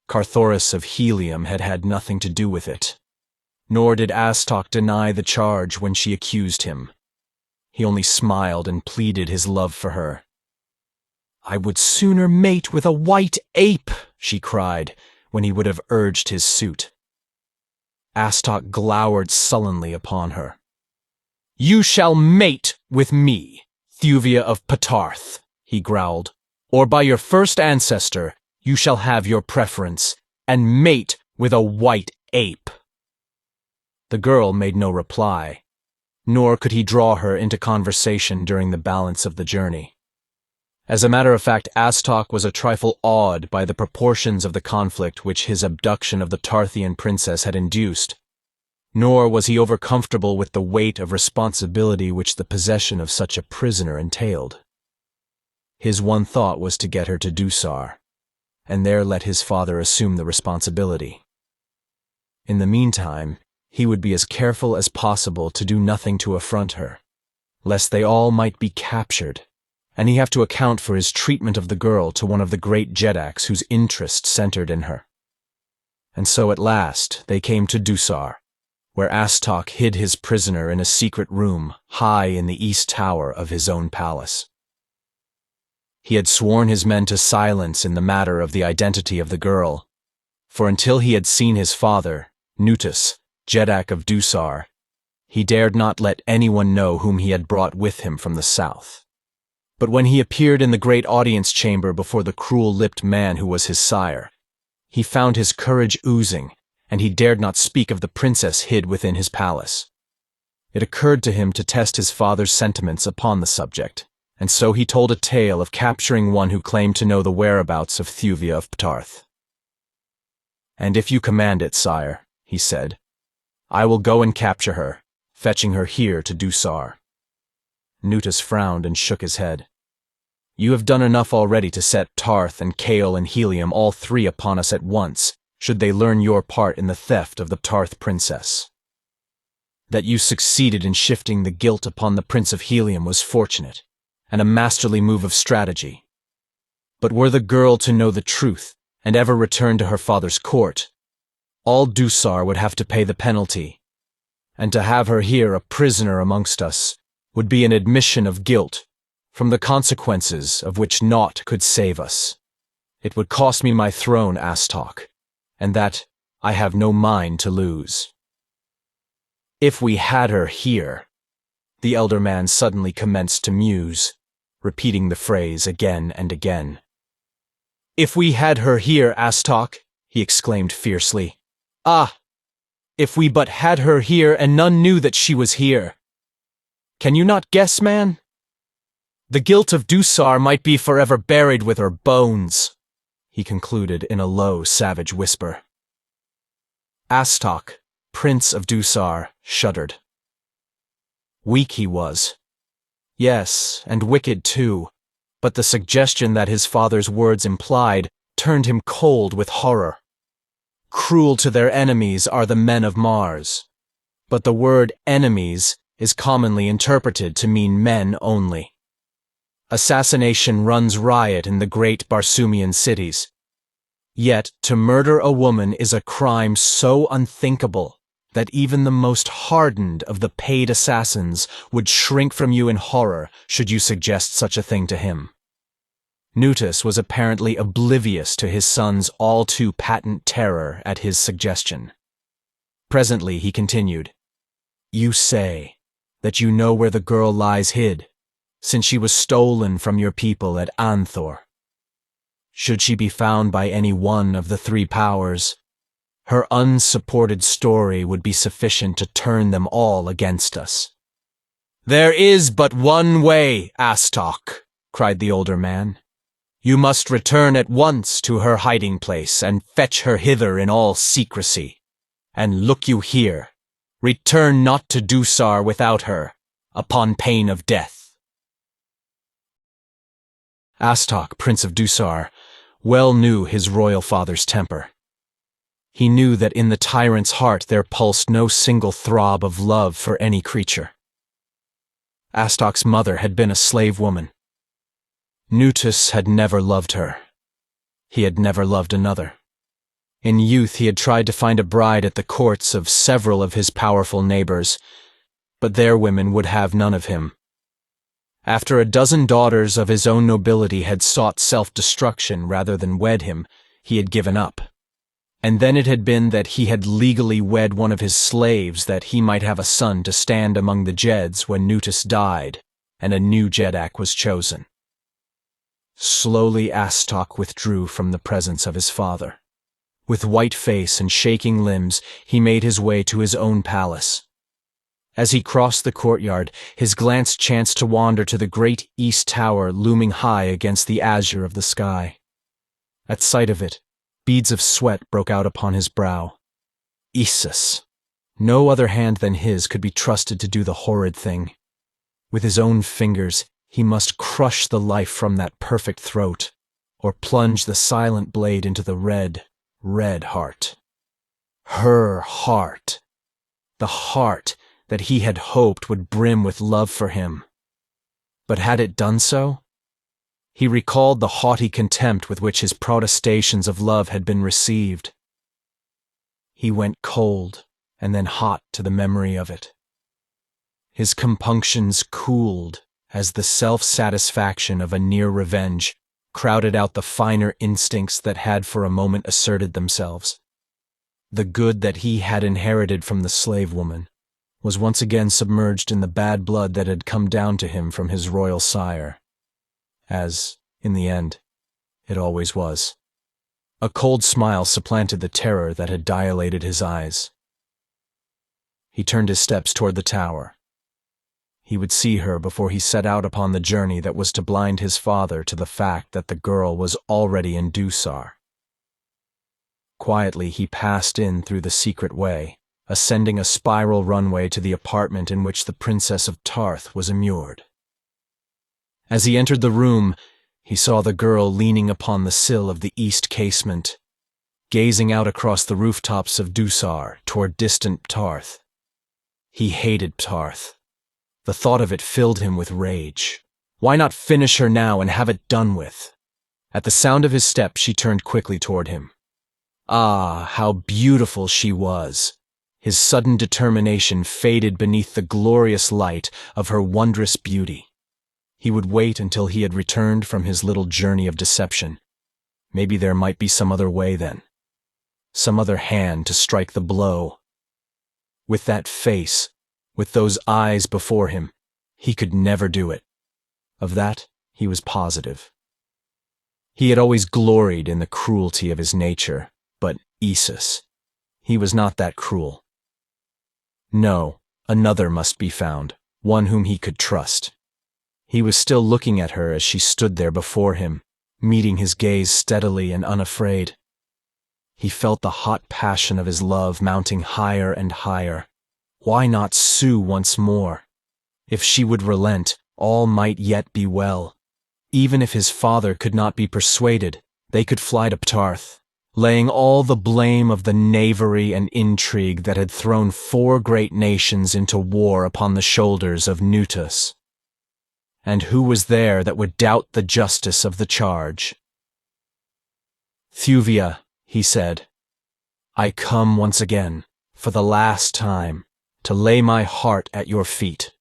Carthoris of Helium had had nothing to do with it, nor did Astok deny the charge when she accused him. He only smiled and pleaded his love for her. "I would sooner mate with a white ape," she cried, when he would have urged his suit. Astok glowered sullenly upon her. "You shall mate with me, Thuvia of Ptarth," he growled, "or by your first ancestor, you shall have your preference, and mate with a white ape." The girl made no reply, nor could he draw her into conversation during the balance of the journey. As a matter of fact, Astok was a trifle awed by the proportions of the conflict which his abduction of the Tarthian princess had induced, nor was he overcomfortable with the weight of responsibility which the possession of such a prisoner entailed. His one thought was to get her to Dusar, and there let his father assume the responsibility. In the meantime, he would be as careful as possible to do nothing to affront her, lest they all might be captured, and he have to account for his treatment of the girl to one of the great Jeddaks whose interest centered in her. And so at last they came to Dusar, where Astok hid his prisoner in a secret room high in the east tower of his own palace. He had sworn his men to silence in the matter of the identity of the girl, for until he had seen his father, Nutus, Jeddak of Dusar, he dared not let anyone know whom he had brought with him from the south. But when he appeared in the great audience chamber before the cruel-lipped man who was his sire, he found his courage oozing, and he dared not speak of the princess hid within his palace. It occurred to him to test his father's sentiments upon the subject, and so he told a tale of capturing one who claimed to know the whereabouts of Thuvia of Ptarth. "And if you command it, sire," he said, "I will go and capture her, fetching her here to Dusar." Nutus frowned and shook his head. "You have done enough already to set Tarth and Kaol and Helium all three upon us at once, should they learn your part in the theft of the Tarth princess. That you succeeded in shifting the guilt upon the Prince of Helium was fortunate, and a masterly move of strategy. But were the girl to know the truth and ever return to her father's court, all Dusar would have to pay the penalty, and to have her here a prisoner amongst us would be an admission of guilt, from the consequences of which naught could save us. It would cost me my throne, Astok, and that I have no mind to lose." If we had her here, the elder man suddenly commenced to muse, repeating the phrase again and again. If we had her here, Astok, he exclaimed fiercely. Ah! If we but had her here and none knew that she was here. Can you not guess, man? The guilt of Dusar might be forever buried with her bones, he concluded in a low, savage whisper. Astok, Prince of Dusar, shuddered. Weak he was. Yes, and wicked too, but the suggestion that his father's words implied turned him cold with horror. Cruel to their enemies are the men of Mars, but the word enemies is commonly interpreted to mean men only. Assassination runs riot in the great Barsoomian cities. Yet to murder a woman is a crime so unthinkable that even the most hardened of the paid assassins would shrink from you in horror should you suggest such a thing to him. Nutus was apparently oblivious to his son's all-too-patent terror at his suggestion. Presently he continued, You say that you know where the girl lies hid, since she was stolen from your people at Anthor. Should she be found by any one of the three powers, her unsupported story would be sufficient to turn them all against us. There is but one way, Astok, cried the older man. You must return at once to her hiding place and fetch her hither in all secrecy. And look you here, return not to Dusar without her, upon pain of death. Astok, Prince of Dusar, well knew his royal father's temper. He knew that in the tyrant's heart there pulsed no single throb of love for any creature. Astok's mother had been a slave woman. Nutus had never loved her. He had never loved another. In youth he had tried to find a bride at the courts of several of his powerful neighbors, but their women would have none of him. After a dozen daughters of his own nobility had sought self-destruction rather than wed him, he had given up. And then it had been that he had legally wed one of his slaves that he might have a son to stand among the Jeds when Nutus died, and a new Jeddak was chosen. Slowly Astok withdrew from the presence of his father. With white face and shaking limbs, he made his way to his own palace. As he crossed the courtyard, his glance chanced to wander to the great east tower looming high against the azure of the sky. At sight of it, beads of sweat broke out upon his brow. Isus! No other hand than his could be trusted to do the horrid thing. With his own fingers, he must crush the life from that perfect throat, or plunge the silent blade into the red, red heart. Her heart! The heart that he had hoped would brim with love for him. But had it done so? He recalled the haughty contempt with which his protestations of love had been received. He went cold and then hot to the memory of it. His compunctions cooled as the self-satisfaction of a near revenge crowded out the finer instincts that had for a moment asserted themselves. The good that he had inherited from the slave woman was once again submerged in the bad blood that had come down to him from his royal sire. As, in the end, it always was. A cold smile supplanted the terror that had dilated his eyes. He turned his steps toward the tower. He would see her before he set out upon the journey that was to blind his father to the fact that the girl was already in Dusar. Quietly he passed in through the secret way, ascending a spiral runway to the apartment in which the Princess of Tarth was immured. As he entered the room, he saw the girl leaning upon the sill of the east casement, gazing out across the rooftops of Dusar toward distant Tarth. He hated Tarth. The thought of it filled him with rage. Why not finish her now and have it done with? At the sound of his step, she turned quickly toward him. Ah, how beautiful she was! His sudden determination faded beneath the glorious light of her wondrous beauty. He would wait until he had returned from his little journey of deception. Maybe there might be some other way then. Some other hand to strike the blow. With that face, with those eyes before him, he could never do it. Of that, he was positive. He had always gloried in the cruelty of his nature, but Isis, he was not that cruel. No, another must be found, one whom he could trust. He was still looking at her as she stood there before him, meeting his gaze steadily and unafraid. He felt the hot passion of his love mounting higher and higher. Why not sue once more? If she would relent, all might yet be well. Even if his father could not be persuaded, they could fly to Ptarth, laying all the blame of the knavery and intrigue that had thrown 4 great nations into war upon the shoulders of Nutus. And who was there that would doubt the justice of the charge? "Thuvia," he said, "I come once again, for the last time, to lay my heart at your feet.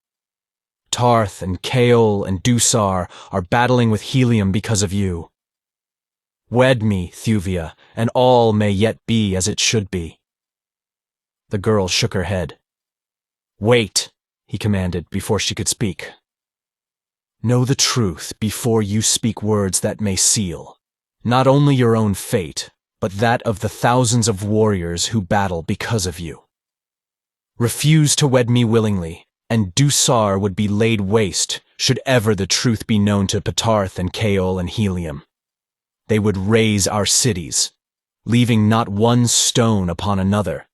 Tarth and Kaol and Dusar are battling with Helium because of you. Wed me, Thuvia, and all may yet be as it should be." The girl shook her head. "Wait," he commanded before she could speak. "Know the truth before you speak words that may seal, not only your own fate, but that of the thousands of warriors who battle because of you. Refuse to wed me willingly, and Dusar would be laid waste should ever the truth be known to Ptarth and Kaol and Helium. They would raze our cities, leaving not one stone upon another.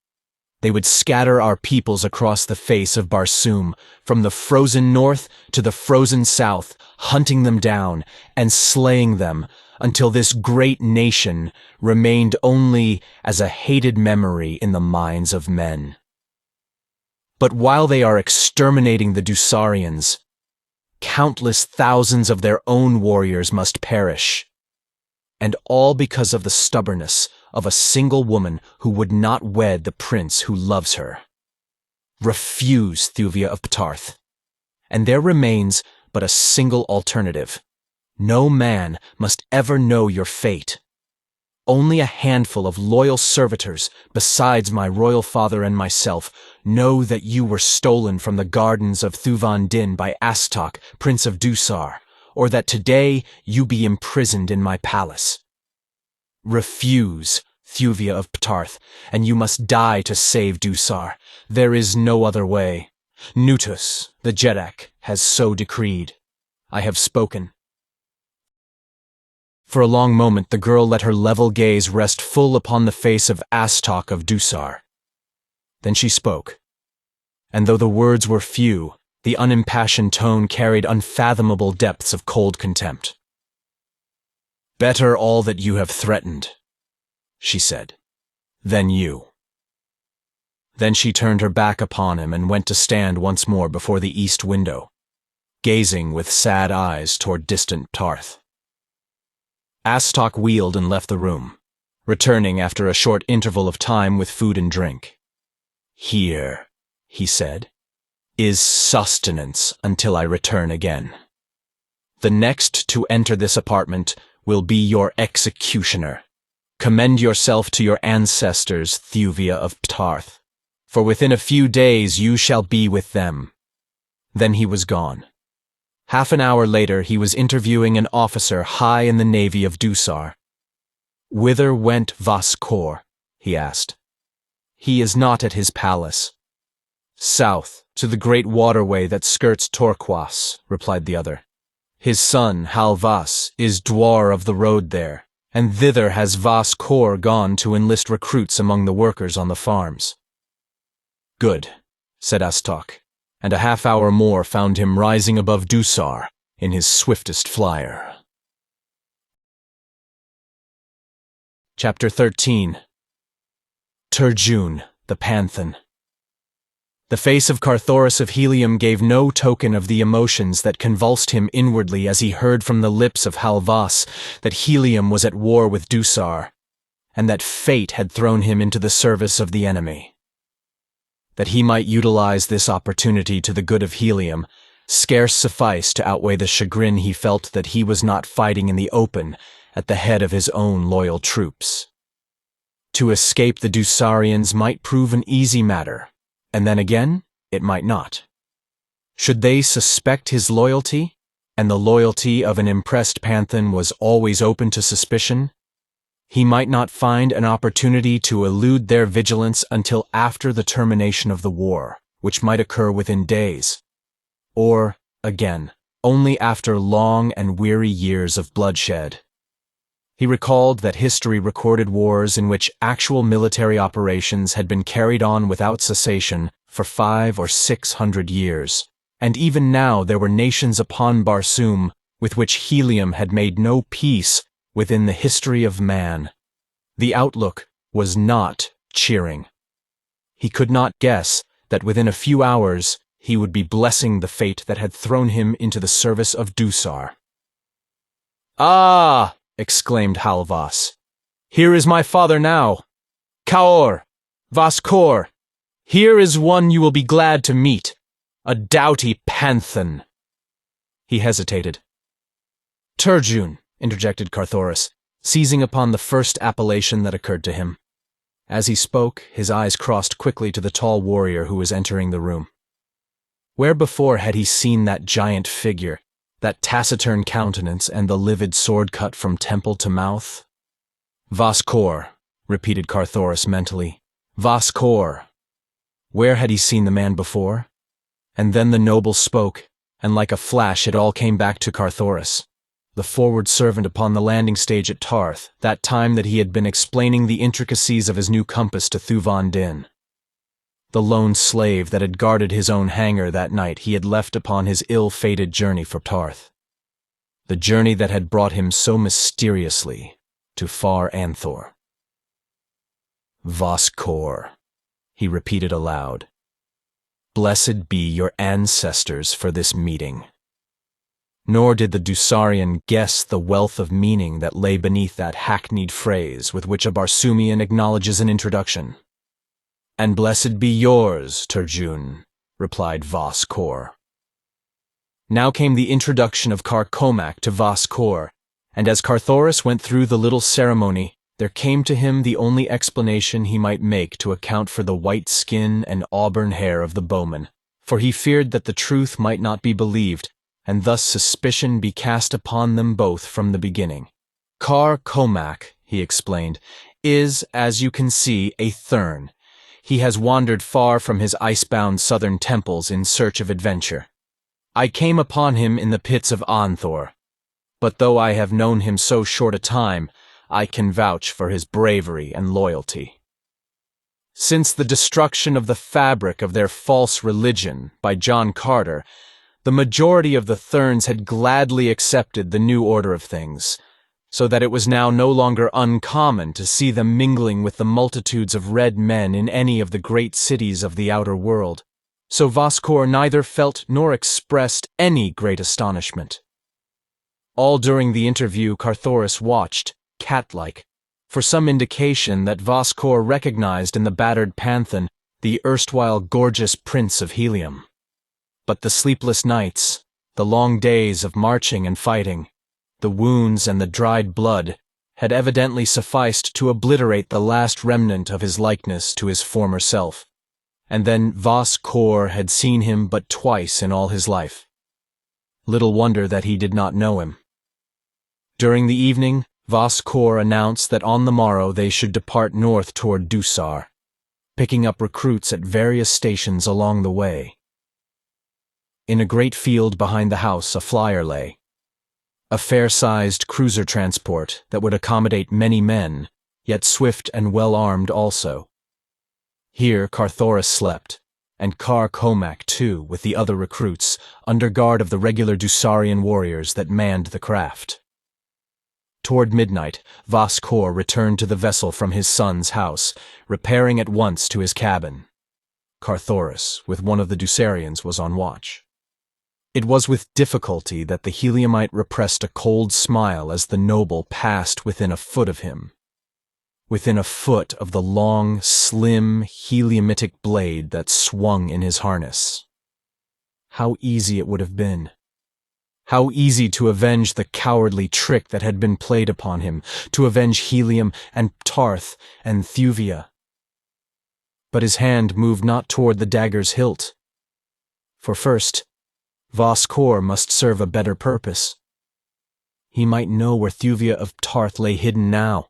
They would scatter our peoples across the face of Barsoom, from the frozen north to the frozen south, hunting them down and slaying them until this great nation remained only as a hated memory in the minds of men. But while they are exterminating the Dusarians, countless thousands of their own warriors must perish. And all because of the stubbornness of a single woman who would not wed the prince who loves her. Refuse, Thuvia of Ptarth, and there remains but a single alternative. No man must ever know your fate. Only a handful of loyal servitors, besides my royal father and myself, know that you were stolen from the gardens of Thuvan Din by Astok, Prince of Dusar, or that today you be imprisoned in my palace. Refuse, Thuvia of Ptarth, and you must die to save Dusar. There is no other way. Nutus, the Jeddak, has so decreed. I have spoken." For a long moment the girl let her level gaze rest full upon the face of Astok of Dusar. Then she spoke, and though the words were few, the unimpassioned tone carried unfathomable depths of cold contempt. "Better all that you have threatened," she said, "than you." Then she turned her back upon him and went to stand once more before the east window, gazing with sad eyes toward distant Tarth. Astok wheeled and left the room, returning after a short interval of time with food and drink. "Here," he said, "is sustenance until I return again. The next to enter this apartment will be your executioner. Commend yourself to your ancestors, Thuvia of Ptarth, for within a few days you shall be with them." Then he was gone. Half an hour later he was interviewing an officer high in the navy of Dusar. "Whither went Vaskor?" he asked. "He is not at his palace." "South, to the great waterway that skirts Torquas," replied the other. "His son, Halvas, is dwar of the road there, and thither has Vaskor gone to enlist recruits among the workers on the farms." "Good," said Astok, and a half-hour more found him rising above Dusar in his swiftest flyer. Chapter 13. Turjun, the Panthan. The face of Carthoris of Helium gave no token of the emotions that convulsed him inwardly as he heard from the lips of Halvas that Helium was at war with Dusar, and that fate had thrown him into the service of the enemy. That he might utilize this opportunity to the good of Helium scarce sufficed to outweigh the chagrin he felt that he was not fighting in the open at the head of his own loyal troops. To escape the Dusarians might prove an easy matter, and then again, it might not. Should they suspect his loyalty, and the loyalty of an impressed Panthan was always open to suspicion, he might not find an opportunity to elude their vigilance until after the termination of the war, which might occur within days. Or, again, only after long and weary years of bloodshed. He recalled that history recorded wars in which actual military operations had been carried on without cessation for 500 or 600 years, and even now there were nations upon Barsoom with which helium had made no peace within the history of man. The outlook was not cheering. He could not guess that within a few hours he would be blessing the fate that had thrown him into the service of Dusar. "Ah!" exclaimed Halvas. "Here is my father now. Kaor, Vaskor, here is one you will be glad to meet, a doughty Panthan." He hesitated. "Turjun," interjected Carthoris, seizing upon the first appellation that occurred to him. As he spoke, his eyes crossed quickly to the tall warrior who was entering the room. Where before had he seen that giant figure, that taciturn countenance, and the livid sword cut from temple to mouth? "Vaskor," repeated Carthoris mentally. "Vaskor." Where had he seen the man before? And then the noble spoke, and like a flash it all came back to Carthoris. The forward servant upon the landing stage at Tarth, that time that he had been explaining the intricacies of his new compass to Thuvan Din. The lone slave that had guarded his own hangar that night he had left upon his ill-fated journey for Tarth. The journey that had brought him so mysteriously to far Anthor. "Vaskor," he repeated aloud. "Blessed be your ancestors for this meeting." Nor did the Dusarian guess the wealth of meaning that lay beneath that hackneyed phrase with which a Barsoomian acknowledges an introduction. "And blessed be yours, Turjun," replied Vaskor. Now came the introduction of Komak to Vaskor, and as Carthoris went through the little ceremony, there came to him the only explanation he might make to account for the white skin and auburn hair of the Bowmen, for he feared that the truth might not be believed, and thus suspicion be cast upon them both from the beginning. Komak, he explained, is, as you can see, a Thurn. He has wandered far from his ice-bound southern temples in search of adventure. I came upon him in the pits of Anthor, but though I have known him so short a time, I can vouch for his bravery and loyalty. Since the destruction of the fabric of their false religion by John Carter, the majority of the Thurns had gladly accepted the new order of things, so that it was now no longer uncommon to see them mingling with the multitudes of red men in any of the great cities of the outer world, so Vaskor neither felt nor expressed any great astonishment. All during the interview Carthoris watched, cat-like, for some indication that Vaskor recognized in the battered Panthan the erstwhile gorgeous prince of Helium. But the sleepless nights, the long days of marching and fighting, the wounds and the dried blood had evidently sufficed to obliterate the last remnant of his likeness to his former self, and then Vaskor had seen him but twice in all his life. Little wonder that he did not know him. During the evening, Vaskor announced that on the morrow they should depart north toward Dusar, picking up recruits at various stations along the way. In a great field behind the house a flyer lay, a fair-sized cruiser transport that would accommodate many men, yet swift and well-armed also. Here Carthoris slept, and Komak too, with the other recruits, under guard of the regular Dusarian warriors that manned the craft. Toward midnight, Vaskor returned to the vessel from his son's house, repairing at once to his cabin. Carthoris, with one of the Dusarians, was on watch. It was with difficulty that the Heliumite repressed a cold smile as the noble passed within a foot of him. Within a foot of the long, slim, heliumitic blade that swung in his harness. How easy it would have been. How easy to avenge the cowardly trick that had been played upon him, to avenge Helium and Tarth and Thuvia. but his hand moved not toward the dagger's hilt. For first, Voskor must serve a better purpose. He might know where Thuvia of Tarth lay hidden now,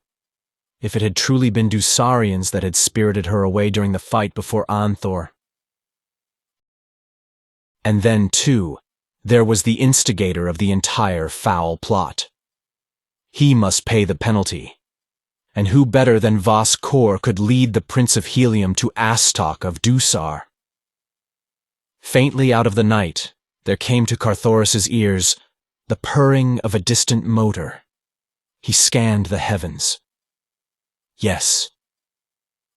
if it had truly been Dusarians that had spirited her away during the fight before Anthor. And then, too, there was the instigator of the entire foul plot. He must pay the penalty. And who better than Voskor could lead the Prince of Helium to Astok of Dusar? Faintly out of the night, there came to Carthoris's ears the purring of a distant motor. He scanned the heavens. Yes,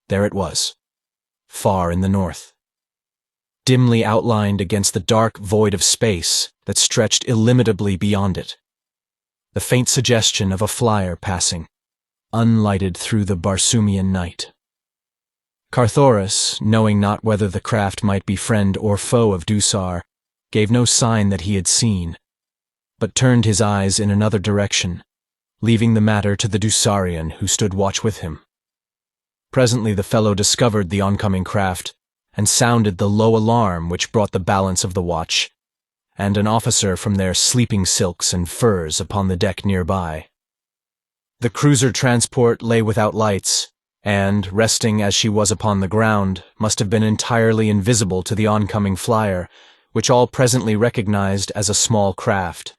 there it was, far in the north, dimly outlined against the dark void of space that stretched illimitably beyond it. The faint suggestion of a flyer passing, unlighted through the Barsoomian night. Carthoris, knowing not whether the craft might be friend or foe of Dusar, gave no sign that he had seen, but turned his eyes in another direction, leaving the matter to the Dusarian who stood watch with him. Presently the fellow discovered the oncoming craft, and sounded the low alarm which brought the balance of the watch, and an officer from their sleeping silks and furs upon the deck nearby. The cruiser transport lay without lights, and, resting as she was upon the ground, must have been entirely invisible to the oncoming flyer, which all presently recognized as a small craft.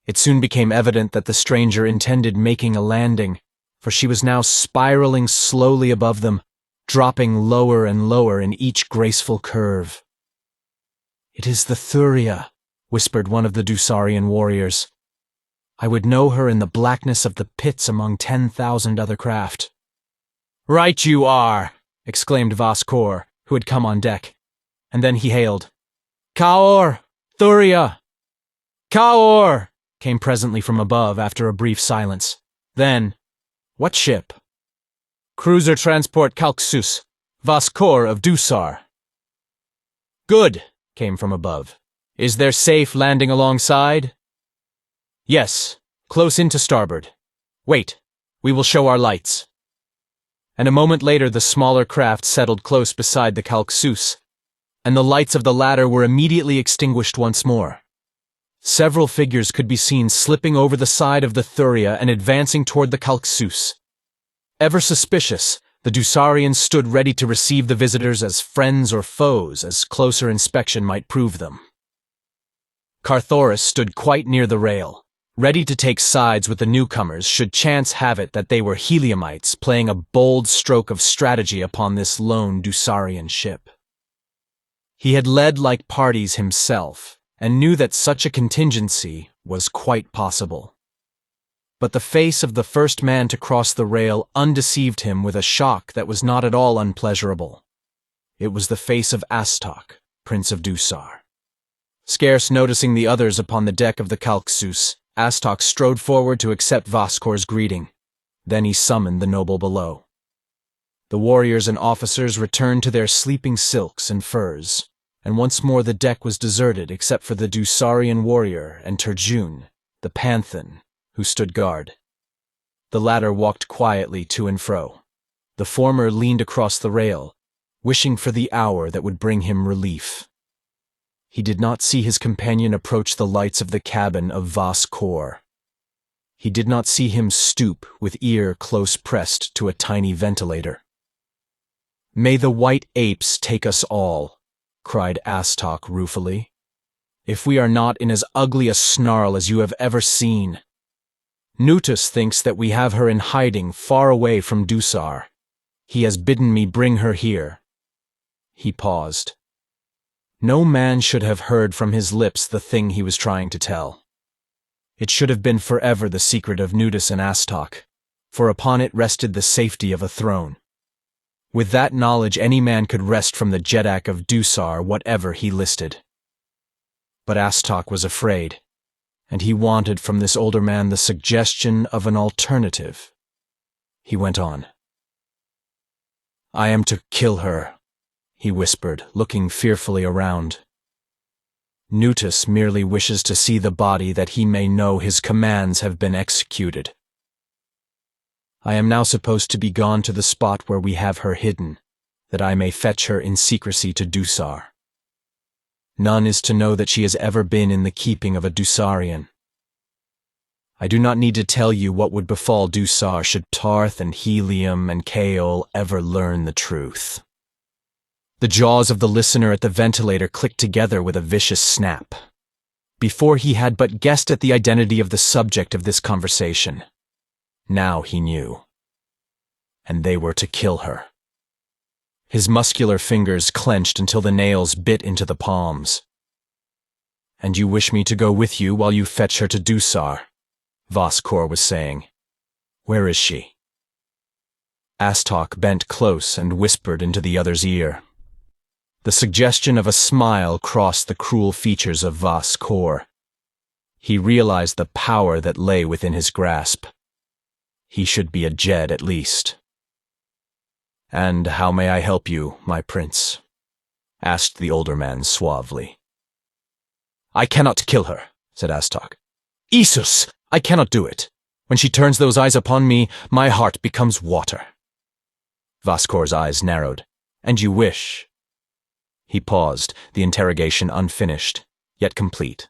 It soon became evident that the stranger intended making a landing, for she was now spiraling slowly above them, dropping lower and lower in each graceful curve. "It is the Thuvia," whispered one of the Dusarian warriors. "I would know her in the blackness of the pits among 10,000 other craft." "Right you are," exclaimed Voskor, who had come on deck, and then he hailed, "Kaor! Thuvia!" "Kaor!" came presently from above after a brief silence. Then, "What ship?" "Cruiser transport Kalksus, Voskor of Dusar." "Good," came from above. "Is there safe landing alongside?" "Yes, close in to starboard. Wait, we will show our lights." And a moment later the smaller craft settled close beside the Kalksus, and the lights of the latter were immediately extinguished once more. Several figures could be seen slipping over the side of the Thuvia and advancing toward the Kalksus. Ever suspicious, the Dusarians stood ready to receive the visitors as friends or foes, as closer inspection might prove them. Carthoris stood quite near the rail, ready to take sides with the newcomers should chance have it that they were Heliumites playing a bold stroke of strategy upon this lone Dusarian ship. He had led like parties himself, and knew that such a contingency was quite possible. But the face of the first man to cross the rail undeceived him with a shock that was not at all unpleasurable. It was the face of Astok, Prince of Dusar. Scarce noticing the others upon the deck of the Kalksus, Astok strode forward to accept Voskor's greeting. Then he summoned the noble below. The warriors and officers returned to their sleeping silks and furs, and once more the deck was deserted except for the Dusarian warrior and Turjun, the Panthan, who stood guard. The latter walked quietly to and fro. The former leaned across the rail, wishing for the hour that would bring him relief. He did not see his companion approach the lights of the cabin of Voskor. He did not see him stoop with ear close pressed to a tiny ventilator. "May the white apes take us all," cried Astok ruefully, "if we are not in as ugly a snarl as you have ever seen. Nutus thinks that we have her in hiding far away from Dusar. He has bidden me bring her here." He paused. No man should have heard from his lips the thing he was trying to tell. It should have been forever the secret of Nutus and Astok, for upon it rested the safety of a throne. With that knowledge any man could wrest from the Jeddak of Dusar whatever he listed. But Astok was afraid, and he wanted from this older man the suggestion of an alternative. He went on. "I am to kill her," he whispered, looking fearfully around. "Nutus merely wishes to see the body that he may know his commands have been executed. I am now supposed to be gone to the spot where we have her hidden, that I may fetch her in secrecy to Dusar. None is to know that she has ever been in the keeping of a Dusarian. I do not need to tell you what would befall Dusar should Tarth and Helium and Kaol ever learn the truth." The jaws of the listener at the ventilator clicked together with a vicious snap. Before he had but guessed at the identity of the subject of this conversation. Now he knew. And they were to kill her. His muscular fingers clenched until the nails bit into the palms. "And you wish me to go with you while you fetch her to Dusar?" Voskor was saying. "Where is she?" Astok bent close and whispered into the other's ear. The suggestion of a smile crossed the cruel features of Voskor. He realized the power that lay within his grasp. He should be a Jed at least. "And how may I help you, my prince?" asked the older man suavely. "I cannot kill her," said Astok. "Isus! I cannot do it. When she turns those eyes upon me, my heart becomes water." Voskor's eyes narrowed. "And you wish?" He paused, the interrogation unfinished, yet complete.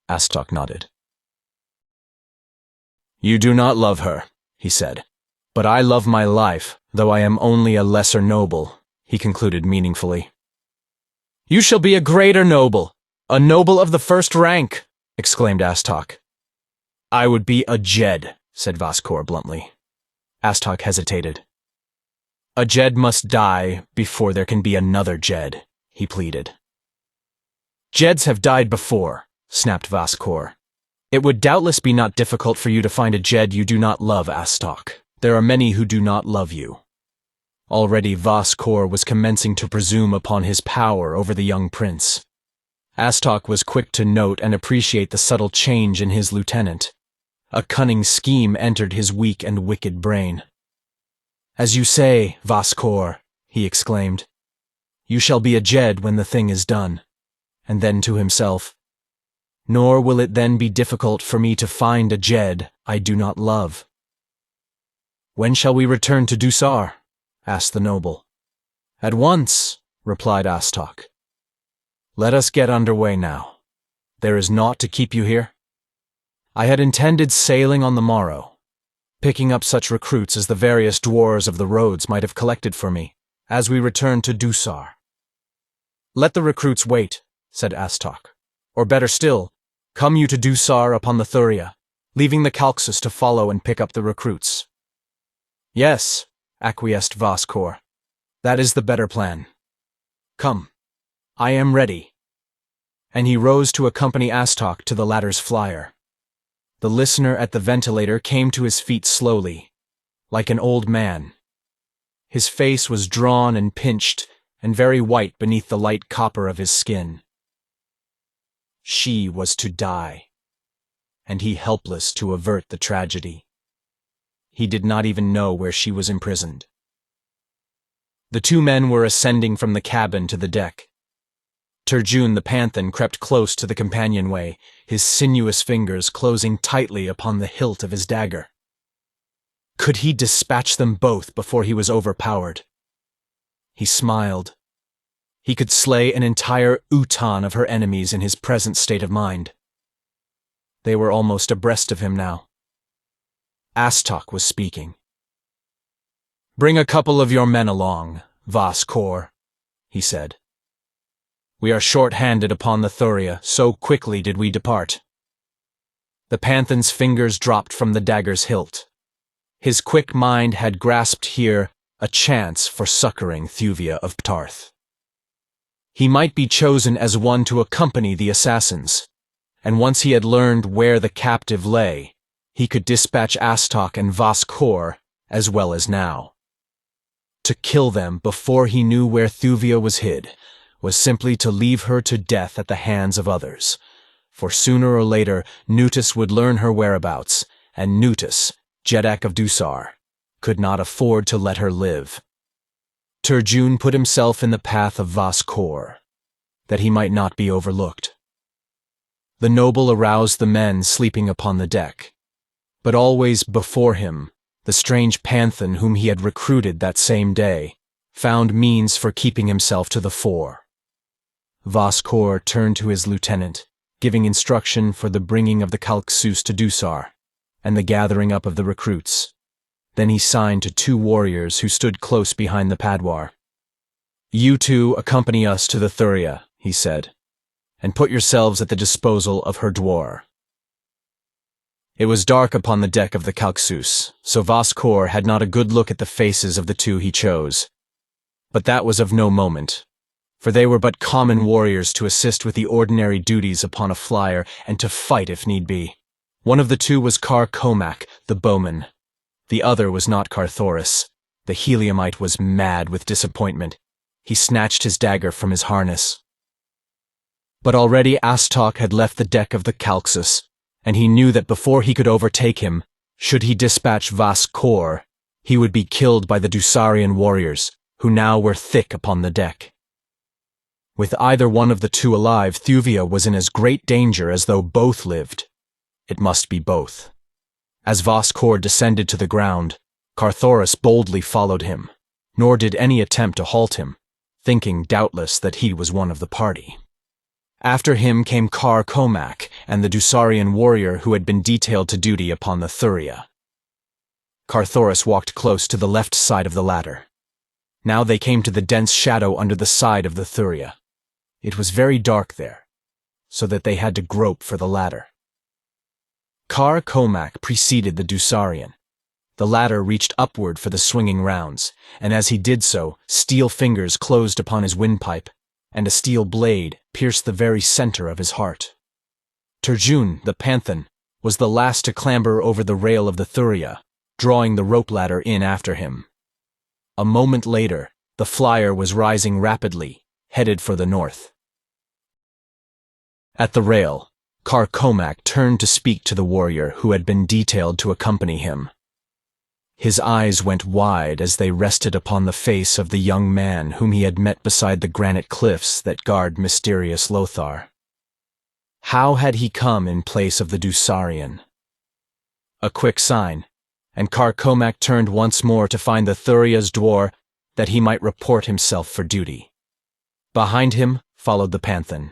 Astok nodded. "You do not love her," he said. "But I love my life, though I am only a lesser noble," he concluded meaningfully. "You shall be a greater noble, a noble of the first rank," exclaimed Astok. "I would be a Jed," said Voskor bluntly. Astok hesitated. "A Jed must die before there can be another Jed," he pleaded. "Jeds have died before," snapped Voskor. "It would doubtless be not difficult for you to find a Jed you do not love, Astok. There are many who do not love you." Already Voskor was commencing to presume upon his power over the young prince. Astok was quick to note and appreciate the subtle change in his lieutenant. A cunning scheme entered his weak and wicked brain. "As you say, Voskor," he exclaimed, "you shall be a Jed when the thing is done." And then to himself, "Nor will it then be difficult for me to find a Jed I do not love." "When shall we return to Dusar?" asked the noble. "At once," replied Astok. "Let us get underway now. There is naught to keep you here?" "I had intended sailing on the morrow, picking up such recruits as the various dwarves of the roads might have collected for me, as we return to Dusar." "Let the recruits wait," said Astok. "Or better still, come you to Dusar upon the Thuvia, leaving the Kalxus to follow and pick up the recruits." "Yes," acquiesced Voskor. "That is the better plan. Come, I am ready." And he rose to accompany Astok to the latter's flyer. The listener at the ventilator came to his feet slowly, like an old man. His face was drawn and pinched, and very white beneath the light copper of his skin. She was to die, and he helpless to avert the tragedy. He did not even know where she was imprisoned. The two men were ascending from the cabin to the deck. Turjun the Panthan crept close to the companionway, his sinuous fingers closing tightly upon the hilt of his dagger. Could he dispatch them both before he was overpowered? He smiled. He could slay an entire Utan of her enemies in his present state of mind. They were almost abreast of him now. Astok was speaking. "Bring a couple of your men along, Voskor," he said. "We are short-handed upon the Thuvia, so quickly did we depart." The Panthan's fingers dropped from the dagger's hilt. His quick mind had grasped here a chance for succoring Thuvia of Tarth. He might be chosen as one to accompany the assassins, and once he had learned where the captive lay, he could dispatch Astok and Voskor as well as now. To kill them before he knew where Thuvia was hid was simply to leave her to death at the hands of others, for sooner or later Nutus would learn her whereabouts, and Nutus, Jeddak of Dusar, could not afford to let her live. Turjun put himself in the path of Voskor, that he might not be overlooked. The noble aroused the men sleeping upon the deck, but always before him the strange Panthan whom he had recruited that same day, found means for keeping himself to the fore. Voskor turned to his lieutenant, giving instruction for the bringing of the Kalksus to Dusar, and the gathering up of the recruits. Then he signed to 2 warriors who stood close behind the Padwar. "You 2 accompany us to the Thuvia," he said, "and put yourselves at the disposal of her dwar." It was dark upon the deck of the Kalksus, so Voskor had not a good look at the faces of the 2 he chose. But that was of no moment, for they were but common warriors to assist with the ordinary duties upon a flyer and to fight if need be. One of the 2 was Komak, the Bowman. The other was not Carthoris. The Heliumite was mad with disappointment. He snatched his dagger from his harness. But already Astok had left the deck of the Kalksus, and he knew that before he could overtake him, should he dispatch Voskor, he would be killed by the Dusarian warriors, who now were thick upon the deck. With either one of the 2 alive, Thuvia was in as great danger as though both lived. It must be both. As Voskor descended to the ground, Carthoris boldly followed him, nor did any attempt to halt him, thinking doubtless that he was one of the party. After him came Komak and the Dusarian warrior who had been detailed to duty upon the Thuvia. Carthoris walked close to the left side of the ladder. Now they came to the dense shadow under the side of the Thuvia. It was very dark there, so that they had to grope for the ladder. Komak preceded the Dusarian. The latter reached upward for the swinging rounds, and as he did so, steel fingers closed upon his windpipe, and a steel blade pierced the very center of his heart. Turjun, the Panthan, was the last to clamber over the rail of the Thuvia, drawing the rope ladder in after him. A moment later, the flyer was rising rapidly, headed for the north. At the rail, Komak turned to speak to the warrior who had been detailed to accompany him. His eyes went wide as they rested upon the face of the young man whom he had met beside the granite cliffs that guard mysterious Lothar. How had he come in place of the Dusarian? A quick sign, and Komak turned once more to find the Thuvia's dwar that he might report himself for duty. Behind him followed the Panthan.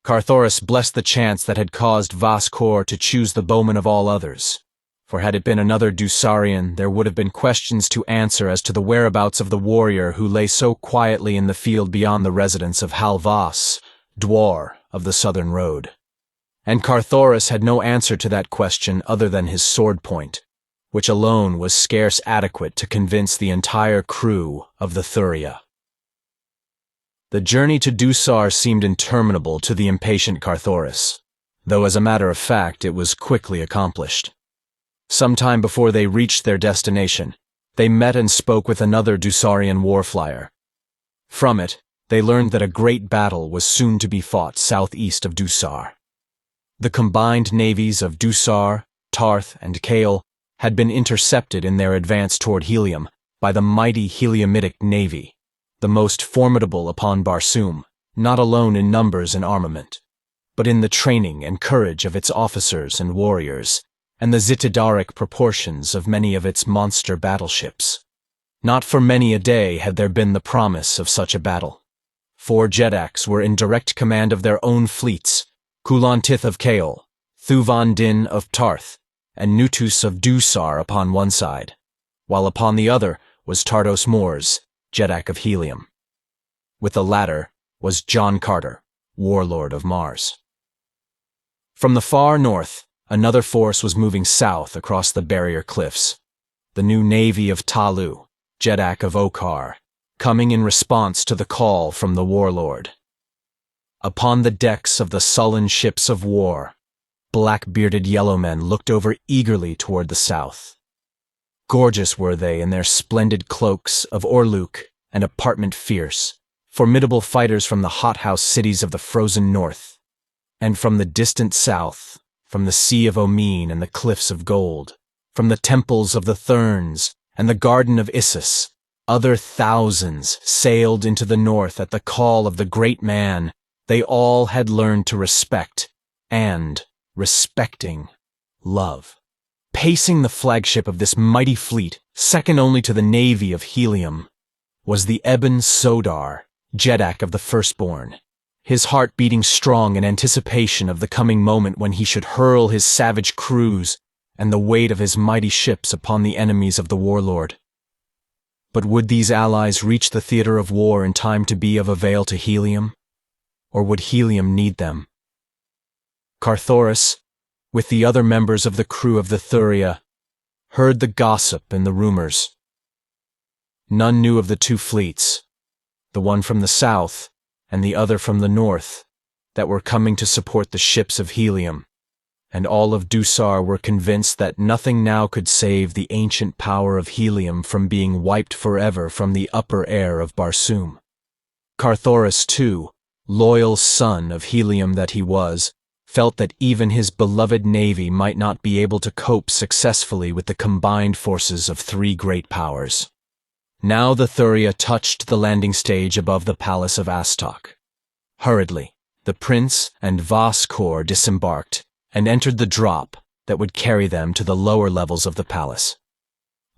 Carthoris blessed the chance that had caused Voskor to choose the Bowman of all others, for had it been another Dusarian, there would have been questions to answer as to the whereabouts of the warrior who lay so quietly in the field beyond the residence of Halvas, dwar of the southern road. And Carthoris had no answer to that question other than his sword point, which alone was scarce adequate to convince the entire crew of the Thuvia. The journey to Dusar seemed interminable to the impatient Carthoris, though as a matter of fact it was quickly accomplished. Some time before they reached their destination, they met and spoke with another Dusarian warflyer. From it, they learned that a great battle was soon to be fought southeast of Dusar. The combined navies of Dusar, Tarth, and Kael had been intercepted in their advance toward Helium by the mighty Heliumitic navy, the most formidable upon Barsoom, not alone in numbers and armament, but in the training and courage of its officers and warriors, and the Zitidaric proportions of many of its monster battleships. Not for many a day had there been the promise of such a battle. 4 Jeddaks were in direct command of their own fleets, Kulan Tith of Kael, Thuvan Din of Tarth, and Nutus of Dusar upon one side, while upon the other was Tardos Mors, Jeddak of Helium. With the latter was John Carter, warlord of Mars. From the far north, another force was moving south across the barrier cliffs, the new navy of Talu, Jeddak of Okar, coming in response to the call from the warlord. Upon the decks of the sullen ships of war, black-bearded yellow men looked over eagerly toward the south. Gorgeous were they in their splendid cloaks of Orluk and apartment fierce, formidable fighters from the hothouse cities of the frozen north, and from the distant south, from the Sea of Omine and the Cliffs of Gold, from the temples of the Therns and the Garden of Issus, other thousands sailed into the north at the call of the great man they all had learned to respect and, respecting, love. Pacing the flagship of this mighty fleet, second only to the navy of Helium, was the Ebon Sodar, Jeddak of the Firstborn, his heart beating strong in anticipation of the coming moment when he should hurl his savage crews and the weight of his mighty ships upon the enemies of the warlord. But would these allies reach the theater of war in time to be of avail to Helium? Or would Helium need them? Carthoris, with the other members of the crew of the Thuvia, heard the gossip and the rumors. None knew of the two fleets, the one from the south and the other from the north, that were coming to support the ships of Helium, and all of Dusar were convinced that nothing now could save the ancient power of Helium from being wiped forever from the upper air of Barsoom. Carthoris, too, loyal son of Helium that he was, felt that even his beloved navy might not be able to cope successfully with the combined forces of three great powers. Now the Thuvia touched the landing stage above the palace of Astok. Hurriedly, the prince and VIII Corps disembarked and entered the drop that would carry them to the lower levels of the palace.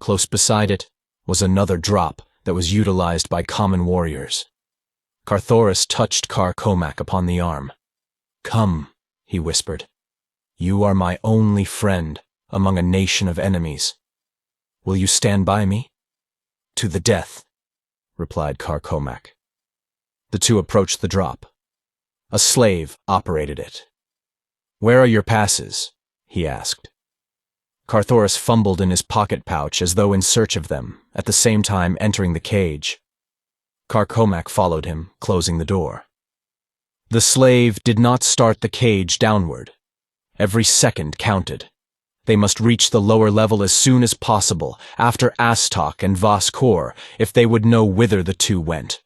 Close beside it was another drop that was utilized by common warriors. Carthoris touched Komak upon the arm. "Come," he whispered. "You are my only friend among a nation of enemies. Will you stand by me?" "To the death," replied Komak. The two approached the drop. A slave operated it. "Where are your passes?" he asked. Carthoris fumbled in his pocket pouch as though in search of them, at the same time entering the cage. Komak followed him, closing the door. The slave did not start the cage downward. Every second counted. They must reach the lower level as soon as possible, after Astok and VIII Corps, if they would know whither the two went.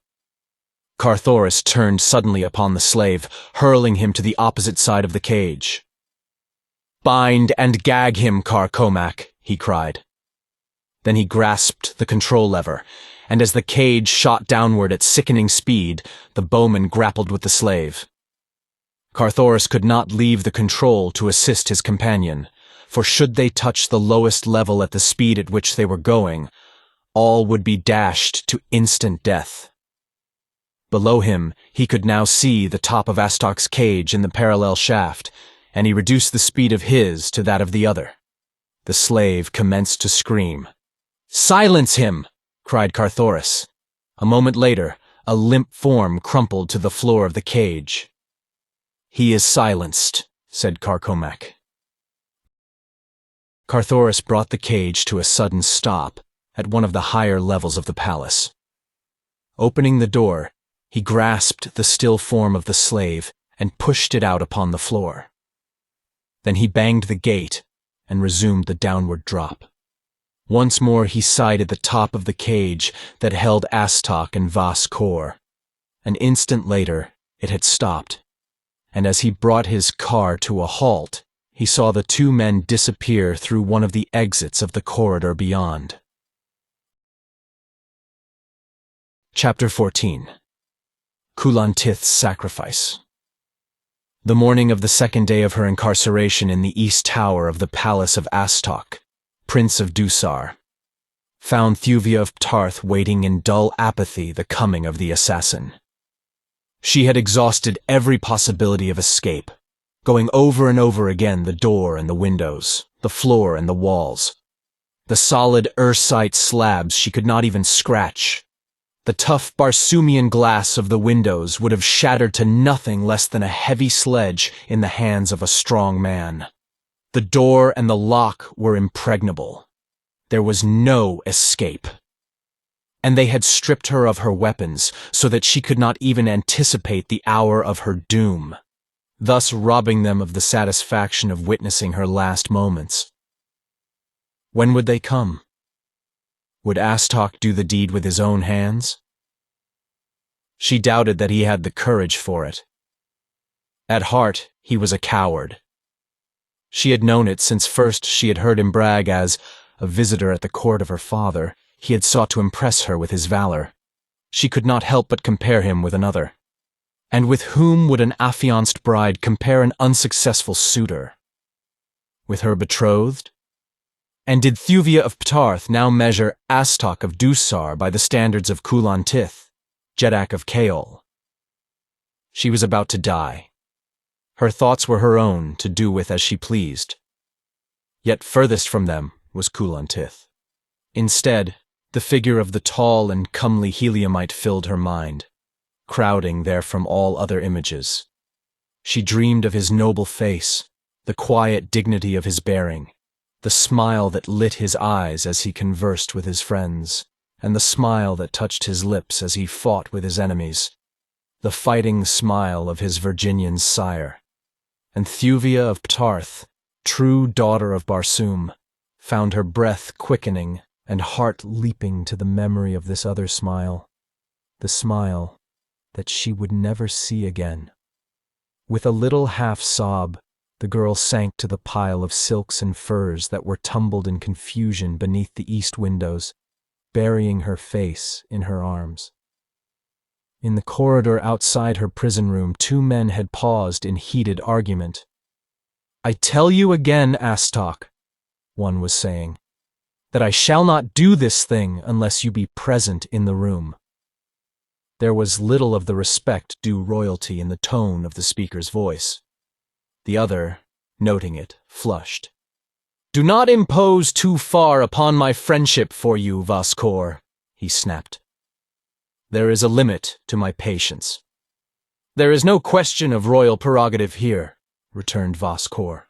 Carthoris turned suddenly upon the slave, hurling him to the opposite side of the cage. "Bind and gag him, Komak," he cried. Then he grasped the control lever, and as the cage shot downward at sickening speed, the Bowman grappled with the slave. Carthoris could not leave the control to assist his companion, for should they touch the lowest level at the speed at which they were going, all would be dashed to instant death. Below him, he could now see the top of Astok's cage in the parallel shaft, and he reduced the speed of his to that of the other. The slave commenced to scream. "Silence him!" cried Carthoris. A moment later, a limp form crumpled to the floor of the cage. "He is silenced," said Komak. Carthoris brought the cage to a sudden stop at one of the higher levels of the palace. Opening the door, he grasped the still form of the slave and pushed it out upon the floor. Then he banged the gate and resumed the downward drop. Once more he sighted the top of the cage that held Astok and VIII Corps. An instant later, it had stopped, and as he brought his car to a halt, he saw the two men disappear through one of the exits of the corridor beyond. Chapter 14. Kulan Tith's Sacrifice. The morning of the second day of her incarceration in the east tower of the palace of Astok, Prince of Dusar, found Thuvia of Tarth waiting in dull apathy the coming of the assassin. She had exhausted every possibility of escape, going over and over again the door and the windows, the floor and the walls. The solid ursite slabs she could not even scratch. The tough Barsoomian glass of the windows would have shattered to nothing less than a heavy sledge in the hands of a strong man. The door and the lock were impregnable. There was no escape. And they had stripped her of her weapons so that she could not even anticipate the hour of her doom, thus robbing them of the satisfaction of witnessing her last moments. When would they come? Would Astok do the deed with his own hands? She doubted that he had the courage for it. At heart, he was a coward. She had known it since first she had heard him brag as, a visitor at the court of her father, he had sought to impress her with his valor. She could not help but compare him with another. And with whom would an affianced bride compare an unsuccessful suitor? With her betrothed? And did Thuvia of Ptarth now measure Astok of Dusar by the standards of Kulan Tith, Jeddak of XIII? She was about to die. Her thoughts were her own, to do with as she pleased. Yet furthest from them was Kulan Tith. Instead, the figure of the tall and comely Heliumite filled her mind, crowding therefrom all other images. She dreamed of his noble face, the quiet dignity of his bearing, the smile that lit his eyes as he conversed with his friends, and the smile that touched his lips as he fought with his enemies, the fighting smile of his Virginian sire. And Thuvia of Ptarth, true daughter of Barsoom, found her breath quickening and heart leaping to the memory of this other smile, the smile that she would never see again. With a little half-sob, the girl sank to the pile of silks and furs that were tumbled in confusion beneath the east windows, burying her face in her arms. In the corridor outside her prison room, two men had paused in heated argument. "I tell you again, Astok," one was saying, "that I shall not do this thing unless you be present in the room." There was little of the respect due royalty in the tone of the speaker's voice. The other, noting it, flushed. "Do not impose too far upon my friendship for you, Voskor," he snapped. "There is a limit to my patience." "There is no question of royal prerogative here," returned Voskor.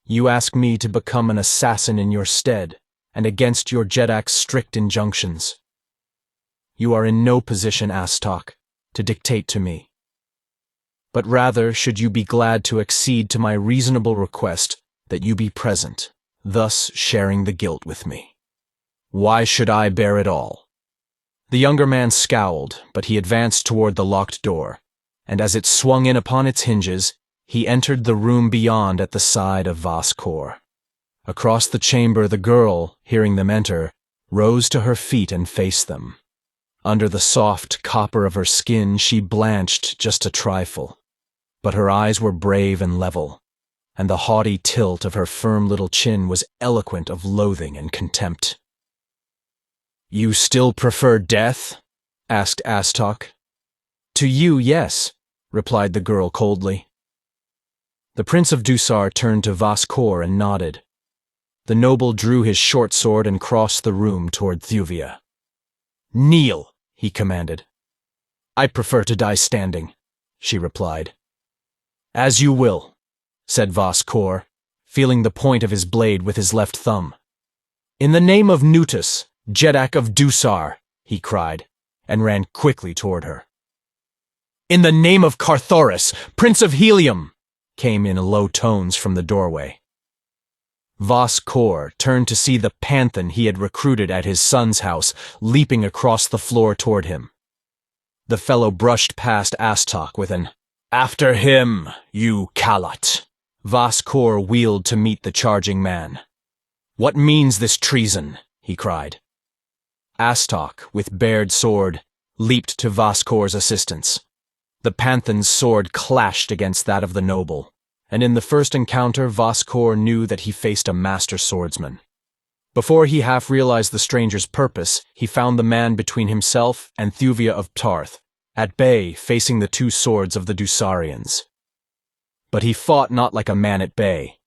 "You ask me to become an assassin in your stead, and against your Jeddak's strict injunctions. You are in no position, Astok, to dictate to me. But rather should you be glad to accede to my reasonable request that you be present, thus sharing the guilt with me. Why should I bear it all?" The younger man scowled, but he advanced toward the locked door, and as it swung in upon its hinges, he entered the room beyond at the side of Voskor. Across the chamber, the girl, hearing them enter, rose to her feet and faced them. Under the soft copper of her skin, she blanched just a trifle, but her eyes were brave and level, and the haughty tilt of her firm little chin was eloquent of loathing and contempt. "You still prefer death?" asked Astok. "To you, yes," replied the girl coldly. The Prince of Dusar turned to Voskor and nodded. The noble drew his short sword and crossed the room toward Thuvia. "Kneel," he commanded. "I prefer to die standing," she replied. "As you will," said Voskor, feeling the point of his blade with his left thumb. "In the name of Nutus, Jeddak of Dusar," he cried, and ran quickly toward her. "In the name of Carthoris, Prince of Helium," came in low tones from the doorway. Voskor turned to see the Panthan he had recruited at his son's house leaping across the floor toward him. The fellow brushed past Astok with an, "After him, you Kalat." Voskor wheeled to meet the charging man. "What means this treason?" he cried. Astok, with bared sword, leaped to Voskor's assistance. The Panthan's sword clashed against that of the noble, and in the first encounter Voskor knew that he faced a master swordsman. Before he half realized the stranger's purpose, he found the man between himself and Thuvia of Ptarth, at bay facing the two swords of the Dusarians. But he fought not like a man at bay.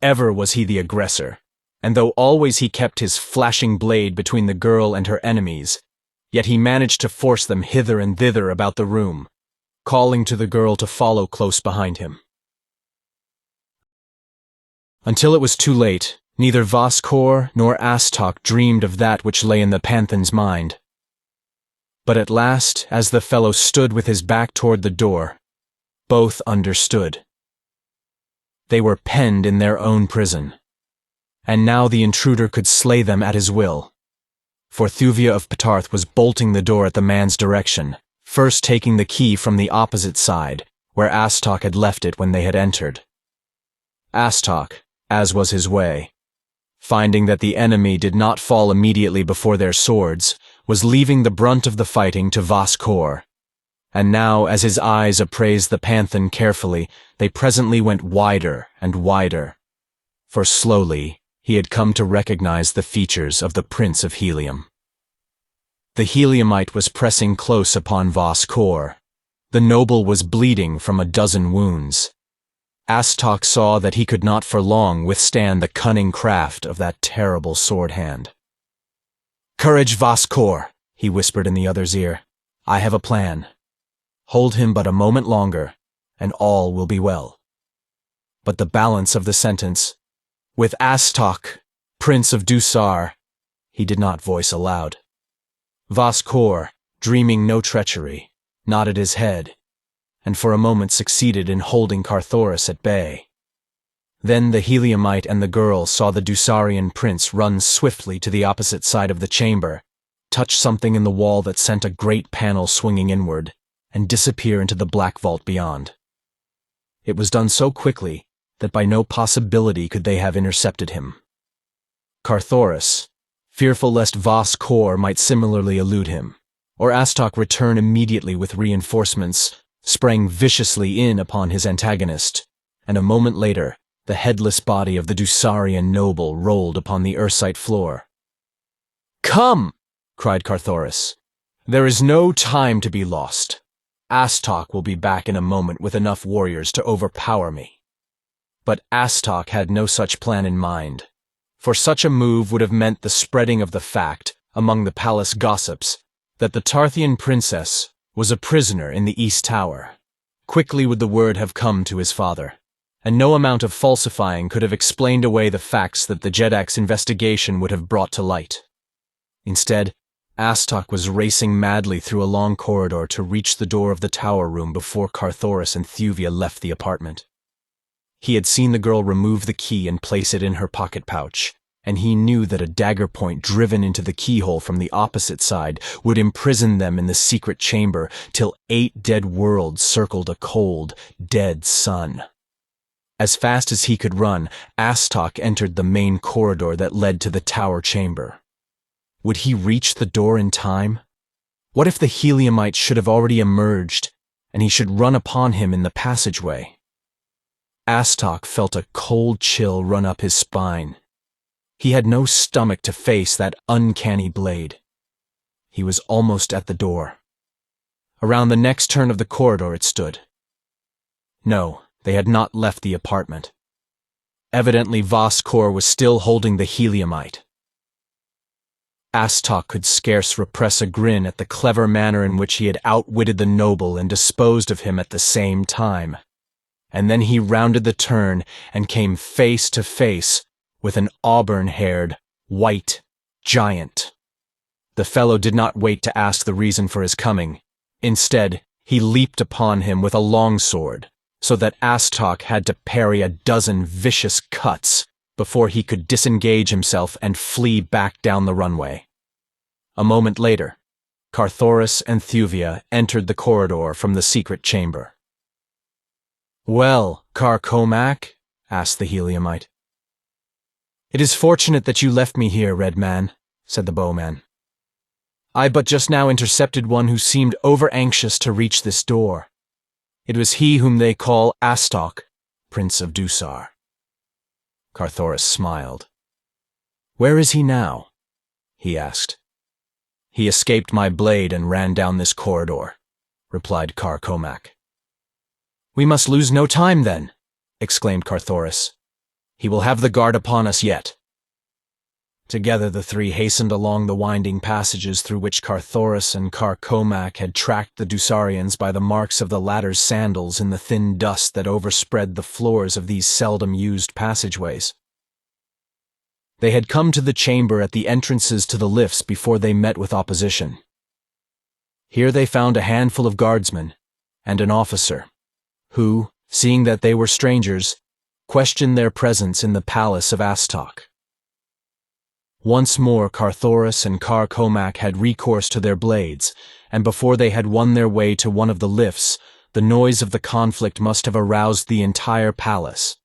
Ever was he the aggressor, and though always he kept his flashing blade between the girl and her enemies, yet he managed to force them hither and thither about the room, calling to the girl to follow close behind him. Until it was too late, neither Voskor nor Astok dreamed of that which lay in the Panthan's mind. But at last, as the fellow stood with his back toward the door, both understood. They were penned in their own prison, and now the intruder could slay them at his will. For Thuvia of Ptarth was bolting the door at the man's direction, first taking the key from the opposite side, where Astok had left it when they had entered. Astok, as was his way, finding that the enemy did not fall immediately before their swords, was leaving the brunt of the fighting to Voskor. And now, as his eyes appraised the Panthan carefully, they presently went wider and wider. For slowly, he had come to recognize the features of the Prince of Helium. The Heliumite was pressing close upon Voskor. The noble was bleeding from a dozen wounds. Astok saw that he could not for long withstand the cunning craft of that terrible sword hand. "Courage, Voskor," he whispered in the other's ear. "I have a plan. Hold him but a moment longer, and all will be well." But the balance of the sentence, "with Astok, Prince of Dusar," he did not voice aloud. Voskor, dreaming no treachery, nodded his head, and for a moment succeeded in holding Carthoris at bay. Then the Heliumite and the girl saw the Dusarian prince run swiftly to the opposite side of the chamber, touch something in the wall that sent a great panel swinging inward, and disappear into the black vault beyond. It was done so quickly that by no possibility could they have intercepted him. Carthoris, fearful lest Voskor might similarly elude him, or Astok return immediately with reinforcements, sprang viciously in upon his antagonist, and a moment later the headless body of the Dusarian noble rolled upon the Ursite floor. "Come!" cried Carthoris. "There is no time to be lost. Astok will be back in a moment with enough warriors to overpower me." But Astok had no such plan in mind, for such a move would have meant the spreading of the fact, among the palace gossips, that the Tarthian princess was a prisoner in the East Tower. Quickly would the word have come to his father, and no amount of falsifying could have explained away the facts that the Jeddak's investigation would have brought to light. Instead, Astok was racing madly through a long corridor to reach the door of the tower room before Carthoris and Thuvia left the apartment. He had seen the girl remove the key and place it in her pocket pouch, and he knew that a dagger point driven into the keyhole from the opposite side would imprison them in the secret chamber till 8 dead worlds circled a cold, dead sun. As fast as he could run, Astok entered the main corridor that led to the tower chamber. Would he reach the door in time? What if the Heliumite should have already emerged, and he should run upon him in the passageway? Astok felt a cold chill run up his spine. He had no stomach to face that uncanny blade. He was almost at the door. Around the next turn of the corridor it stood. No, they had not left the apartment. Evidently Voskor was still holding the Heliumite. Astok could scarce repress a grin at the clever manner in which he had outwitted the noble and disposed of him at the same time. And then he rounded the turn and came face to face with an auburn-haired, white giant. The fellow did not wait to ask the reason for his coming. Instead, he leaped upon him with a longsword, so that Astok had to parry a dozen vicious cuts before he could disengage himself and flee back down the runway. A moment later, Carthoris and Thuvia entered the corridor from the secret chamber. "Well, Komak?" asked the Heliumite. "It is fortunate that you left me here, Red Man," said the Bowman. "I but just now intercepted one who seemed over-anxious to reach this door. It was he whom they call Astok, Prince of Dusar." Carthoris smiled. "Where is he now?" he asked. "He escaped my blade and ran down this corridor," replied Komak. "We must lose no time, then," exclaimed Carthoris. "He will have the guard upon us yet." Together the three hastened along the winding passages through which Carthoris and Komak had tracked the Dusarians by the marks of the latter's sandals in the thin dust that overspread the floors of these seldom-used passageways. They had come to the chamber at the entrances to the lifts before they met with opposition. Here they found a handful of guardsmen and an officer, who, seeing that they were strangers, questioned their presence in the palace of Astok. Once more Carthoris and Komak had recourse to their blades, and before they had won their way to one of the lifts, the noise of the conflict must have aroused the entire palace,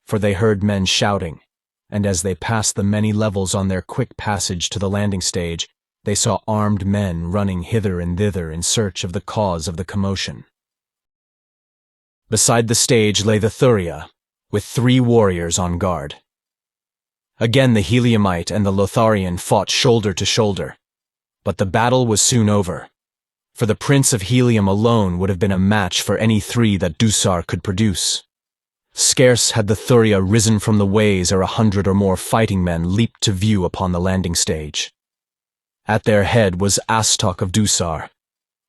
for they heard men shouting, and as they passed the many levels on their quick passage to the landing stage, they saw armed men running hither and thither in search of the cause of the commotion. Beside the stage lay the Thuvia, with 3 warriors on guard. Again the Heliumite and the Lotharian fought shoulder to shoulder. But the battle was soon over, for the Prince of Helium alone would have been a match for any three that Dusar could produce. Scarce had the Thuvia risen from the ways ere 100 or more fighting men leaped to view upon the landing stage. At their head was Astok of Dusar,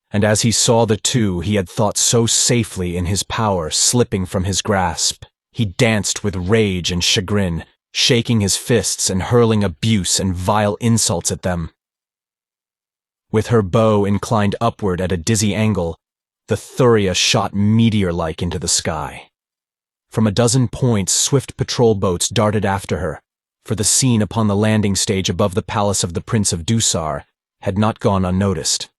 and as he saw the two he had thought so safely in his power slipping from his grasp, he danced with rage and chagrin, shaking his fists and hurling abuse and vile insults at them. With her bow inclined upward at a dizzy angle, the Thuvia shot meteor-like into the sky. From a dozen points swift patrol boats darted after her, for the scene upon the landing stage above the palace of the Prince of Dusar had not gone unnoticed.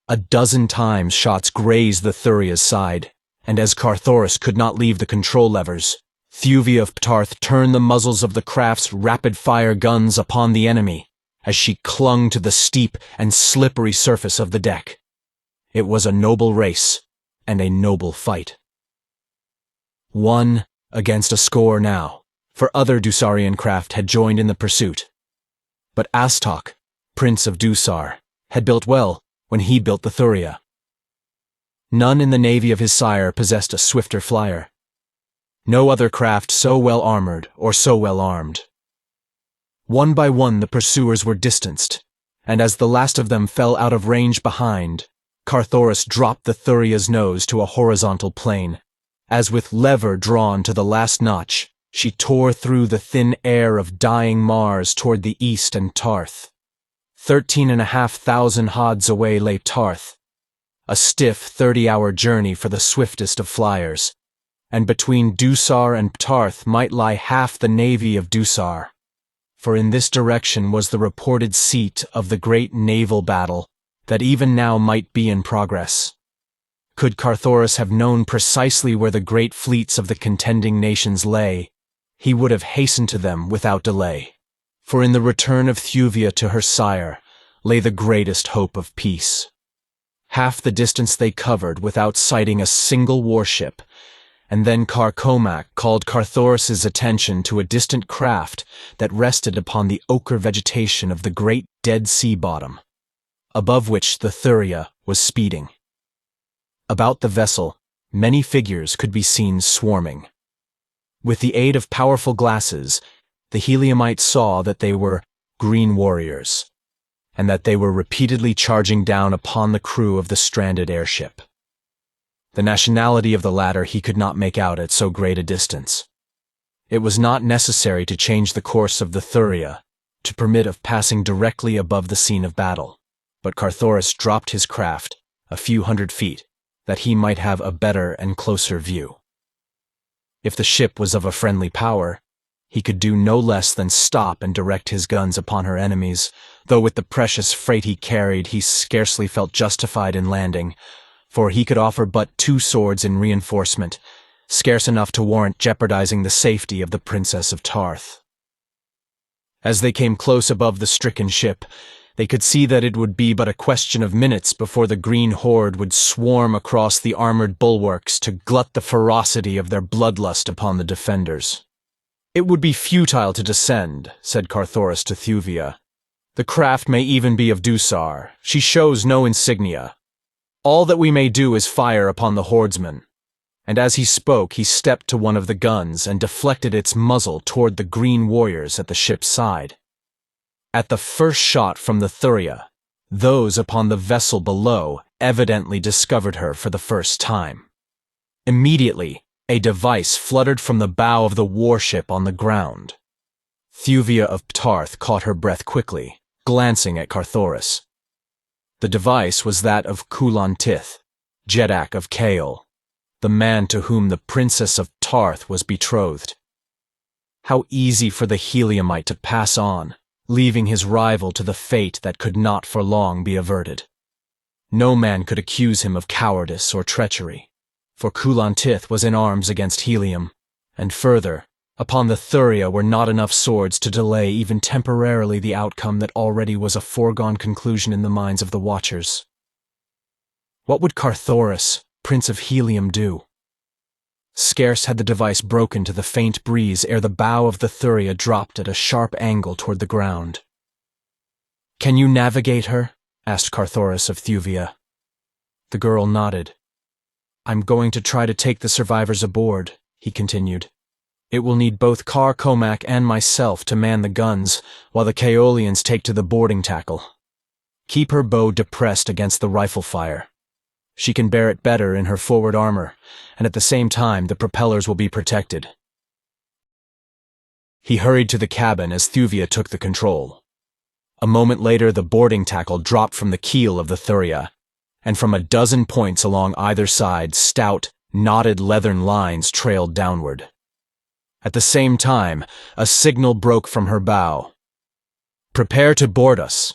A dozen times shots grazed the Thuvia's side, and as Carthoris could not leave the control levers, Thuvia of Ptarth turned the muzzles of the craft's rapid-fire guns upon the enemy, as she clung to the steep and slippery surface of the deck. It was a noble race, and a noble fight. 1 against a score now, for other Dusarian craft had joined in the pursuit. But Astok, Prince of Dusar, had built well when he built the Thuvia. None in the navy of his sire possessed a swifter flyer. No other craft so well armored or so well armed. One by one the pursuers were distanced, and as the last of them fell out of range behind, Carthoris dropped the Thuvia's nose to a horizontal plane. As with lever drawn to the last notch, she tore through the thin air of dying Mars toward the east and Tarth. 13,500 hods away lay Tarth, a stiff 30-hour journey for the swiftest of flyers, and between Dusar and Ptarth might lie half the navy of Dusar, for in this direction was the reported seat of the great naval battle that even now might be in progress. Could Carthoris have known precisely where the great fleets of the contending nations lay, he would have hastened to them without delay, for in the return of Thuvia to her sire lay the greatest hope of peace. Half the distance they covered without sighting a single warship, and then Komak called Carthoris's attention to a distant craft that rested upon the ochre vegetation of the great Dead Sea bottom, above which the Thuvia was speeding. About the vessel, many figures could be seen swarming. With the aid of powerful glasses, the Heliumite saw that they were green warriors, and that they were repeatedly charging down upon the crew of the stranded airship. The nationality of the latter he could not make out at so great a distance. It was not necessary to change the course of the Thuvia to permit of passing directly above the scene of battle, but Carthoris dropped his craft a few hundred feet, that he might have a better and closer view. If the ship was of a friendly power, he could do no less than stop and direct his guns upon her enemies, though with the precious freight he carried he scarcely felt justified in landing, for he could offer but 2 swords in reinforcement, scarce enough to warrant jeopardizing the safety of the Princess of Tarth. As they came close above the stricken ship, they could see that it would be but a question of minutes before the green horde would swarm across the armored bulwarks to glut the ferocity of their bloodlust upon the defenders. "It would be futile to descend," said Carthoris to Thuvia. "The craft may even be of Dusar. She shows no insignia. All that we may do is fire upon the hordemen." And as he spoke, he stepped to one of the guns and deflected its muzzle toward the green warriors at the ship's side. At the first shot from the Thuvia, those upon the vessel below evidently discovered her for the first time. Immediately, a device fluttered from the bow of the warship on the ground. Thuvia of Ptarth caught her breath quickly, glancing at Carthoris. The device was that of Kulan Tith, Jeddak of XIII, the man to whom the Princess of Tarth was betrothed. How easy for the Heliumite to pass on, leaving his rival to the fate that could not for long be averted. No man could accuse him of cowardice or treachery, for Kulan Tith was in arms against Helium, and further, upon the Thuvia were not enough swords to delay even temporarily the outcome that already was a foregone conclusion in the minds of the watchers. What would Carthoris, Prince of Helium, do? Scarce had the device broken to the faint breeze ere the bow of the Thuvia dropped at a sharp angle toward the ground. "Can you navigate her?" asked Carthoris of Thuvia. The girl nodded. "I'm going to try to take the survivors aboard," he continued. "It will need both Komak and myself to man the guns, while the Kaolians take to the boarding tackle. Keep her bow depressed against the rifle fire. She can bear it better in her forward armor, and at the same time the propellers will be protected." He hurried to the cabin as Thuvia took the control. A moment later the boarding tackle dropped from the keel of the Thuvia, and from a dozen points along either side stout, knotted leathern lines trailed downward. At the same time, a signal broke from her bow. "Prepare to board us."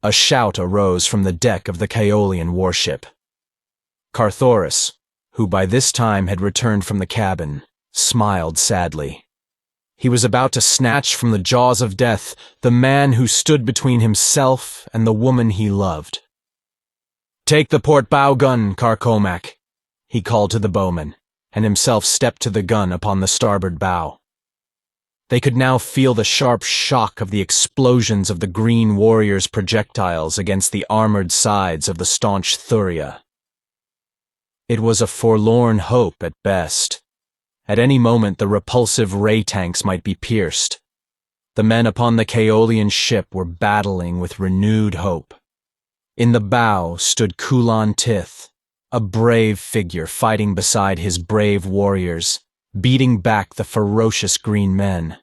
A shout arose from the deck of the Kaolian warship. Carthoris, who by this time had returned from the cabin, smiled sadly. He was about to snatch from the jaws of death the man who stood between himself and the woman he loved. "Take the port bow gun, Komak," he called to the bowman, and himself stepped to the gun upon the starboard bow. They could now feel the sharp shock of the explosions of the green warriors' projectiles against the armored sides of the staunch Thuvia. It was a forlorn hope at best. At any moment the repulsive ray tanks might be pierced. The men upon the Kaolian ship were battling with renewed hope. In the bow stood Kulan Tith, a brave figure fighting beside his brave warriors, beating back the ferocious green men.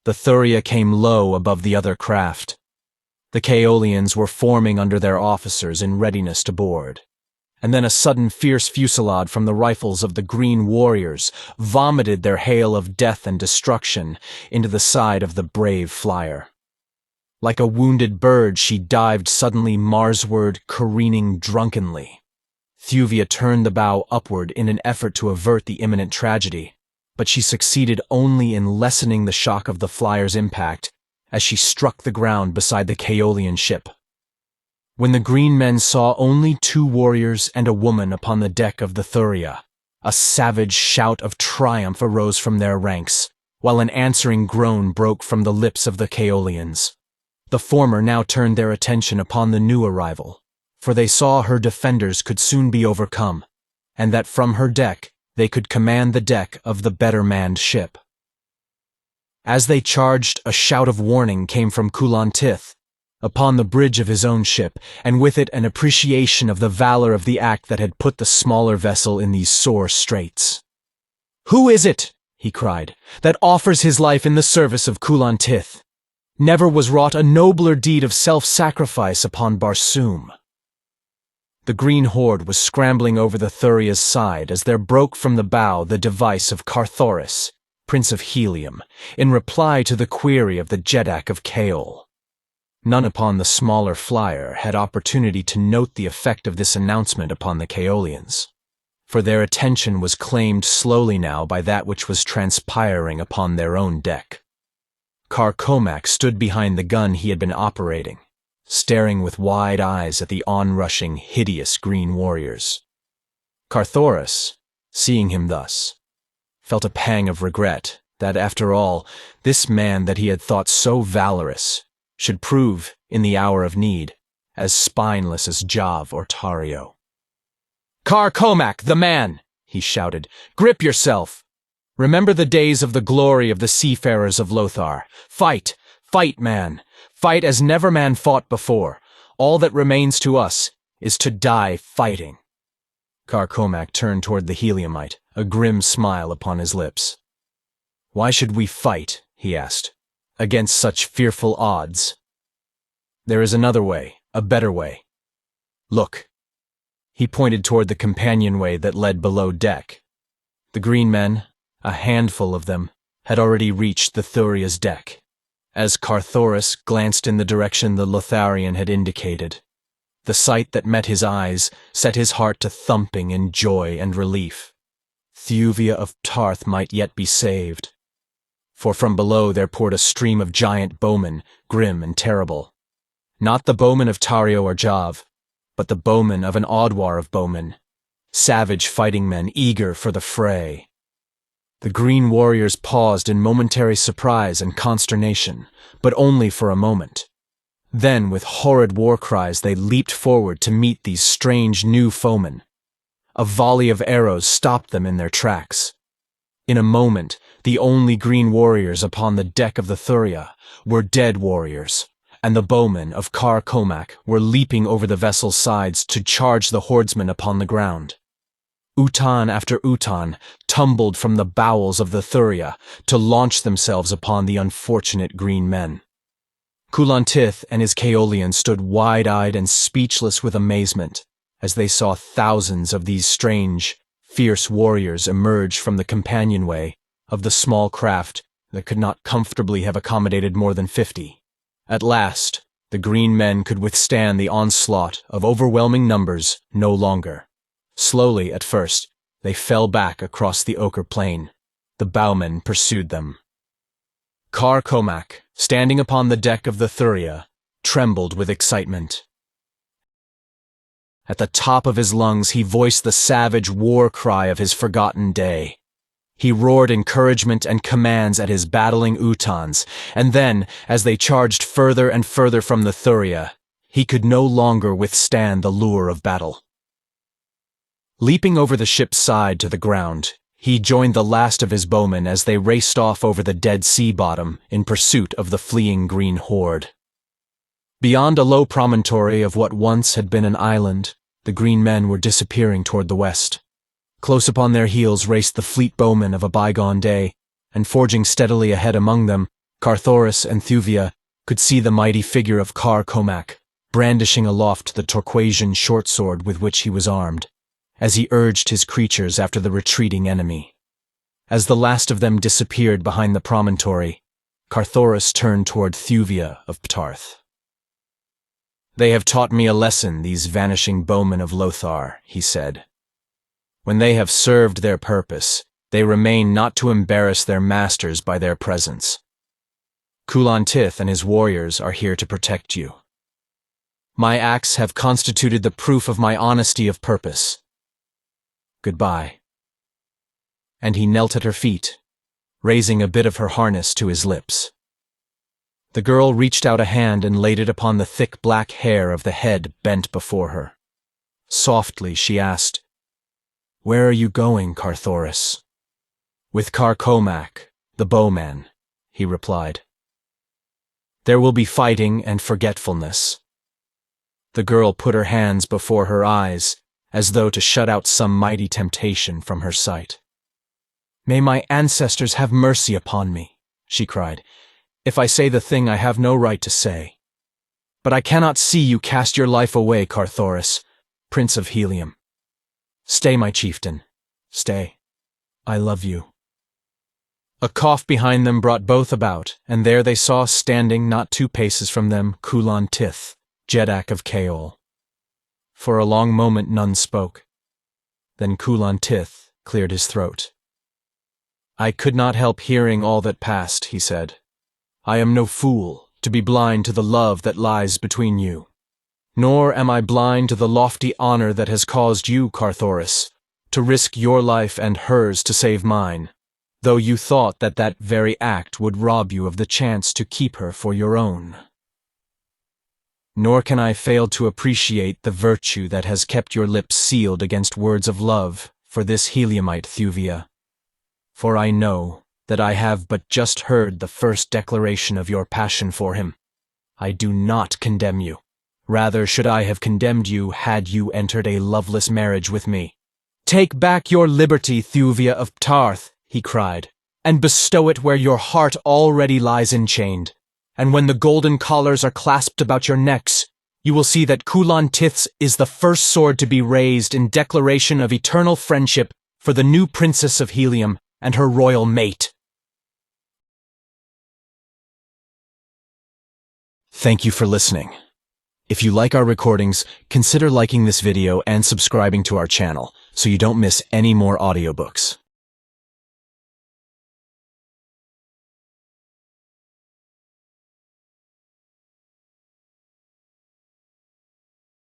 The Thuvia came low above the other craft. The Kaolians were forming under their officers in readiness to board. And then a sudden fierce fusillade from the rifles of the green warriors vomited their hail of death and destruction into the side of the brave flyer. Like a wounded bird, she dived suddenly Marsward, careening drunkenly. Thuvia turned the bow upward in an effort to avert the imminent tragedy, but she succeeded only in lessening the shock of the flyer's impact as she struck the ground beside the Kaolian ship. When the green men saw only 2 warriors and a woman upon the deck of the Thuvia, a savage shout of triumph arose from their ranks, while an answering groan broke from the lips of the Kaolians. The former now turned their attention upon the new arrival, for they saw her defenders could soon be overcome, and that from her deck they could command the deck of the better manned ship. As they charged, a shout of warning came from Kulan Tith, upon the bridge of his own ship, and with it an appreciation of the valor of the act that had put the smaller vessel in these sore straits. "Who is it," he cried, "that offers his life in the service of Kulan Tith? Never was wrought a nobler deed of self-sacrifice upon Barsoom." The green horde was scrambling over the Thuvia's side as there broke from the bow the device of Carthoris, Prince of Helium, in reply to the query of the Jeddak of Kaol. None upon the smaller flyer had opportunity to note the effect of this announcement upon the Kaolians, for their attention was claimed slowly now by that which was transpiring upon their own deck. Komak stood behind the gun he had been operating, staring with wide eyes at the onrushing, hideous green warriors. Carthoris, seeing him thus, felt a pang of regret that, after all, this man that he had thought so valorous should prove, in the hour of need, as spineless as Jav or Tario. "Komak, the man!" he shouted. "Grip yourself! Remember the days of the glory of the seafarers of Lothar. Fight! Fight, man! Fight as never man fought before. All that remains to us is to die fighting." Komak turned toward the Heliumite, a grim smile upon his lips. "Why should we fight," he asked, "against such fearful odds? There is another way, a better way. Look." He pointed toward the companionway that led below deck. The green men, a handful of them, had already reached the Thuvia's deck, as Carthoris glanced in the direction the Lotharian had indicated. The sight that met his eyes set his heart to thumping in joy and relief. Thuvia of Tarth might yet be saved. For from below there poured a stream of giant bowmen, grim and terrible. Not the bowmen of Tario or Jav, but the bowmen of an Audwar of Bowmen, savage fighting men eager for the fray. The green warriors paused in momentary surprise and consternation, but only for a moment. Then, with horrid war cries, they leaped forward to meet these strange new foemen. A volley of arrows stopped them in their tracks. In a moment, the only green warriors upon the deck of the Thuvia were dead warriors, and the bowmen of Komak were leaping over the vessel's sides to charge the hordemen upon the ground. Utan after Utan tumbled from the bowels of the Thuvia to launch themselves upon the unfortunate green men. Kulan Tith and his Kaolian stood wide-eyed and speechless with amazement as they saw thousands of these strange, fierce warriors emerge from the companionway of the small craft that could not comfortably have accommodated more than 50. At last, the green men could withstand the onslaught of overwhelming numbers no longer. Slowly, at first, they fell back across the ochre plain. The bowmen pursued them. Komak, standing upon the deck of the Thuvia, trembled with excitement. At the top of his lungs, he voiced the savage war cry of his forgotten day. He roared encouragement and commands at his battling Utans, and then, as they charged further and further from the Thuvia, he could no longer withstand the lure of battle. Leaping over the ship's side to the ground, he joined the last of his bowmen as they raced off over the dead sea bottom in pursuit of the fleeing green horde. Beyond a low promontory of what once had been an island, the green men were disappearing toward the west. Close upon their heels raced the fleet bowmen of a bygone day, and forging steadily ahead among them, Carthoris and Thuvia could see the mighty figure of Komak, brandishing aloft the Turquoisian short sword with which he was armed, as he urged his creatures after the retreating enemy. As the last of them disappeared behind the promontory, Carthoris turned toward Thuvia of Ptarth. "They have taught me a lesson, these vanishing bowmen of Lothar," he said. "When they have served their purpose, they remain not to embarrass their masters by their presence. Kulan Tith and his warriors are here to protect you. My acts have constituted the proof of my honesty of purpose. Goodbye." And he knelt at her feet, raising a bit of her harness to his lips. The girl reached out a hand and laid it upon the thick black hair of the head bent before her. Softly she asked, "Where are you going, Carthoris?" "With Komak, the bowman," he replied. "There will be fighting and forgetfulness." The girl put her hands before her eyes, as though to shut out some mighty temptation from her sight. "May my ancestors have mercy upon me," she cried, "if I say the thing I have no right to say. But I cannot see you cast your life away, Carthoris, Prince of Helium. Stay, my chieftain, stay. I love you." A cough behind them brought both about, and there they saw standing not 2 paces from them Kulan Tith, Jeddak of XIII. For a long moment none spoke. Then Kulan Tith cleared his throat. "I could not help hearing all that passed," he said. "I am no fool to be blind to the love that lies between you. Nor am I blind to the lofty honor that has caused you, Carthoris, to risk your life and hers to save mine, though you thought that that very act would rob you of the chance to keep her for your own. Nor can I fail to appreciate the virtue that has kept your lips sealed against words of love for this Heliumite Thuvia. For I know that I have but just heard the first declaration of your passion for him. I do not condemn you. Rather should I have condemned you had you entered a loveless marriage with me. Take back your liberty, Thuvia of Ptarth," he cried, "and bestow it where your heart already lies enchained. And when the golden collars are clasped about your necks, you will see that Kulan Tith's is the first sword to be raised in declaration of eternal friendship for the new princess of Helium and her royal mate." Thank you for listening. If you like our recordings, consider liking this video and subscribing to our channel so you don't miss any more audiobooks.